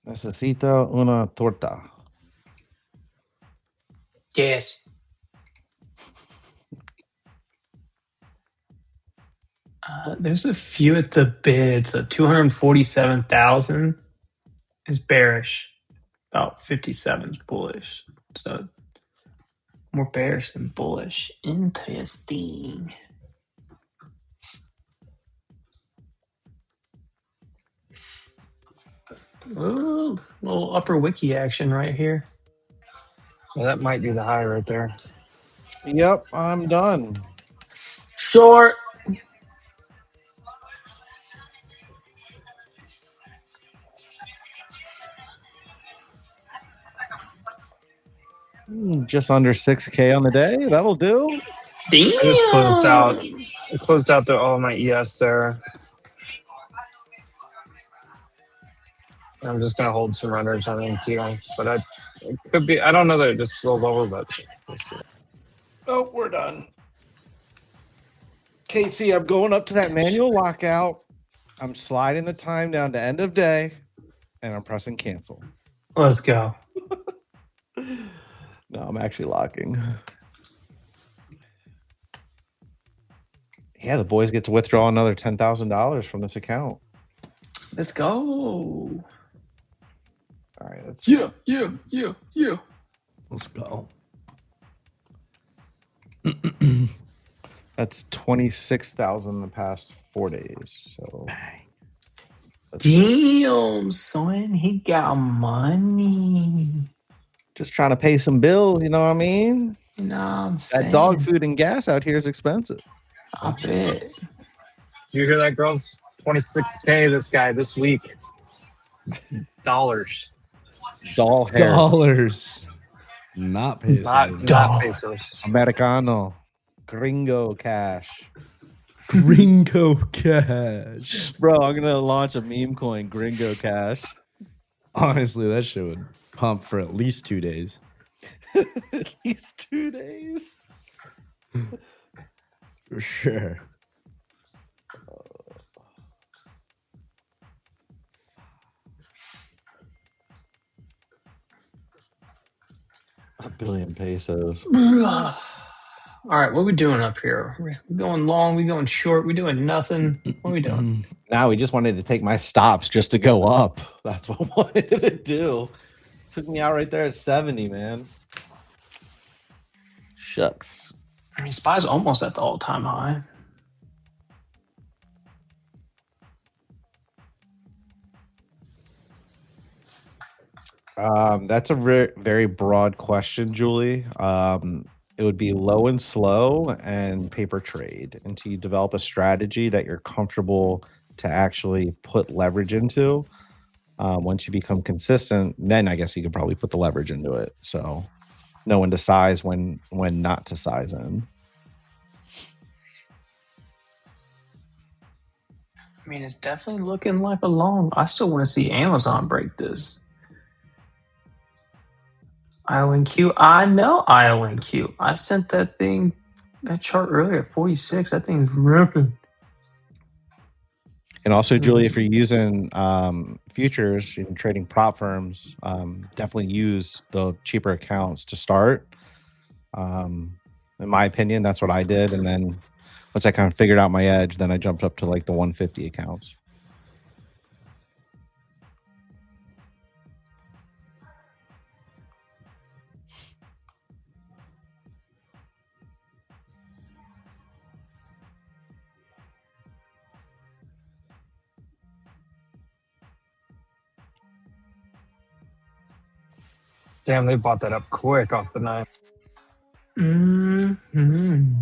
Necesito una torta. Yes. There's a few at the bid. So 247,000 is bearish. About 57 is bullish. So more bearish than bullish. Interesting. Ooh, little upper wiki action right here. Well, that might be the high right there. Yep, I'm done. short. Just under 6K on the day. That'll do. Damn. I just closed out. I closed out all my ES there. I'm just gonna hold surrenders on NQ, but it could be. I don't know that it just rolls over, but we'll see. Oh, we're done. Casey, I'm going up to that manual lockout. I'm sliding the time down to end of day, and I'm pressing cancel. Let's go. No, I'm actually locking. Yeah, the boys get to withdraw another $10,000 from this account. Let's go. All right, let's Yeah. Let's go. That's 26,000 in the past 4 days. So Damn, son, he got money. just trying to pay some bills, you know what I mean? You know what I'm saying? That dog food and gas out here is expensive. I bet. Did you hear that, girls? 26K this guy this week. Dollars. Doll hair. Dollars. Not pesos. Not pesos. Americano. Gringo cash. Gringo cash. Bro, I'm gonna launch a meme coin, Gringo Cash. Honestly, that shit would pump for at least 2 days. At least 2 days. For sure. $1 billion pesos. All right, what are we doing up here? We going long? We going short? We doing nothing? What are we doing? Now we just wanted to take my stops just to go up. That's what I wanted to do. Took me out right there at 70, man. Shucks. I mean, SPY's almost at the all-time high. That's a very broad question, Julie. It would be low and slow and paper trade until you develop a strategy that you're comfortable to actually put leverage into. Once you become consistent, then I guess you could probably put the leverage into it. So know when to size, when not to size in. I mean, it's definitely looking like a long. I still want to see Amazon break this. IONQ. I know IONQ. I sent that chart earlier at 46. That thing's ripping. And also, Julie, if you're using futures and trading prop firms, definitely use the cheaper accounts to start. In my opinion, that's what I did. And then once I kind of figured out my edge, then I jumped up to like the 150 accounts. Damn, they bought that up quick off the 9. Mm-hmm.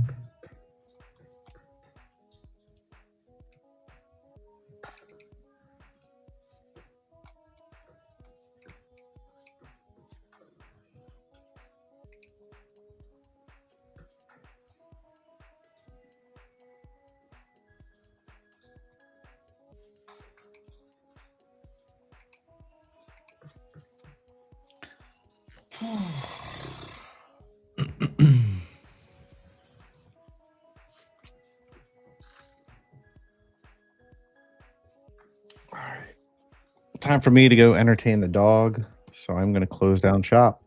Time for me to go entertain the dog. So I'm going to close down shop.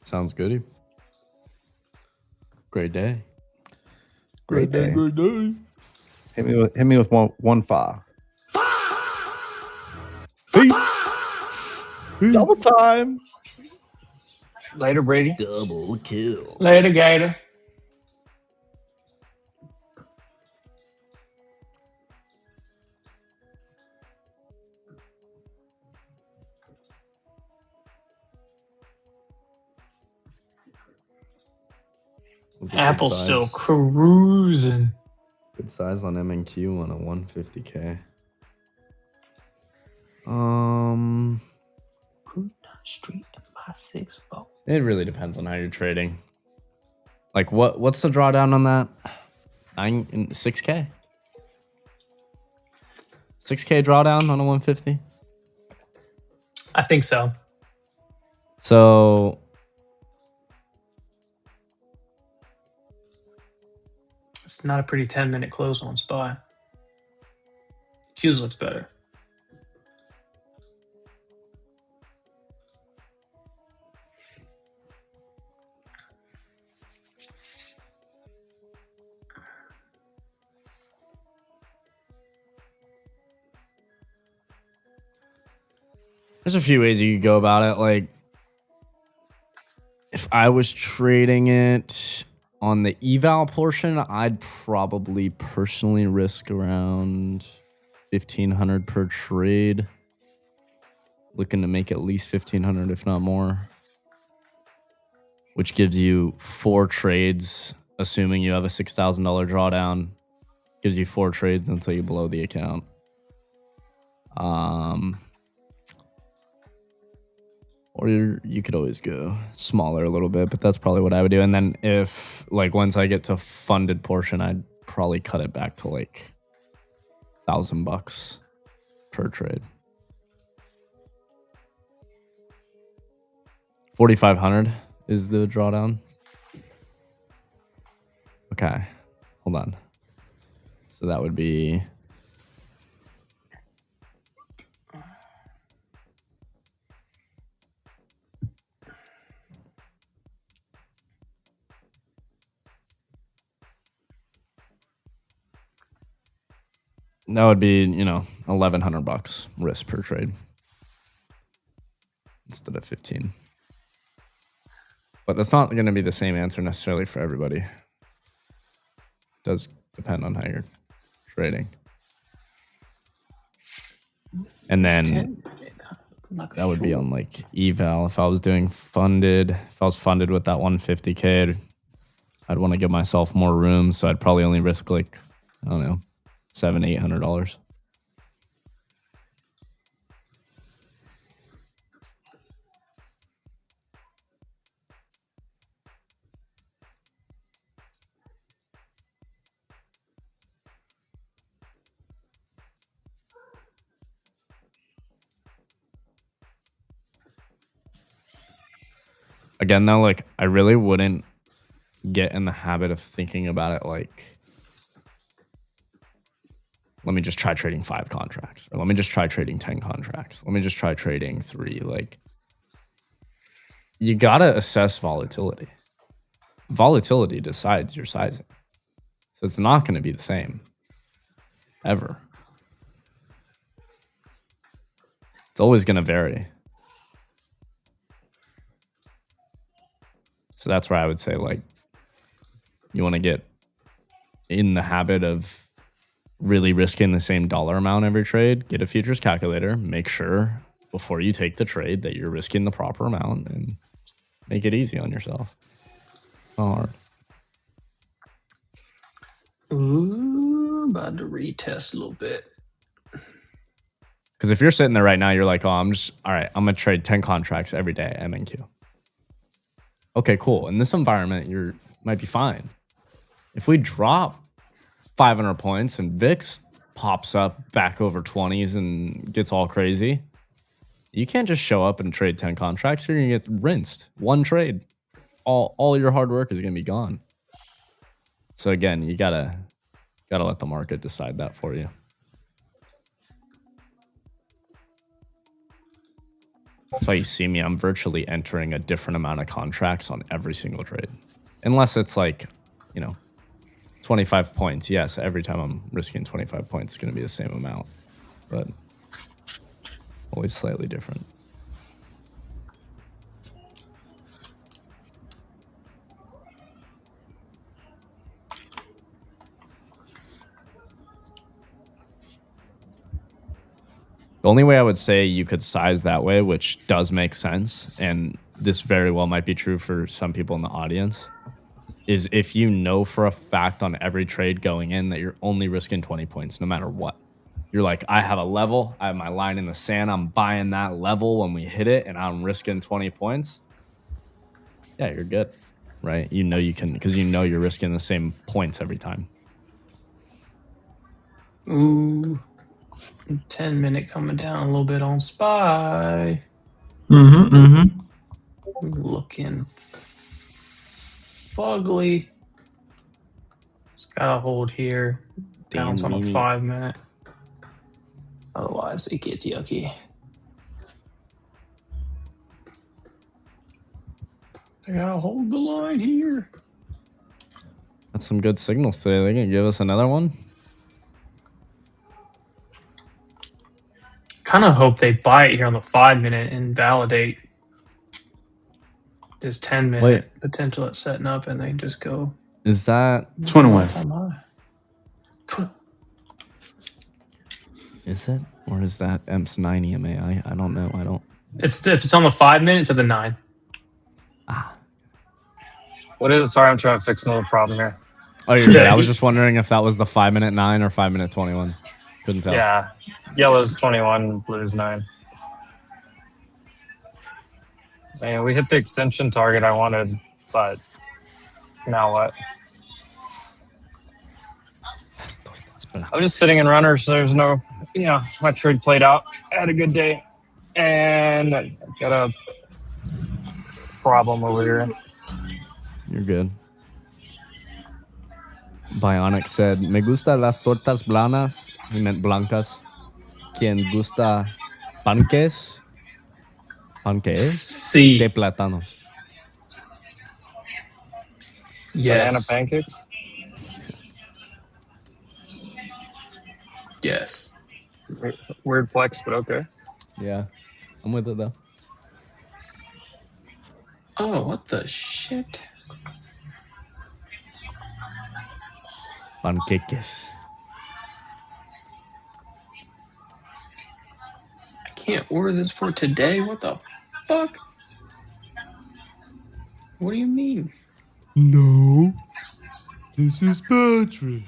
Sounds good. Great day. Great day. Great day. Hit me with one fa. Double time. Later, Brady. Double kill. Later, Gator. Apple's still cruising. Good size on MNQ on a 150K. Street 564. It really depends on how you're trading. Like what's the drawdown on that? 6K? 6K drawdown on a 150? I think so. So It's not a pretty 10-minute close on SPY. Q's looks better. there's a few ways you could go about it. Like, if I was trading it on the eval portion, I'd probably personally risk around 1,500 per trade. Looking to make at least 1,500, if not more. Which gives you 4 trades, assuming you have a $6,000 drawdown. Gives you 4 trades until you blow the account. Or you could always go smaller a little bit, but that's probably what I would do. And then if, like, once I get to funded portion, I'd probably cut it back to like $1,000 per trade. 4,500 is the drawdown. Okay, hold on. So that would be you know, $1,100 risk per trade instead of 15. But that's not going to be the same answer necessarily for everybody. It does depend on how you're trading. And then that would be on like eval. If I was doing funded, if I was funded with that 150K, I'd want to give myself more room. So I'd probably only risk like, I don't know, $700-800. Again, though, like, I really wouldn't get in the habit of thinking about it like, let me just try trading 5 contracts, or let me just try trading 10 contracts. Let me just try trading 3. Like, you gotta assess volatility. Volatility decides your sizing. So it's not going to be the same ever. It's always going to vary. So that's where I would say, like, you want to get in the habit of really risking the same dollar amount every trade. Get a futures calculator. Make sure before you take the trade that you're risking the proper amount, and make it easy on yourself. It's not hard. Ooh, about to retest a little bit. Because if you're sitting there right now, you're like, oh, all right, I'm going to trade 10 contracts every day, MNQ. Okay, cool. In this environment, you might be fine. If we drop 500 points and VIX pops up back over 20s and gets all crazy, you can't just show up and trade 10 contracts. You're going to get rinsed. One trade. All your hard work is going to be gone. So again, you gotta let the market decide that for you. That's why you see me, I'm virtually entering a different amount of contracts on every single trade. Unless it's like, 25 points. Yes, every time I'm risking 25 points, it's going to be the same amount. But always slightly different. The only way I would say you could size that way, which does make sense, and this very well might be true for some people in the audience, is if you know for a fact on every trade going in that you're only risking 20 points no matter what. You're like, I have a level, I have my line in the sand, I'm buying that level when we hit it and I'm risking 20 points. Yeah, you're good, right? You know you can, because you know you're risking the same points every time. Ooh, 10-minute coming down a little bit on SPY. Looking fugly. It's got to hold here. Bounce on a 5-minute. Otherwise, it gets yucky. I gotta hold the line here. That's some good signals today. They gonna give us another one. Kind of hope they buy it here on the 5-minute and validate this 10-minute potential it's setting up, and they just go. Is that 21 time high? Is it, or is that EMP's 9 EMA? I don't know. I don't. If it's on the 5-minute to the 9. What is it? Sorry, I'm trying to fix another problem here. Oh, you're good. I was just wondering if that was the 5-minute 9 or 5-minute 21. Couldn't tell. Yeah, yellow's 21, blue's 9. Man, we hit the extension target I wanted, but now what? I'm just sitting in runners. So there's no, my trade played out. I had a good day, and I got a problem over here. You're good. Bionic said, "Me gusta las tortas blanas." He meant blancas. Quien gusta panques? Panques? Sí. De plátanos. Banana Yes. pancakes? Yes. Weird flex, but okay. Yeah. I'm with it, though. Oh, what the shit? Panqueques. I can't order this for today. What the fuck? What do you mean? No. This is Patrick.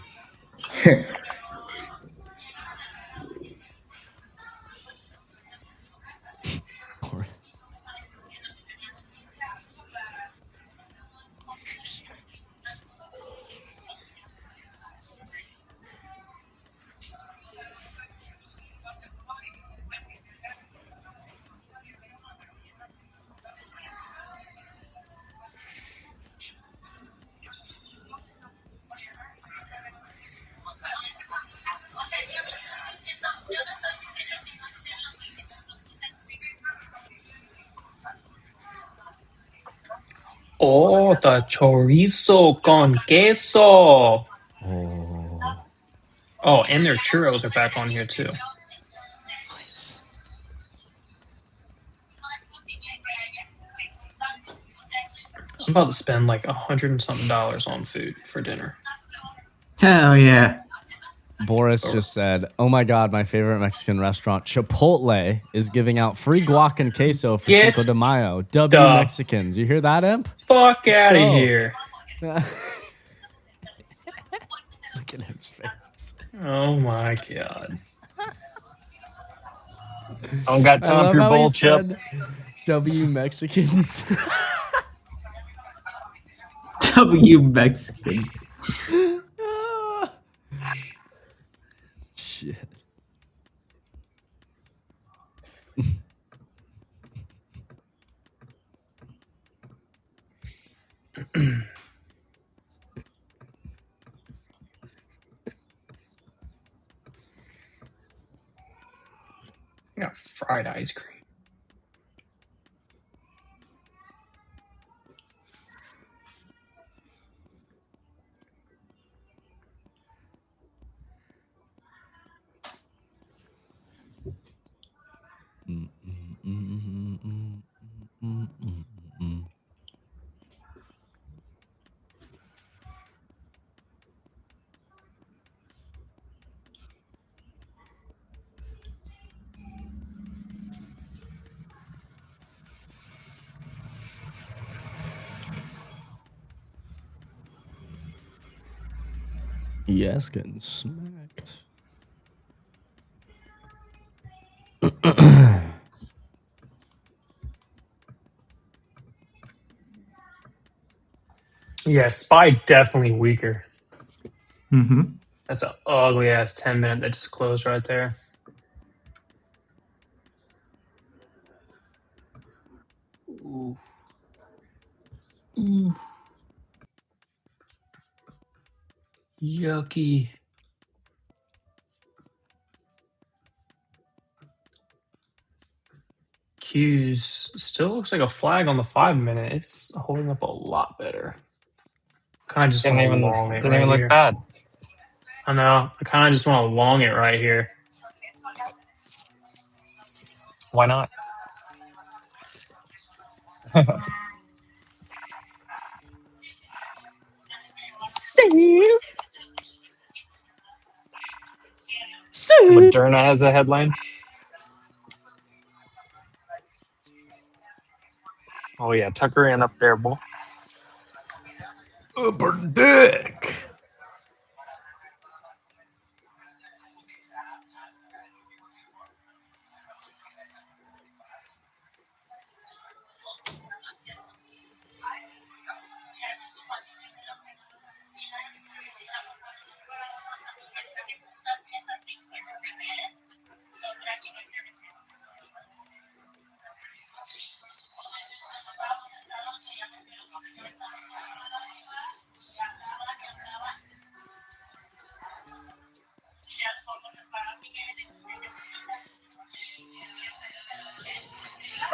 Oh, the chorizo con queso. Oh, and their churros are back on here too. Nice. I'm about to spend like $100 and something on food for dinner. Hell yeah. Boris just said, "Oh my God, my favorite Mexican restaurant, Chipotle, is giving out free guac and queso for Get Cinco de Mayo. W the Mexicans. You hear that, Imp? Fuck Let's out of go." here. Look at his face. Oh my God. I don't got time for your bull, Chip. W Mexicans. W Mexican. Shit. I got fried ice cream. ES getting smacked. Yeah, SPY definitely weaker. Mm-hmm. That's an ugly ass 10-minute that just closed right there. Ooh. Ooh. Yucky. Q's still looks like a flag on the 5-minute. It's holding up a lot better. Kind of just want to long it Didn't right even look here. bad. I know. I kind of just want to long it right here. Why not? Moderna has a headline. Oh yeah, Tucker in up there, boy. Upper deck.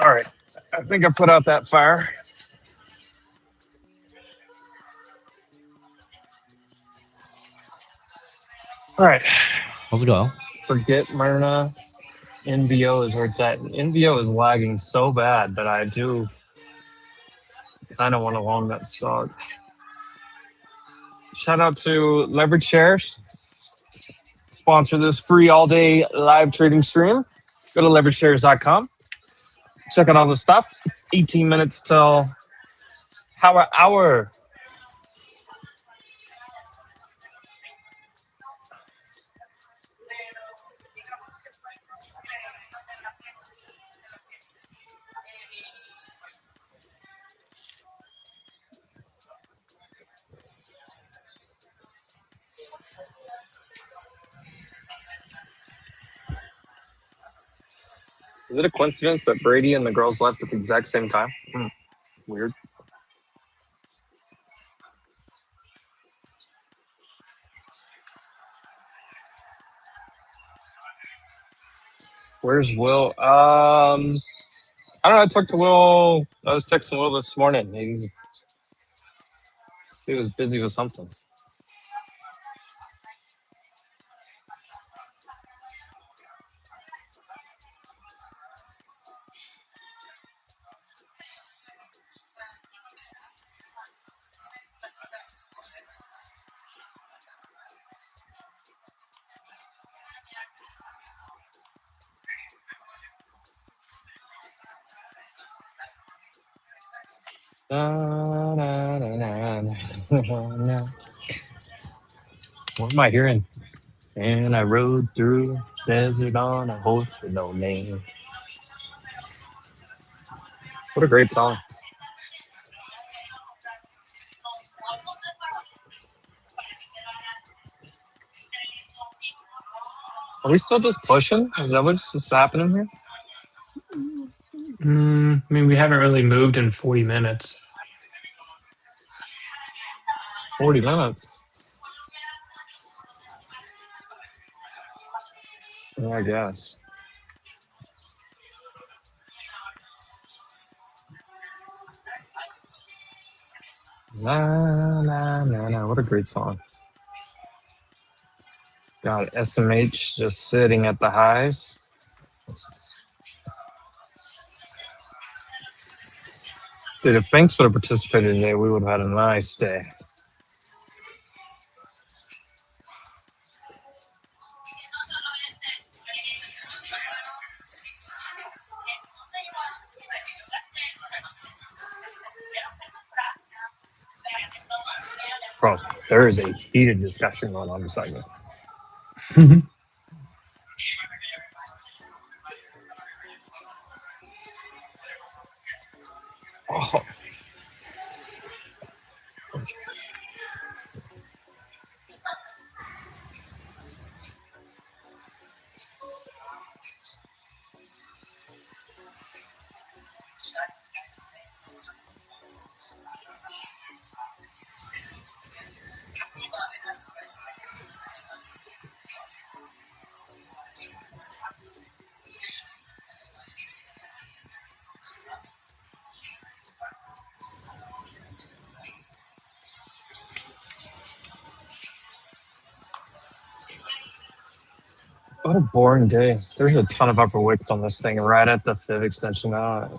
All right, I think I put out that fire. All right, Let's go. forget Myrna. NVO is where it's at. NVO is lagging so bad, but I do kind of want to long that stock. Shout out to Leverage Shares. Sponsor this free all-day live trading stream. Go to leverageshares.com. Check out all the stuff. It's 18 minutes till power hour. Is it a coincidence that Brady and the girls left at the exact same time? Weird. Where's Will? I don't know. I talked to Will. I was texting Will this morning. He was busy with something. Na, na, na, na, na, na. What am I hearing? And I rode through desert on a horse with no name. What a great song. Are we still just pushing? Is that what's just happening here? I mean, we haven't really moved in 40 minutes. 40 minutes. Yeah, I guess. Na, na, na, na. What a great song. Got SMH just sitting at the highs. Dude, if Banks would have participated today, we would have had a nice day. Bro, There is a heated discussion going on beside me. Oh. What a boring day. There's a ton of upper wicks on this thing right at the fib extension now.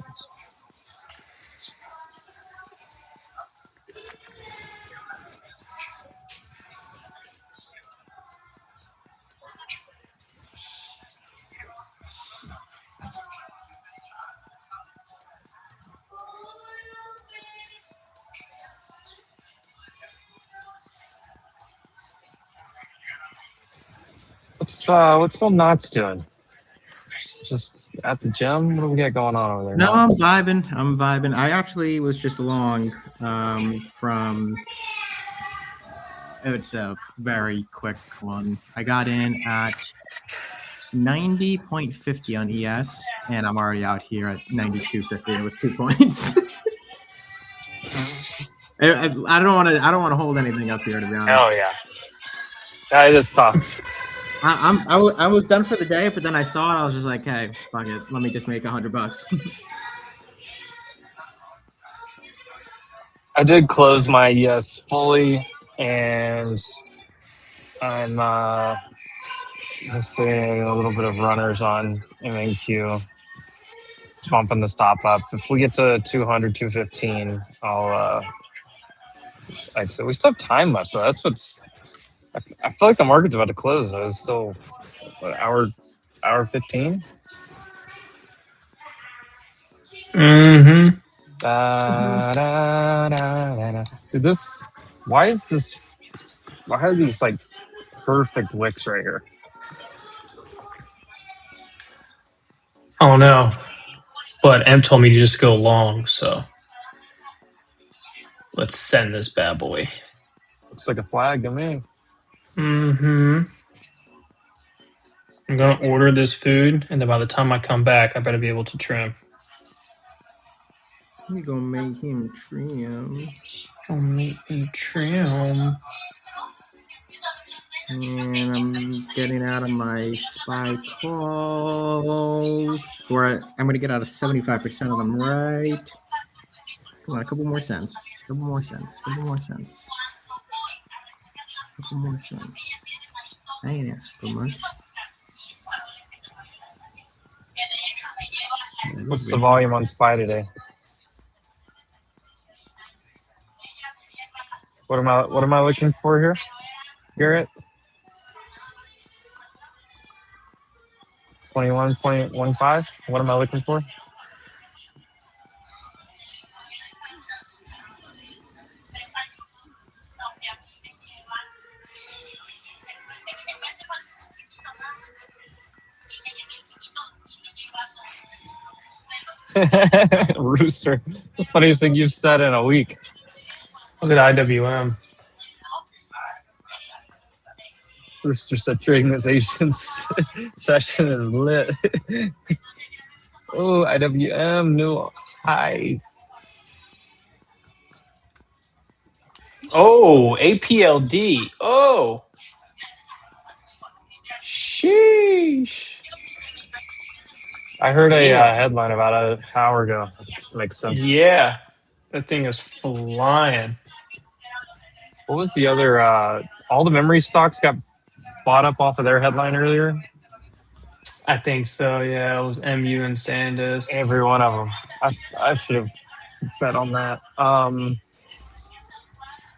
What's Phil Knots doing? Just at the gym? What do we got going on over there? No, I'm Knots? vibing. I'm vibing. I actually was just along from. It's a very quick one. I got in at 90.50 on ES, and I'm already out here at 92.50. It was 2 points. I don't want to. I don't want to hold anything up here, to be honest. Oh yeah, that is tough. I was done for the day, but then I saw it. I was just like, hey, fuck it. Let me just make $100. I did close my ES fully, and I'm just seeing a little bit of runners on MNQ, bumping the stop up. If we get to 200, 215, I'll exit. We still have time left, though. That's what's. I feel like the market's about to close, though. It's still what, hour 15. Mm-hmm. Dude, this. Why is this? Why are these like perfect wicks right here? I don't know. But M told me to just go long, so let's send this bad boy. Looks like a flag to me. Mm-hmm. I'm gonna order this food, and then by the time I come back, I better be able to trim. We gonna make him trim. Gonna make him trim. And I'm getting out of my SPY calls. Or I'm gonna get out of 75% of them, right? Come on, a couple more cents. Couple more cents. Couple more cents. Couple more cents. I ain't asked for much. What's the volume on SPY today? What am I looking for here, Garrett? 21.15. What am I looking for? Rooster, the funniest thing you've said in a week. Look at IWM. Rooster said trading this Asian session is lit. Oh, IWM new highs. Oh, APLD. Oh. Sheesh. I heard a headline about an hour ago. Makes sense. Yeah. That thing is flying. What was the other? All the memory stocks got bought up off of their headline earlier. I think so, yeah. It was MU and SanDisk. Every one of them. I should have bet on that.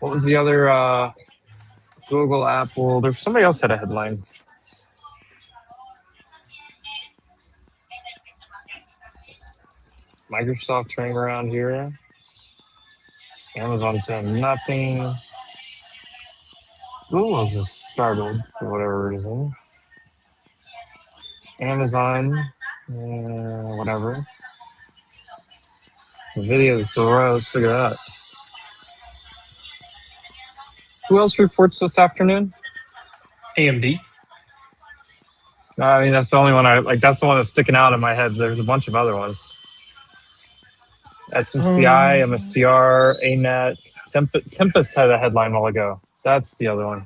What was the other? Google, Apple. There's somebody else had a headline. Microsoft turning around here. Amazon saying nothing. Google just started for whatever reason. Amazon, whatever. The video is gross. Look at that. Who else reports this afternoon? AMD. I mean, that's the only one I like. That's the one that's sticking out in my head. There's a bunch of other ones. SMCI, MSTR, ANET, Tempest had a headline a while ago. That's the other one.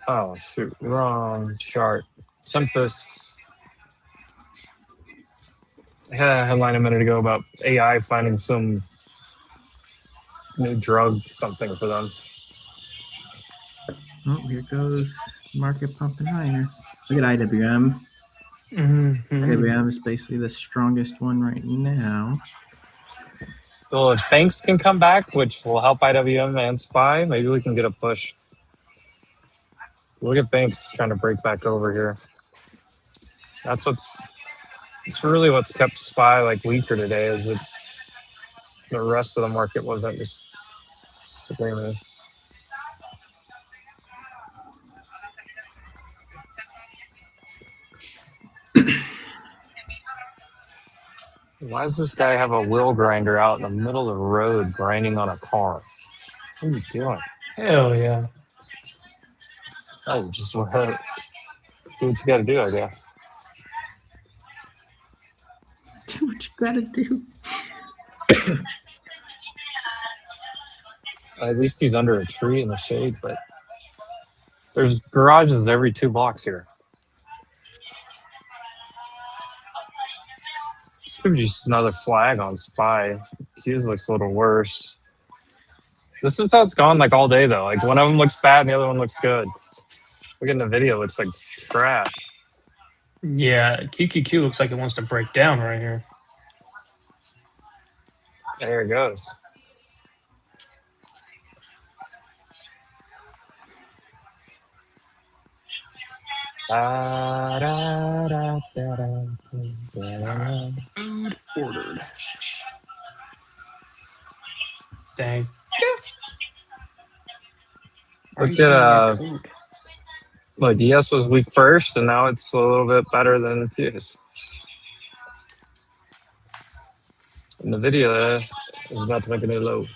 Oh shoot, wrong chart. Tempest had a headline a minute ago about AI finding some new drug, something for them. Oh, here goes market pumping higher. Look at IWM. IWM is basically the strongest one right now. So if banks can come back, which will help IWM and SPY, maybe we can get a push. Look at banks trying to break back over here. It's really what's kept SPY like weaker today, is that the rest of the market wasn't just screaming. Why does this guy have a wheel grinder out in the middle of the road grinding on a car? What are you doing? Hell yeah. Oh, just do what you gotta do, I guess. Do what you gotta do. At least he's under a tree in the shade, but there's garages every 2 blocks here. This could be just another flag on SPY. Hughes looks a little worse. This is how it's gone like all day though. Like one of them looks bad and the other one looks good. Look at the video, looks like trash. Yeah, QQQ looks like it wants to break down right here. There it goes. Food ordered. Dang. Look at look, ES was weak first, and now it's a little bit better than Fuse. And the video is about to make a new low.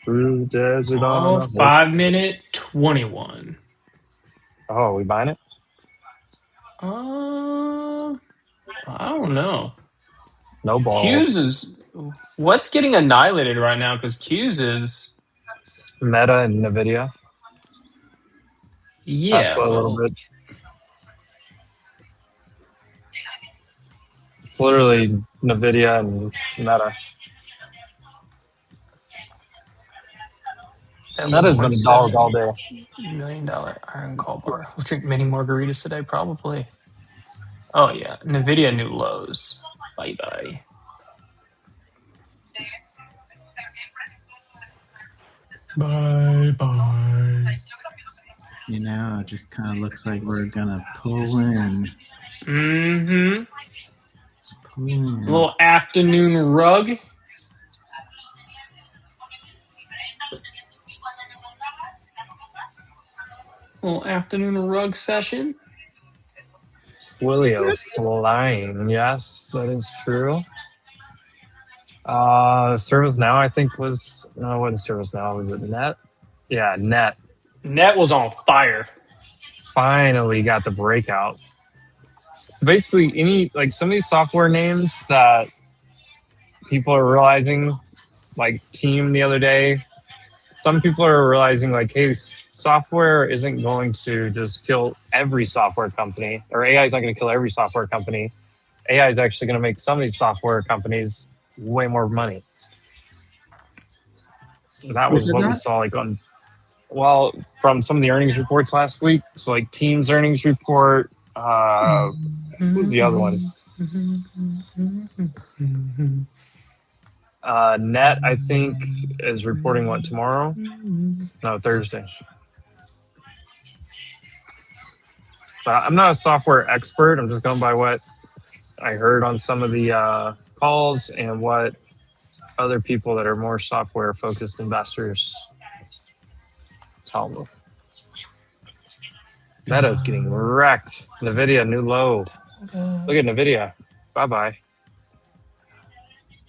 Through desert on 5 minute 21. Oh, we buying it? I don't know. No balls. Q's is what's getting annihilated right now because Q's is Meta and NVIDIA. Yeah, Tesla a little bit. It's literally NVIDIA and Meta. That has been a dog all day. $1 million iron call bar. We'll drink many margaritas today, probably. Oh yeah, NVIDIA new lows. Bye bye. Bye bye. You know, it just kind of looks like we're gonna pull in. Mm-hmm. Pull in. A little afternoon rug. Little afternoon rug session. Willio flying. Yes, that is true. Service Now, I think was no, it wasn't Service Now. Was it Net? Yeah, Net. Net was on fire. Finally got the breakout. So basically, some of these software names that people are realizing, like Team the other day, some people are realizing like, hey, software isn't going to just kill every software company, or AI is not going to kill every software company. AI is actually going to make some of these software companies way more money. That was what we saw from some of the earnings reports last week. So like Team's earnings report. Who's the other one? Net, I think, is reporting what, tomorrow? No, Thursday. But I'm not a software expert. I'm just going by what I heard on some of the calls and what other people that are more software focused investors tell me. Meta's getting wrecked. Nvidia, new low. Look at Nvidia. Bye-bye.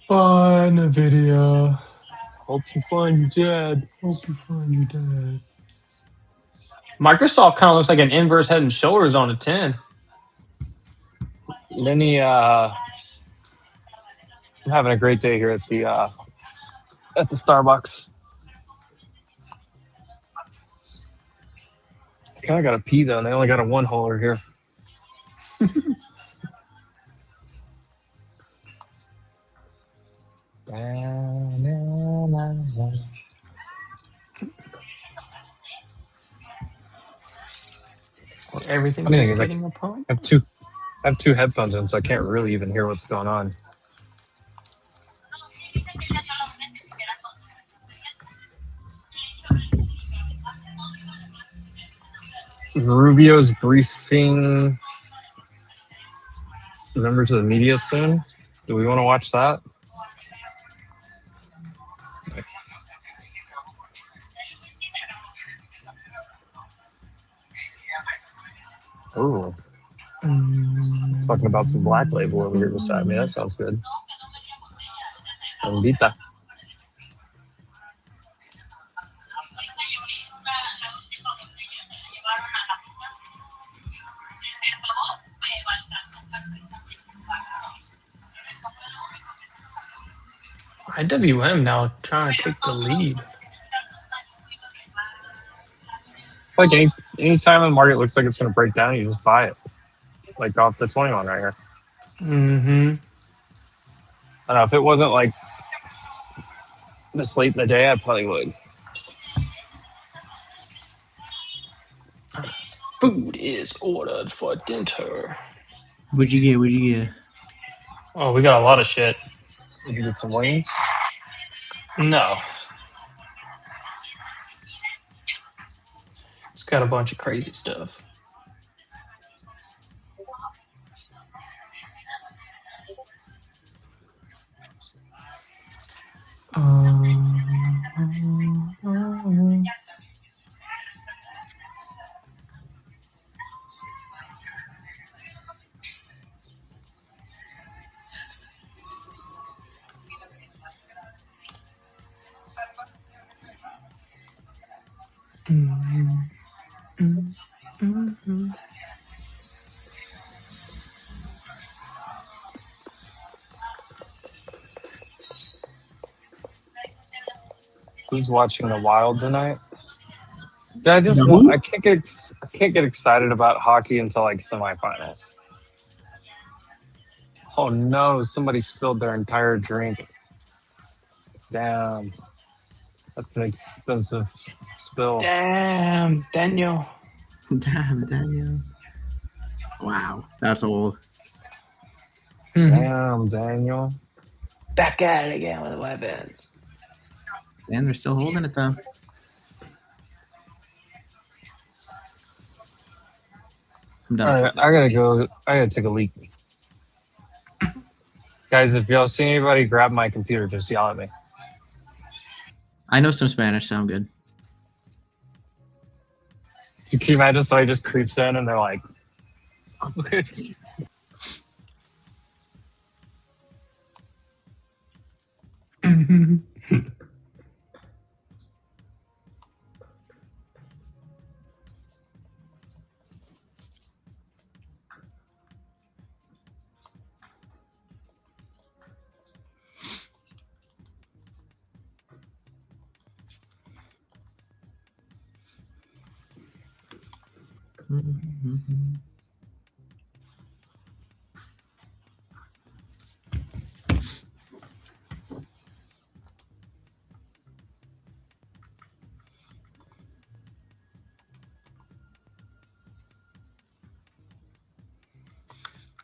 Bye, Nvidia. Hope you find your dad. Hope you find your dad. Microsoft kind of looks like an inverse head and shoulders on a 10. Lenny, I'm having a great day here at the Starbucks. I kind of got to pee though, and they only got a one holer here. Everything Funny is thing is, getting a pump. I have two headphones in, so I can't really even hear what's going on. Rubio's briefing members of the media soon. Do we want to watch that? Oh, talking about some black label over here beside me. That sounds good. Bandita. IWM now trying to take the lead. Like anytime the market looks like it's going to break down, you just buy it. Like off the 21 right here. Mm-hmm. I don't know, if it wasn't like this late in the day, I probably would. Food is ordered for dinner. What'd you get? What'd you get? Oh, we got a lot of shit. Did you get some wings? No. It's got a bunch of crazy stuff. Who's watching The Wild tonight? I No. can't get excited about hockey until like semifinals. Oh no! Somebody spilled their entire drink. Damn, that's an expensive spill. Damn, Daniel. Damn, Daniel. Wow, that's old. Damn, Daniel. Back at it again with weapons. And they're still holding it though. I'm done. All right, I gotta go. I gotta take a leak. Guys, if y'all see anybody grab my computer, just yell at me. I know some Spanish, so I'm good. Can you imagine somebody just creeps in and they're like,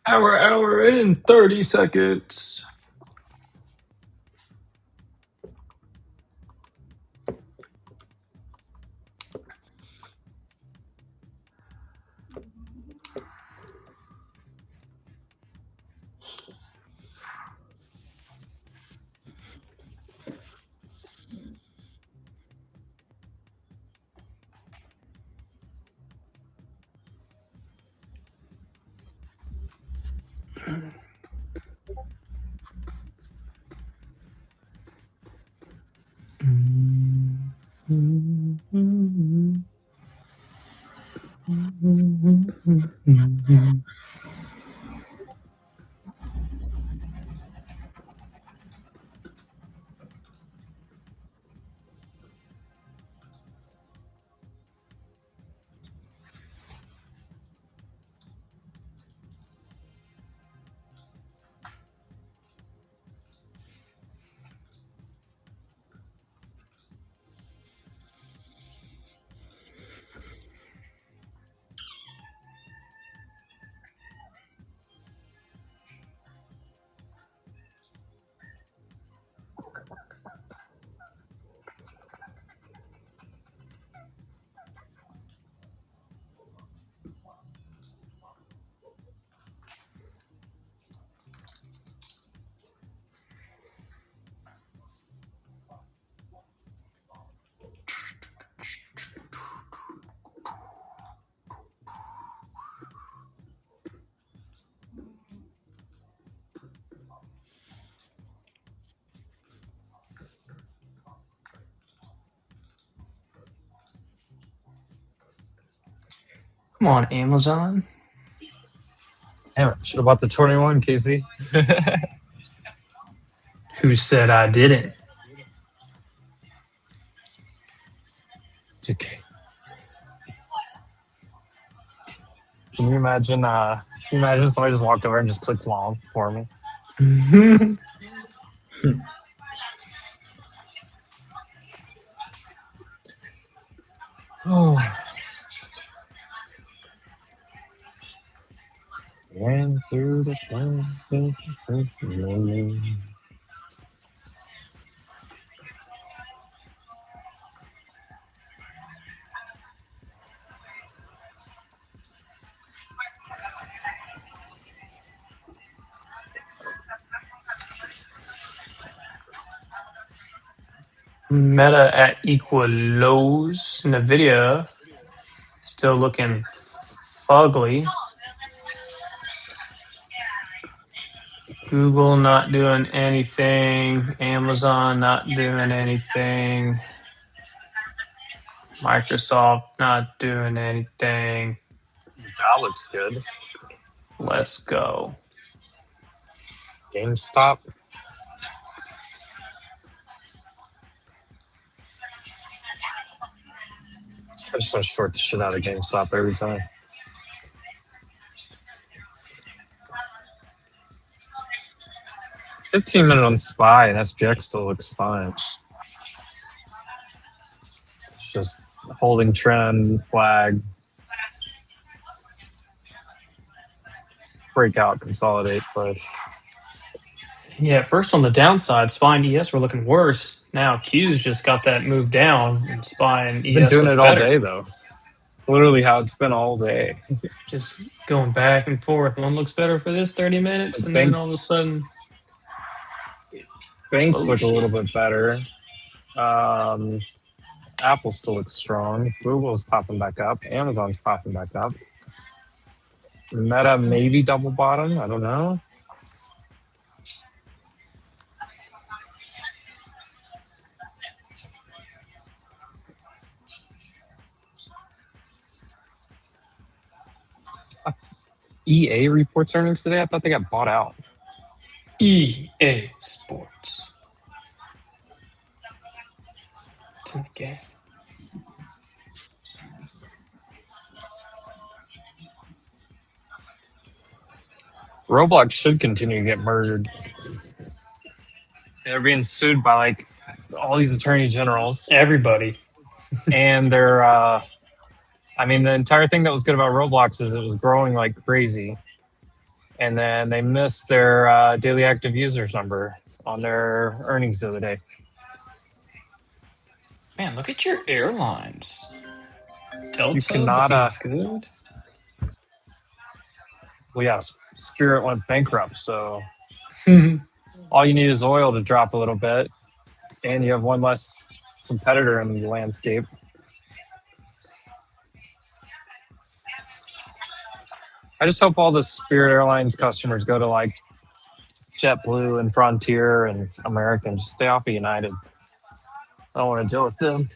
hour in 30 seconds. Come on, Amazon. Damn it, should have bought the 21, Casey. Who said I didn't? It's okay. Can you imagine? Somebody just walked over and just clicked long for me? Oh. Ran through the Meta at equal lows. Nvidia still looking ugly. Google not doing anything. Amazon not doing anything. Microsoft not doing anything. That looks good. Let's go. GameStop. I just want to short the shit out of GameStop every time. $15 on SPY and SPX still looks fine. It's just holding trend, flag, breakout, consolidate, push. Yeah, first on the downside, SPY and ES were looking worse. Now Q's just got that move down, and SPY and ES Been doing look it all better. day though. It's literally how it's been all day. Just going back and forth. One looks better for this 30 minutes, and then all of a sudden, banks look a bullshit. little bit better. Apple still looks strong. Google's popping back up. Amazon's popping back up. Meta maybe double bottom. I don't know. EA reports earnings today. I thought they got bought out. EA Sports. It's in the game. Roblox should continue to get murdered. They're being sued by like all these attorney generals. Everybody. And they're I mean, the entire thing that was good about Roblox is it was growing like crazy. And then they missed their daily active users number on their earnings the other day. Man, look at your airlines. Delta You cannot, looking good. Well, yeah, Spirit went bankrupt, so all you need is oil to drop a little bit, and you have one less competitor in the landscape. I just hope all the Spirit Airlines customers go to like JetBlue and Frontier and American. Just stay off of United. I don't want to deal with them.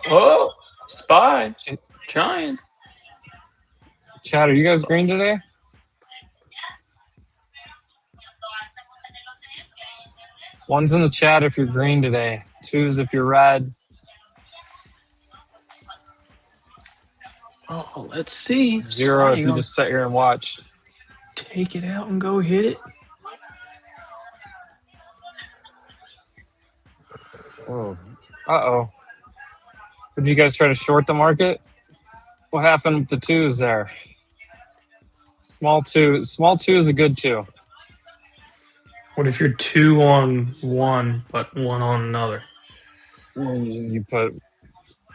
Oh, spy. Trying. Chad, are you guys green today? One's in the chat if you're green today. Two's if you're red. Oh, let's see. Zero Spy, if you gonna just sat here and watched. take it out and go hit it. Oh. Uh-oh. Did you guys try to short the market? What happened with the twos there? Small two is a good two. What if you're 2 on one, but 1 on another? You put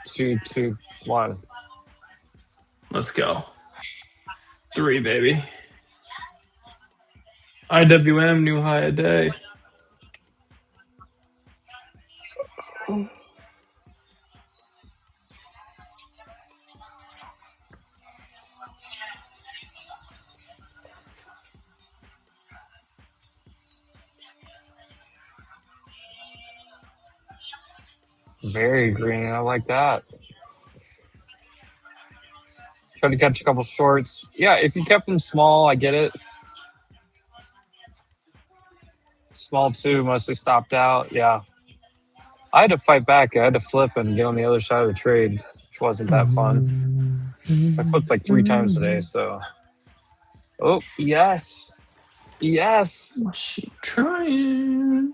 2, 2, 1. Let's go. 3, baby. IWM, new high a day. Very green. I like that. Try to catch a couple shorts. Yeah, if you kept them small, I get it. Small two, mostly stopped out. Yeah. I had to fight back. I had to flip and get on the other side of the trade, which wasn't that fun. I flipped like 3 times today, so. Oh, yes. Yes. She trying.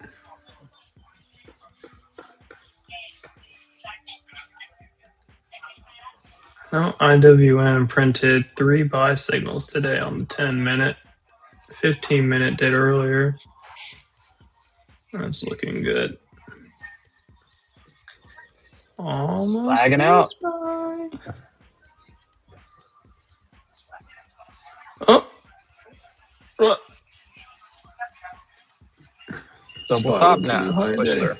No, IWM printed 3 buy signals today on the 10-minute. 15-minute did earlier. That's looking good. Almost Lagging out. Oh. Double Spot top with now. two high Push day. through.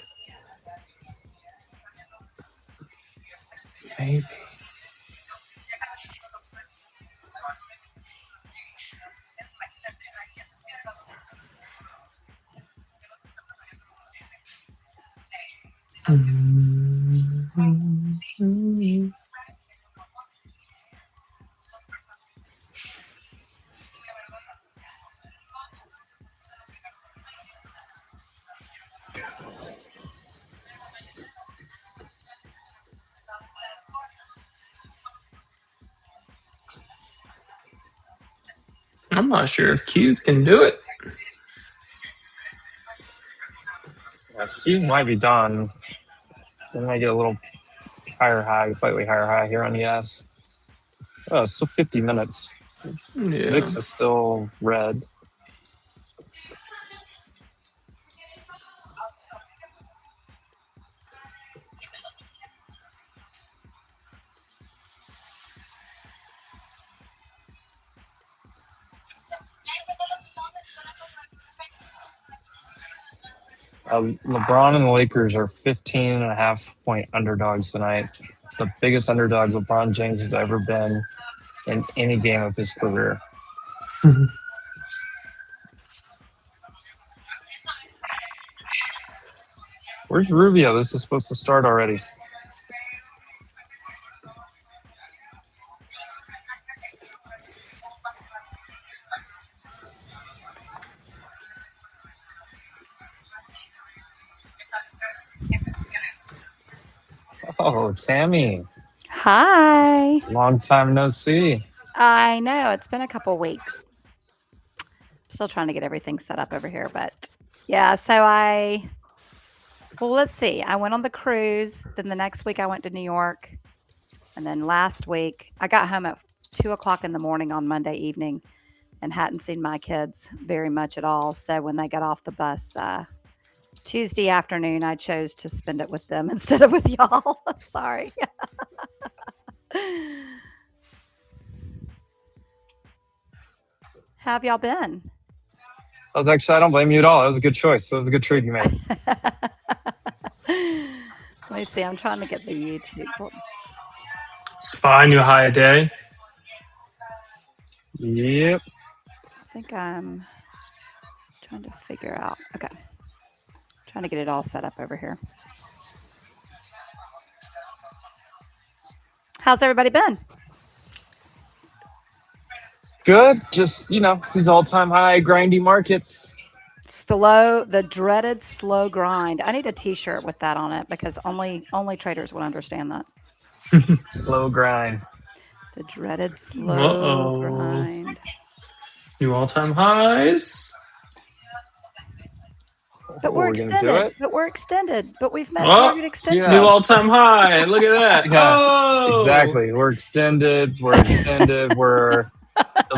Maybe. I'm not sure if Qs can do it. Yeah, Q's might be done. We might get a little higher high, slightly higher high here on the S. Oh, it's still 50 minutes. Yeah. VIX is still red. LeBron and the Lakers are 15.5-point underdogs tonight. The biggest underdog LeBron James has ever been in any game of his career. Where's Rubio? This is supposed to start already. Oh, Tammy. Hi. Long time no see. I know. It's been a couple weeks. Still trying to get everything set up over here, but yeah, so well, let's see. I went on the cruise. Then the next week I went to New York. And then last week I got home at 2:00 in the morning on Monday evening and hadn't seen my kids very much at all. So when they got off the bus, Tuesday afternoon, I chose to spend it with them instead of with y'all. Sorry. How have y'all been? I don't blame you at all. That was a good choice. That was a good trade you made. Let me see. I'm trying to get the YouTube. SPY new high a day. Yep. I think I'm trying to figure out. Okay. Trying to get it all set up over here. How's everybody been? Good. Just, these all-time high grindy markets. The dreaded slow grind. I need a t-shirt with that on it because only traders would understand that. Slow grind. The dreaded slow grind. New all-time highs. But we're extended. But we've met target extension. New all-time high. Look at that. Yeah, Oh, exactly. We're extended. The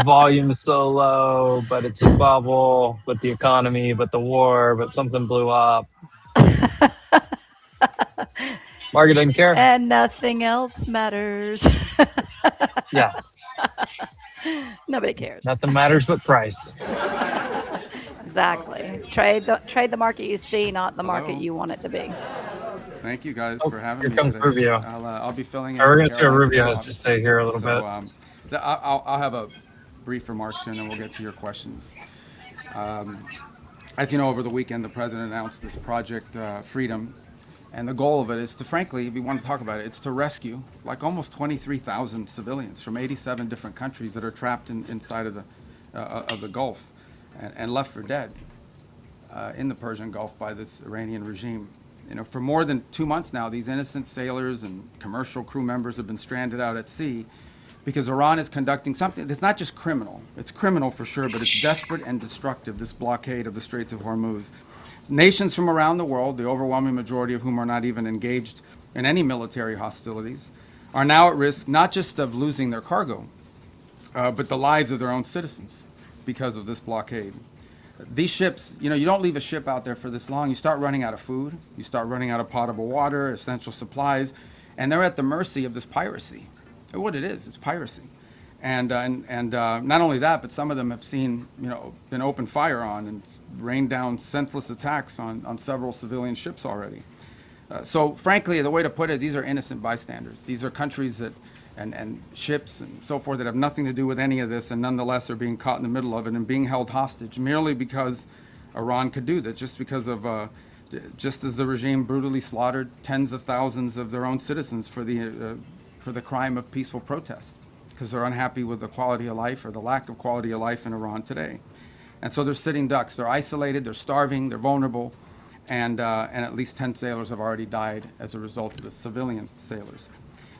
volume is so low, but it's a bubble with the economy, but the war, but something blew up. Market doesn't care. And nothing else matters. Yeah. Nobody cares. Nothing matters but price. Exactly. Trade the market you see, not the market you want it to be. Thank you guys for having me. Here comes today. Rubio. I'll be filling in. We're going to see what Rubio has to say here a little bit. I'll have a brief remarks soon, and we'll get to your questions. As you know, over the weekend, the president announced this Project Freedom, and the goal of it is to, frankly, if you want to talk about it, it's to rescue like almost 23,000 civilians from 87 different countries that are trapped inside of the Gulf and left for dead in the Persian Gulf by this Iranian regime. For more than 2 months now, these innocent sailors and commercial crew members have been stranded out at sea because Iran is conducting something that's not just criminal. It's criminal for sure, but it's desperate and destructive, this blockade of the Straits of Hormuz. Nations from around the world, the overwhelming majority of whom are not even engaged in any military hostilities, are now at risk not just of losing their cargo, but the lives of their own citizens because of this blockade. These ships, you don't leave a ship out there for this long. You start running out of food, you start running out of potable water, essential supplies, and they're at the mercy of this piracy. And what it is, it's piracy. And not only that, but some of them have been opened fire on and rained down senseless attacks on several civilian ships already. So frankly, the way to put it, these are innocent bystanders. These are countries and ships and so forth that have nothing to do with any of this, and nonetheless are being caught in the middle of it and being held hostage merely because Iran could do that, just as the regime brutally slaughtered tens of thousands of their own citizens for the crime of peaceful protest, because they're unhappy with the quality of life or the lack of quality of life in Iran today. And so they're sitting ducks. They're isolated, they're starving, they're vulnerable, and at least 10 sailors have already died as a result of the civilian sailors.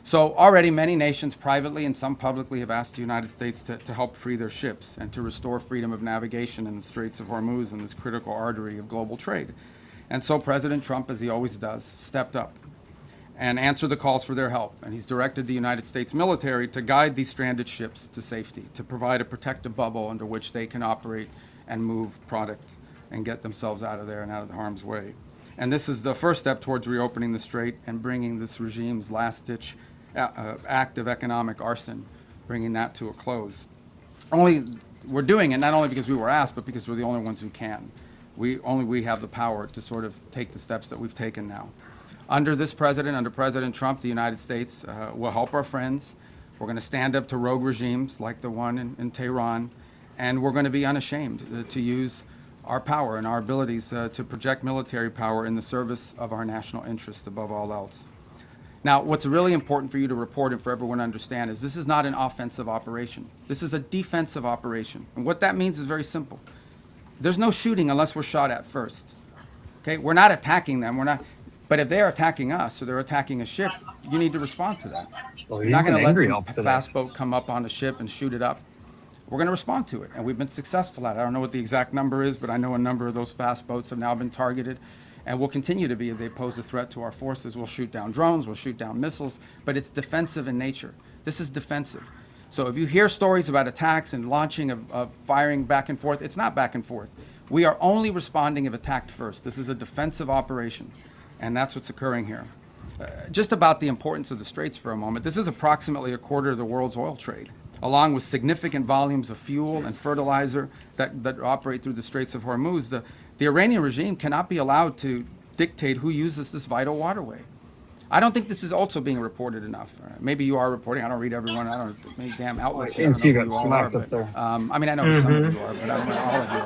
So already many nations privately and some publicly have asked the United States to help free their ships and to restore freedom of navigation in the Straits of Hormuz and this critical artery of global trade. And so President Trump, as he always does, stepped up and answered the calls for their help. And he's directed the United States military to guide these stranded ships to safety, to provide a protective bubble under which they can operate and move product and get themselves out of there and out of harm's way. And this is the first step towards reopening the strait and bringing this regime's last-ditch act of economic arson, bringing that to a close. We're doing it not only because we were asked, but because we're the only ones who can. We have the power to sort of take the steps that we've taken now. Under President Trump, the United States will help our friends. We're going to stand up to rogue regimes like the one in Tehran, and we're going to be unashamed to use our power and our abilities to project military power in the service of our national interest above all else. Now, what's really important for you to report and for everyone to understand is this is not an offensive operation. This is a defensive operation. And what that means is very simple. There's no shooting unless we're shot at first. Okay? We're not attacking them. But if they're attacking us or they're attacking a ship, you need to respond to that. Well, you're not going to let some fast boat come up on a ship and shoot it up. We're going to respond to it. And we've been successful at it. I don't know what the exact number is, but I know a number of those fast boats have now been targeted. And will continue to be if they pose a threat to our forces. We'll shoot down drones, we'll shoot down missiles, but it's defensive in nature. This is defensive. So if you hear stories about attacks and launching of firing back and forth, it's not back and forth. We are only responding if attacked first. This is a defensive operation, and that's what's occurring here. Just about the importance of the Straits for a moment. This is approximately a quarter of the world's oil trade, along with significant volumes of fuel and fertilizer that operate through the Straits of Hormuz. The Iranian regime cannot be allowed to dictate who uses this vital waterway. I don't think this is also being reported enough. Maybe you are reporting. I don't read everyone. I don't know many damn outlets here. I don't know who you all are, but, I mean, I know some of you are, but I don't know all of you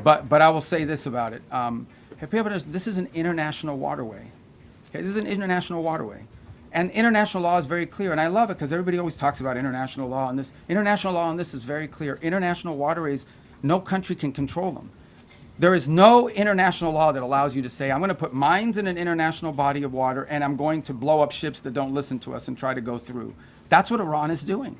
are. But I will say this about it. This is an international waterway. Okay, this is an international waterway. And international law is very clear, and I love it because everybody always talks about international law, and this international law on this is very clear. International waterways, no country can control them. There is no international law that allows you to say, I'm going to put mines in an international body of water and I'm going to blow up ships that don't listen to us and try to go through. That's what Iran is doing.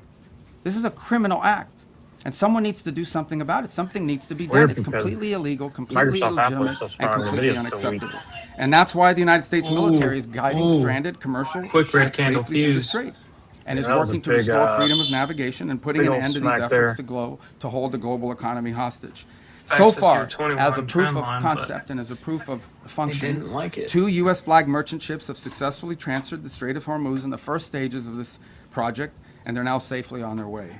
This is a criminal act. And someone needs to do something about it. Something needs to be done. It's completely illegal, completely illegitimate, and completely unacceptable. And that's why the United States military is guiding stranded commercial ships safely through the Strait. And is working to restore freedom of navigation and putting an end to these efforts to hold the global economy hostage. So far, as a proof of concept and as a proof of function, 2 U.S. flag merchant ships have successfully transferred the Strait of Hormuz in the first stages of this project, and they're now safely on their way.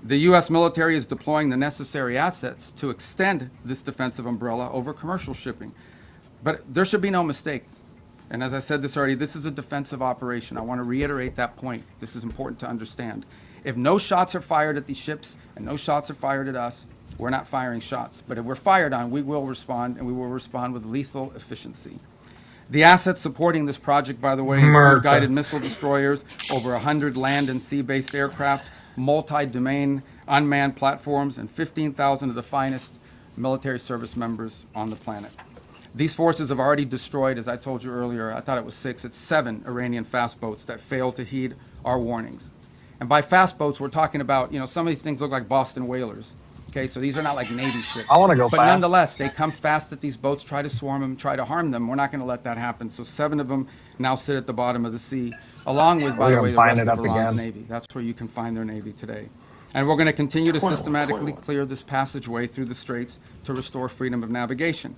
The U.S. military is deploying the necessary assets to extend this defensive umbrella over commercial shipping. But there should be no mistake. And as I said this already, this is a defensive operation. I want to reiterate that point. This is important to understand. If no shots are fired at these ships and no shots are fired at us, we're not firing shots. But if we're fired on, we will respond, and we will respond with lethal efficiency. The assets supporting this project, by the way, include guided missile destroyers, over 100 land and sea-based aircraft, multi-domain unmanned platforms, and 15,000 of the finest military service members on the planet. These forces have already destroyed, as I told you earlier, I thought it was 6, it's 7 Iranian fast boats that failed to heed our warnings. And by fast boats, we're talking about, some of these things look like Boston whalers. Okay, so these are not like Navy ships. I want to go But fast. nonetheless, they come fast at these boats, try to swarm them, try to harm them. We're not going to let that happen. So 7 of them now sit at the bottom of the sea, along with, by the way, the rest of Iran's Navy. That's where you can find their Navy today. And we're going to continue to systematically clear this passageway through the straits to restore freedom of navigation.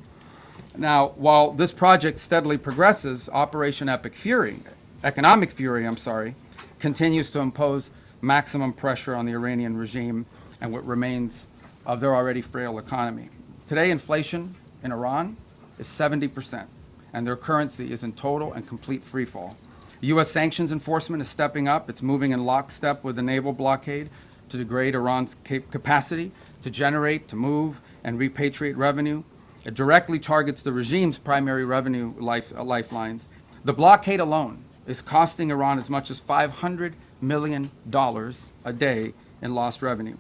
Now, while this project steadily progresses, Operation Economic Fury, continues to impose maximum pressure on the Iranian regime and what remains of their already frail economy. Today, inflation in Iran is 70%, and their currency is in total and complete freefall. U.S. sanctions enforcement is stepping up. It's moving in lockstep with the naval blockade to degrade Iran's capacity to generate, to move, and repatriate revenue. It directly targets the regime's primary revenue lifelines. The blockade alone is costing Iran as much as $500 million a day in lost revenue.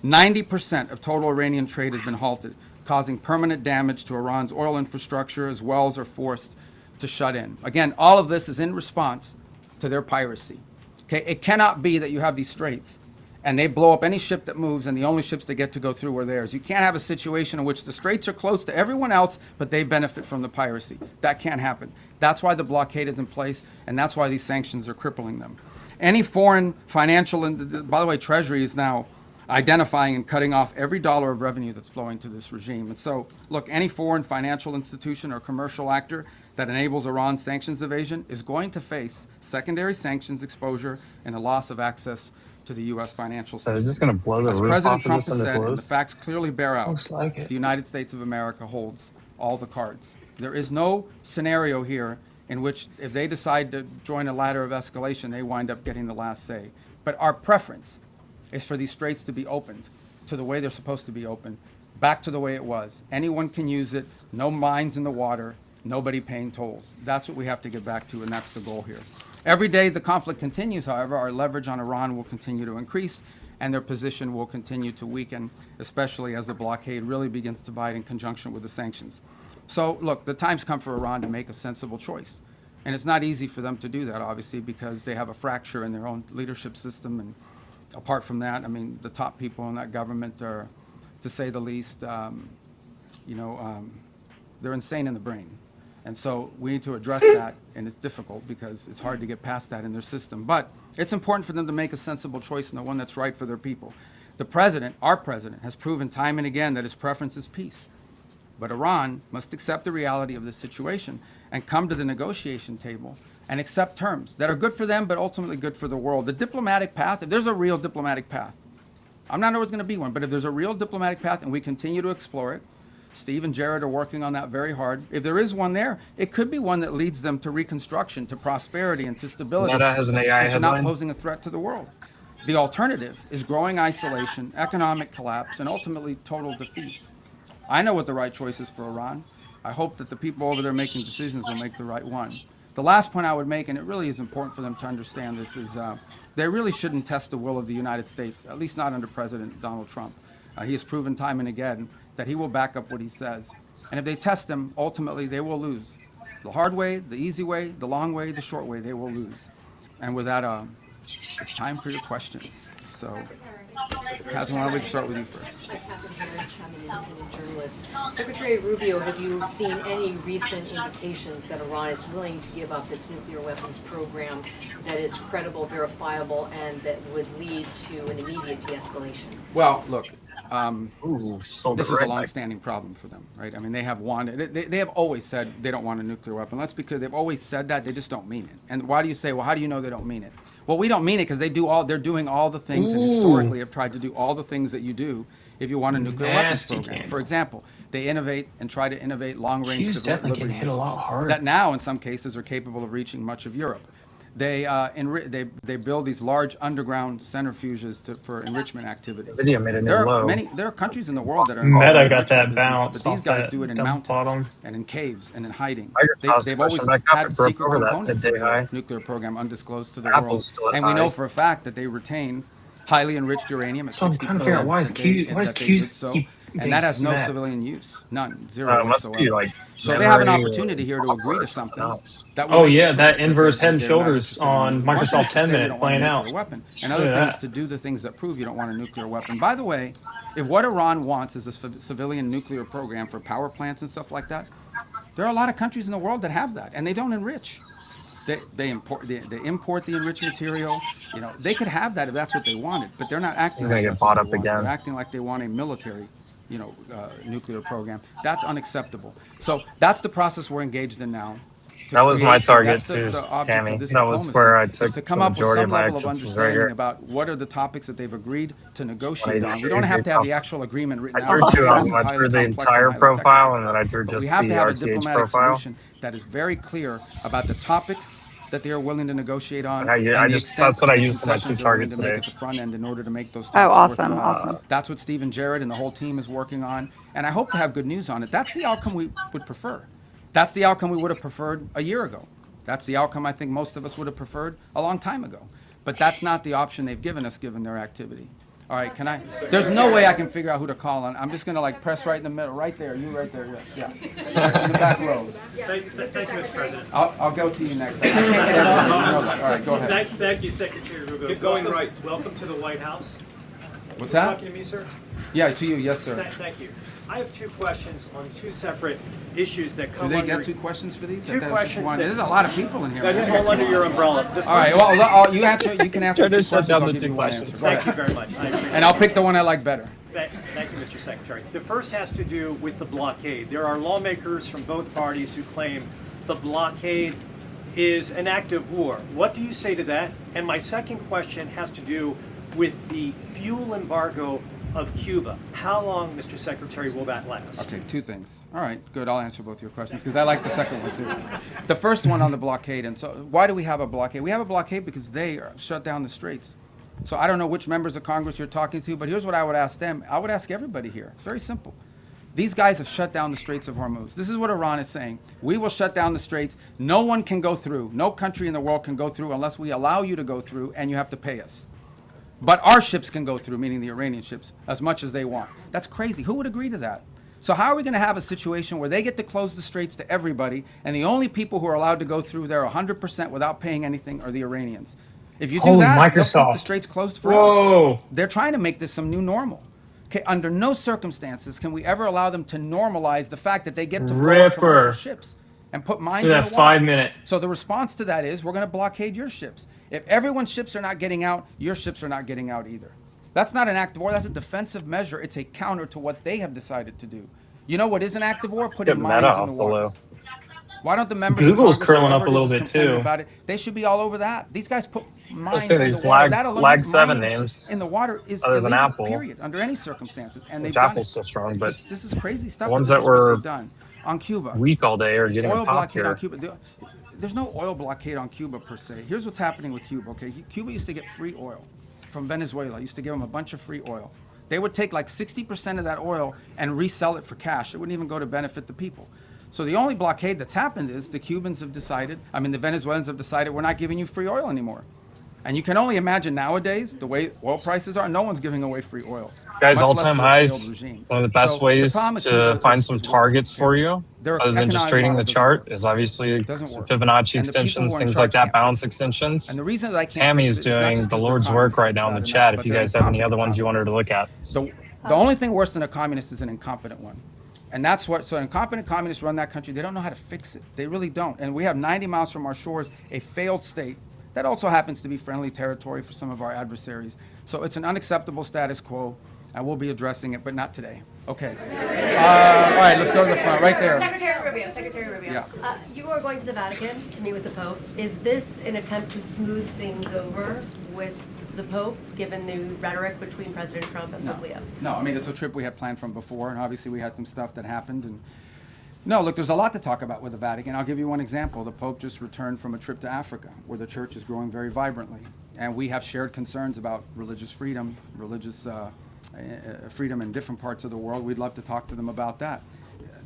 90% of total Iranian trade has been halted, causing permanent damage to Iran's oil infrastructure as wells are forced to shut in. Again, all of this is in response to their piracy. Okay, it cannot be that you have these straits and they blow up any ship that moves and the only ships that get to go through are theirs. You can't have a situation in which the straits are close to everyone else, but they benefit from the piracy. That can't happen. That's why the blockade is in place, and that's why these sanctions are crippling them. Any foreign financial, and by the way, Treasury is now identifying and cutting off every dollar of revenue that's flowing to this regime. And so, look, any foreign financial institution or commercial actor that enables Iran's sanctions evasion is going to face secondary sanctions exposure and a loss of access to the U.S. financial system. Is this going to blow the As roof President off Trump of this has and said, it and the blows? facts clearly bear out, Looks like it. the United States of America holds all the cards. There is no scenario here in which if they decide to join a ladder of escalation, they wind up getting the last say. But our preference is for these straits to be opened to the way they're supposed to be opened, back to the way it was. Anyone can use it, no mines in the water, nobody paying tolls. That's what we have to get back to, and that's the goal here. Every day the conflict continues, however, our leverage on Iran will continue to increase, and their position will continue to weaken, especially as the blockade really begins to bite in conjunction with the sanctions. So, look, the time's come for Iran to make a sensible choice. And it's not easy for them to do that, obviously, because they have a fracture in their own leadership system. And apart from that, I mean, the top people in that government are, to say the least, they're insane in the brain. And so we need to address that, and it's difficult because it's hard to get past that in their system. But it's important for them to make a sensible choice and the one that's right for their people. The president, our president, has proven time and again that his preference is peace. But Iran must accept the reality of this situation and come to the negotiation table and accept terms that are good for them, but ultimately good for the world. The diplomatic path, if there's a real diplomatic path, I'm not always going to be one, but if there's a real diplomatic path and we continue to explore it, Steve and Jared are working on that very hard. If there is one there, it could be one that leads them to reconstruction, to prosperity, and to stability, Meta has an AI and to not headline. posing a threat to the world. The alternative is growing isolation, economic collapse, and ultimately total defeat. I know what the right choice is for Iran. I hope that the people over there making decisions will make the right one. The last point I would make, and it really is important for them to understand this, is they really shouldn't test the will of the United States, at least not under President Donald Trump. He has proven time and again that he will back up what he says. And if they test him, ultimately they will lose. The hard way, the easy way, the long way, the short way, they will lose. And with that, it's time for your questions. So, Catherine, why don't we start with you first? Journalist. Secretary Rubio, have you seen any recent indications that Iran is willing to give up its nuclear weapons program that is credible, verifiable, and that would lead to an immediate de-escalation? Well, look, this is a long-standing problem for them, right? I mean, they have wanted, they have always said they don't want a nuclear weapon. That's because they've always said that, they just don't mean it. And why do you say, well, how do you know they don't mean it? Well, we don't mean it because they're doing all the things and historically have tried to do all the things that you do if you want a nuclear weapons program. For example, they innovate and try to innovate long-range delivery missiles that now, in some cases, are capable of reaching much of Europe. They build these large underground centrifuges for enrichment activity. Video made a new low. There are countries in the world that are Meta got that bounce, but these guys do it in mountains and in caves and in hiding. They've always had secret components of their nuclear program undisclosed to the world, and we know for a fact that they retain highly enriched uranium at 60%. So I'm trying to figure out why is Q's and that has no smacked? civilian use, none, zero must whatsoever. be like So they have an opportunity here to agree to something. That oh yeah, that inverse head and shoulders on Microsoft 10-minute playing out. Weapon, and other things to do the things that prove you don't want a nuclear weapon. By the way, if what Iran wants is a civilian nuclear program for power plants and stuff like that, there are a lot of countries in the world that have that, and they don't enrich. They import the enriched material. You know, they could have that if that's what they wanted, but they're not acting. He's gonna get bought up again. They're acting like they want a military, nuclear program. That's unacceptable. So that's the process we're engaged in now. That was my target too, Tammy. That was where I took to come the up with majority some of my level of exits right here. understanding about what are the topics that they've agreed to negotiate on. We don't have to have the actual agreement written I out. drew two of them. I drew the entire profile, and then I drew just the We have to have a RTH diplomatic profile. solution that is very clear about the topics that they are willing to negotiate on. That's what I used for my two targets today. At the front end in order to make those. Oh, awesome, worthwhile. awesome. That's what Steve and Jared and the whole team is working on, and I hope to have good news on it. That's the outcome we would prefer. That's the outcome we would have preferred a year ago. That's the outcome I think most of us would have preferred a long time ago. But that's not the option they've given us, given their activity. All right, there's no way I can figure out who to call on. I'm just going to press right in the middle, right there, you right there, yeah. In the back row. Thank you, Mr. President. I'll go to you next. I can't get everything, you know that. All right, go ahead. Thank you, Secretary Rubio. Keep going right. Welcome to the White House. What's that? Talking to me, sir? Yeah, to you, yes, sir. Thank you. I have two questions on two separate issues that come Do they under... get two questions for these? Two questions. There's a lot of people in here. That fall under your umbrella. All right, well, you can answer two questions. I'll give you one answer. Thank you very much. And I'll pick the one I like better. Thank you, Mr. Secretary. The first has to do with the blockade. There are lawmakers from both parties who claim the blockade is an act of war. What do you say to that? And my second question has to do with the fuel embargo of Cuba. How long, Mr. Secretary, will that last? Okay, two things. All right, good. I'll answer both your questions because I like the second one too. The first one on the blockade. And so why do we have a blockade? We have a blockade because they shut down the straits. So I don't know which members of Congress you're talking to, but here's what I would ask them. I would ask everybody here. It's very simple. These guys have shut down the Straits of Hormuz. This is what Iran is saying. We will shut down the straits. No one can go through. No country in the world can go through unless we allow you to go through, and you have to pay us. But our ships can go through, meaning the Iranian ships, as much as they want. That's crazy. Who would agree to that? So how are we going to have a situation where they get to close the straits to everybody, and the only people who are allowed to go through there 100% without paying anything are the Iranians? If you do that, they'll keep the straits closed forever. Whoa. They're trying to make this some new normal. Okay, under no circumstances can we ever allow them to normalize the fact that they get to blow up commercial ships and put mines in the water. 5 minute. So the response to that is we're going to blockade your ships. If everyone's ships are not getting out, your ships are not getting out either. That's not an act of war. That's a defensive measure. It's a counter to what they have decided to do. You know what is an active war? Putting Get Meta mines in the off the water. low. Why don't the members Google's of Congress curling up ever a little just bit complain too. about it? They should be all over that. These guys put Let's mines say in the these water. That alone, lag 7 mining names in the water is other than illegal, Apple, period, under any circumstances. And which they've done Apple's it. still strong, but This is crazy stuff. the ones This that is what were they've done. On Cuba. weak all day are getting a Oil pop blockade on here. Cuba. There's no oil blockade on Cuba per se. Here's what's happening with Cuba, okay? Cuba used to get free oil from Venezuela. Used to give them a bunch of free oil. They would take like 60% of that oil and resell it for cash. It wouldn't even go to benefit the people. So the only blockade that's happened is the Cubans have decided, the Venezuelans have decided we're not giving you free oil anymore. And you can only imagine nowadays, the way oil prices are, no one's giving away free oil. Guys, much less all-time to a failed highs. regime. One of the best So ways problem with to Cuba find some is worse, targets for okay? you, Their other than just economic trading model the doesn't chart, work. is obviously Doesn't some work. Fibonacci And the people extensions, who are in things like charge that, can't balance fix it. extensions. And the reason that I can't Tammy's fix it, it's not doing just the 'cause they're Lord's work right communists, now in the it's chat. bad If you enough, guys but have any they're other ones you wanted to incompetent look at. The only thing worse than a communist is an incompetent one. And that's what, so incompetent communists run that country. They don't know how to fix it. They really don't. And we have 90 miles from our shores, a failed state that also happens to be friendly territory for some of our adversaries. So it's an unacceptable status quo. I will be addressing it, but not today. Okay. All right, let's go to the front, right there. Secretary Rubio. Yeah. You are going to the Vatican to meet with the Pope. Is this an attempt to smooth things over with the Pope, given the rhetoric between President Trump and Pope Leo? No, it's a trip we had planned from before, and obviously we had some stuff that happened. And no, look, there's a lot to talk about with the Vatican. I'll give you one example. The Pope just returned from a trip to Africa, where the church is growing very vibrantly. And we have shared concerns about religious freedom, religious freedom in different parts of the world. We'd love to talk to them about that.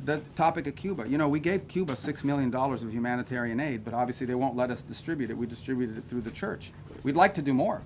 The topic of Cuba, we gave Cuba $6 million of humanitarian aid, but obviously they won't let us distribute it. We distributed it through the church. We'd like to do more.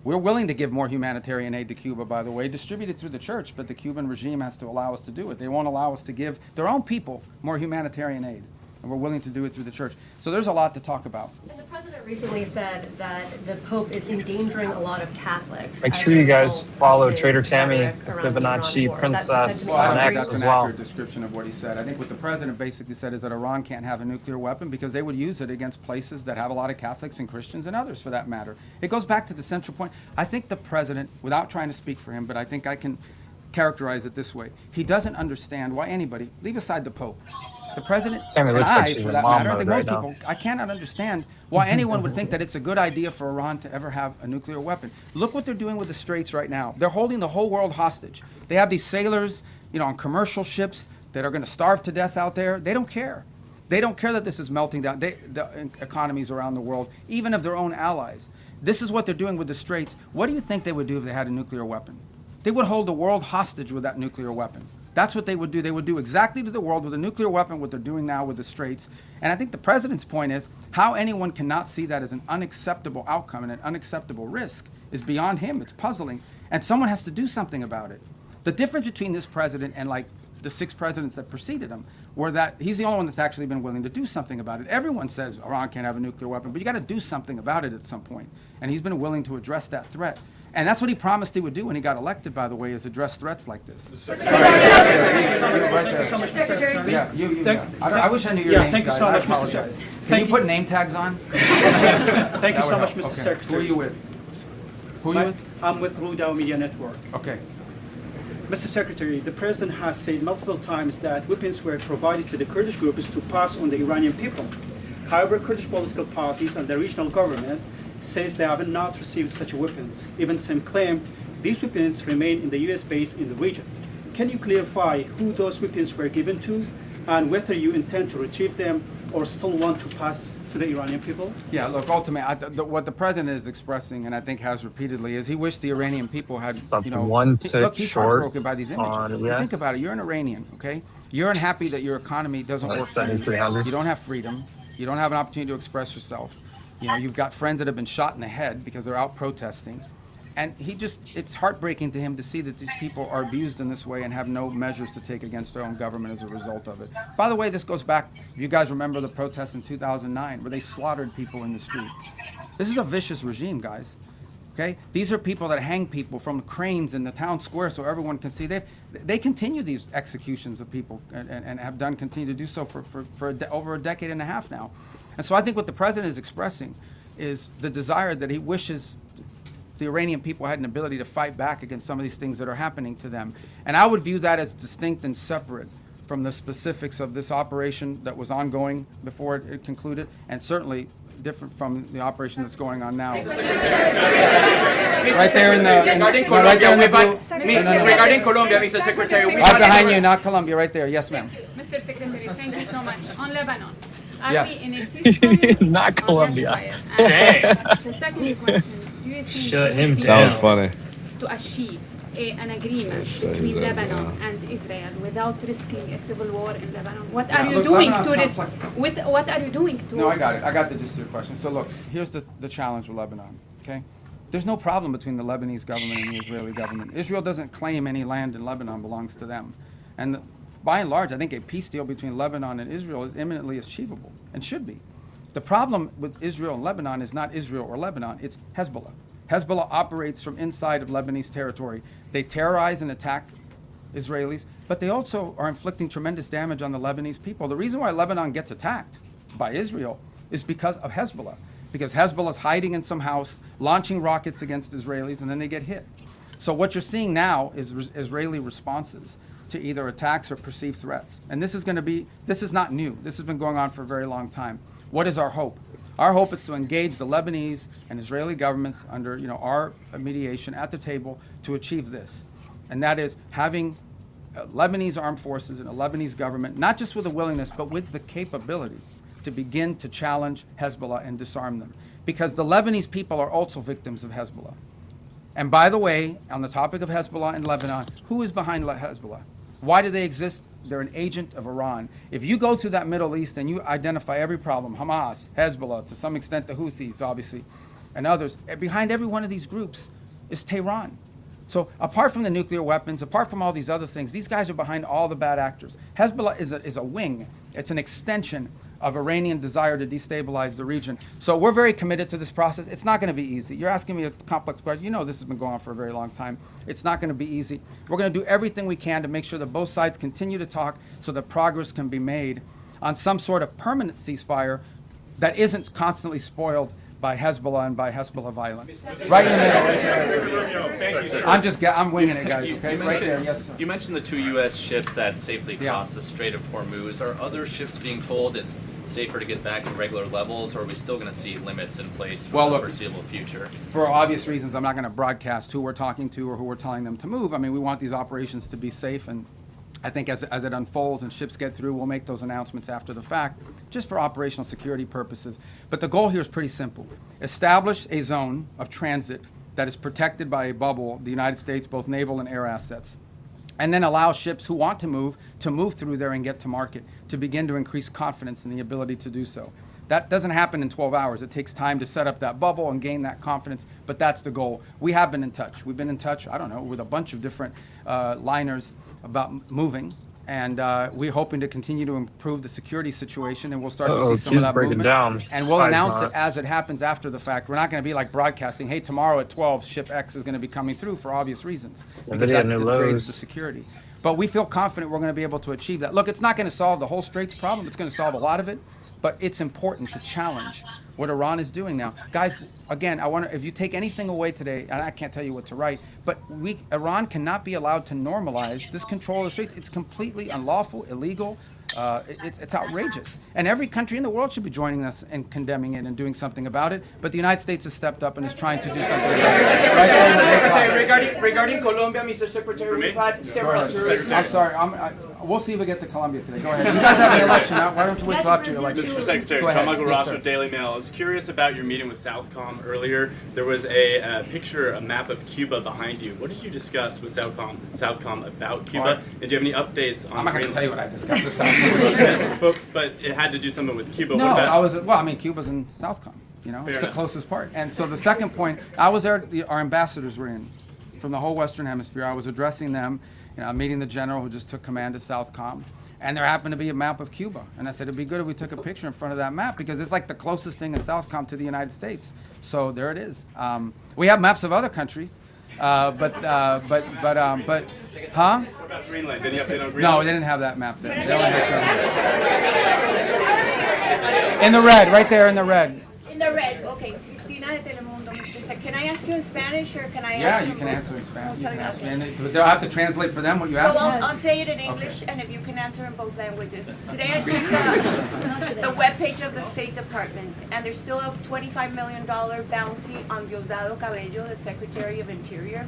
We're willing to give more humanitarian aid to Cuba, by the way, distributed through the church, but the Cuban regime has to allow us to do it. They won't allow us to give their own people more humanitarian aid, and we're willing to do it through the church. So there's a lot to talk about. And the president recently said that the Pope is endangering a lot of Catholics. Make sure you guys follow Trader Tammy, Fibonacci Princess on I think X that's as an well. accurate description of what he said. I think what the president basically said is that Iran can't have a nuclear weapon because they would use it against places that have a lot of Catholics and Christians and others for that matter. It goes back to the central point. I think the president, without trying to speak for him, but I think I can characterize it this way. He doesn't understand why anybody, leave aside the Pope, the president Sammy and looks I, like she's for in that mom matter, I think mode most right people, now. I cannot understand why anyone would think that it's a good idea for Iran to ever have a nuclear weapon. Look what they're doing with the Straits right now. They're holding the whole world hostage. They have these sailors, on commercial ships that are going to starve to death out there. They don't care. They don't care that this is melting down the economies around the world, even of their own allies. This is what they're doing with the Straits. What do you think they would do if they had a nuclear weapon? They would hold the world hostage with that nuclear weapon. That's what they would do. They would do exactly to the world with a nuclear weapon what they're doing now with the Straits. And I think the president's point is how anyone cannot see that as an unacceptable outcome and an unacceptable risk is beyond him. It's puzzling. And someone has to do something about it. The difference between this president and like the 6 presidents that preceded him were that he's the only one that's actually been willing to do something about it. Everyone says Iran can't have a nuclear weapon, but you got to do something about it at some point. And he's been willing to address that threat. And that's what he promised he would do when he got elected, by the way, is address threats like this. I wish I knew your name. Thank you so much, Mr. Secretary. Can you put name tags on? Thank you so much, Mr. Okay. Secretary. Who are you with? Who are you with? I'm with Rudao Media Network. Okay. Mr. Secretary, the President has said multiple times that weapons were provided to the Kurdish groups to pass on the Iranian people. However, Kurdish political parties and the regional government says they have not received such weapons. Even some claim these weapons remain in the U.S. base in the region. Can you clarify who those weapons were given to and whether you intend to retrieve them or still want to pass to the Iranian people? Yeah, look, ultimately, what the president is expressing, and I think has repeatedly, is he wished the Iranian people had, one tick look, he's short heartbroken by these images. yes. Think about it. You're an Iranian, okay? You're unhappy that your economy doesn't work for you. 7,300. You don't have freedom. You don't have an opportunity to express yourself. You've got friends that have been shot in the head because they're out protesting. And it's heartbreaking to him to see that these people are abused in this way and have no measures to take against their own government as a result of it. By the way, this goes back, you guys remember the protests in 2009 where they slaughtered people in the street. This is a vicious regime, guys. Okay? These are people that hang people from cranes in the town square so everyone can see. They continue these executions of people and have continue to do so for over a decade and a half now. And so I think what the president is expressing is the desire that he wishes the Iranian people had an ability to fight back against some of these things that are happening to them. And I would view that as distinct and separate from the specifics of this operation that was ongoing before it concluded, and certainly different from the operation that's going on now. Right there in the... Regarding Colombia, regarding Colombia, Mr. Secretary, right behind you, not Colombia, right there. Yes, ma'am. Mr. Secretary, thank you so much. On Lebanon, are Yes. we in a system Not Colombia. And Dang. the second question, do you think Shut we him will be down. That was funny. to achieve an agreement Shut between his ass Lebanon down. and Israel without risking a civil war in Lebanon? What are you look, doing Lebanon's to risk? complex. What are you doing to? No, I got it. I got the gist of your question. So look, here's the challenge with Lebanon, okay? There's no problem between the Lebanese government and the Israeli government. Israel doesn't claim any land in Lebanon belongs to them. And by and large, I think a peace deal between Lebanon and Israel is imminently achievable and should be. The problem with Israel and Lebanon is not Israel or Lebanon, it's Hezbollah. Hezbollah operates from inside of Lebanese territory. They terrorize and attack Israelis, but they also are inflicting tremendous damage on the Lebanese people. The reason why Lebanon gets attacked by Israel is because of Hezbollah. Because Hezbollah is hiding in some house, launching rockets against Israelis, and then they get hit. So what you're seeing now is Israeli responses to either attacks or perceived threats. And this is not new. This has been going on for a very long time. What is our hope? Our hope is to engage the Lebanese and Israeli governments under our mediation at the table to achieve this. And that is having Lebanese armed forces and a Lebanese government, not just with a willingness, but with the capability to begin to challenge Hezbollah and disarm them. Because the Lebanese people are also victims of Hezbollah. And by the way, on the topic of Hezbollah in Lebanon, who is behind Hezbollah? Why do they exist? They're an agent of Iran. If you go through that Middle East and you identify every problem, Hamas, Hezbollah, to some extent the Houthis, obviously, and others, behind every one of these groups is Tehran. So apart from the nuclear weapons, apart from all these other things, these guys are behind all the bad actors. Hezbollah is a wing. It's an extension of Iranian desire to destabilize the region. So we're very committed to this process. It's not going to be easy. You're asking me a complex question. You know this has been going on for a very long time. It's not going to be easy. We're going to do everything we can to make sure that both sides continue to talk so that progress can be made on some sort of permanent ceasefire that isn't constantly spoiled by Hezbollah and by Hezbollah violence. Right in the middle. Thank you, sir. I'm winging it, guys, okay? Right there, yes, sir. You mentioned the 2 U.S. ships that safely Yeah. crossed the Strait of Hormuz. Are other ships being told it's safer to get back to regular levels, or are we still going to see limits in place for the foreseeable future? For obvious reasons, I'm not going to broadcast who we're talking to or who we're telling them to move. I mean, we want these operations to be safe, and I think as it unfolds and ships get through, we'll make those announcements after the fact, just for operational security purposes. But the goal here is pretty simple. Establish a zone of transit that is protected by a bubble, the United States, both naval and air assets, and then allow ships who want to move through there and get to market, to begin to increase confidence in the ability to do so. That doesn't happen in 12 hours. It takes time to set up that bubble and gain that confidence, but that's the goal. We have been in touch. We've been in touch, I don't know, with a bunch of different liners about moving, and we're hoping to continue to improve the security situation, and we'll start to see some of that breaking movement. down. And we'll Spies announce not. it as it happens after the fact. We're not going to be like broadcasting, hey, tomorrow at 12, ship X is going to be coming through for obvious reasons. The Because video that new degrades the lows. security. But we feel confident we're going to be able to achieve that. Look, it's not going to solve the whole Straits problem. It's going to solve a lot of it. But it's important to challenge what Iran is doing now. Guys, again, I wonder if you take anything away today, and I can't tell you what to write, but Iran cannot be allowed to normalize this control of the Straits. It's completely unlawful, illegal. It's outrageous. And every country in the world should be joining us and condemning it and doing something about it. But the United States has stepped up and is trying to do something about it. Regarding Colombia, Mr. Secretary, we've had several tourists. I'm sorry. We'll see if we get to Colombia today. Go ahead. You guys have an election. Why don't you wait till after your election? Mr. Secretary, Go ahead. John Michael Yes, Ross sir. with Daily Mail. I was curious about your meeting with Southcom earlier. There was a picture, a map of Cuba behind you. What did you discuss with Southcom about Cuba? And do you have any updates on I'm not going to Greenland? tell you what I discussed with Southcom. but it had to do something with Cuba. No, What about, Cuba's in Southcom. Fair It's the enough. closest part. And so the second point, I was there, our ambassadors were in from the whole Western Hemisphere. I was addressing them, meeting the general who just took command of Southcom. And there happened to be a map of Cuba. And I said, it'd be good if we took a picture in front of that map because it's like the closest thing in Southcom to the United States. So there it is. We have maps of other countries. Huh? What about Greenland? Did you update on Greenland? No, they didn't have that map there. They only had in the red, right there in the red. In the red, okay. Cristina de Telemundo, Mr. Can I ask you in Spanish or can I Yeah, ask you can answer in Spanish. You can ask me, okay. and they'll have to translate for them what you So ask. I'll say it in English, and if you can answer in both languages. Today I checked the webpage of the State Department, and there's still a $25 million bounty on Diosdado Cabello, the Secretary of Interior,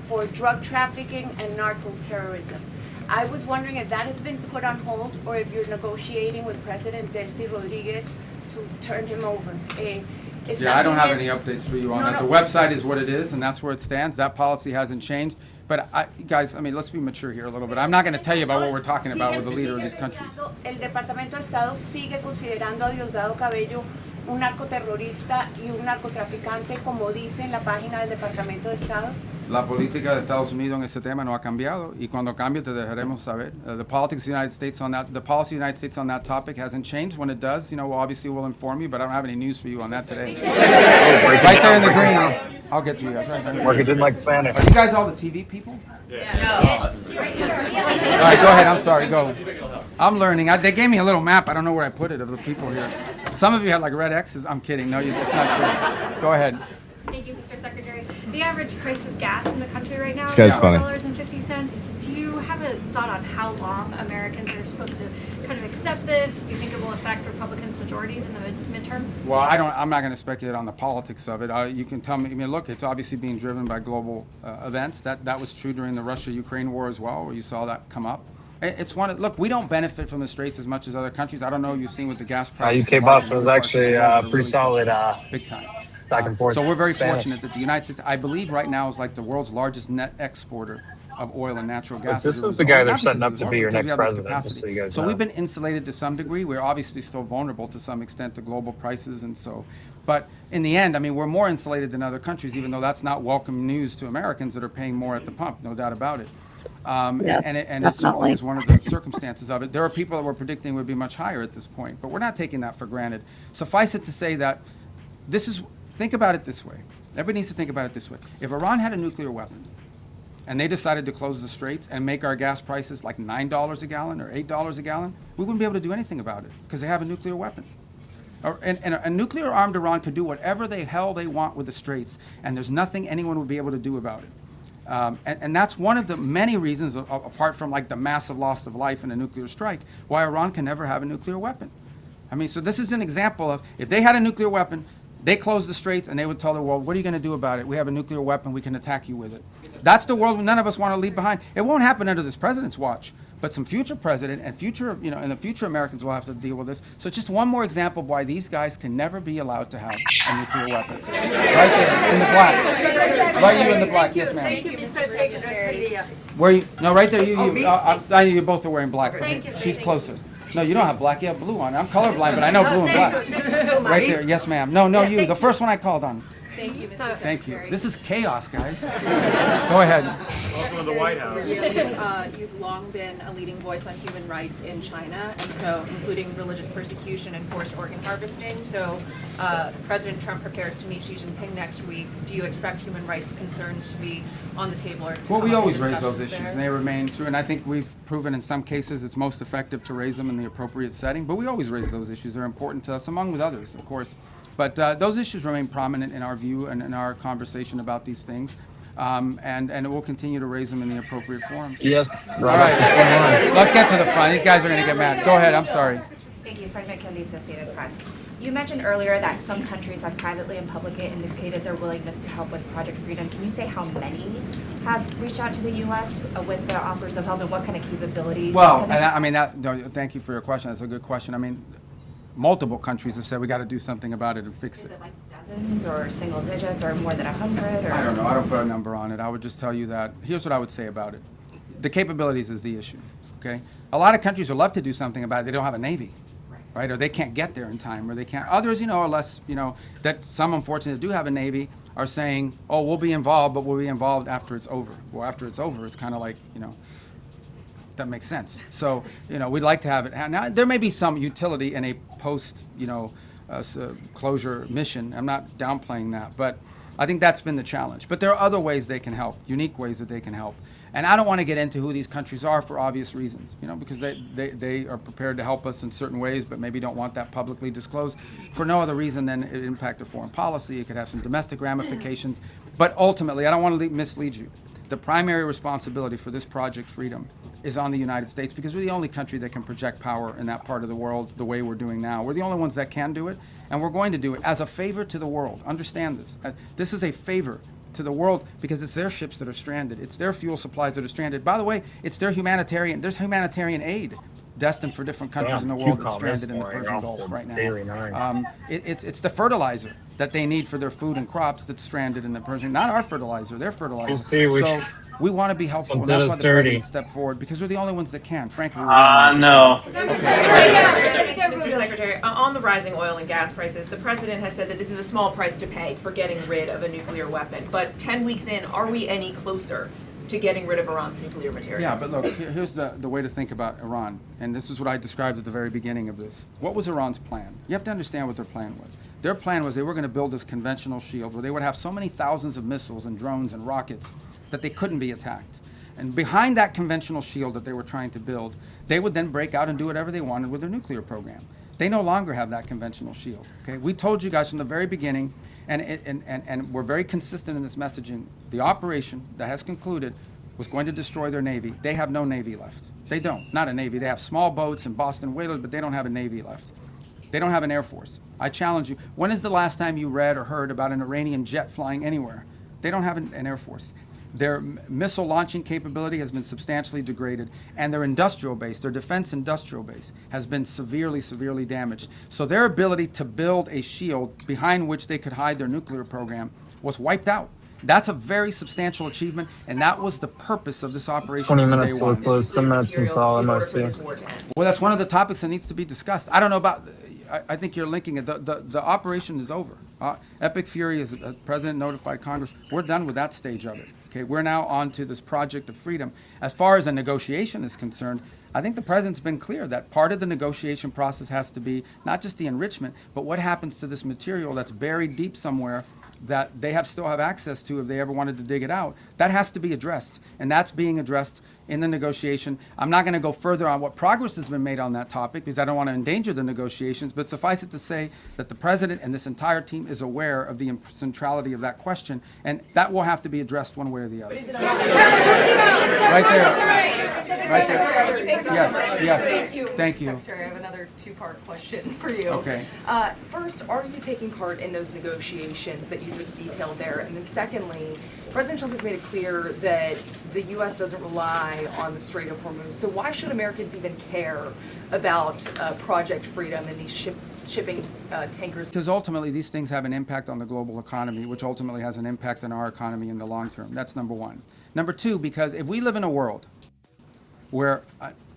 for drug trafficking and narco-terrorism. I was wondering if that has been put on hold, or if you're negotiating with President Delcy Rodriguez to turn him over. Yeah, I don't have any updates for you on that. The website is what it is, and that's where it stands. That policy hasn't changed. But guys, I mean, let's be mature here a little bit. I'm not going to tell you about what we're talking about with the leader of these countries. El Departamento de Estado sigue considerando a Diosdado Cabello un narcoterrorista y un narcotraficante, como dice en la página del Departamento de Estado. La política de Estados Unidos en ese tema no ha cambiado, y cuando cambie te dejaremos saber. The politics of the United States on that, the policy of the United States on that topic hasn't changed. When it does, obviously we'll inform you, but I don't have any news for you on that today. Right there in the green. I'll get to you guys. Right. Work it didn't like Spanish. Are you guys all the TV people? Yeah. No. All right, go ahead. I'm sorry. Go. I'm learning. They gave me a little map. I don't know where I put it of the people here. Some of you had like red X's. I'm kidding. No, it's not true. Go ahead. Thank you, Mr. Secretary. The average price of gas in the country right now This guy's is funny. $4.50. Do you have a thought on how long Americans are supposed to kind of accept this? Do you think it will affect Republicans' majorities in the midterms? Well, I'm not going to speculate on the politics of it. You can tell me. I mean, look, it's obviously being driven by global events. That was true during the Russia-Ukraine war as well, where you saw that come up. It's one. Look, we don't benefit from the Straits as much as other countries. I don't know if you've seen with the gas prices. UK Boston was actually pretty solid. Big time. Back and forth. So we're very Spanish. fortunate that the United States, I believe, right now is like the world's largest net exporter of oil and natural gas. This is the guy they're setting up to be your next president, just so you guys know. So we've been insulated to some degree. We're obviously still vulnerable to some extent to global prices, and so. But in the end, I mean, we're more insulated than other countries, even though that's not welcome news to Americans that are paying more at the pump, no doubt about it. Yes, and it certainly is one of the circumstances of it. There are people that were predicting would be much higher at this point, but we're not taking that for granted. Suffice it to say that this is. Think about it this way. Everybody needs to think about it this way. If Iran had a nuclear weapon and they decided to close the straits and make our gas prices like $9 a gallon or $8 a gallon, we wouldn't be able to do anything about it because they have a nuclear weapon. And a nuclear-armed Iran could do whatever the hell they want with the straits, and there's nothing anyone would be able to do about it. And that's one of the many reasons, apart from like the massive loss of life in a nuclear strike, why Iran can never have a nuclear weapon. I mean, so this is an example of if they had a nuclear weapon, they close the straits and they would tell the world, what are you going to do about it? We have a nuclear weapon. We can attack you with it. That's the world none of us want to leave behind. It won't happen under this president's watch, but some future president and future, and the future Americans will have to deal with this. So just one more example of why these guys can never be allowed to have a nuclear weapon. Right there, in the black. Right you in the black. Yes, ma'am. Thank you, Mr. Secretary. Where you? No, right there. You both are wearing black. Thank you. She's closer. No, you don't have black. You have blue on. I'm colorblind, but I know blue and black. Right there. Yes, ma'am. No, you. The first one I called on. Thank you, Mr. Secretary. Thank you. This is chaos, guys. Go ahead. Welcome to the White House. You've long been a leading voice on human rights in China, and so including religious persecution and forced organ harvesting. So President Trump prepares to meet Xi Jinping next week. Do you expect human rights concerns to be on the table? Or Well, we always raise those issues, and they remain true. And I think we've proven in some cases it's most effective to raise them in the appropriate setting. But we always raise those issues. They're important to us, among with others, of course. But those issues remain prominent in our view and in our conversation about these things. And we'll continue to raise them in the appropriate forums. Yes. All right. Let's get to the front. These guys are going to get mad. Go ahead. I'm sorry. Thank you. Segment Kelly, Associated Press. You mentioned earlier that some countries have privately and publicly indicated their willingness to help with Project Freedom. Can you say how many have reached out to the U.S. with their offers of help and what kind of capabilities? Well, thank you for your question. That's a good question. I mean, multiple countries have said we got to do something about it and fix it. Is it like dozens or single digits or more than 100? Or? I don't know. I don't put a number on it. I would just tell you that here's what I would say about it. The capabilities is the issue. Okay, a lot of countries would love to do something about it. They don't have a navy, right? Or they can't get there in time, or they can't. Others, are less. That some unfortunately do have a navy are saying, oh, we'll be involved, but we'll be involved after it's over. Well, after it's over, it's kind of like that makes sense. So, we'd like to have it. Now, there may be some utility in a post, closure mission. I'm not downplaying that, but I think that's been the challenge. But there are other ways they can help, unique ways that they can help. And I don't want to get into who these countries are for obvious reasons, because they are prepared to help us in certain ways, but maybe don't want that publicly disclosed for no other reason than it impacted foreign policy. It could have some domestic ramifications. But ultimately, I don't want to mislead you. The primary responsibility for this Project Freedom is on the United States, because we're the only country that can project power in that part of the world the way we're doing now. We're the only ones that can do it, and we're going to do it as a favor to the world. Understand this. This is a favor to the world because it's their ships that are stranded. It's their fuel supplies that are stranded. By the way, it's their there's humanitarian aid destined for different countries in the world that's stranded in the Persian Gulf right now. It's the fertilizer that they need for their food and crops that's stranded in the Persian, not our fertilizer, their fertilizer. So we want to be helpful, and that's why the president stepped forward, because we're the only ones that can, frankly. No. Mr. Secretary, on the rising oil and gas prices, the president has said that this is a small price to pay for getting rid of a nuclear weapon. But 10 weeks in, are we any closer to getting rid of Iran's nuclear material? Yeah, but look, here's the way to think about Iran, and this is what I described at the very beginning of this. What was Iran's plan? You have to understand what their plan was. Their plan was they were going to build this conventional shield where they would have so many thousands of missiles and drones and rockets that they couldn't be attacked. And behind that conventional shield that they were trying to build, they would then break out and do whatever they wanted with their nuclear program. They no longer have that conventional shield. Okay, we told you guys from the very beginning, and we're very consistent in this messaging. The operation that has concluded was going to destroy their Navy. They have no Navy left. They don't. Not a Navy. They have small boats and Boston whalers, but they don't have a Navy left. They don't have an Air Force. I challenge you. When is the last time you read or heard about an Iranian jet flying anywhere? They don't have an Air Force. Their missile launching capability has been substantially degraded, and their industrial base, their defense industrial base, has been severely, severely damaged. So their ability to build a shield behind which they could hide their nuclear program was wiped out. That's a very substantial achievement, and that was the purpose of this operation. 20 minutes till it close, 10 minutes until MSC. Well, that's one of the topics that needs to be discussed. I don't know about, I think you're linking it. The operation is over. Epic Fury, as the president notified Congress, we're done with that stage of it. Okay, we're now on to this Project of Freedom. As far as a negotiation is concerned, I think the president's been clear that part of the negotiation process has to be not just the enrichment, but what happens to this material that's buried deep somewhere that they still have access to if they ever wanted to dig it out. That has to be addressed, and that's being addressed in the negotiation. I'm not going to go further on what progress has been made on that topic because I don't want to endanger the negotiations, but suffice it to say that the president and this entire team is aware of the centrality of that question, and that will have to be addressed one way or the other. Right there. Right there. Yes. Thank you. Secretary, I have another two-part question for you. Okay. First, are you taking part in those negotiations that you just detailed there? And then secondly, President Trump has made it clear that the U.S. doesn't rely on the Strait of Hormuz. So why should Americans even care about Project Freedom and these shipping tankers? Because ultimately these things have an impact on the global economy, which ultimately has an impact on our economy in the long term. That's number one. Number two, because if we live in a world where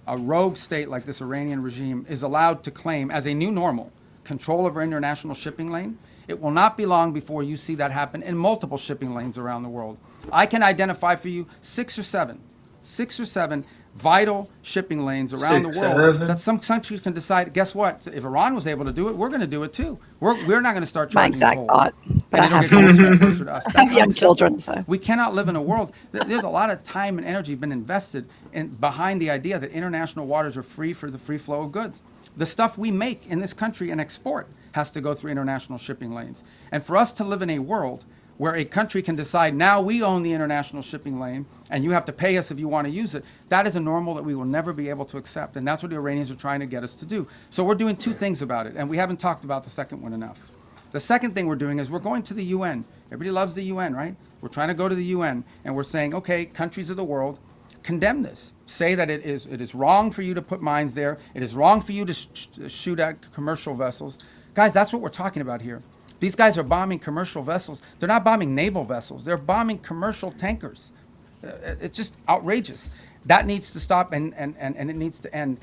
a rogue state like this Iranian regime is allowed to claim as a new normal control of our international shipping lane, it will not be long before you see that happen in multiple shipping lanes around the world. I can identify for you six or seven vital shipping lanes around the world that some countries can decide, guess what? If Iran was able to do it, we're going to do it too. We're not going to start charging my exact tolls. thought. And it'll get closer to us. I have young children, so. We cannot live in a world. There's a lot of time and energy been invested behind the idea that international waters are free for the free flow of goods. The stuff we make in this country and export has to go through international shipping lanes. And for us to live in a world where a country can decide, now we own the international shipping lane and you have to pay us if you want to use it, that is a normal that we will never be able to accept. And that's what the Iranians are trying to get us to do. So we're doing two things about it, and we haven't talked about the second one enough. The second thing we're doing is we're going to the UN. Everybody loves the UN, right? We're trying to go to the UN, and we're saying, okay, countries of the world, condemn this. Say that it is wrong for you to put mines there. It is wrong for you to shoot at commercial vessels. Guys, that's what we're talking about here. These guys are bombing commercial vessels. They're not bombing naval vessels. They're bombing commercial tankers. It's just outrageous. That needs to stop, and it needs to end.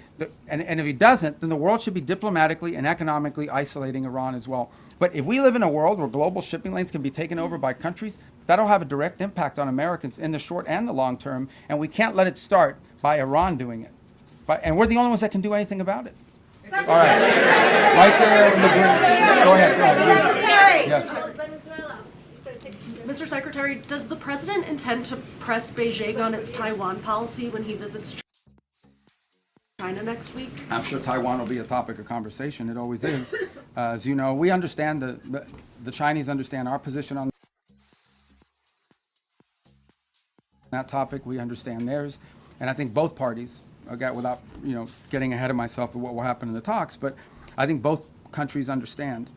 And if it doesn't, then the world should be diplomatically and economically isolating Iran as well. But if we live in a world where global shipping lanes can be taken over by countries, that'll have a direct impact on Americans in the short and the long term, and we can't let it start by Iran doing it. And we're the only ones that can do anything about it. All right. Right there in the green. Go ahead. Yes. Mr. Secretary, does the president intend to press Beijing on its Taiwan policy when he visits China next week? I'm sure Taiwan will be a topic of conversation. It always is. As you know, we understand the Chinese understand our position on that topic. We understand theirs, and I think both parties, without getting ahead of myself of what will happen in the talks, but I think both countries understand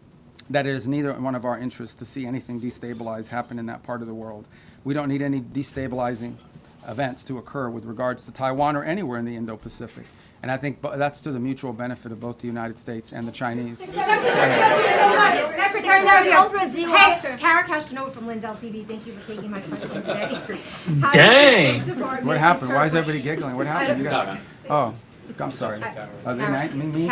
that it is neither one of our interests to see anything destabilize happen in that part of the world. We don't need any destabilizing events to occur with regards to Taiwan or anywhere in the Indo-Pacific. And I think that's to the mutual benefit of both the United States and the Chinese. Secretary, Kara Castanova from Lindell TV. Thank you for taking my question today. Dang. What happened? Why is everybody giggling? What happened? You guys, oh, I'm sorry. Are they mean to you?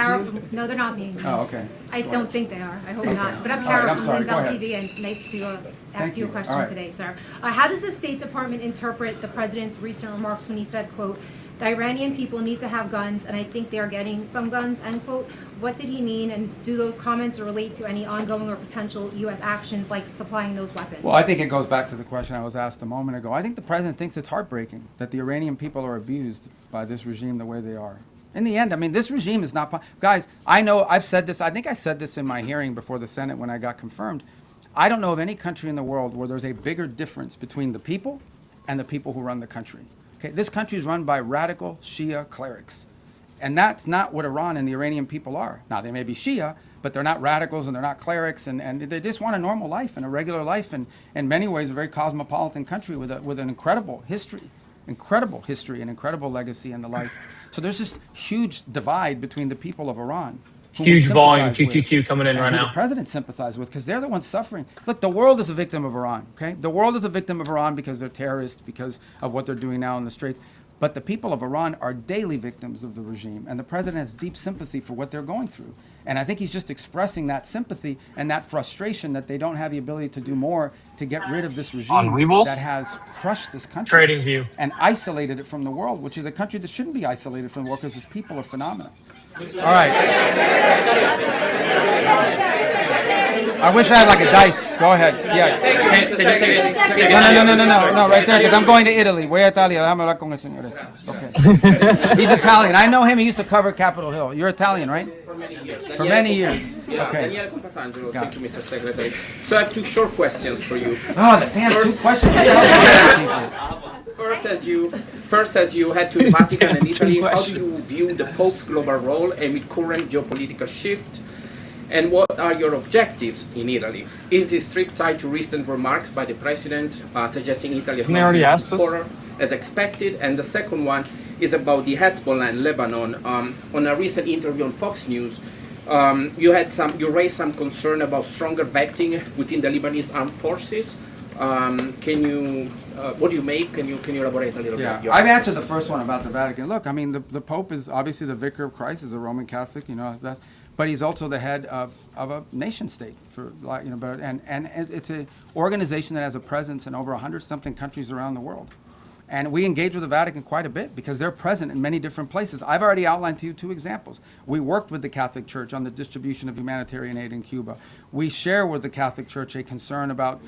No, they're not mean. Oh, okay. I don't think they are. I hope not. But I'm All Kara right, I'm from sorry. Lindell Go ahead. TV, and nice to ask you a All question right. today, sir. How does the State Department interpret the president's recent remarks when he said, quote, "The Iranian people need to have guns, and I think they are getting some guns," end quote? What did he mean, and do those comments relate to any ongoing or potential U.S. actions like supplying those weapons? Well, I think it goes back to the question I was asked a moment ago. I think the president thinks it's heartbreaking that the Iranian people are abused by this regime the way they are. In the end, I mean, this regime is not... Guys, I know I've said this. I think I said this in my hearing before the Senate when I got confirmed. I don't know of any country in the world where there's a bigger difference between the people and the people who run the country. Okay, this country is run by radical Shia clerics. And that's not what Iran and the Iranian people are. Now, they may be Shia, but they're not radicals and they're not clerics, and they just want a normal life and a regular life, and in many ways a very cosmopolitan country with an incredible history and incredible legacy and the like. So there's this huge divide between the people of Iran. Huge volume, QQQ coming in right now. The president sympathizes with, because they're the ones suffering. Look, the world is a victim of Iran, okay? The world is a victim of Iran because they're terrorists, because of what they're doing now in the Straits. But the people of Iran are daily victims of the regime, and the president has deep sympathy for what they're going through. And I think he's just expressing that sympathy and that frustration that they don't have the ability to do more to get rid of this regime that has crushed this country. Trading View. And isolated it from the world, which is a country that shouldn't be isolated from the world because its people are phenomenal. All right. I wish I had like a dice. Go ahead. Yeah. No, right there, because I'm going to Italy. Voy a Italia. Déjame hablar con el señor. Okay. He's Italian. I know him. He used to cover Capitol Hill. You're Italian, right? For many years. For many years. Yeah, Okay. Daniele Papatangelo. Thank you, Mr. Secretary. So I have two short questions for you. Oh, damn, two questions. First, as you head to the Vatican and Italy, how do you view the Pope's global role amid current geopolitical shift? And what are your objectives in Italy? Is this trip tied to recent remarks by the president suggesting Italy is not a supporter as expected? And the second one is about the Hezbollah in Lebanon. On a recent interview on Fox News, you raised some concern about stronger vetting within the Lebanese armed forces. What do you make? Can you elaborate a little bit? Yeah, I've answered the first one about the Vatican. Look, I mean, the Pope is obviously the vicar of Christ, is a Roman Catholic, but he's also the head of a nation state, and it's an organization that has a presence in over 100-something countries around the world. And we engage with the Vatican quite a bit because they're present in many different places. I've already outlined to you two examples. We worked with the Catholic Church on the distribution of humanitarian aid in Cuba. We share with the Catholic Church a concern about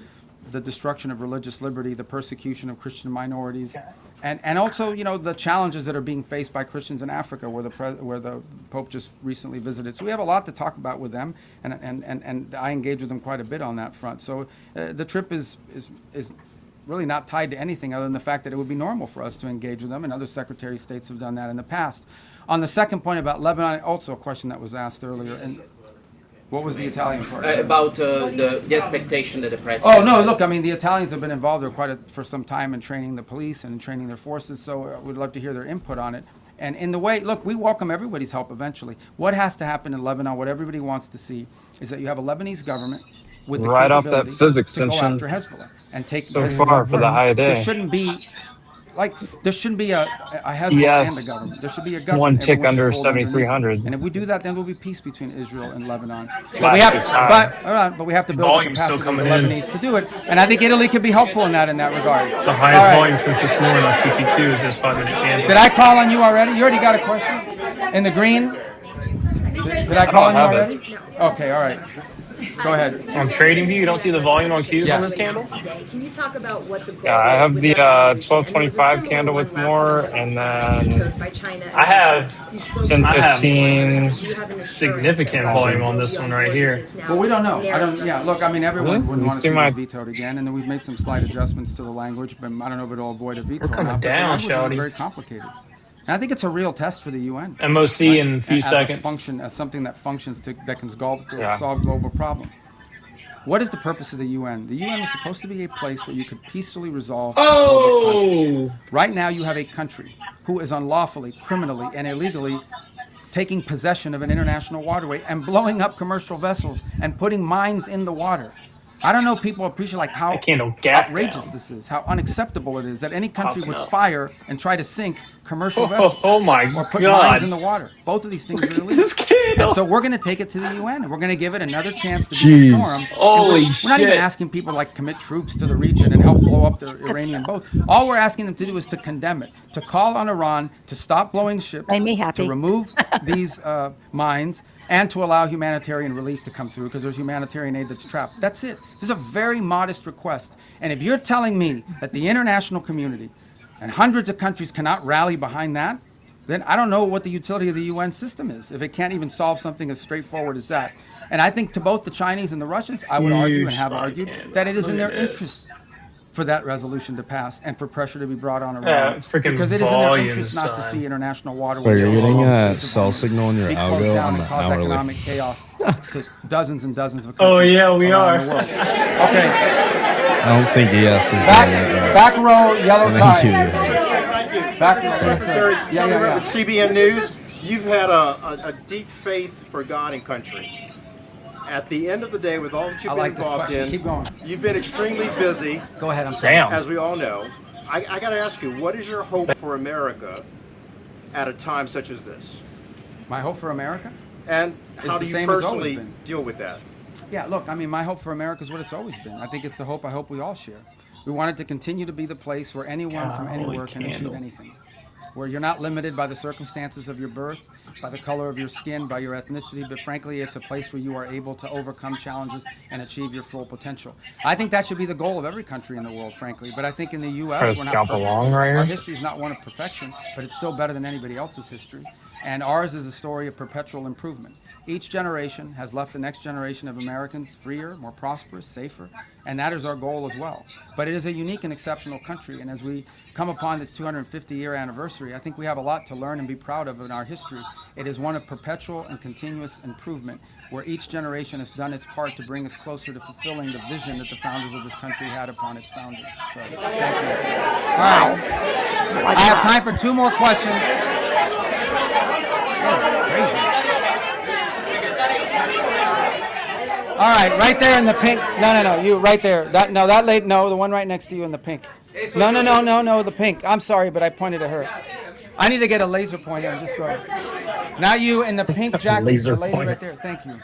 the destruction of religious liberty, the persecution of Christian minorities, and also, the challenges that are being faced by Christians in Africa, where the Pope just recently visited. So we have a lot to talk about with them, and I engage with them quite a bit on that front. So the trip is really not tied to anything other than the fact that it would be normal for us to engage with them, and other Secretary of States have done that in the past. On the second point about Lebanon, also a question that was asked earlier, and what was the Italian part? About the expectation that the president... Oh, no, look, I mean, the Italians have been involved for some time in training the police and in training their forces, so we'd love to hear their input on it. And in the way, look, we welcome everybody's help eventually. What has to happen in Lebanon, what everybody wants to see, is that you have a Lebanese government with the right off that capability physics to go section. after Hezbollah and take So far for the high day. There shouldn't be a Hezbollah Yes. and a government. There should be a government. One tick everyone should under fold underneath. 7,300. And if we do that, then there'll be peace between Israel and Lebanon. But Last we have, week's high. but we have to build the Volume's still capacity of the coming in. Lebanese to do it. And I think Italy could be helpful in that regard. It's the highest volume since this morning on QQQ is this 5-minute candle. Did I call on you already? You already got a question? In the green? Did I call on you already? Okay, all right. Go ahead. On TradingView, you don't see the volume on cues on this candle? Can you talk about what the goal Yeah, I is have with the that resolution? And there was a 1225 similar candle one with last more, month that was and then vetoed by China and I have Russia. You spoke to 1015 Do you have an assurance significant that volume Russia on will this be one on right board here. with this now? Well, we don't know. I Narrow don't. Yeah, look. I mean, everyone Really? would You want to see see my- this vetoed again, and then we've made some slight adjustments to the language, but I don't know if it'll avoid a veto. We're coming or not, but the down, language is shawty. very complicated. And I think it's a real test for the UN. MOC in a few as seconds. A function, as something that functions that can Yeah. solve global problems. What is the purpose of the UN? The UN was supposed to be a place where you could peacefully resolve global conflict. Right now, you have a country who is unlawfully, criminally, and illegally taking possession of an international waterway and blowing up commercial vessels and putting mines in the water. I don't know if people appreciate like how outrageous this is, how unacceptable it is that any country would fire and try to sink commercial vessels or put mines in the water. Both of these things are illegal. And so we're going to take it to the UN and we're going to give it another chance to be a forum. Holy We're not even asking people to like commit troops to the region and help blow up the Iranian boat. All we're asking them to do is to condemn it, to call on Iran to stop blowing ships, to remove these mines, and to allow humanitarian relief to come through because there's humanitarian aid that's trapped. That's it. This is a very modest request. And if you're telling me that the international community and hundreds of countries cannot rally behind that, then I don't know what the utility of the UN system is if it can't even solve something as straightforward as that. And I think to both the Chinese and the Russians, I would argue and have argued that it is in their interest for that resolution to pass and for pressure to be brought on Iran. freaking Because it is in their volume interest not to sign. see international waterways. Wait, you're getting a sell signal in your be closed algo down on and the cause hourly. economic chaos to dozens and dozens of Oh, countries yeah, we around are. the world. Okay. I don't think ES is doing it right. Back row, yellow Thank tie. you. Back Secretary, yeah. with CBN News, you've had a deep faith for God and country. At the end of the day, with all that you've I been like this involved question. in, Keep going. you've been extremely busy. Go ahead, I'm sorry. As we all know. I got to ask you, what is your hope for America at a time such as this? My hope for America? And Is how the do you same as always personally been. deal with that? Yeah, look, I mean, my hope for America is what it's always been. I think it's the hope I hope we all share. We want it to continue to be the place where anyone from anywhere can achieve anything. Where you're not limited by the circumstances of your birth, by the color of your skin, by your ethnicity, but frankly, it's a place where you are able to overcome challenges and achieve your full potential. I think that should be the goal of every country in the world, frankly. But I think in the U.S., Try to we're not scalp perfect. along right Our here. history is not one of perfection, but it's still better than anybody else's history. And ours is a story of perpetual improvement. Each generation has left the next generation of Americans freer, more prosperous, safer, and that is our goal as well. But it is a unique and exceptional country, and as we come upon this 250-year anniversary, I think we have a lot to learn and be proud of in our history. It is one of perpetual and continuous improvement, where each generation has done its part to bring us closer to fulfilling the vision that the founders of this country had upon its founding. So, thank you. All right. I have time for two more questions. All right, right there in the pink. No, you right there. The one right next to you in the pink. No, the pink. I'm sorry, but I pointed at her. I need to get a laser pointer and just go. Now you in the pink jacket, Laser the lady pointer. right there. Thank you.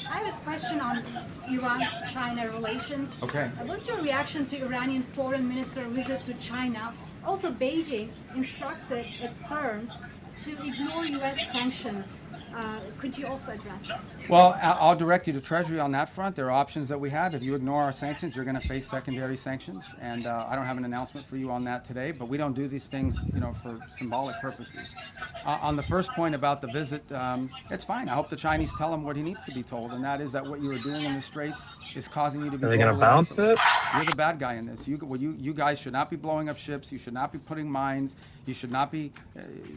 I have a question on Iran-China relations. Okay. What's your reaction to Iranian foreign minister visit to China? Also, Beijing instructed its firms to ignore U.S. sanctions. Could you also address that? Well, I'll direct you to Treasury on that front. There are options that we have. If you ignore our sanctions, you're going to face secondary sanctions. And I don't have an announcement for you on that today, but we don't do these things, for symbolic purposes. On the first point about the visit, it's fine. I hope the Chinese tell him what he needs to be told, and that is that what you are doing in the Straits is causing you to be. Are they going to bounce it? You're the bad guy in this. You guys should not be blowing up ships. You should not be putting mines. You should not be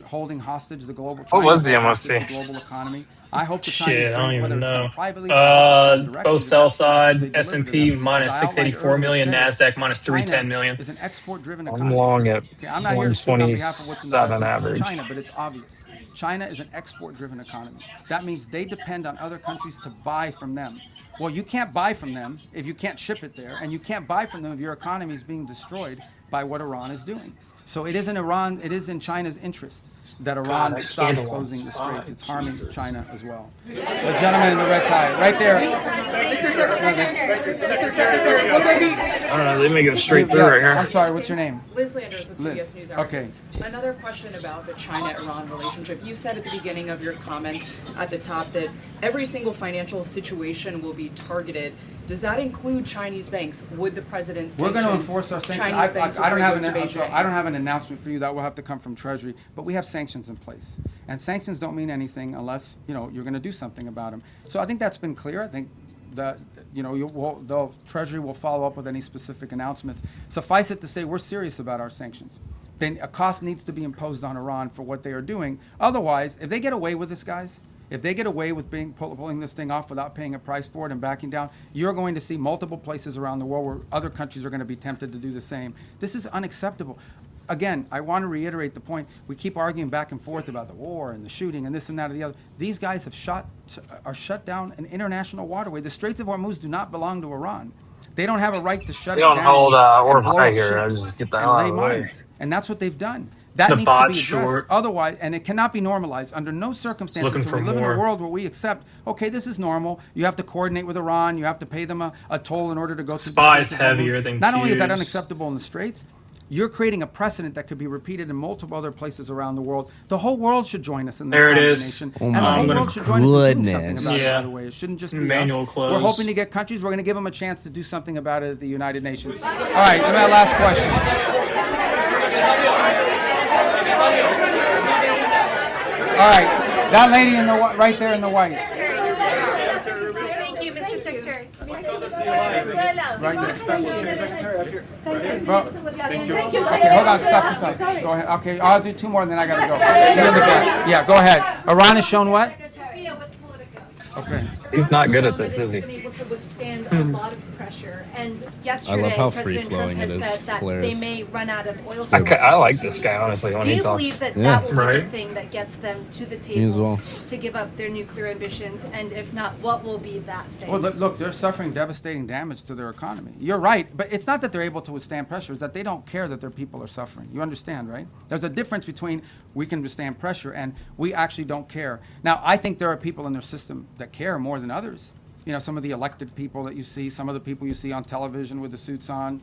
holding hostage the global. What was the hostage MOC? the global economy. I hope the Shit, Chinese, I don't even whether it's done know. privately or directly, Both sell side, they S&P deliver them. minus As I outlined 684 million, earlier today, NASDAQ minus 310 million. China is an export-driven I'm economy. long at Okay, I'm not here to speak on behalf of what's in the best 127 interest of average. China, but it's obvious. China is an export-driven economy. That means they depend on other countries to buy from them. Well, you can't buy from them if you can't ship it there, and you can't buy from them if your economy is being destroyed by what Iran is doing. So it is in China's interest that Iran that stop candle closing the outside. straits. It's harming China as well. The gentleman in the red tie, right there. Mr. Secretary, will there be I don't know. They make it straight through right here. I'm sorry. What's your name? Liz Landers with Liz. PBS NewsHour. Okay. Another question about the China-Iran relationship. You said at the beginning of your comments at the top that every single financial situation will be targeted. Does that include Chinese banks? Would the president sanction We're going to enforce our sanctions. Chinese banks I don't before have he goes to Beijing? I don't have an announcement for you. That will have to come from Treasury. But we have sanctions in place, and sanctions don't mean anything unless you're going to do something about them. So I think that's been clear. I think that the Treasury will follow up with any specific announcements. Suffice it to say, we're serious about our sanctions. Then a cost needs to be imposed on Iran for what they are doing. Otherwise, if they get away with this, guys, if they get away with pulling this thing off without paying a price for it and backing down, you're going to see multiple places around the world where other countries are going to be tempted to do the same. This is unacceptable. Again, I want to reiterate the point. We keep arguing back and forth about the war and the shooting and this and that and the other. These guys are shut down an international waterway. The Straits of Hormuz do not belong to Iran. They don't have a right to shut it down. They don't hold orb blow high up here. I ships just get the and hell out lay of the way. mines. And that's what they've done. That The needs to be bot's addressed. short. Otherwise, and it cannot be normalized under no circumstances. Looking Can for we live in more. a world where we accept, okay, this is normal. You have to coordinate with Iran. You have to pay them a toll in order to go through the Spy is Straits of Hormuz. heavier than Not only is that cubes. unacceptable in the Straits, you're creating a precedent that could be repeated in multiple other places around the world. The whole world should join us in this There it is. combination. Oh And the my whole world should join us in doing something goodness. about it, Yeah. by the way. It shouldn't just be Manual us. close. We're hoping to get countries. We're going to give them a chance to do something about it at the United Nations. All right, my last question. All right, that lady in the right there in the white. Thank you, Mr. Secretary. Right next to Secretary. Bro, okay, hold on, stop this up. Go ahead. Okay, I'll do two more and then I gotta go. You're in the back. Yeah, go ahead. Iran has shown what? Okay. He's not good at this, is he? Been able to withstand a lot of pressure, and yesterday how President free-flowing Trump it has is. said that Hilarious. they may run out of oil I supply. like this guy, honestly, when Do he you talks. believe that Yeah. that will be Right. the thing that gets them to the Me as table well. to give up their nuclear ambitions? And if not, what will be that thing? Well, look, they're suffering devastating damage to their economy. You're right, but it's not that they're able to withstand pressure, it's that they don't care that their people are suffering. You understand, right? There's a difference between we can withstand pressure and we actually don't care. Now, I think there are people in their system that care more than others. Some of the elected people that you see, some of the people you see on television with the suits on,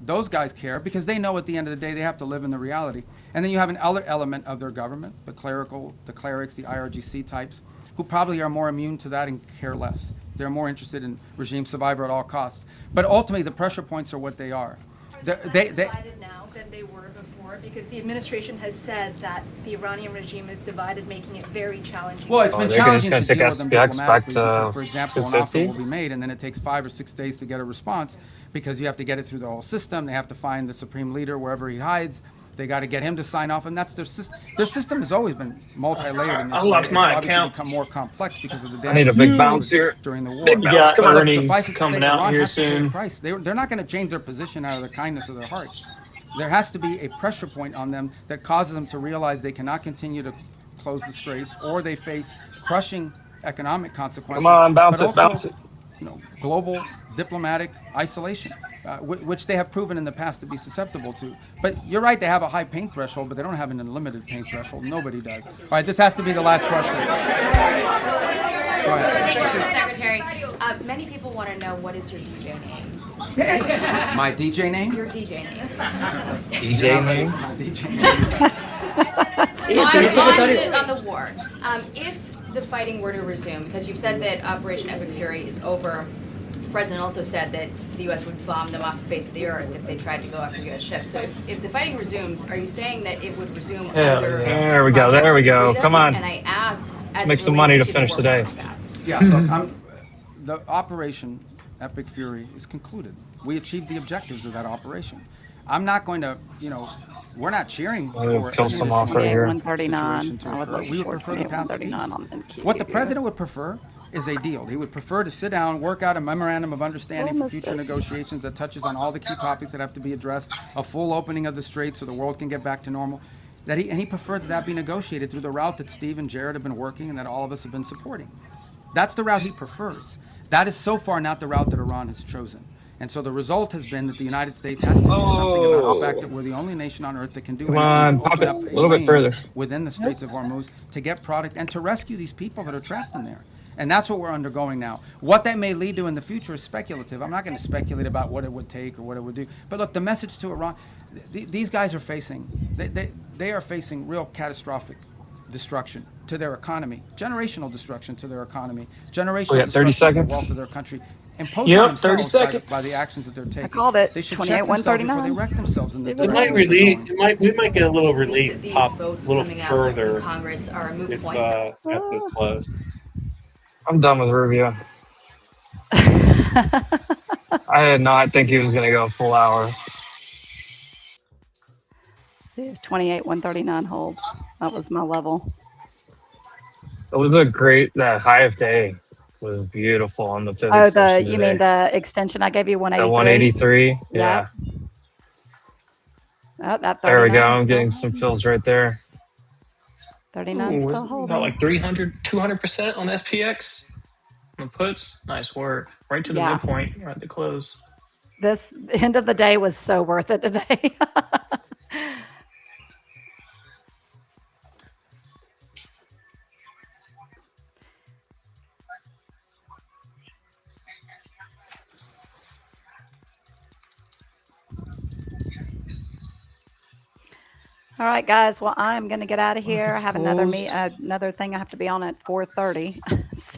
those guys care because they know at the end of the day they have to live in the reality. And then you have an other element of their government, the clerics, the IRGC types, who probably are more immune to that and care less. They're more interested in regime survival at all costs. But ultimately, the pressure points are what they are. They divided now than they were before, because the administration has said that the Iranian regime is divided, making it very challenging. Well, it's been they're challenging gonna to take deal with them SPX back diplomatically to because, for example, an offer 250? will be made and then it takes 5 or 6 days to get a response because you have to get it through the whole system. They have to find the supreme leader wherever he hides. They got to get him to sign off, and that's their system. Their system has always been multi-layered. In this I lost way. my It's obviously accounts. become more complex because of the I need a big bounce here. during the war. Big We got But look, earnings suffice it to coming say, out Iran here has to pay a soon. price. They're not going to change their position out of the kindness of their hearts. There has to be a pressure point on them that causes them to realize they cannot continue to close the straits, or they face crushing economic consequences. Come on, bounce but it, also, bounce it. Global diplomatic isolation, which they have proven in the past to be susceptible to. But you're right, they have a high pain threshold, but they don't have an unlimited pain threshold. Nobody does. All right, this has to be the last question. Go ahead. Thank you, Mr. Secretary. Many people want to know, what is your DJ name? My DJ name? Your DJ name. DJ name? My DJ name. on the war, if the fighting were to resume, because you've said that Operation Epic Fury is over, the president also said that the U.S. would bomb them off the face of the earth if they tried to go after U.S. ships. So if the fighting resumes, are you saying that it would resume under There we go. There we go. Freedom? Come on. And I ask, Let's make some money to finish the day. Yeah, look, the Operation Epic Fury is concluded. We achieved the objectives of that operation. I'm not going to, we're not cheering for kill some off right here. 139. We would prefer the path to peace. 139 on NQ. What the president would prefer is a deal. He would prefer to sit down, work out a memorandum of understanding for future negotiations that touches on all the key topics that have to be addressed, a full opening of the strait so the world can get back to normal. He preferred that be negotiated through the route that Steve and Jared have been working and that all of us have been supporting. That's the route he prefers. That is so far not the route that Iran has chosen. And so the result has been that the United States has to do something about the fact that we're the only nation on earth that can do Come anything on, to pop open it up a a little bit lane further. within the Straits of Hormuz to get product and to rescue these people that are trapped in there. And that's what we're undergoing now. What that may lead to in the future is speculative. I'm not going to speculate about what it would take or what it would do. But look, the message to Iran, these guys are facing, they are facing real catastrophic destruction to their economy, generational destruction to their economy, generational We got 30 destruction to the wealth seconds. of their country, imposed on Yep, 30 themselves by the seconds. actions that they're taking. I called it. They should 28, check themselves before they 139. wreck themselves in the See what direction happens. that they're going. We might get a little relief These pop votes a little coming out in further Congress are a moot if point. at the close. I'm done with Rubio. I did not think he was going to go a full hour. See if 28, 139 holds. That was my level. It was a great, that high of day was beautiful on the fifth Oh, extension you today. mean the extension I gave you, 183? The 183, yeah. Oh, that 39 There we go. I'm still getting some fills right there. 39 still holding. About like 300, 200% on SPX on puts. Nice work. Right to the Yeah. midpoint, right at the close. This end of the day was so worth it today. All right, guys. Well, I'm going to get out of here. I have another thing I have to be on at 4:30.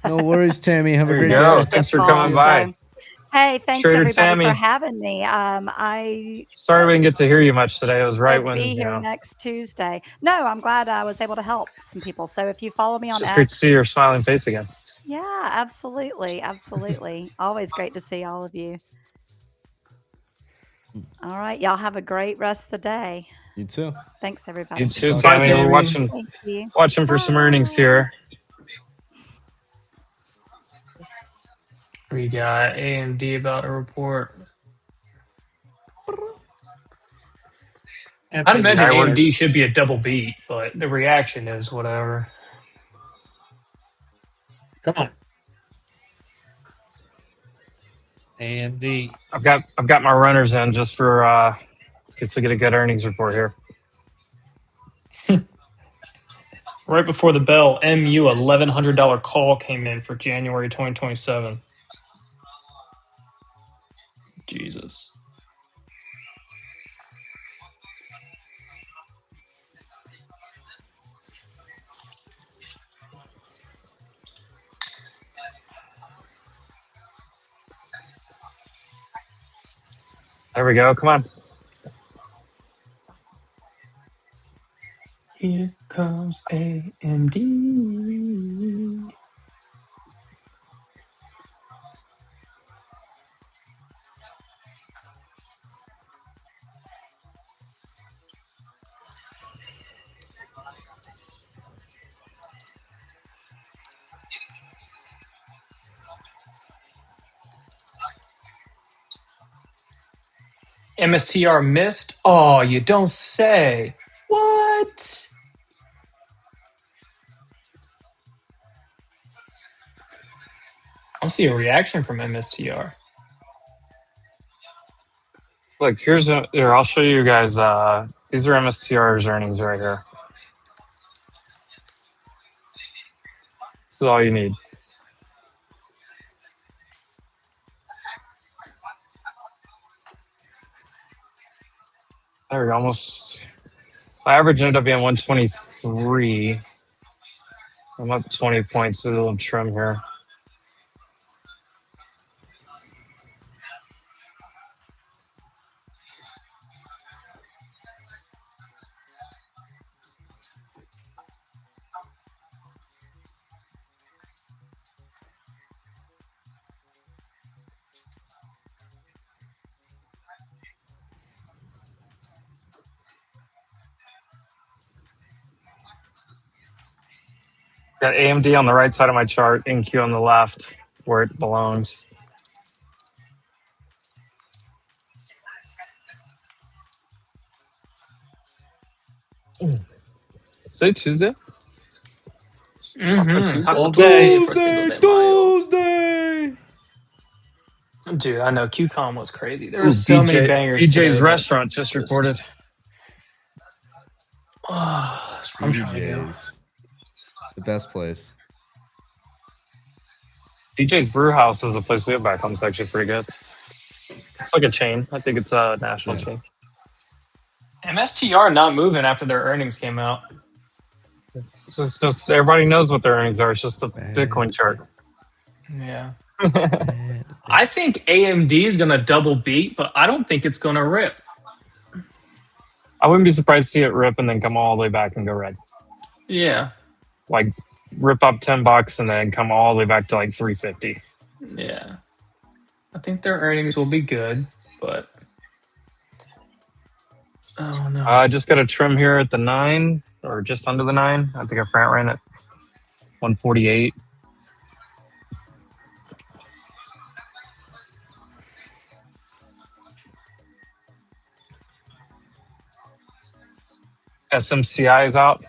No worries, Tammy. Have a There you great go. day. Thanks for coming by. Hey, thanks Trader everybody Tammy. for having me. I Sorry we didn't get to hear you much today. It was right will when, be here next Tuesday. No, I'm glad I was able to help some people. So if you follow me it's on just X, great to see your smiling face again. yeah, absolutely, absolutely. Always great to see all of you. All right, y'all have a great rest of the day. You too. Thanks, everybody. You too, Bye, Tammy. We're Tammy. watching for some earnings here. We got AMD about to report. I'd imagine AMD should be a double beat, but the reaction is whatever. Come on. AMD. I've got my runners in just for in case we get a good earnings report here. Right before the bell, MU $1,100 call came in for January 2027. Jesus. There we go. Come on. Here comes AMD. MSTR missed? Oh, you don't say. What? I don't see a reaction from MSTR. Look, here. I'll show you guys. These are MSTR's earnings right here. This is all you need. There we go. Almost. My average ended up being 123. I'm up 20 points. A little trim here. Got AMD on the right side of my chart, NQ on the left, where it belongs. Say Tuesday? Mm-hmm. All day. Tuesday. Dude, I know QCOM was crazy. There Ooh, was so many BJ, bangers. BJ's today, restaurant just reported. Oh, that's what I'm trying to do. BJ's. The best place. BJ's Brew House is a place we have back home. It's actually pretty good. It's like a chain. I think it's a national chain. MSTR not moving after their earnings came out. It's just everybody knows what their earnings are. It's just the Bitcoin chart. Yeah. I think AMD is going to double beat, but I don't think it's going to rip. I wouldn't be surprised to see it rip and then come all the way back and go red. Yeah. Like rip up $10 and then come all the way back to like 350. Yeah. I think their earnings will be good, but oh no. I just got a trim here at the 9 or just under the 9. I think I front ran at 148. SMCI is out.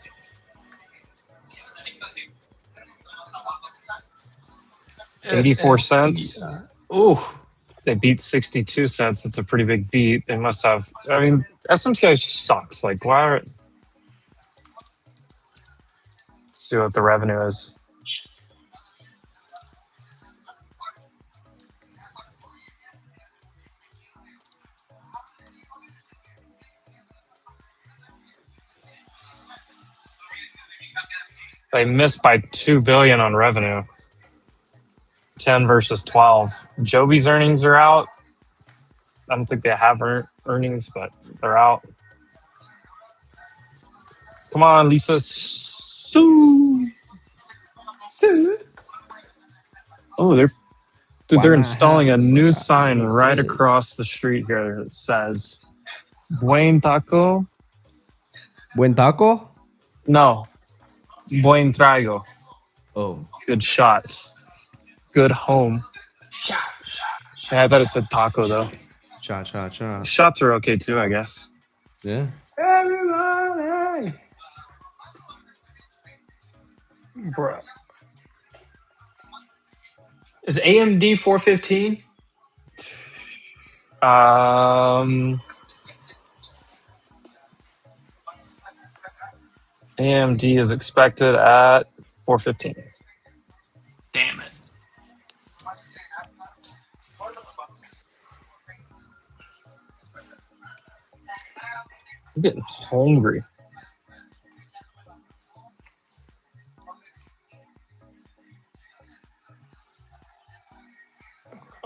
$0.84. Oh, they beat 62 cents. It's a pretty big beat. They must have. I mean, SMCI sucks. Like, why are? Let's see what the revenue is. They missed by $2 billion on revenue. 10 versus 12. Joby's earnings are out. I don't think they have earnings, but they're out. Come on, Lisa. Sue. Oh, they're installing a new sign right across the street here that says Buen Taco. Buen Taco? No. Buen Trago. Oh. Good shots. Good home. Yeah, I thought it said taco though. Cha cha cha. Shots are okay too, I guess. Yeah. everybody. Bro. Is AMD 415? AMD is expected at 415. Damn it. I'm getting hungry.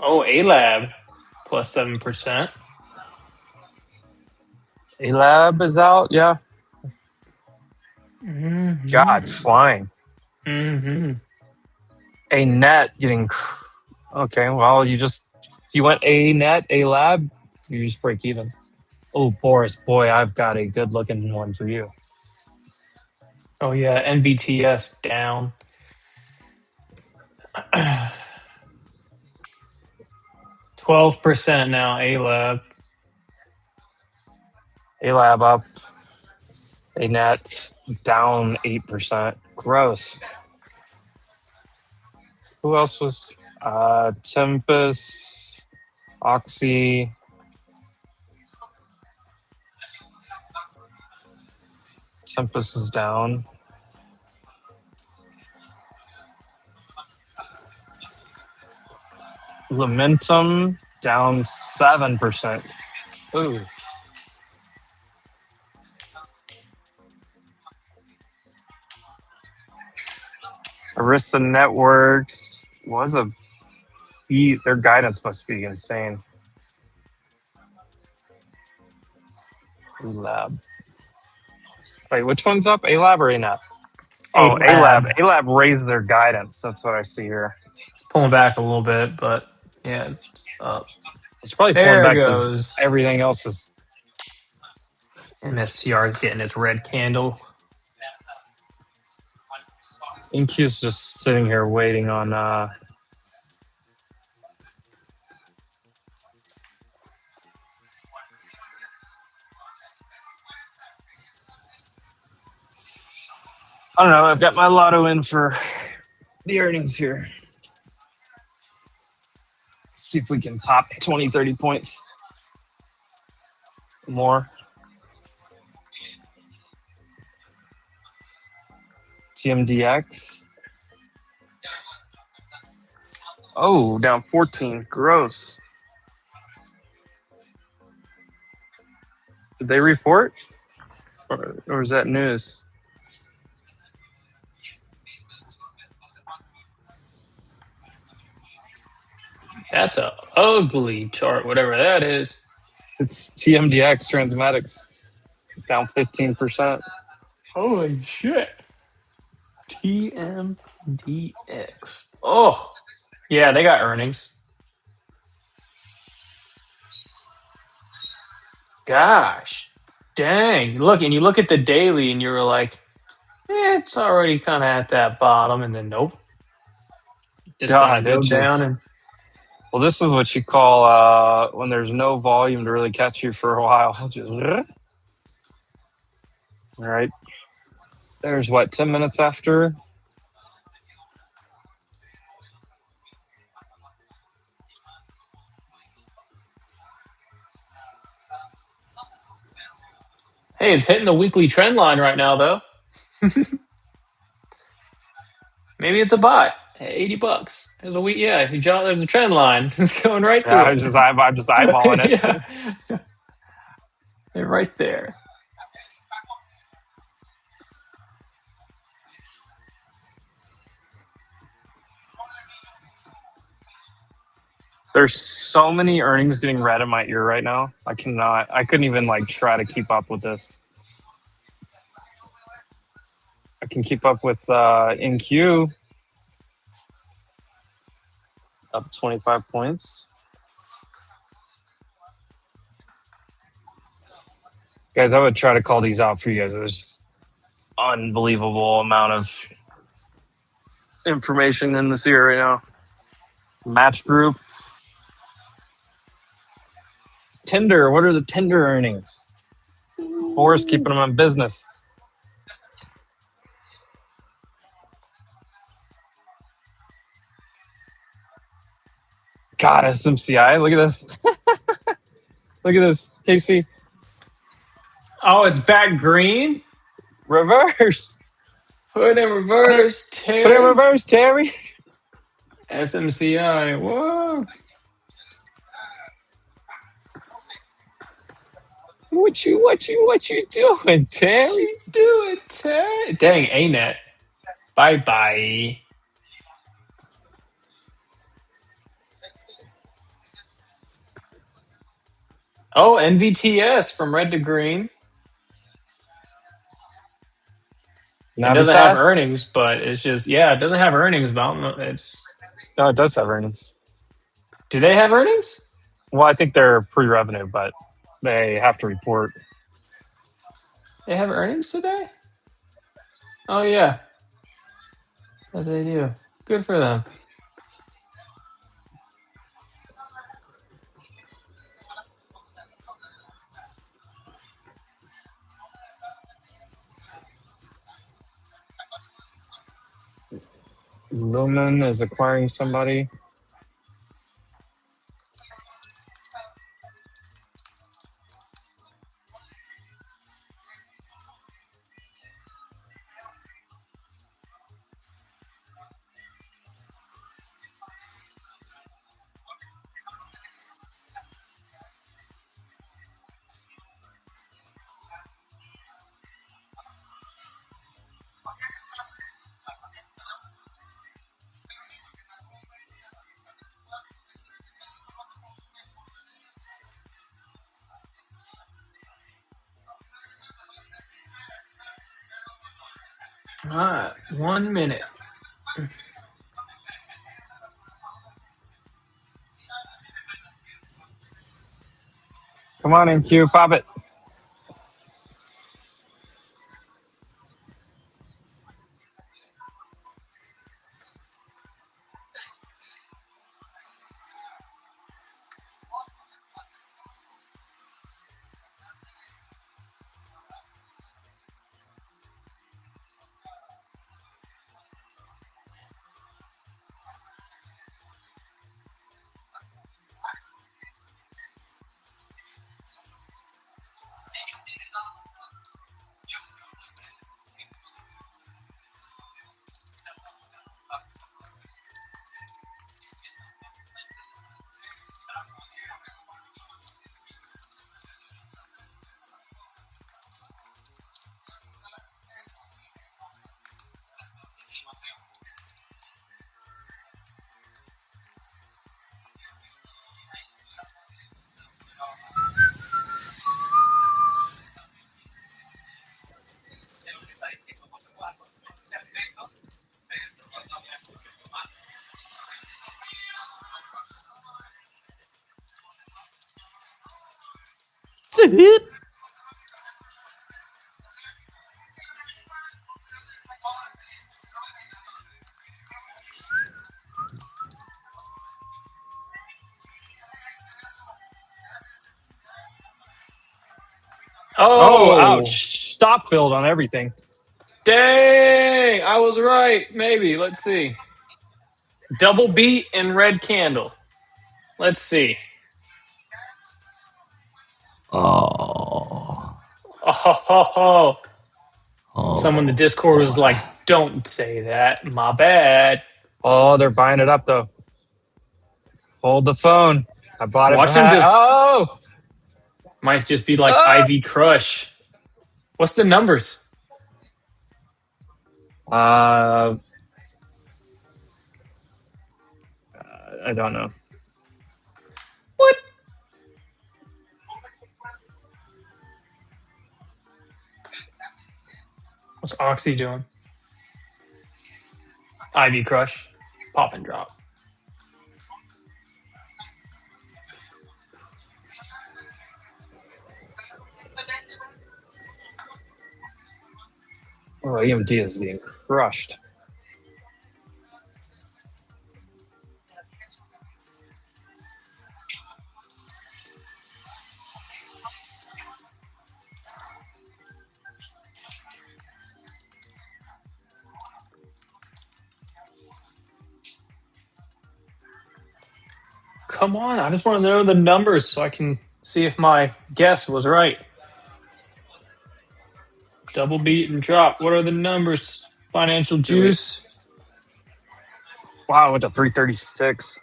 Oh, A-Lab plus 7%. A-Lab is out, yeah. Mm-hmm. God, flying. Mm-hmm. A net getting. Okay, well, you went A net, A lab, you just break even. Oh, Boris, boy, I've got a good looking one for you. Oh, yeah, NBTS down. 12% now, A-Lab. A-Lab up. A net down 8%. Gross. Who else was? Tempest, Oxy. Tempest is down. Lamentum down 7%. Ooh. Arista Networks was a beat. Their guidance must be insane. A-Lab. Wait, which one's up? A-Lab or A-Net? Oh, A-Lab. A-Lab raised their guidance. That's what I see here. It's pulling back a little bit, but yeah, it's up. It's probably there pulling back goes. because everything else is. MSTR is getting its red candle. InQ's just sitting here waiting on. I don't know. I've got my lotto in for the earnings here. see if we can pop 20, 30 points more. TMDX. Oh, down 14. Gross. Did they report? Or is that news? That's a ugly chart, whatever that is. It's TMDX Transmedics. Down 15%. Holy shit. TMDX. Oh, yeah, they got earnings. Gosh, dang. Look, and you look at the daily and you're like, it's already kind of at that bottom. And then, nope. Just God, go it down just. and. Well, this is what you call when there's no volume to really catch you for a while. Just. All right. There's what, 10 minutes after? Hey, it's hitting the weekly trend line right now, though. Maybe it's a bot. Hey, $80. There's a week. Yeah, there's a trend line. It's going right Yeah, through I'm it. just eyeballing it. Yeah. They're right there. There's so many earnings getting read in my ear right now. I couldn't even try to keep up with this. I can keep up with NQ up 25 points. Guys, I would try to call these out for you guys. There's just unbelievable amount of information in this ear right now. Match group. Tinder. What are the Tinder earnings? Boris keeping them in business. God, SMCI. Look at this. Look at this, Casey. Oh, it's back green? Reverse. Put it in reverse, Terry. Put it in reverse, Terry. SMCI. Whoa. What you doing, Terry? What you doing, Terry? Dang, ANET. Bye-bye. Oh, NVTS from red to green. It doesn't have earnings, but it's just, it doesn't have earnings, Mountain. No, it does have earnings. Do they have earnings? Well, I think they're pre-revenue, but they have to report. They have earnings today? Oh, yeah. What do they do? Good for them. Lumen is acquiring somebody. All right, 1 minute. Come on, NQ, pop it. Soup. Oh, Oh, ouch. Stop filled on everything. dang. I was right. Maybe. Let's see. Double beat and red candle. Let's see. Oh. Oh, ho, ho, ho. Oh. Someone in the Discord was like, don't say that. My bad. Oh, they're buying it up, though. Hold the phone. I bought it Watch them back. just. Oh! Might just be like Oh! Ivy Crush. What's the numbers? I don't know. What? What's Oxy doing? Ivy Crush. Pop and drop. Oh, EMD is getting crushed. Come on. I just want to know the numbers so I can see if my guess was right. Double beat and drop. What are the numbers? Financial juice. Wow, I went to 336.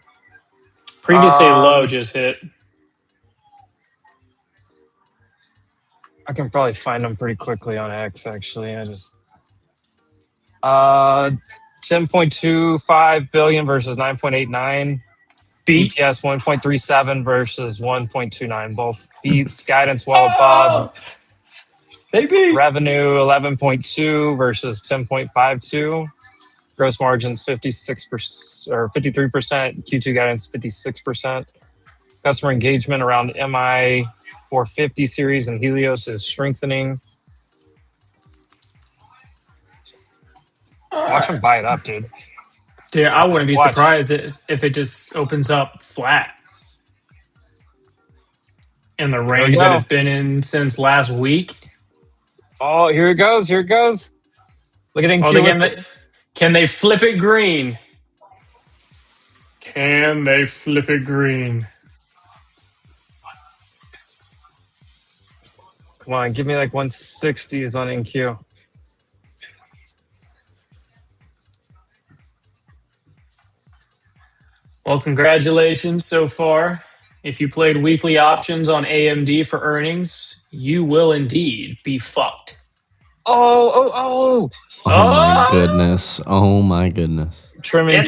Previous day low just hit. I can probably find them pretty quickly on X, actually. 10.25 billion versus 9.89. Beat. EPS 1.37 versus 1.29. Both beats. Guidance well above. They beat. Revenue 11.2 versus 10.52. Gross margins 56% or 53%. Q2 guidance 56%. Customer engagement around MI 450 series and Helios is strengthening. Watch them buy it up, dude. Dude, I wouldn't be Watch. surprised if it just opens up flat. In the range that it's been in since last week. Oh, here it goes. Here it goes. Look at NQ. Can they flip it green? Can they flip it green? Come on, give me like 160s on NQ. Well, congratulations so far. If you played weekly options on AMD for earnings, you will indeed be fucked. Oh. Oh my goodness. Oh my goodness. Trimming.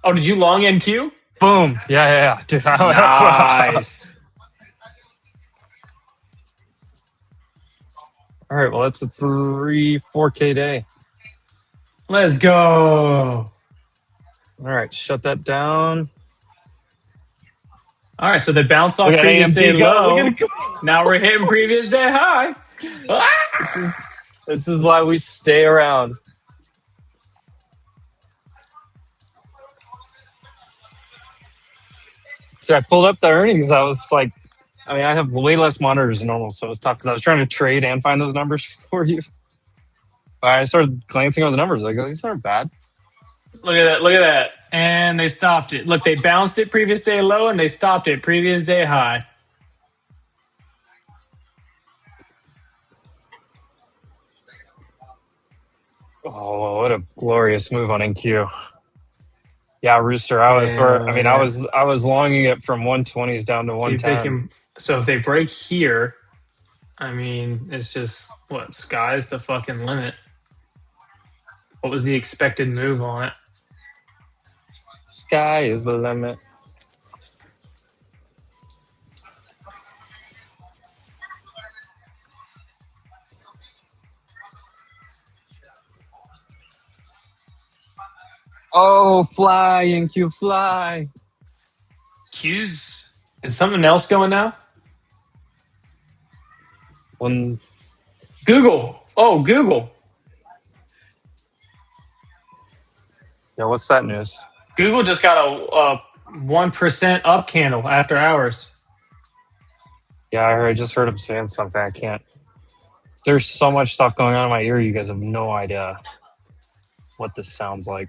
Oh, did you long NQ? Boom. Yeah. Dude, nice. All right, well, that's a 4K day. Let's go. All right, shut that down. All right, so they bounced off previous day low. Now we're hitting previous day high. This is why we stay around. So I pulled up the earnings. I was like, I have way less monitors than normal, so it was tough because I was trying to trade and find those numbers for you. I started glancing over the numbers. Like, these aren't bad. Look at that. And they stopped it. Look, they bounced it previous day low and they stopped it previous day high. Oh, what a glorious move on NQ. Yeah, Rooster. I was longing it from 120s down to 110. So if they break here, it's just sky's the fucking limit. What was the expected move on it? Sky is the limit. Oh, fly, NQ, fly. Q's. Is something else going now? One. Google. Oh, Google. Yeah, what's that news? Google just got a 1% up candle after hours. Yeah, I just heard him saying something. I can't. There's so much stuff going on in my ear. You guys have no idea what this sounds like.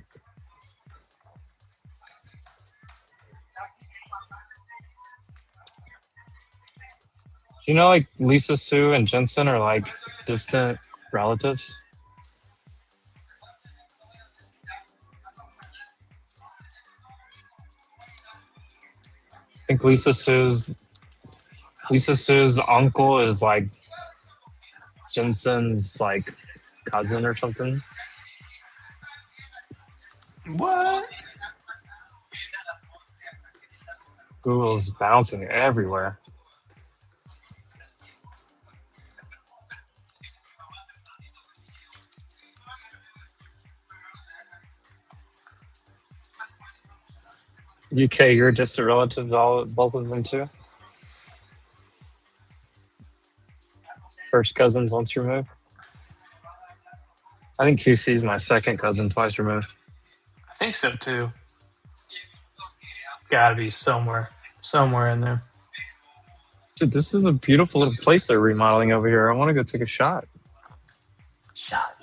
Do you know, like, Lisa Sue and Jensen are like distant relatives? I think Lisa Sue's uncle is like Jensen's like cousin or something. What? Google's bouncing everywhere. UK, you're just a relative to both of them too? First cousins once removed? I think QC's my second cousin twice removed. I think so too. Gotta be somewhere in there. Dude, this is a beautiful little place they're remodeling over here. I want to go take a shot. Shot.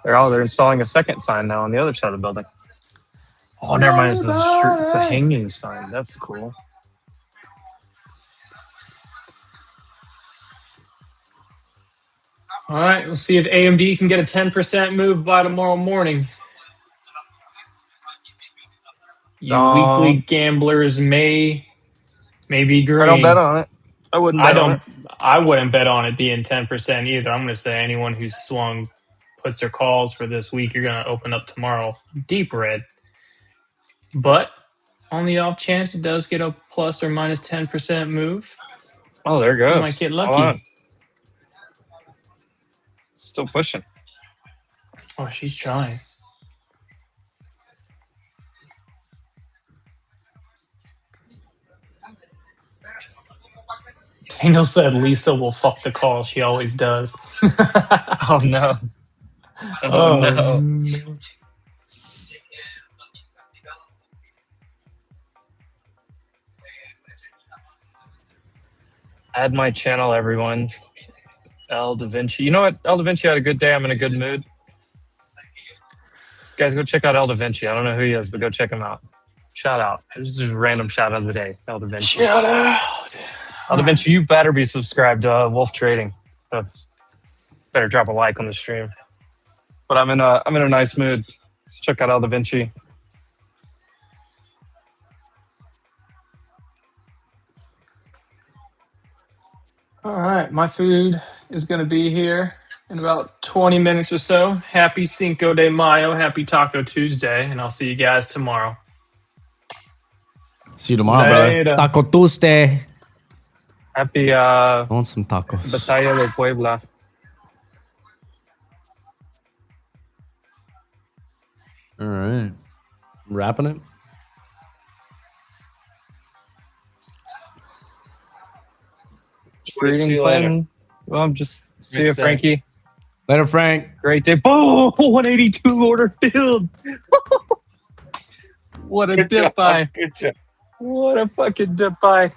They're installing a second sign now on the other side of the building. Oh, never mind. It's a hanging sign. That's cool. All right, we'll see if AMD can get a 10% move by tomorrow morning. You weekly gamblers may be green. I don't bet on it. I wouldn't bet on it. I wouldn't bet on it being 10% either. I'm going to say anyone who's swung puts or calls for this week, you're going to open up tomorrow deep red. But on the off chance it does get a plus or minus 10% move, oh, there it goes. you might get lucky. Still pushing. Oh, she's trying. Daniel said Lisa will fuck the call. She always does. Oh, no. Oh, no. Add my channel, everyone. El Da Vinci. You know what? El Da Vinci had a good day. I'm in a good mood. Guys, go check out El Da Vinci. I don't know who he is, but go check him out. Shout out. This is just a random shout out of the day. El Da Vinci. Shout out. El Da Vinci, you better be subscribed to Wolf Trading. Better drop a like on the stream. But I'm in a nice mood. Let's check out El Da Vinci. All right, my food is going to be here in about 20 minutes or so. Happy Cinco de Mayo, happy Taco Tuesday, and I'll see you guys tomorrow. See you tomorrow, brother. Taco Tuesday. Happy I want some tacos. Batalla de Puebla. All right. Wrapping it. See you later. Well, I'm just see you, Frankie. Later, Frank. Great day. Boom! 182 order filled. What a dip by. Good job. What a fucking dip by.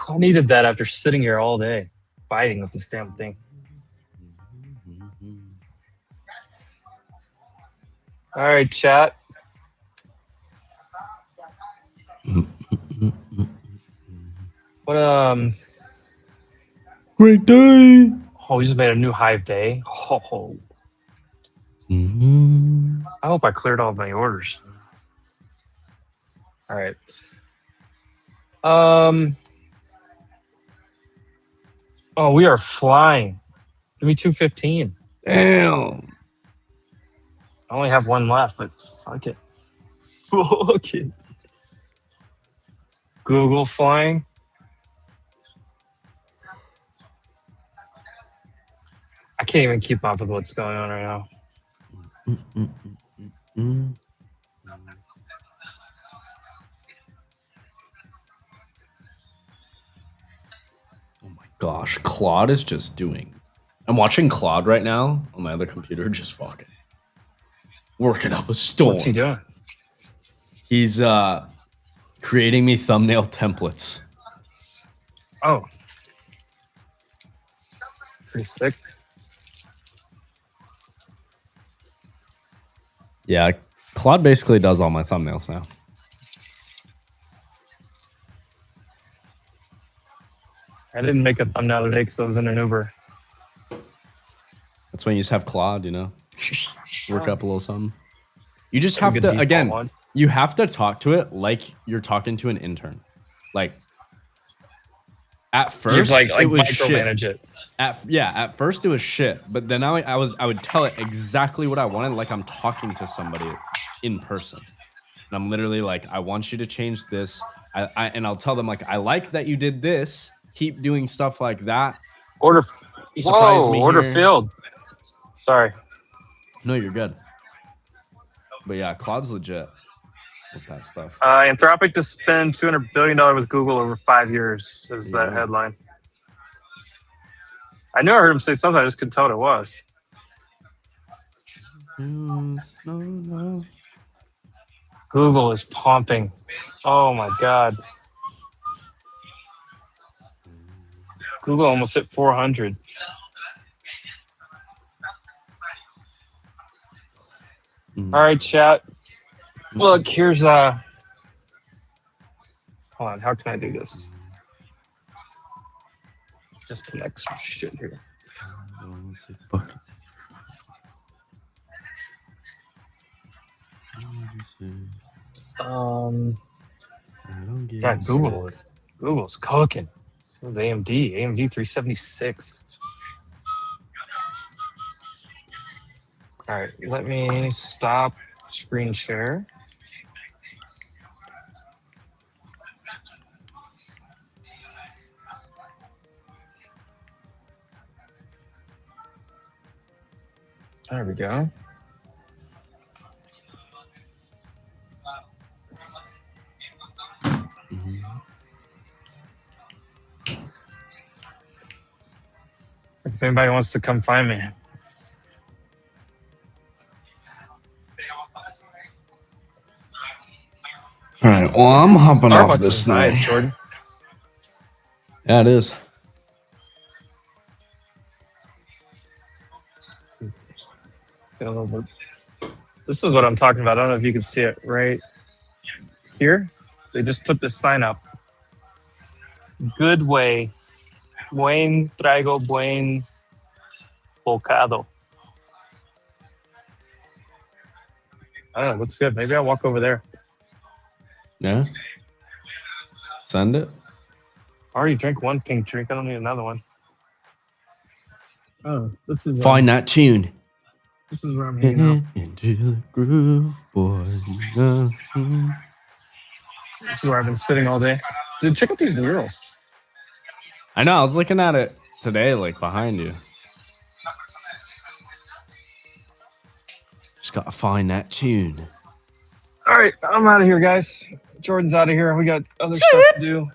I needed that after sitting here all day fighting with this damn thing. All right, chat. What Great day. Oh, we just made a new high of day. Oh. I hope I cleared all of my orders. All right. Oh, we are flying. Give me 215. Damn. I only have one left, but fuck it. Fuck it. Google flying. I can't even keep up with what's going on right now. gosh, Claude is just doing. I'm watching Claude right now on my other computer, just fucking working up a storm. What's he doing? He's creating me thumbnail templates. Oh, pretty sick. Yeah, Claude basically does all my thumbnails now. I didn't make a thumbnail today because I was in an Uber. That's when you just have Claude, you know, work up a little something. You just That'd have be a to, good again, default one. you have to talk to it like you're talking to an intern. Like, at first, it was micromanage shit. it. At first it was shit, but then I would tell it exactly what I wanted, like I'm talking to somebody in person. And I'm literally like, I want you to change this. And I'll tell them like, I like that you did this. Keep doing stuff like that. Order here. filled. Sorry. No, you're good. But yeah, Claude's legit with that stuff. Anthropic to spend $200 billion with Google over 5 years is that headline. I knew I heard him say something. I just couldn't tell what it was. Google is pumping. Oh my God. Google almost hit 400. All right, chat. Look, here's hold on, how can I do this? Disconnect some shit here. God, Google's cooking. So is AMD 376. All right, let me stop screen share. There we go. If anybody wants to come find me. All right, well, I'm hopping Starbucks off this is nice, thing. Jordan. Yeah, it is. This is what I'm talking about. I don't know if you can see it right here. They just put this sign up. Good way. Buen traigo buen bocado. I don't know. Looks good. Maybe I'll walk over there. Yeah. Send it. I already drank one pink drink. I don't need another one. Oh, this is Find that tune. This is where I'm hanging out. Into the groove, boy. This is where I've been sitting all day. Dude, check out these murals. I know. I was looking at it today, like behind you. Just gotta find that tune. All right, I'm out of here, guys. Jordan's out of here. We got other stuff to do.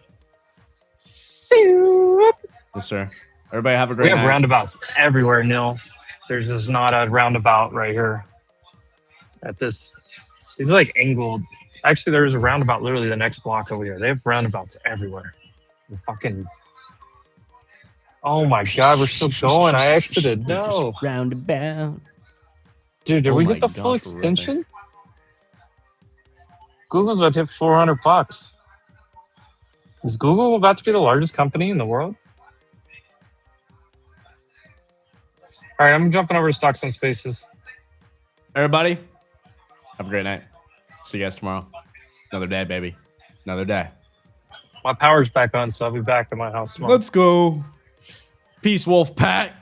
Yes, sir. Everybody have a great We have night. roundabouts everywhere, Neil. There's just not a roundabout right here. At this, these are like angled. Actually, there's a roundabout literally the next block over here. They have roundabouts everywhere. Fucking. Oh my God, we're still going. I exited. No. Roundabout. Dude, did Oh we my get the full gosh, we're extension? Google's about to hit $400. Is Google about to be the largest company in the world? All right, I'm jumping over to Stocks on Spaces. Everybody, have a great night. See you guys tomorrow. Another day, baby. Another day. My power's back on, so I'll be back at my house tomorrow. Let's go. Peace, Wolf Pack.